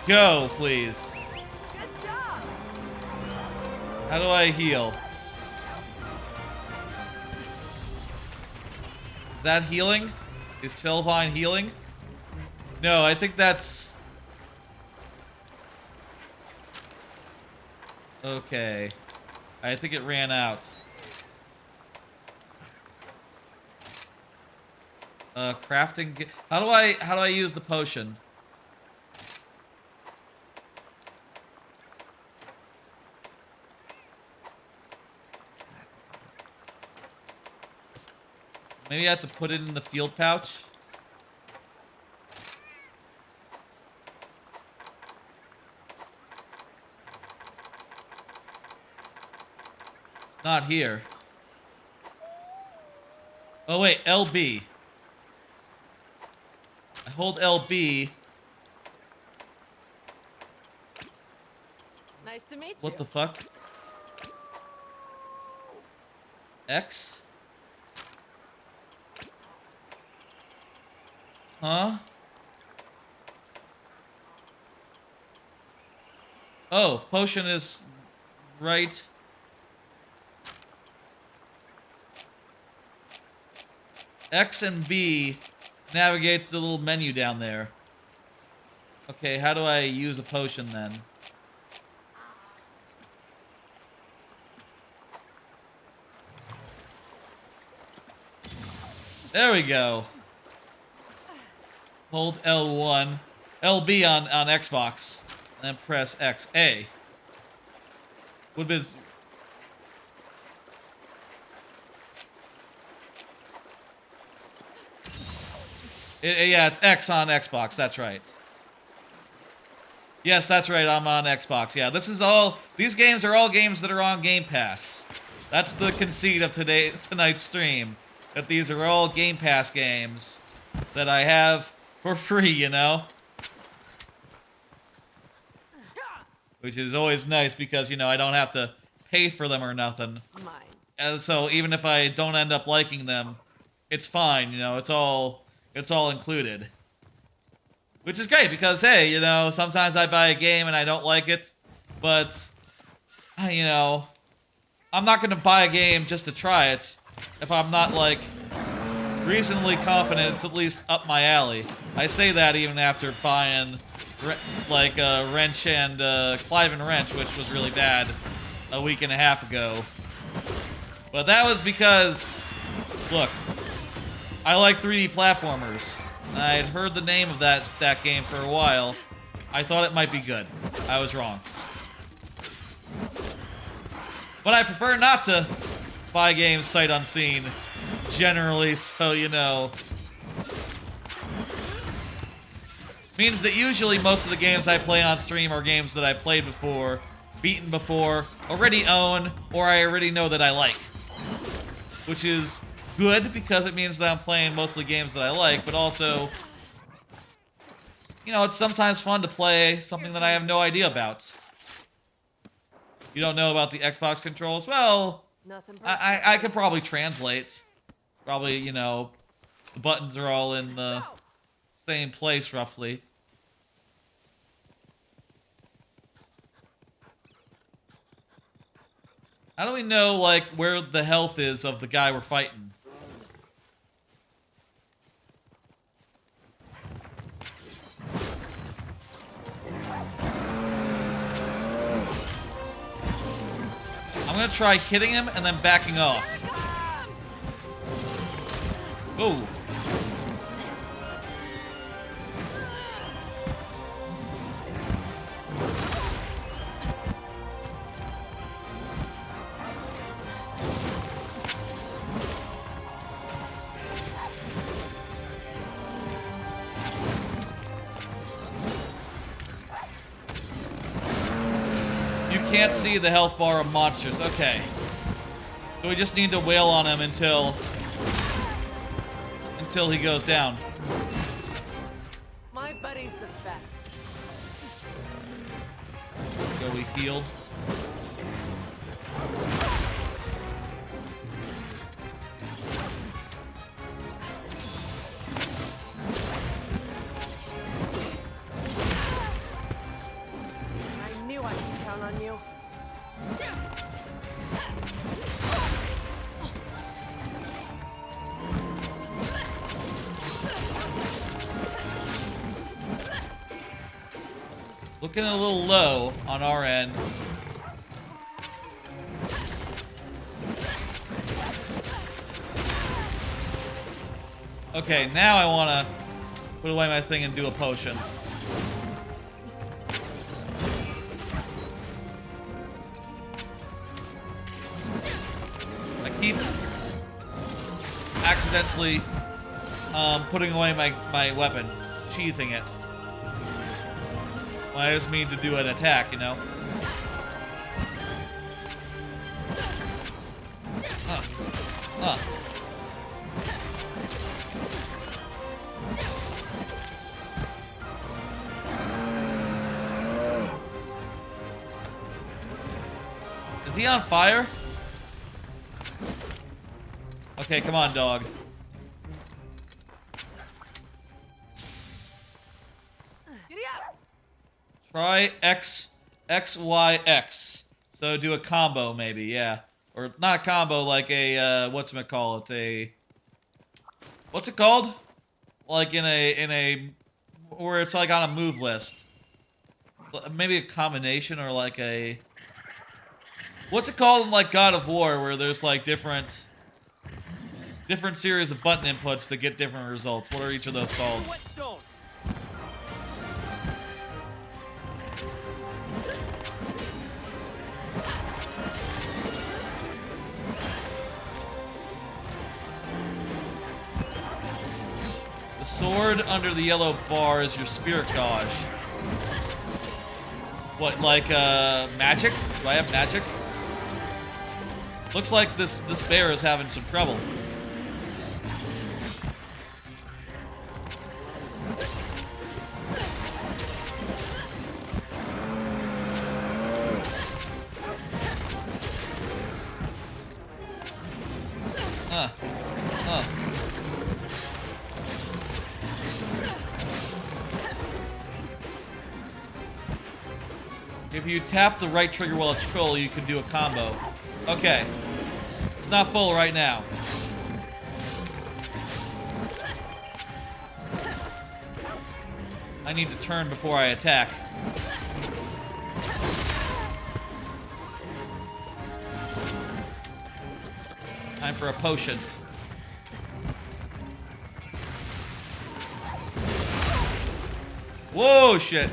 Go, please. Good job. How do I heal? Is that healing? Is Sylvine healing? No, I think that's... Okay. I think it ran out. Crafting... How do I use the potion? Maybe I have to put it in the field pouch. It's not here. Oh wait, LB. I hold LB. Nice to meet you. What the fuck? X? Huh? Oh, potion is right. X and B navigates the little menu down there. Okay, how do I use a potion then? There we go. Hold L1, LB on Xbox, and then press X. A. Would be... yeah, it's X on Xbox. That's right. Yes, that's right. I'm on Xbox. Yeah, this is all... These games are all games that are on Game Pass. That's the conceit of tonight's stream. That these are all Game Pass games that I have for free, you know? Which is always nice because, you know, I don't have to pay for them or nothing. Mine. And so even if I don't end up liking them, it's fine, you know, it's all included. Which is great because, hey, you know, sometimes I buy a game and I don't like it, but, you know, I'm not going to buy a game just to try it if I'm not, like, reasonably confident it's at least up my alley. I say that even after buying, like, Wrench and Clive and Wrench, which was really bad a week and a half ago. But that was because, look, I like 3D platformers. I had heard the name of that game for a while. I thought it might be good. I was wrong. But I prefer not to buy games sight unseen, generally, so you know. Means that usually most of the games I play on stream are games that I played before, beaten before, already own, or I already know that I like. Which is good, because it means that I'm playing mostly games that I like, but also, you know, it's sometimes fun to play something that I have no idea about. You don't know about the Xbox controls? Well, I could probably translate. Probably, you know, the buttons are all in the same place, roughly. How do we know, like, where the health is of the guy we're fighting? I'm gonna try hitting him and then backing off. Oh. Can't see the health bar of monsters. Okay. So we just need to wail on him until he goes down. My buddy's the best. So we healed. On you. Looking a little low on our end. Okay, now I want to put away my thing and do a potion. Keep accidentally putting away my weapon, sheathing it. When I just mean to do an attack, you know? Is he on fire? Okay, come on, dog. Try X, Y, X. So do a combo, maybe, yeah. Or not a combo, like a, what's it called? What's it called? Like in a, where it's like on a move list. Maybe a combination or like a, what's it called in like God of War, where there's like different series of button inputs to get different results. What are each of those called? The sword under the yellow bar is your spirit dodge. What, like, magic? Do I have magic? Looks like this bear is having some trouble. If you tap the right trigger while it's full, you can do a combo. Okay. It's not full right now. I need to turn before I attack. Time for a potion. Whoa, shit.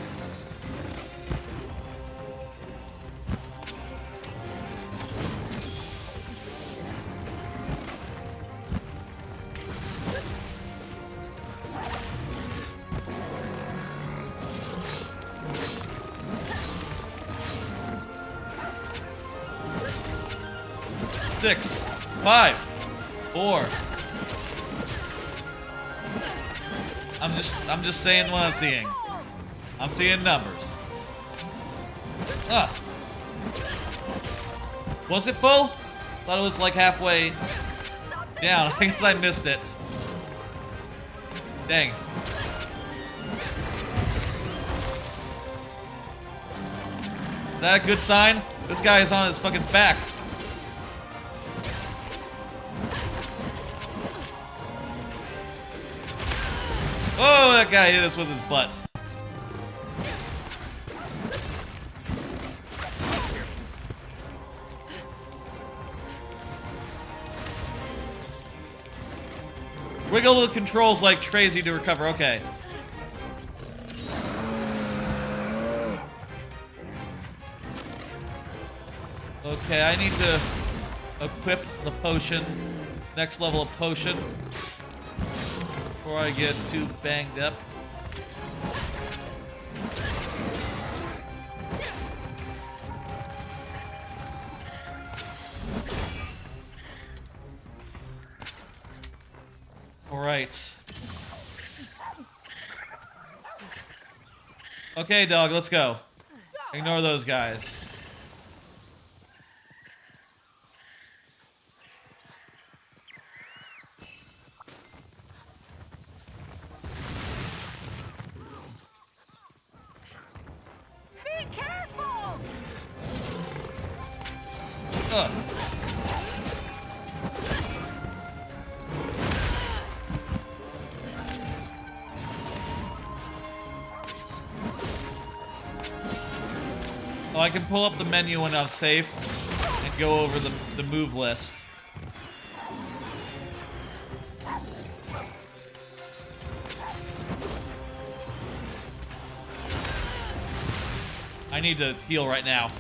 Six, 5, 4. I'm just saying what I'm seeing. I'm seeing numbers. Was it full? Thought it was like halfway down. I guess I missed it. Dang. Is that a good sign? This guy is on his fucking back. Oh, that guy hit us with his butt. Wiggle the controls like crazy to recover. Okay. Okay, I need to equip the potion. Next level of potion. Before I get too banged up. All right. Okay, dog, let's go. Ignore those guys. Be careful! Oh, I can pull up the menu when I'm safe and go over the move list. I need to heal right now.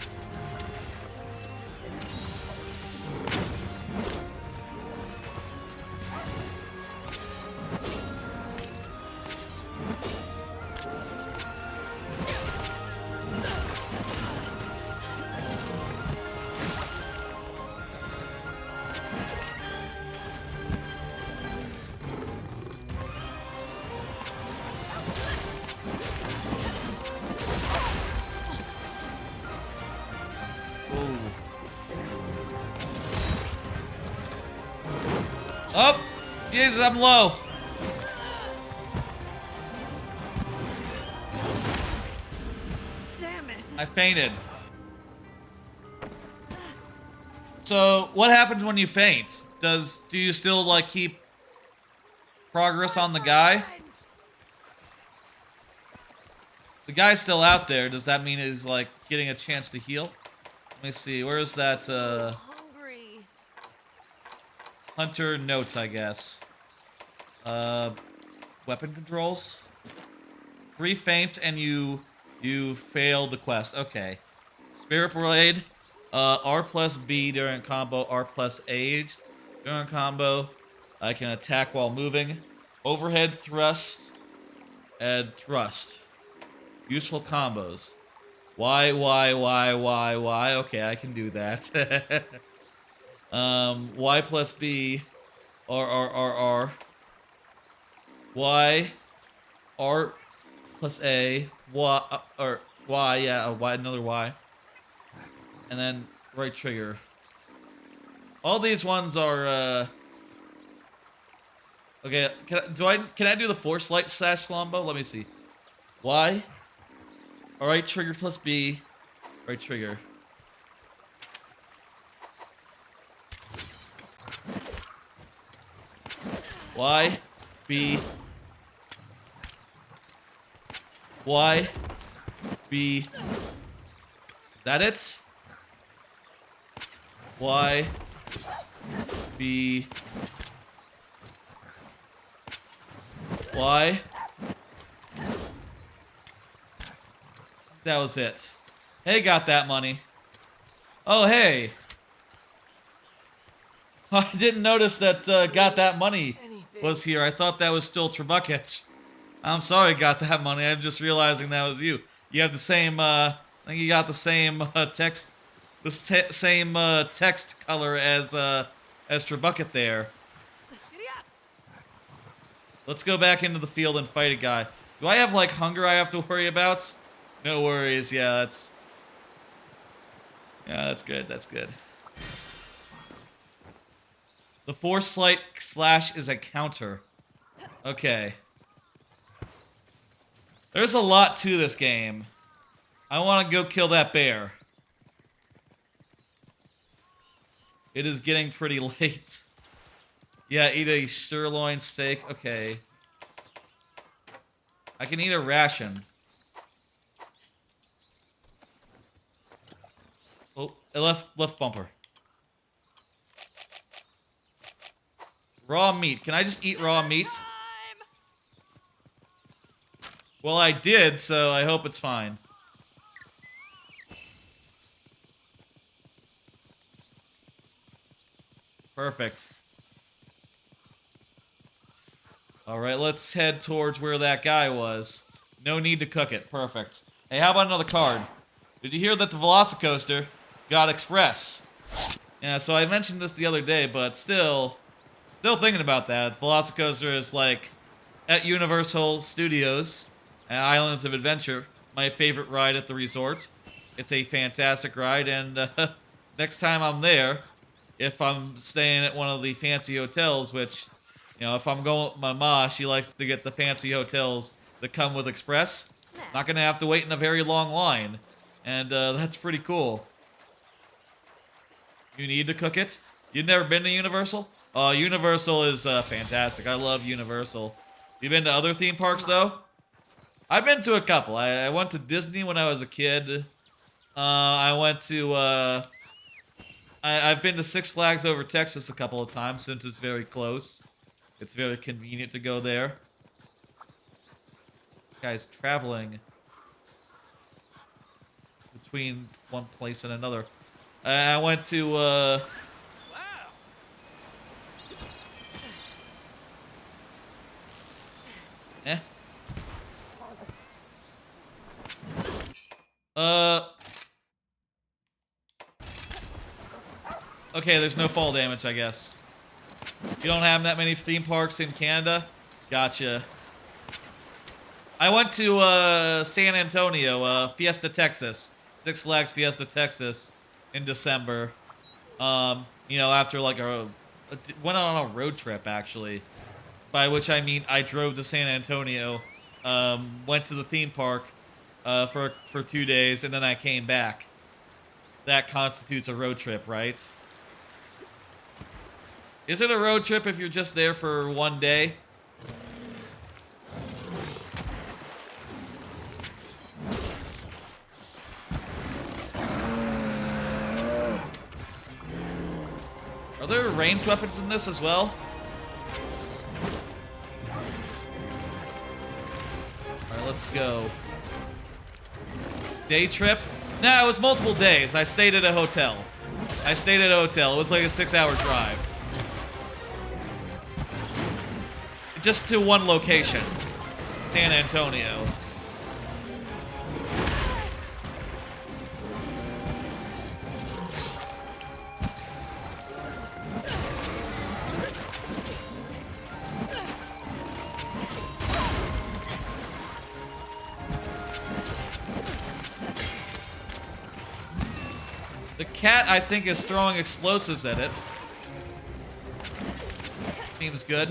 Oh, Jesus, I'm low. Damn it. I fainted. So, what happens when you faint? Do you still like keep progress on the guy? The guy's still out there. Does that mean he's like getting a chance to heal? Let me see. Where is that Hungry. Hunter notes, I guess. Weapon controls. 3 feints and you failed the quest. Okay. Spirit Blade. R plus B during combo. R plus A during combo. I can attack while moving. Overhead thrust and thrust. Useful combos. Y. Okay, I can do that. Y plus B. R. Y. R plus A. Y. Or Y, yeah, a Y, another Y. And then right trigger. All these ones are, okay, can I do the force light slash slombo? Let me see. Y. Alright, trigger plus B. Right trigger. Y, B, Y, B. Is that it? Y, B, Y. That was it. Hey, got that money. Oh, hey. I didn't notice that got that money was here. I thought that was still Trebucket. I'm sorry, got that money. I'm just realizing that was you. You have the same, I think you got the same text, the same text color as Trebucket there. Let's go back into the field and fight a guy. Do I have, like, hunger I have to worry about? No worries. Yeah, that's good. That's good. The force slight slash is a counter. Okay. There's a lot to this game. I want to go kill that bear. It is getting pretty late. Yeah, eat a sirloin steak. Okay. I can eat a ration. Oh, left bumper. Raw meat. Can I just eat raw meat? Well, I did, so I hope it's fine. Perfect. Alright, let's head towards where that guy was. No need to cook it. Perfect. Hey, how about another card? Did you hear that the Velocicoaster got Express? Yeah, so I mentioned this the other day, but still thinking about that. The Velocicoaster is like at Universal Studios at Islands of Adventure, my favorite ride at the resort. It's a fantastic ride, and next time I'm there, if I'm staying at one of the fancy hotels, which, you know, if I'm going with my ma, she likes to get the fancy hotels that come with Express. Not gonna have to wait in a very long line, and that's pretty cool. You need to cook it? You've never been to Universal? Universal is fantastic. I love Universal. You been to other theme parks, though? I've been to a couple. I went to Disney when I was a kid. I went to... I've been to Six Flags Over Texas a couple of times since it's very close. It's very convenient to go there. Guys traveling between one place and another. I went to... Eh. Okay, there's no fall damage, I guess. You don't have that many theme parks in Canada? Gotcha. I went to San Antonio, Fiesta, Texas. Six Flags Fiesta, Texas in December. You know, after like went on a road trip, actually. By which I mean I drove to San Antonio, went to the theme park for 2 days, and then I came back. That constitutes a road trip, right? Is it a road trip if you're just there for 1 day? Are there ranged weapons in this as well? Alright, let's go. Day trip? No, it was multiple days. I stayed at a hotel. It was like a 6-hour drive. Just to one location. San Antonio. The cat, I think, is throwing explosives at it. Seems good.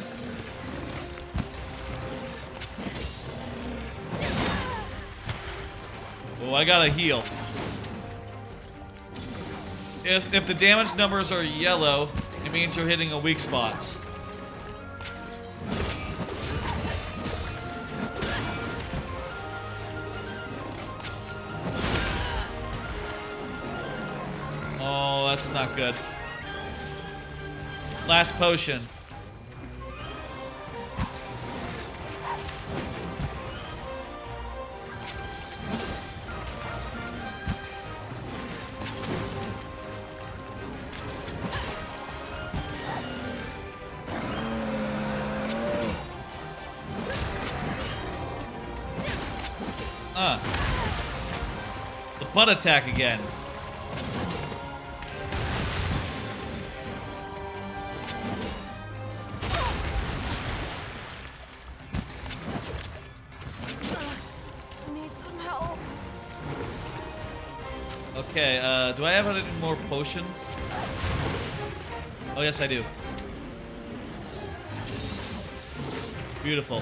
Oh, I gotta heal. if the damage numbers are yellow, it means you're hitting a weak spot. Oh, that's not good. Last potion. The butt attack again. Need some help. Okay, do I have any more potions? Oh, yes, I do. Beautiful.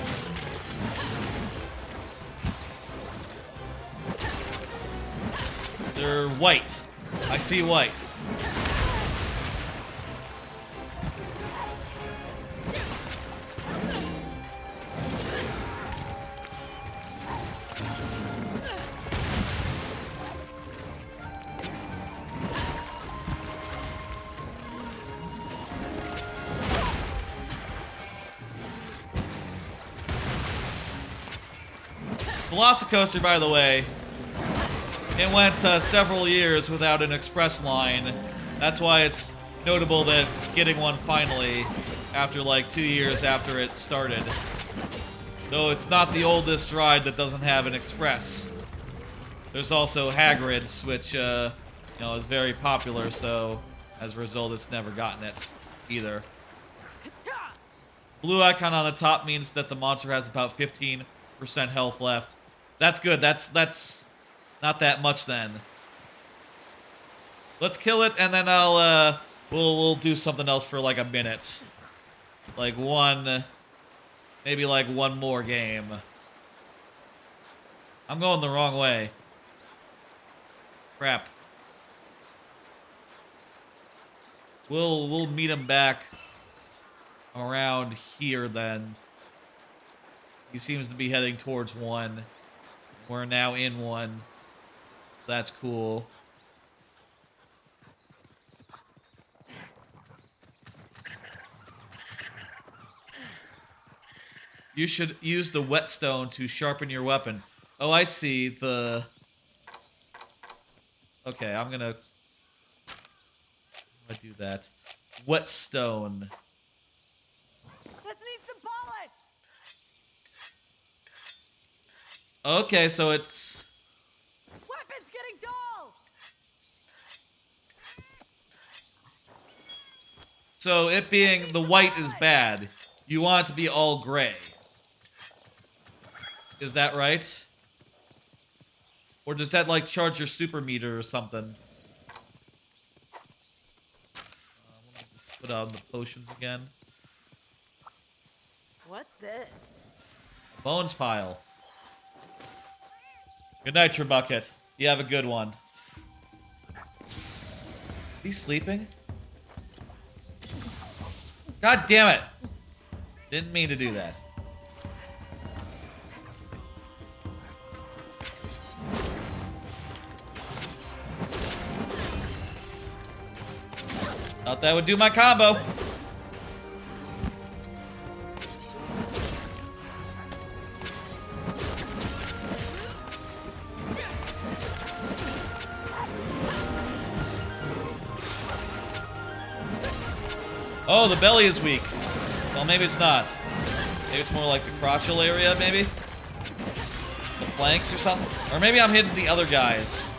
They're white. I see white. Velocicoaster, by the way, it went several years without an express line. That's why it's notable that it's getting one finally after like 2 years after it started. Though it's not the oldest ride that doesn't have an express. There's also Hagrid's, which you know, is very popular, so as a result it's never gotten it either. Blue icon on the top means that the monster has about 15% health left. That's good. That's not that much then. Let's kill it, and then I'll we'll do something else for like a minute, like maybe like one more game. I'm going the wrong way. Crap. We'll meet him back around here then. He seems to be heading towards one. We're now in one. That's cool. You should use the whetstone to sharpen your weapon. Oh, I see. Okay, I'm gonna do that. Whetstone. This needs some polish. Okay, so it's... Weapon's getting dull. So it being the white is bad. You want it to be all gray. Is that right? Or does that like charge your super meter or something? Let me just put on the potions again. What's this? Bones pile. Good night, your bucket. You have a good one. He's sleeping? God damn it! Didn't mean to do that. Thought that would do my combo. Oh, the belly is weak. Well, maybe it's not. Maybe it's more like the crotchal area, maybe? The flanks or something? Or maybe I'm hitting the other guys.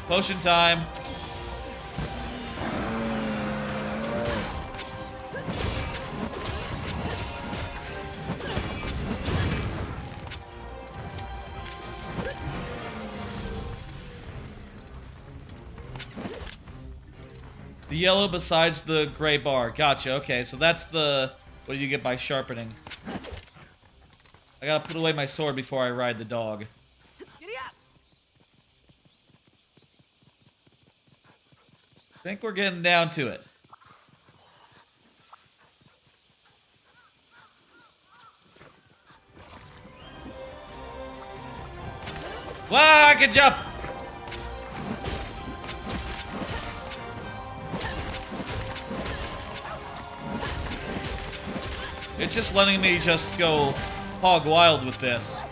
Potion time. The yellow besides the gray bar. Gotcha. Okay, so that's the... What do you get by sharpening? I gotta put away my sword before I ride the dog. I think we're getting down to it. Wow, I can jump! It's just letting me just go hog wild with this.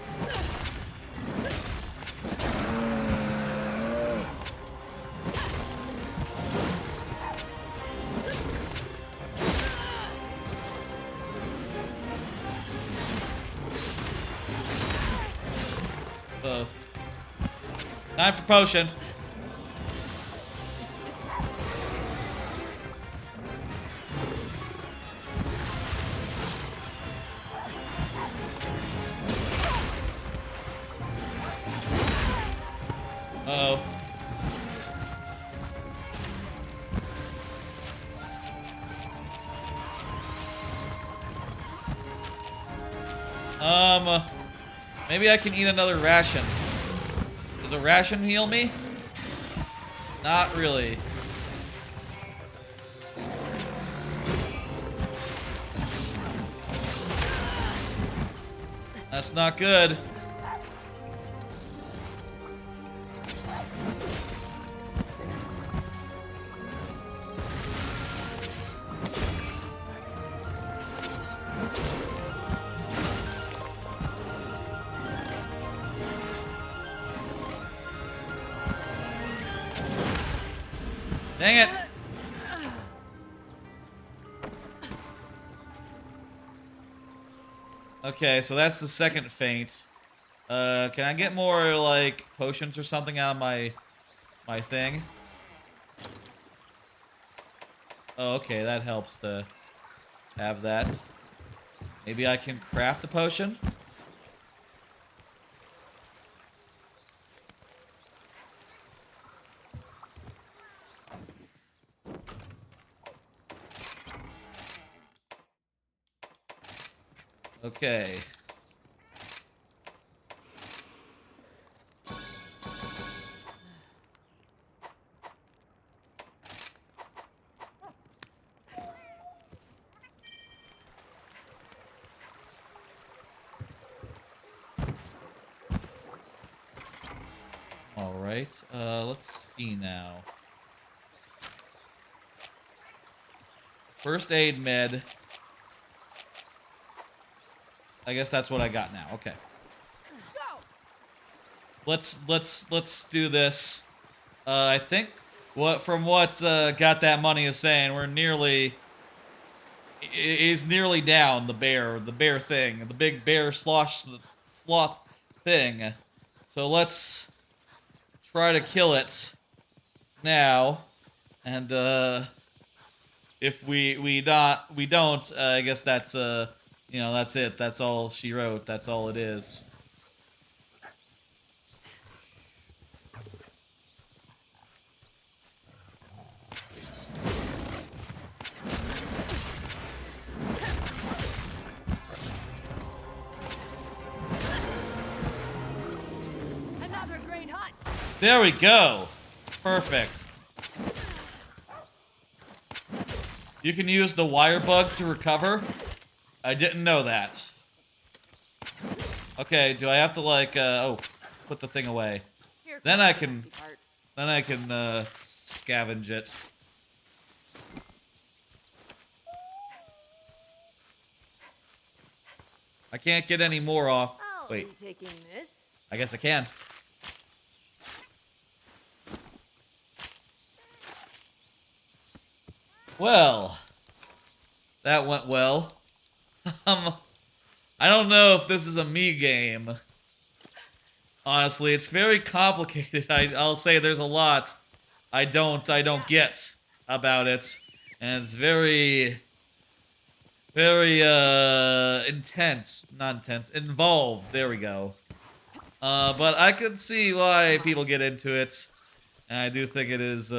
Time for potion. Uh-oh. Maybe I can eat another ration. Does a ration heal me? Not really. That's not good. Dang it. Okay, so that's the second feint. Can I get more, like, potions or something out of my thing? Oh, okay, that helps to have that. Maybe I can craft a potion? Okay. All right. Let's see now. First aid med. I guess that's what I got now. Okay. Let's do this. I think from what Got That Money is saying, we're nearly is nearly down the bear thing, the big bear sloth thing. So let's try to kill it now, and if we don't, I guess that's you know, that's it. That's all she wrote. That's all it is. Another great hunt. There we go. Perfect. You can use the wire bug to recover. I didn't know that. Okay, do I have to like oh, put the thing away? Then I can scavenge it. I can't get any more off. Wait. I'll be taking this. I guess I can. Well, that went well. I don't know if this is a me game. Honestly, it's very complicated. I'll say there's a lot I don't get about it, and it's very intense, not intense, involved. There we go. But I can see why people get into it, and I do think it is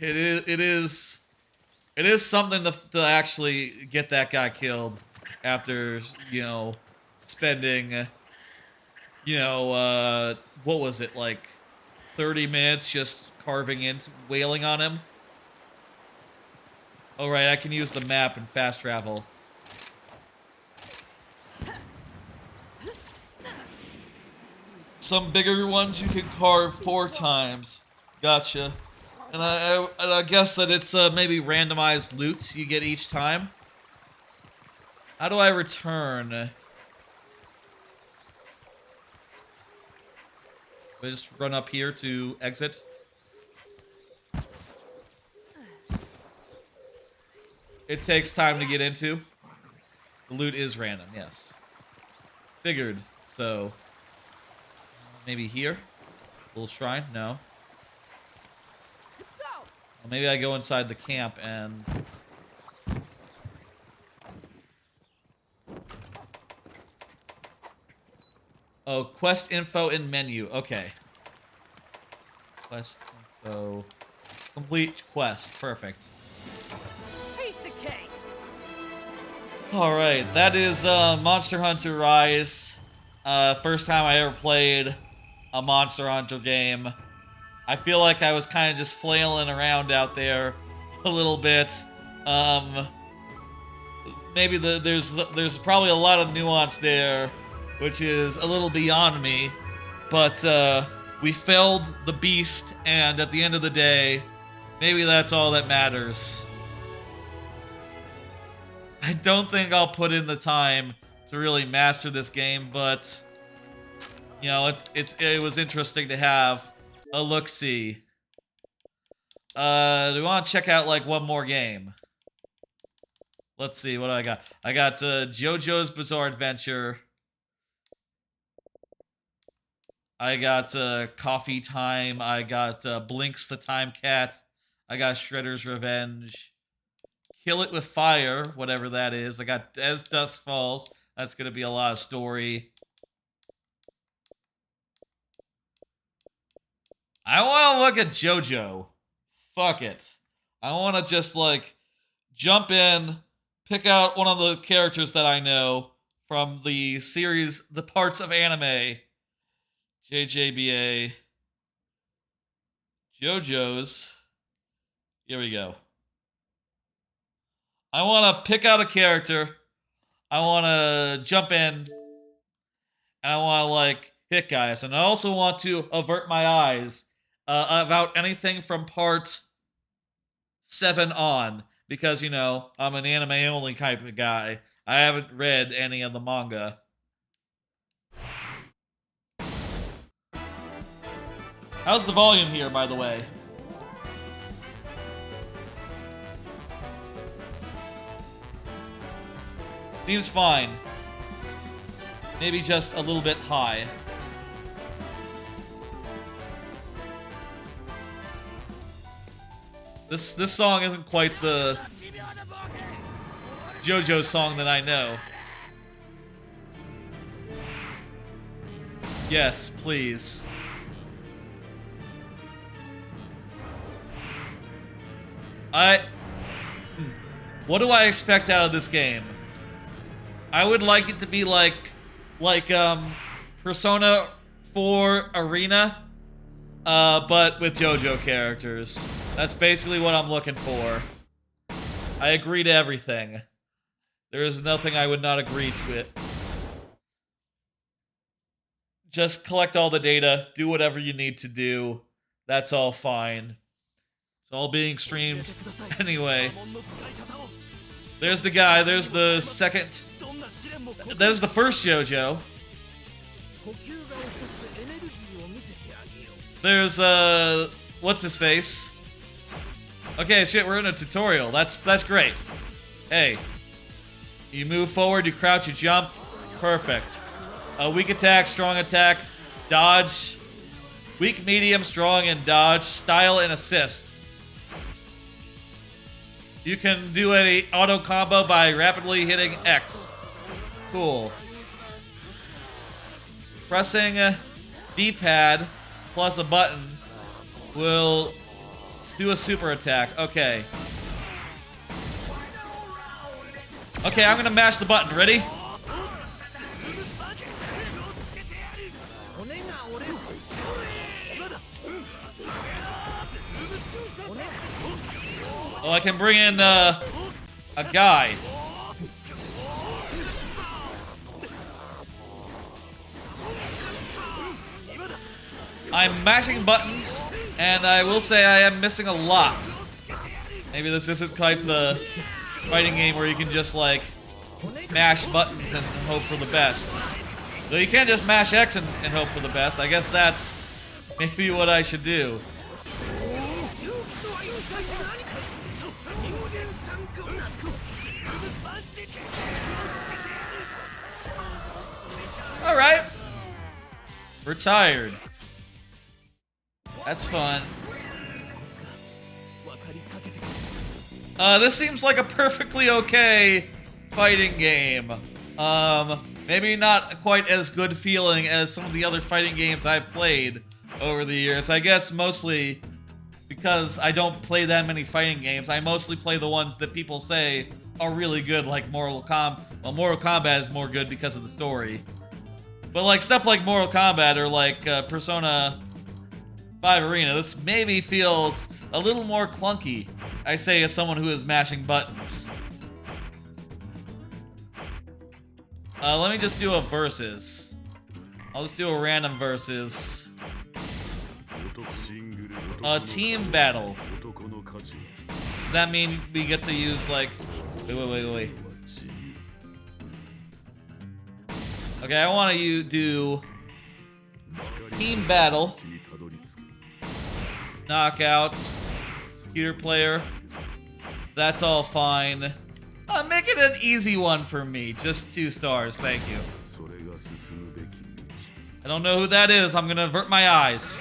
It is something to actually get that guy killed after, you know, spending, you know, what was it, like 30 minutes just carving into, wailing on him. All right, I can use the map and fast travel. Some bigger ones you can carve 4 times. Gotcha. And I guess that it's maybe randomized loots you get each time. How do I return? I just run up here to exit. It takes time to get into. The loot is random, yes. Figured. So maybe here? Little shrine? No. Well, maybe I go inside the camp and... Oh, quest info in menu. Okay. Quest info. Complete quest. Perfect. Piece of cake. Alright, that is Monster Hunter Rise. First time I ever played a Monster Hunter game. I feel like I was kind of just flailing around out there a little bit. Maybe there's probably a lot of nuance there, which is a little beyond me. But we felled the beast, and at the end of the day, maybe that's all that matters. I don't think I'll put in the time to really master this game, but you know, it was interesting to have a look-see. Do we want to check out like one more game? Let's see, what do I got? I got JoJo's Bizarre Adventure. I got Coffee Time. I got Blinx the Time Cat. I got Shredder's Revenge. Kill It With Fire, whatever that is. I got As Dusk Falls. That's going to be a lot of story. I want to look at JoJo. Fuck it. I want to just, like, jump in, pick out one of the characters that I know from the series, the parts of anime. JJBA. JoJo's. Here we go. I want to pick out a character. I want to jump in. And I want to, like, hit guys. And I also want to avert my eyes about anything from part 7 on. Because, you know, I'm an anime-only type of guy. I haven't read any of the manga. How's the volume here, by the way? Seems fine. Maybe just a little bit high. This song isn't quite the JoJo song that I know. Yes, please. What do I expect out of this game? I would like it to be like Persona 4 Arena, but with JoJo characters. That's basically what I'm looking for. I agree to everything. There is nothing I would not agree to it. Just collect all the data, do whatever you need to do. That's all fine. It's all being streamed anyway. There's the guy, there's the second... There's the first JoJo. There's, what's his face? Okay, shit, we're in a tutorial. That's great. Hey. You move forward, you crouch, you jump. Perfect. Weak attack, strong attack, dodge. Weak, medium, strong, and dodge. Style and assist. You can do an auto combo by rapidly hitting X. Cool. Pressing D-pad plus a button will Do a super attack. Okay. Okay, I'm gonna mash the button. Ready? Oh, I can bring in a guy. I'm mashing buttons, and I will say I am missing a lot. Maybe this isn't quite the fighting game where you can just, like, mash buttons and hope for the best. Though you can't just mash X and hope for the best. I guess that's maybe what I should do. Alright. Retired. That's fun. This seems like a perfectly okay fighting game. Maybe not quite as good feeling as some of the other fighting games I've played over the years. I guess mostly because I don't play that many fighting games. I mostly play the ones that people say are really good, like Mortal Kombat. Well, Mortal Kombat is more good because of the story. But like stuff like Mortal Kombat or like Persona 5 Arena, this maybe feels a little more clunky, I say as someone who is mashing buttons. Let me just do a versus. I'll just do a random versus. Team battle. Does that mean we get to use like... Wait. Okay, I want to do team battle. Knockout. Computer player. That's all fine. Make it an easy one for me. Just 2 stars, thank you. I don't know who that is. I'm gonna avert my eyes.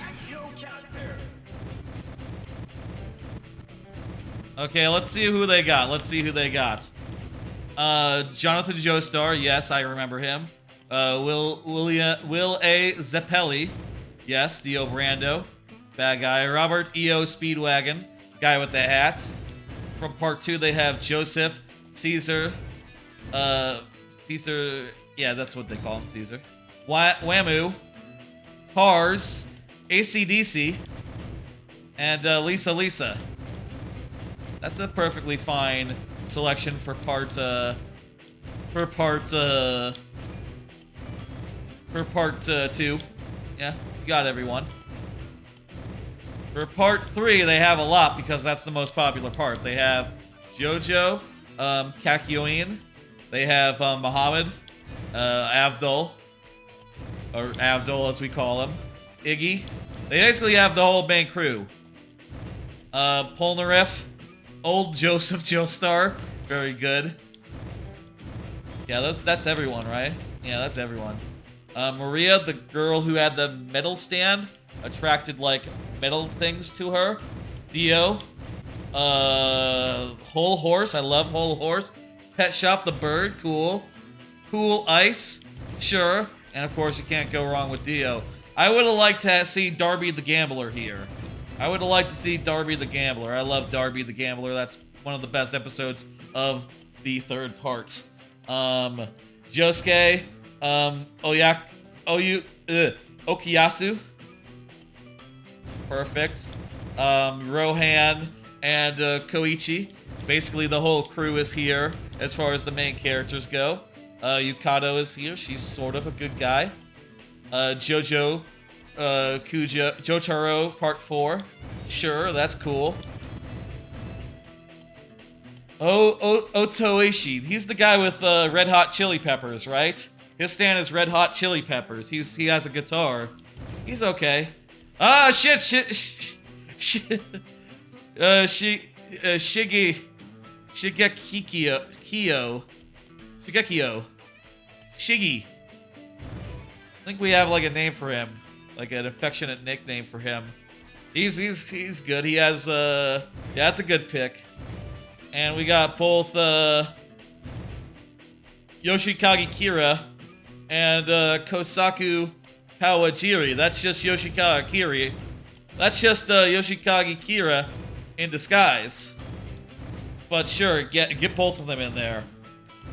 Okay, let's see who they got. Jonathan Joestar, yes, I remember him. Will A. Zeppeli, yes, Dio Brando, bad guy. Robert E.O. Speedwagon, guy with the hats. From part 2, they have Joseph, Caesar, yeah, that's what they call him, Caesar. Whamu, Cars, AC/DC, and Lisa. That's a perfectly fine selection for part 2. Yeah, you got everyone. For part 3, they have a lot because that's the most popular part. They have JoJo, Kakyoin, they have Muhammad, Avdol, or Avdol as we call him, Iggy. They basically have the whole main crew. Polnareff, old Joseph Joestar, very good. Yeah, that's everyone, right? Yeah, that's everyone. Maria, the girl who had the metal stand, attracted like metal things to her. Dio, Whole Horse, I love Whole Horse. Pet Shop, the bird, cool. Cool Ice, sure. And of course, you can't go wrong with Dio. I would have liked to see Darby the Gambler here. I would have liked to see Darby the Gambler. I love Darby the Gambler. That's one of the best episodes of the 3rd part. Josuke, Okuyasu. Perfect. Rohan and Koichi. Basically, the whole crew is here as far as the main characters go. Yukado is here. She's sort of a good guy. JoJo, Jotaro Part 4. Sure, that's cool. Otoishi. He's the guy with Red Hot Chili Peppers, right? His stand is Red Hot Chili Peppers. He has a guitar. He's okay. Ah, shit. Shiggy. I think we have like a name for him, like an affectionate nickname for him. He's good. He has yeah, that's a good pick. And we got both Yoshikage Kira and Kosaku Kawajiri. That's just Yoshikage Kira. in disguise. But sure, get both of them in there.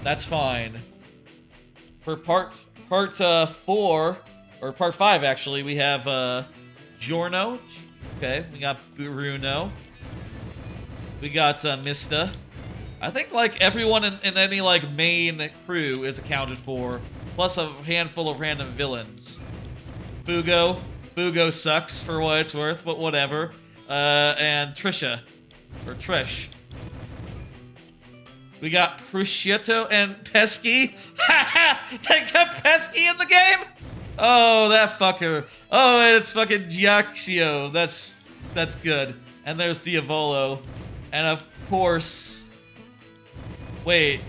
That's fine. For part 4, or part 5 actually, we have Giorno. Okay, we got Bruno. We got Mista. I think like everyone in any like main crew is accounted for, plus a handful of random villains. Fugo sucks for what it's worth, but whatever. And Trisha, or Trish. We got Prosciutto and Pesky. They got Pesky in the game? Oh, that fucker. Oh, and it's fucking Giaxio. That's good. And there's Diavolo. And of course... Wait.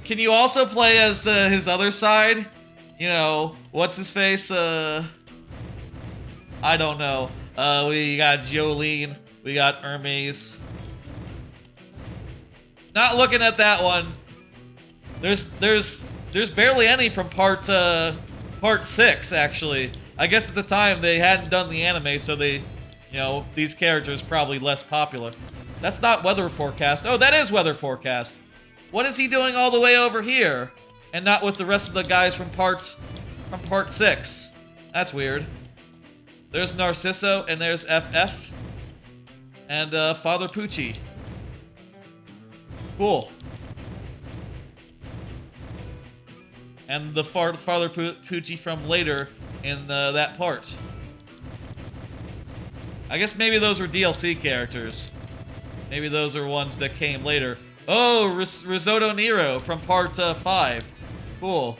Can you also play as his other side? You know, what's his face? I don't know. We got Jolene. We got Hermes. Not looking at that one. There's barely any from part 6 actually. I guess at the time they hadn't done the anime, so they, you know, these characters probably less popular. That's not weather forecast. Oh, that is weather forecast. What is he doing all the way over here and not with the rest of the guys from part 6? That's weird. There's Narciso and there's FF and Father Pucci. Cool. And the Father Pucci from later in that part. I guess maybe those were DLC characters. Maybe those are ones that came later. Oh, Risotto Nero from part 5. Cool.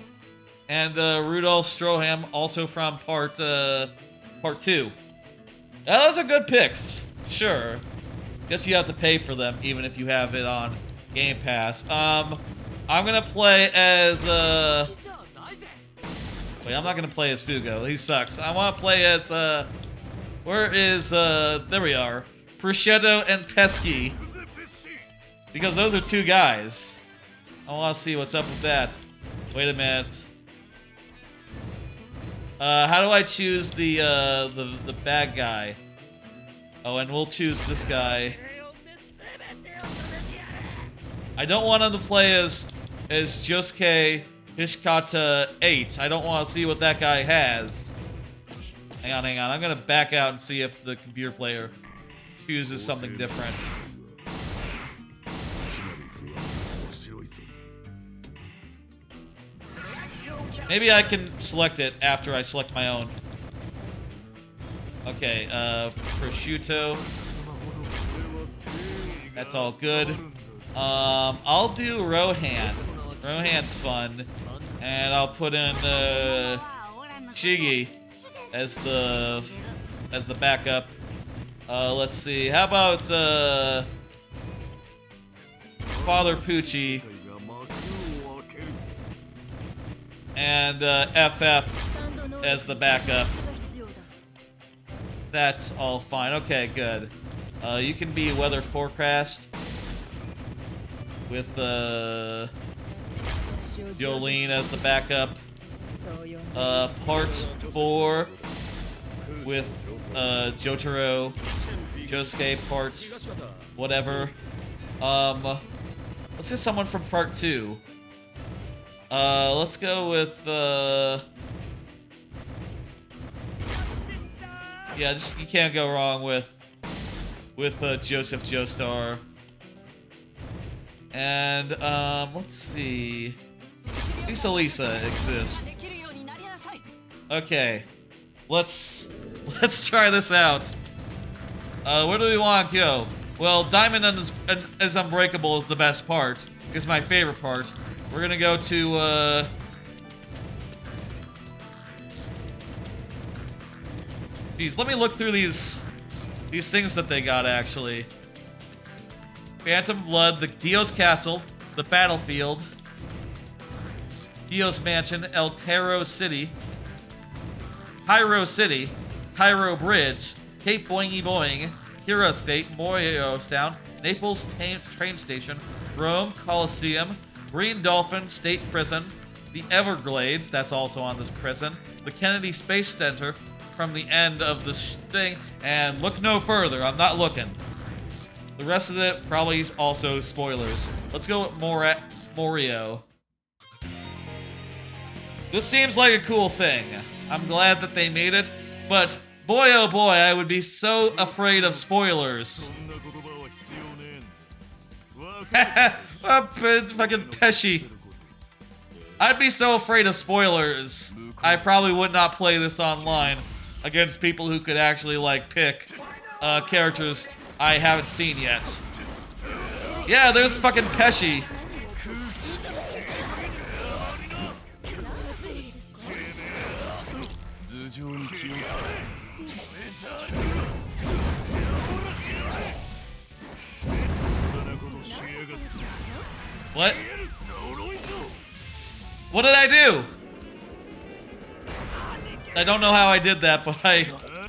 And Rudolph Stroham also from part 2. Those are good picks. Sure. Guess you have to pay for them even if you have it on GamePass. I'm gonna play as wait, I'm not gonna play as Fugo. He sucks. I wanna play as where is there we are. Prosciutto and Pesky. Because those are 2 guys. I wanna see what's up with that. Wait a minute. How do I choose the bad guy? Oh, and we'll choose this guy. I don't want him to play as Josuke Hishikata 8. I don't want to see what that guy has. Hang on. I'm gonna back out and see if the computer player chooses something different. Maybe I can select it after I select my own. Okay, prosciutto. That's all good. I'll do Rohan. Rohan's fun. And I'll put in Shigi as the backup. Let's see. How about Father Pucci and FF as the backup. That's all fine. Okay, good. You can be weather forecast with Jolene as the backup. Part 4 with Jotaro, Josuke parts, whatever. Let's get someone from part 2. Let's go with yeah, just you can't go wrong with Joseph Joestar. And let's see. Lisa exists. Okay. Let's try this out. Where do we want to go? Well, Diamond is Unbreakable is the best part. It's my favorite part. We're gonna go to geez, let me look through these things that they got actually. Phantom Blood, the Dio's Castle, the Battlefield, Dio's Mansion, El Cairo City, Cairo City, Cairo Bridge, Cape Boingy Boing, Hero State, Moyostown, Naples Train Station, Rome Coliseum, Green Dolphin State Prison, the Everglades, that's also on this prison, the Kennedy Space Center from the end of this thing, and look no further, I'm not looking. The rest of it, probably also spoilers. Let's go with Morio. This seems like a cool thing. I'm glad that they made it, but boy oh boy, I would be so afraid of spoilers. Fucking Pesci. I'd be so afraid of spoilers. I probably would not play this online against people who could actually, like, pick characters I haven't seen yet. Yeah, there's fucking Pesci. What? What did I do? I don't know how I did that, but I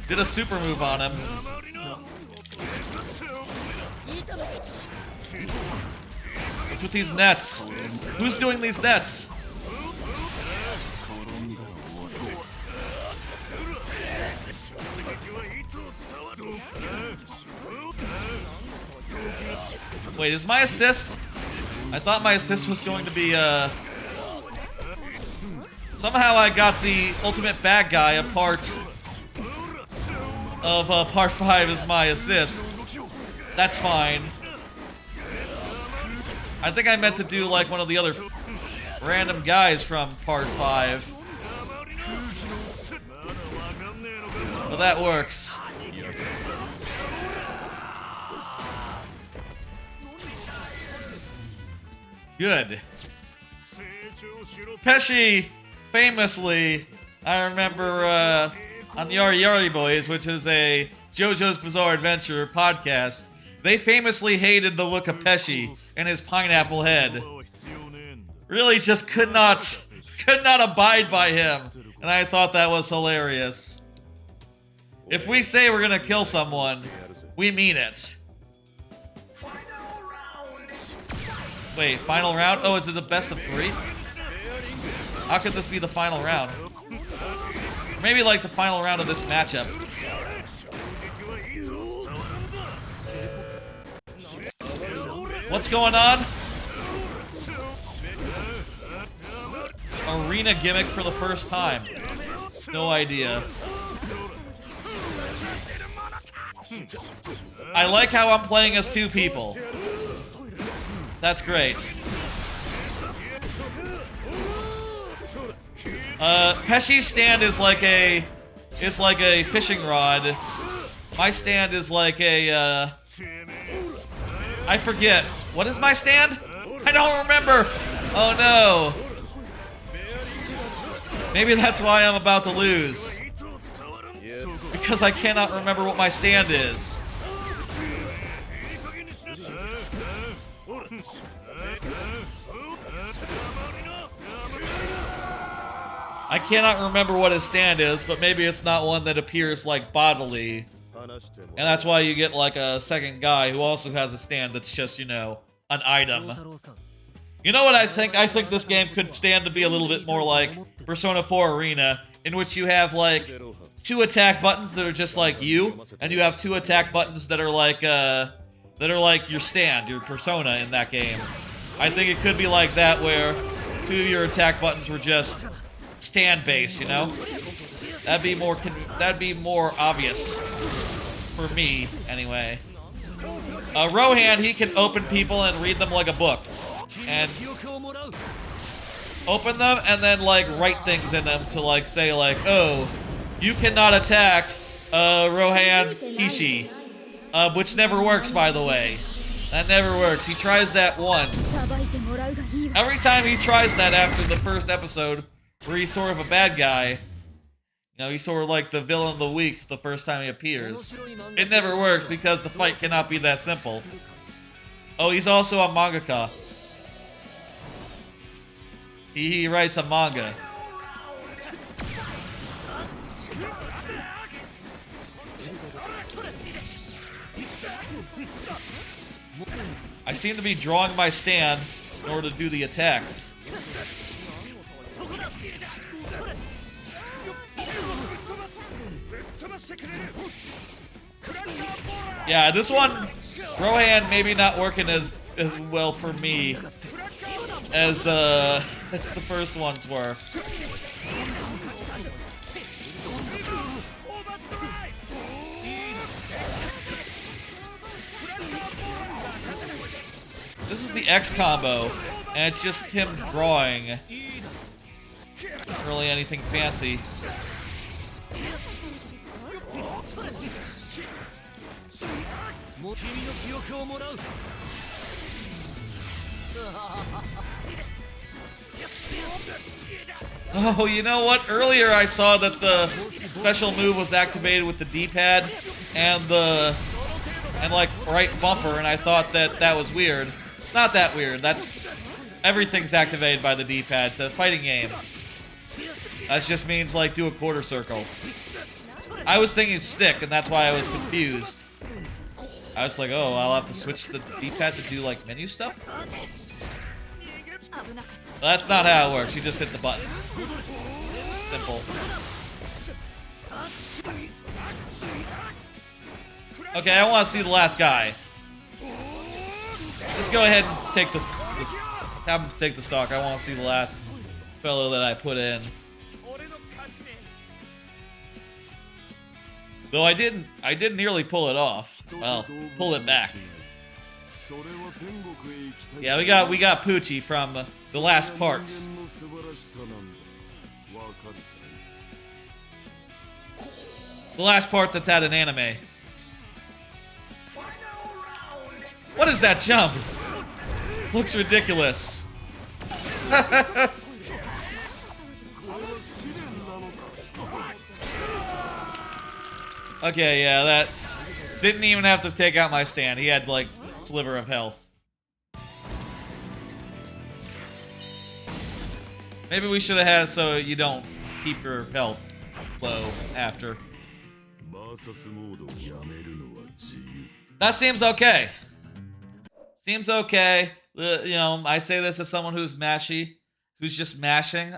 did a super move on him. What's with these nets? Who's doing these nets? Wait, is my assist? I thought my assist was going to be, somehow I got the ultimate bad guy a part of part 5 as my assist. That's fine. I think I meant to do like one of the other random guys from part 5. But that works. Good. Pesci, famously, I remember on the Yari Yari Boys, which is a JoJo's Bizarre Adventure podcast, they famously hated the look of Pesci and his pineapple head. Really just could not abide by him, and I thought that was hilarious. If we say we're gonna kill someone, we mean it. Wait, final round? Oh, is it the best of 3? How could this be the final round? Maybe like the final round of this matchup. What's going on? Arena gimmick for the first time. No idea. I like how I'm playing as 2 people. That's great. Pesci's stand is like a fishing rod. My stand is like a I forget. What is my stand? I don't remember. Oh no. Maybe that's why I'm about to lose. Because I cannot remember what my stand is. I cannot remember what his stand is, but maybe it's not one that appears like bodily. And that's why you get like a second guy who also has a stand that's just, you know, an item. You know what I think? I think this game could stand to be a little bit more like Persona 4 Arena, in which you have like 2 attack buttons that are just like you, and you have 2 attack buttons that are like your stand, your persona in that game. I think it could be like that, where 2 of your attack buttons were just stand based, you know? That'd be more obvious for me, anyway. Rohan, he can open people and read them like a book, and open them and then like write things in them to like say like, oh, you cannot attack Rohan Kishi, which never works, by the way. That never works. He tries that once. Every time he tries that after the first episode, where he's sort of a bad guy, you know, he's sort of like the villain of the week the first time he appears. It never works because the fight cannot be that simple. Oh, he's also a mangaka. He writes a manga. I seem to be drawing my stand in order to do the attacks. Yeah, this one, Rohan maybe not working as well for me as the first ones were. This is the X combo, and it's just him drawing. Not really anything fancy. Oh, you know what? Earlier I saw that the special move was activated with the D-pad and like right bumper, and I thought that was weird. It's not that weird. That's everything's activated by the D-pad. It's a fighting game. That just means like do a quarter circle. I was thinking stick, and that's why I was confused. I was like, oh, I'll have to switch the D-pad to do like menu stuff? That's not how it works. You just hit the button. Simple. Okay, I want to see the last guy. Just go ahead and take have him take the stock. I want to see the last fellow that I put in. Though I didn't nearly pull it off. Well, pull it back. Yeah, we got Poochie from the last part. The last part that's at an anime. What is that jump? Looks ridiculous. Okay, yeah, that didn't even have to take out my stand. He had like sliver of health. Maybe we should have had so you don't keep your health low after. That seems okay. Seems okay. You know, I say this as someone who's mashy, who's just mashing.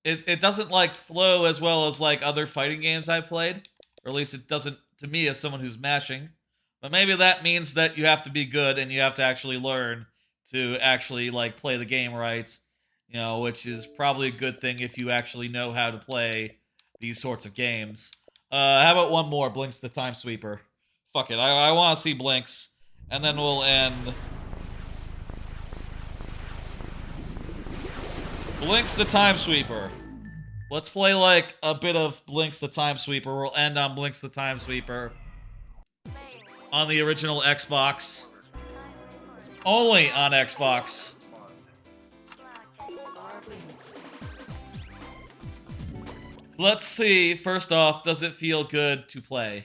It doesn't like flow as well as like other fighting games I've played, or at least it doesn't to me as someone who's mashing. But maybe that means that you have to be good and you have to actually learn to actually like play the game right, you know, which is probably a good thing if you actually know how to play these sorts of games. How about one more, Blinx the Time Sweeper? Fuck it, I want to see Blinx, and then we'll end. Blinx the Time Sweeper. Let's play like a bit of Blinx the Time Sweeper. We'll end on Blinx the Time Sweeper. On the original Xbox. Only on Xbox. Let's see, first off, does it feel good to play?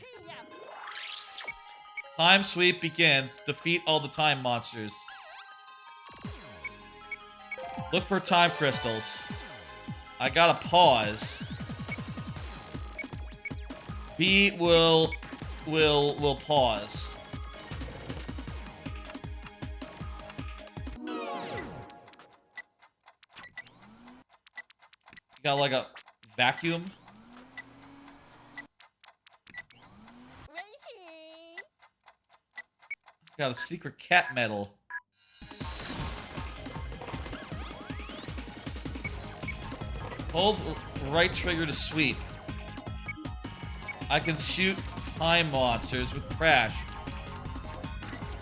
Time sweep begins. Defeat all the time monsters. Look for time crystals. I gotta pause. B will pause. Got like a vacuum. Got a secret cat medal. Hold right trigger to sweep. I can shoot time monsters with trash.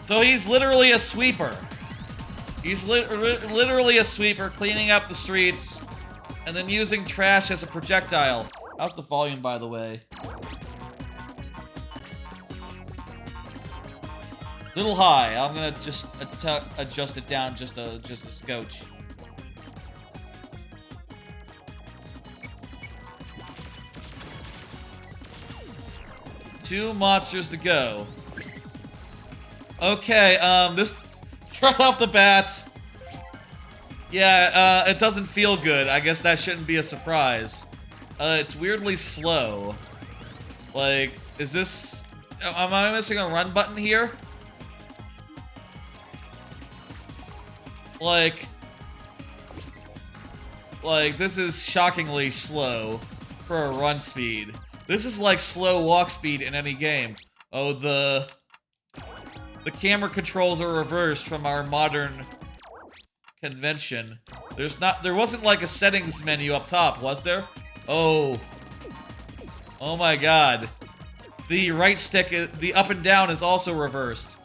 So he's literally a sweeper. He's literally a sweeper, cleaning up the streets and then using trash as a projectile. How's the volume, by the way? Little high. I'm gonna just adjust it down just a scotch. Two monsters to go. Okay, this right off the bat. Yeah, it doesn't feel good. I guess that shouldn't be a surprise. It's weirdly slow. Like, is this... Am I missing a run button here? Like, this is shockingly slow for a run speed. This is like slow walk speed in any game. Oh, the camera controls are reversed from our modern convention. There wasn't like a settings menu up top, was there? Oh. Oh my god. The right stick, the up and down is also reversed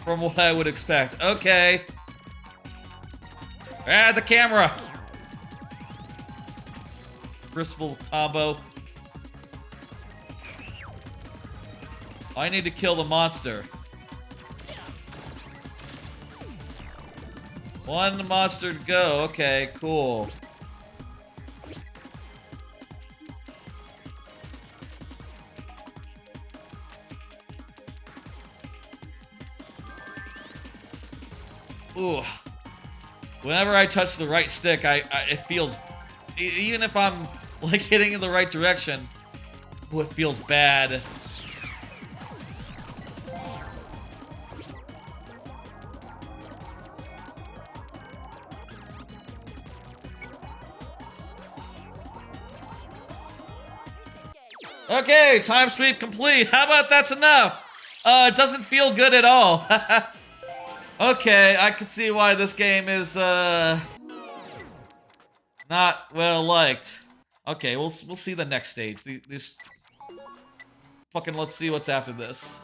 from what I would expect. Okay. Ah, the camera. Crystal combo. I need to kill the monster. One monster to go. Okay, cool. Ooh. Whenever I touch the right stick, it feels... Even if I'm, like, hitting in the right direction, ooh, it feels bad. Okay, time sweep complete. How about that's enough? It doesn't feel good at all. Okay, I can see why this game is, not well liked. Okay, we'll see the next stage. This fucking, let's see what's after this.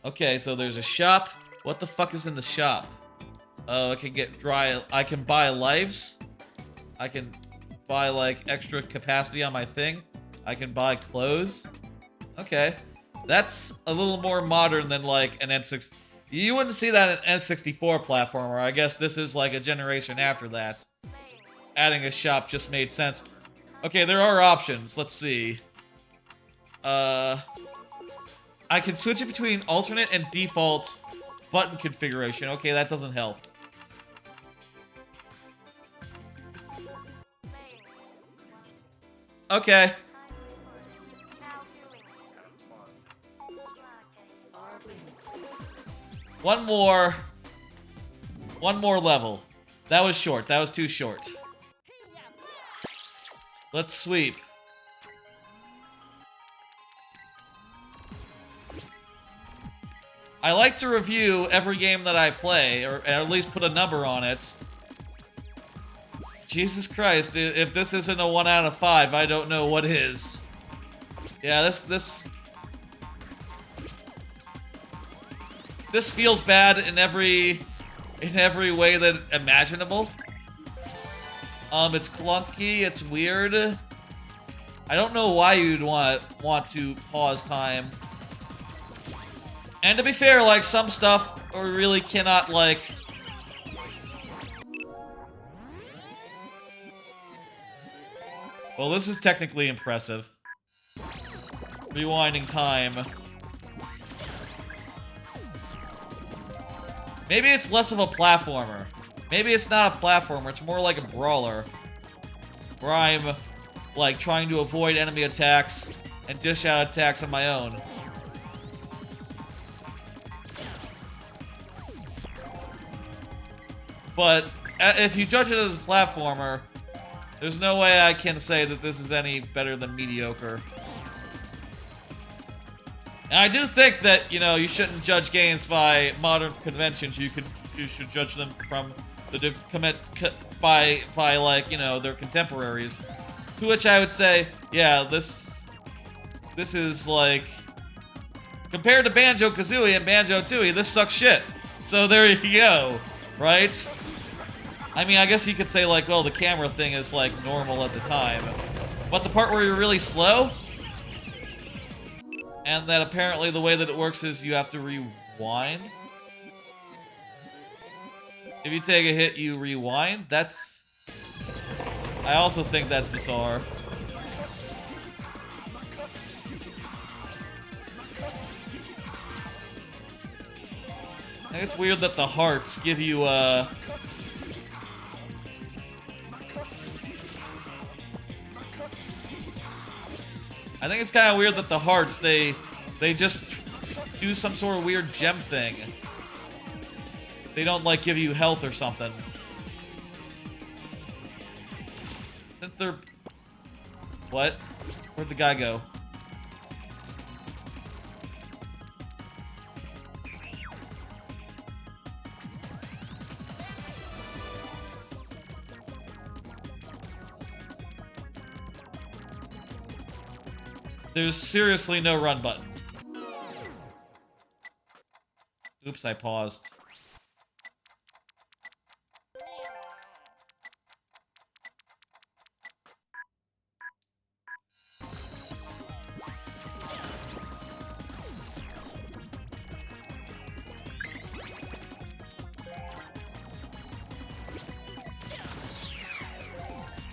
Okay, so there's a shop. What the fuck is in the shop? Oh, I can buy lives. I can buy, like, extra capacity on my thing. I can buy clothes. Okay. That's a little more modern than, like, an N6... You wouldn't see that in an N64 platformer. I guess this is, like, a generation after that. Adding a shop just made sense. Okay, there are options. Let's see. I can switch it between alternate and default button configuration. Okay, that doesn't help. Okay. One more level. That was short. That was too short. Let's sweep. I like to review every game that I play, or at least put a number on it. Jesus Christ, if this isn't a 1 out of 5, I don't know what is. Yeah, this feels bad in every way that imaginable. It's clunky, it's weird. I don't know why you'd want to pause time. And to be fair, like, some stuff really cannot, like... Well, this is technically impressive. Rewinding time. Maybe it's less of a platformer. Maybe it's not a platformer, it's more like a brawler. Where I'm, like, trying to avoid enemy attacks and dish out attacks on my own. But if you judge it as a platformer, there's no way I can say that this is any better than mediocre. And I do think that, you know, you shouldn't judge games by modern conventions. You should judge them from by like, you know, their contemporaries. To which I would say, yeah, this is like, compared to Banjo-Kazooie and Banjo-Tooie, this sucks shit. So there you go, right? I mean, I guess you could say, like, well, the camera thing is, like, normal at the time. But the part where you're really slow, and that apparently the way that it works is you have to rewind. If you take a hit, you rewind. That's... I also think that's bizarre. I think it's weird that the hearts give you, I think it's kind of weird that the hearts, they just do some sort of weird gem thing. They don't, like, give you health or something. Since they're... What? Where'd the guy go? There's seriously no run button. Oops, I paused.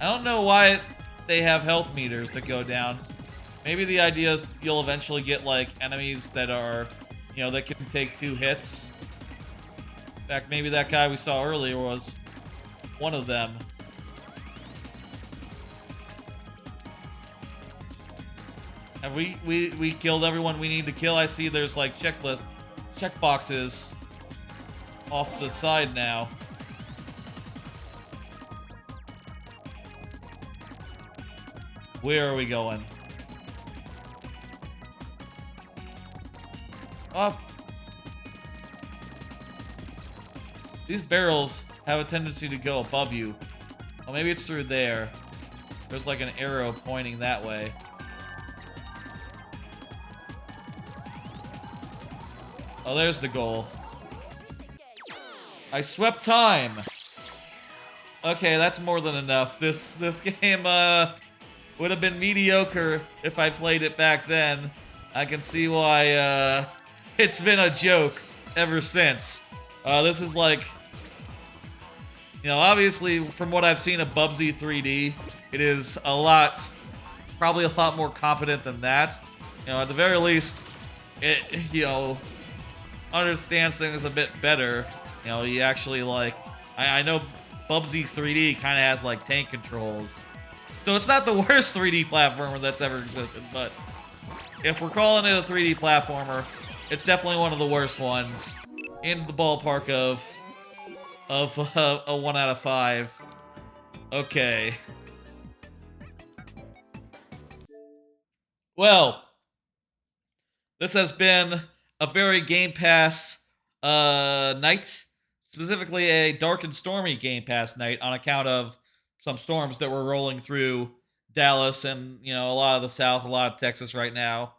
I don't know why they have health meters that go down. Maybe the idea is you'll eventually get, like, enemies that are, you know, that can take 2 hits. In fact, maybe that guy we saw earlier was one of them. Have we killed everyone we need to kill? I see there's, like, checkboxes off to the side now. Where are we going? Up. These barrels have a tendency to go above you. Oh, maybe it's through there. There's like an arrow pointing that way. Oh, there's the goal. I swept time. Okay, that's more than enough. This game would have been mediocre if I played it back then. I can see why it's been a joke ever since. This is like, you know, obviously from what I've seen of Bubsy 3D, it is probably a lot more competent than that. You know, at the very least, it, you know, understands things a bit better. You know, you actually like, I know Bubsy's 3D kind of has like tank controls. So it's not the worst 3D platformer that's ever existed, but if we're calling it a 3D platformer, it's definitely one of the worst ones. In the ballpark of a 1 out of 5. Okay. Well, this has been a very Game Pass night. Specifically a dark and stormy Game Pass night on account of some storms that were rolling through Dallas and, you know, a lot of the South, a lot of Texas right now.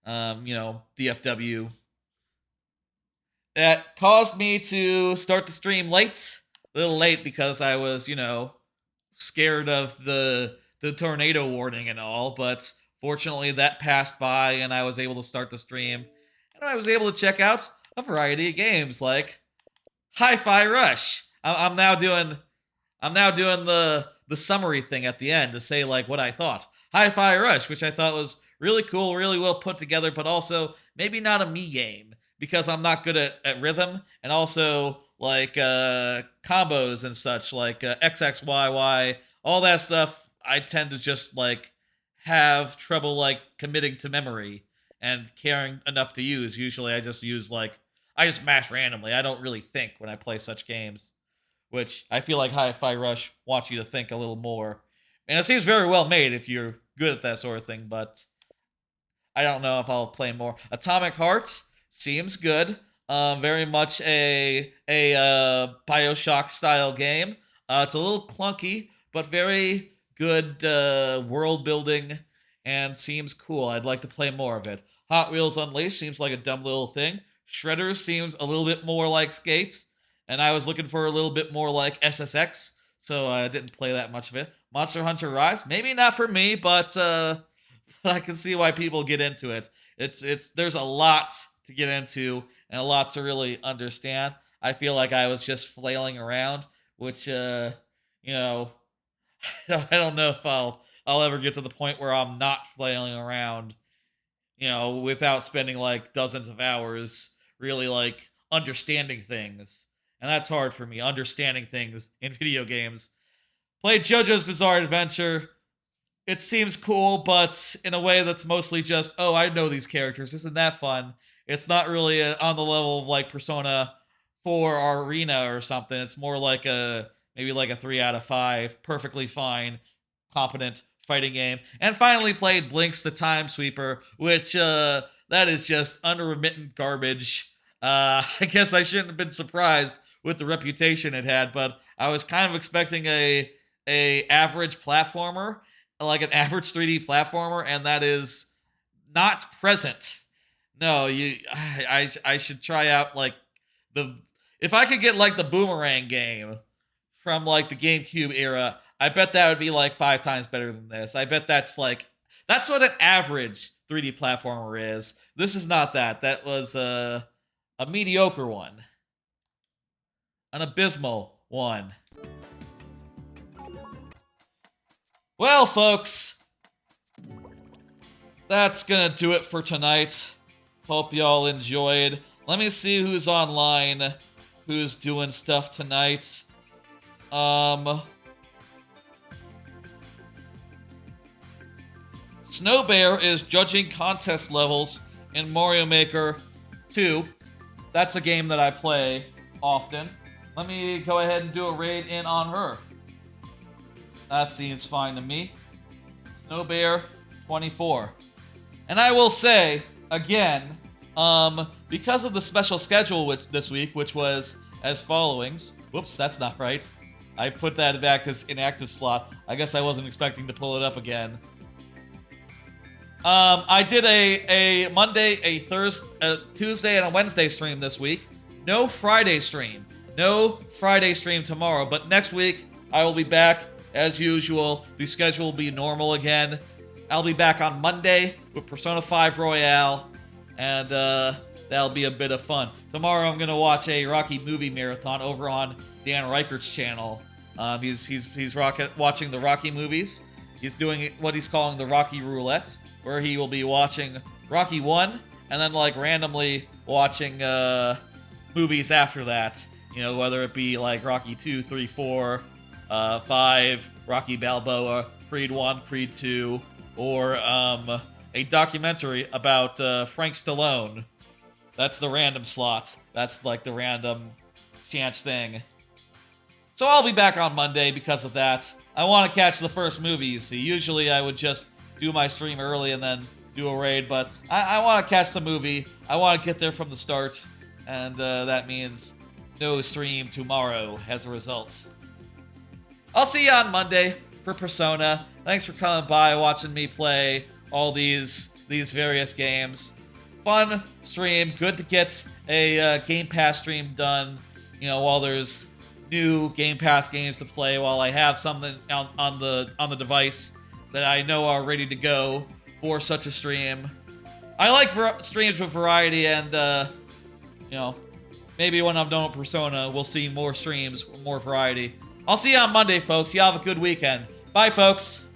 You know, DFW. That caused me to start the stream late. A little late because I was, you know, scared of the tornado warning and all. But fortunately that passed by and I was able to start the stream. And I was able to check out a variety of games like Hi-Fi Rush. I'm now doing the summary thing at the end to say like what I thought. Hi-Fi Rush, which I thought was really cool, really well put together, but also maybe not a me game because I'm not good at rhythm, and also like combos and such, like XXYY, all that stuff. I tend to just like have trouble like committing to memory and caring enough to use. Usually I just mash randomly. I don't really think when I play such games, which I feel like Hi-Fi Rush wants you to think a little more. And it seems very well made if you're good at that sort of thing, but I don't know if I'll play more. Atomic Heart seems good. Very much a BioShock style game. It's a little clunky, but very good world building and seems cool. I'd like to play more of it. Hot Wheels Unleashed seems like a dumb little thing. Shredders seems a little bit more like Skates, and I was looking for a little bit more like SSX, so I didn't play that much of it. Monster Hunter Rise, maybe not for me, but I can see why people get into it. There's a lot to get into and a lot to really understand. I feel like I was just flailing around, which you know, I don't know if I'll ever get to the point where I'm not flailing around, you know, without spending like dozens of hours really like understanding things. And that's hard for me, understanding things in video games. Played JoJo's Bizarre Adventure. It seems cool, but in a way that's mostly just, oh, I know these characters. Isn't that fun? It's not really on the level of like Persona 4 our arena or something. It's more like maybe like a 3 out of 5. Perfectly fine, competent fighting game. And finally played Blinx the Time Sweeper, which that is just unremittent garbage. I guess I shouldn't have been surprised with the reputation it had, but I was kind of expecting a average platformer, like an average 3D platformer, and that is not present. No, I should try out like if I could get like the Boomerang game from like the GameCube era, I bet that would be like 5 times better than this. I bet that's what an average 3D platformer is. This is not that. That was a mediocre one. An abysmal one. Well, folks, that's gonna do it for tonight. Hope y'all enjoyed. Let me see who's online, who's doing stuff tonight. Snowbear is judging contest levels in Mario Maker 2. That's a game that I play often. Let me go ahead and do a raid in on her. That seems fine to me. Snowbear 24. And I will say, again, because of the special schedule this week, which was as followings. Whoops, that's not right. I put that back as inactive slot. I guess I wasn't expecting to pull it up again. I did a Monday, a Thursday, a Tuesday, and a Wednesday stream this week. No Friday stream. No Friday stream tomorrow, but next week I will be back as usual. The schedule will be normal again. I'll be back on Monday with Persona 5 Royale, and that'll be a bit of fun. Tomorrow I'm gonna watch a Rocky movie marathon over on Dan Reichert's channel. He's watching the Rocky movies. He's doing what he's calling the Rocky Roulette, where he will be watching Rocky 1 and then like randomly watching movies after that. You know, whether it be like Rocky 2, 3, 4, 5, Rocky Balboa, Creed 1, Creed 2, or a documentary about Frank Stallone. That's the random slots. That's like the random chance thing. So I'll be back on Monday because of that. I want to catch the first movie, you see. Usually I would just do my stream early and then do a raid, but I want to catch the movie. I want to get there from the start, and that means no stream tomorrow as a result. I'll see you on Monday for Persona. Thanks for coming by, watching me play all these various games. Fun stream. Good to get a Game Pass stream done, you know, while there's new Game Pass games to play, while I have something on the device that I know are ready to go for such a stream. I like streams with variety, and you know, maybe when I'm done with Persona, we'll see more streams, more variety. I'll see you on Monday, folks. You have a good weekend. Bye, folks.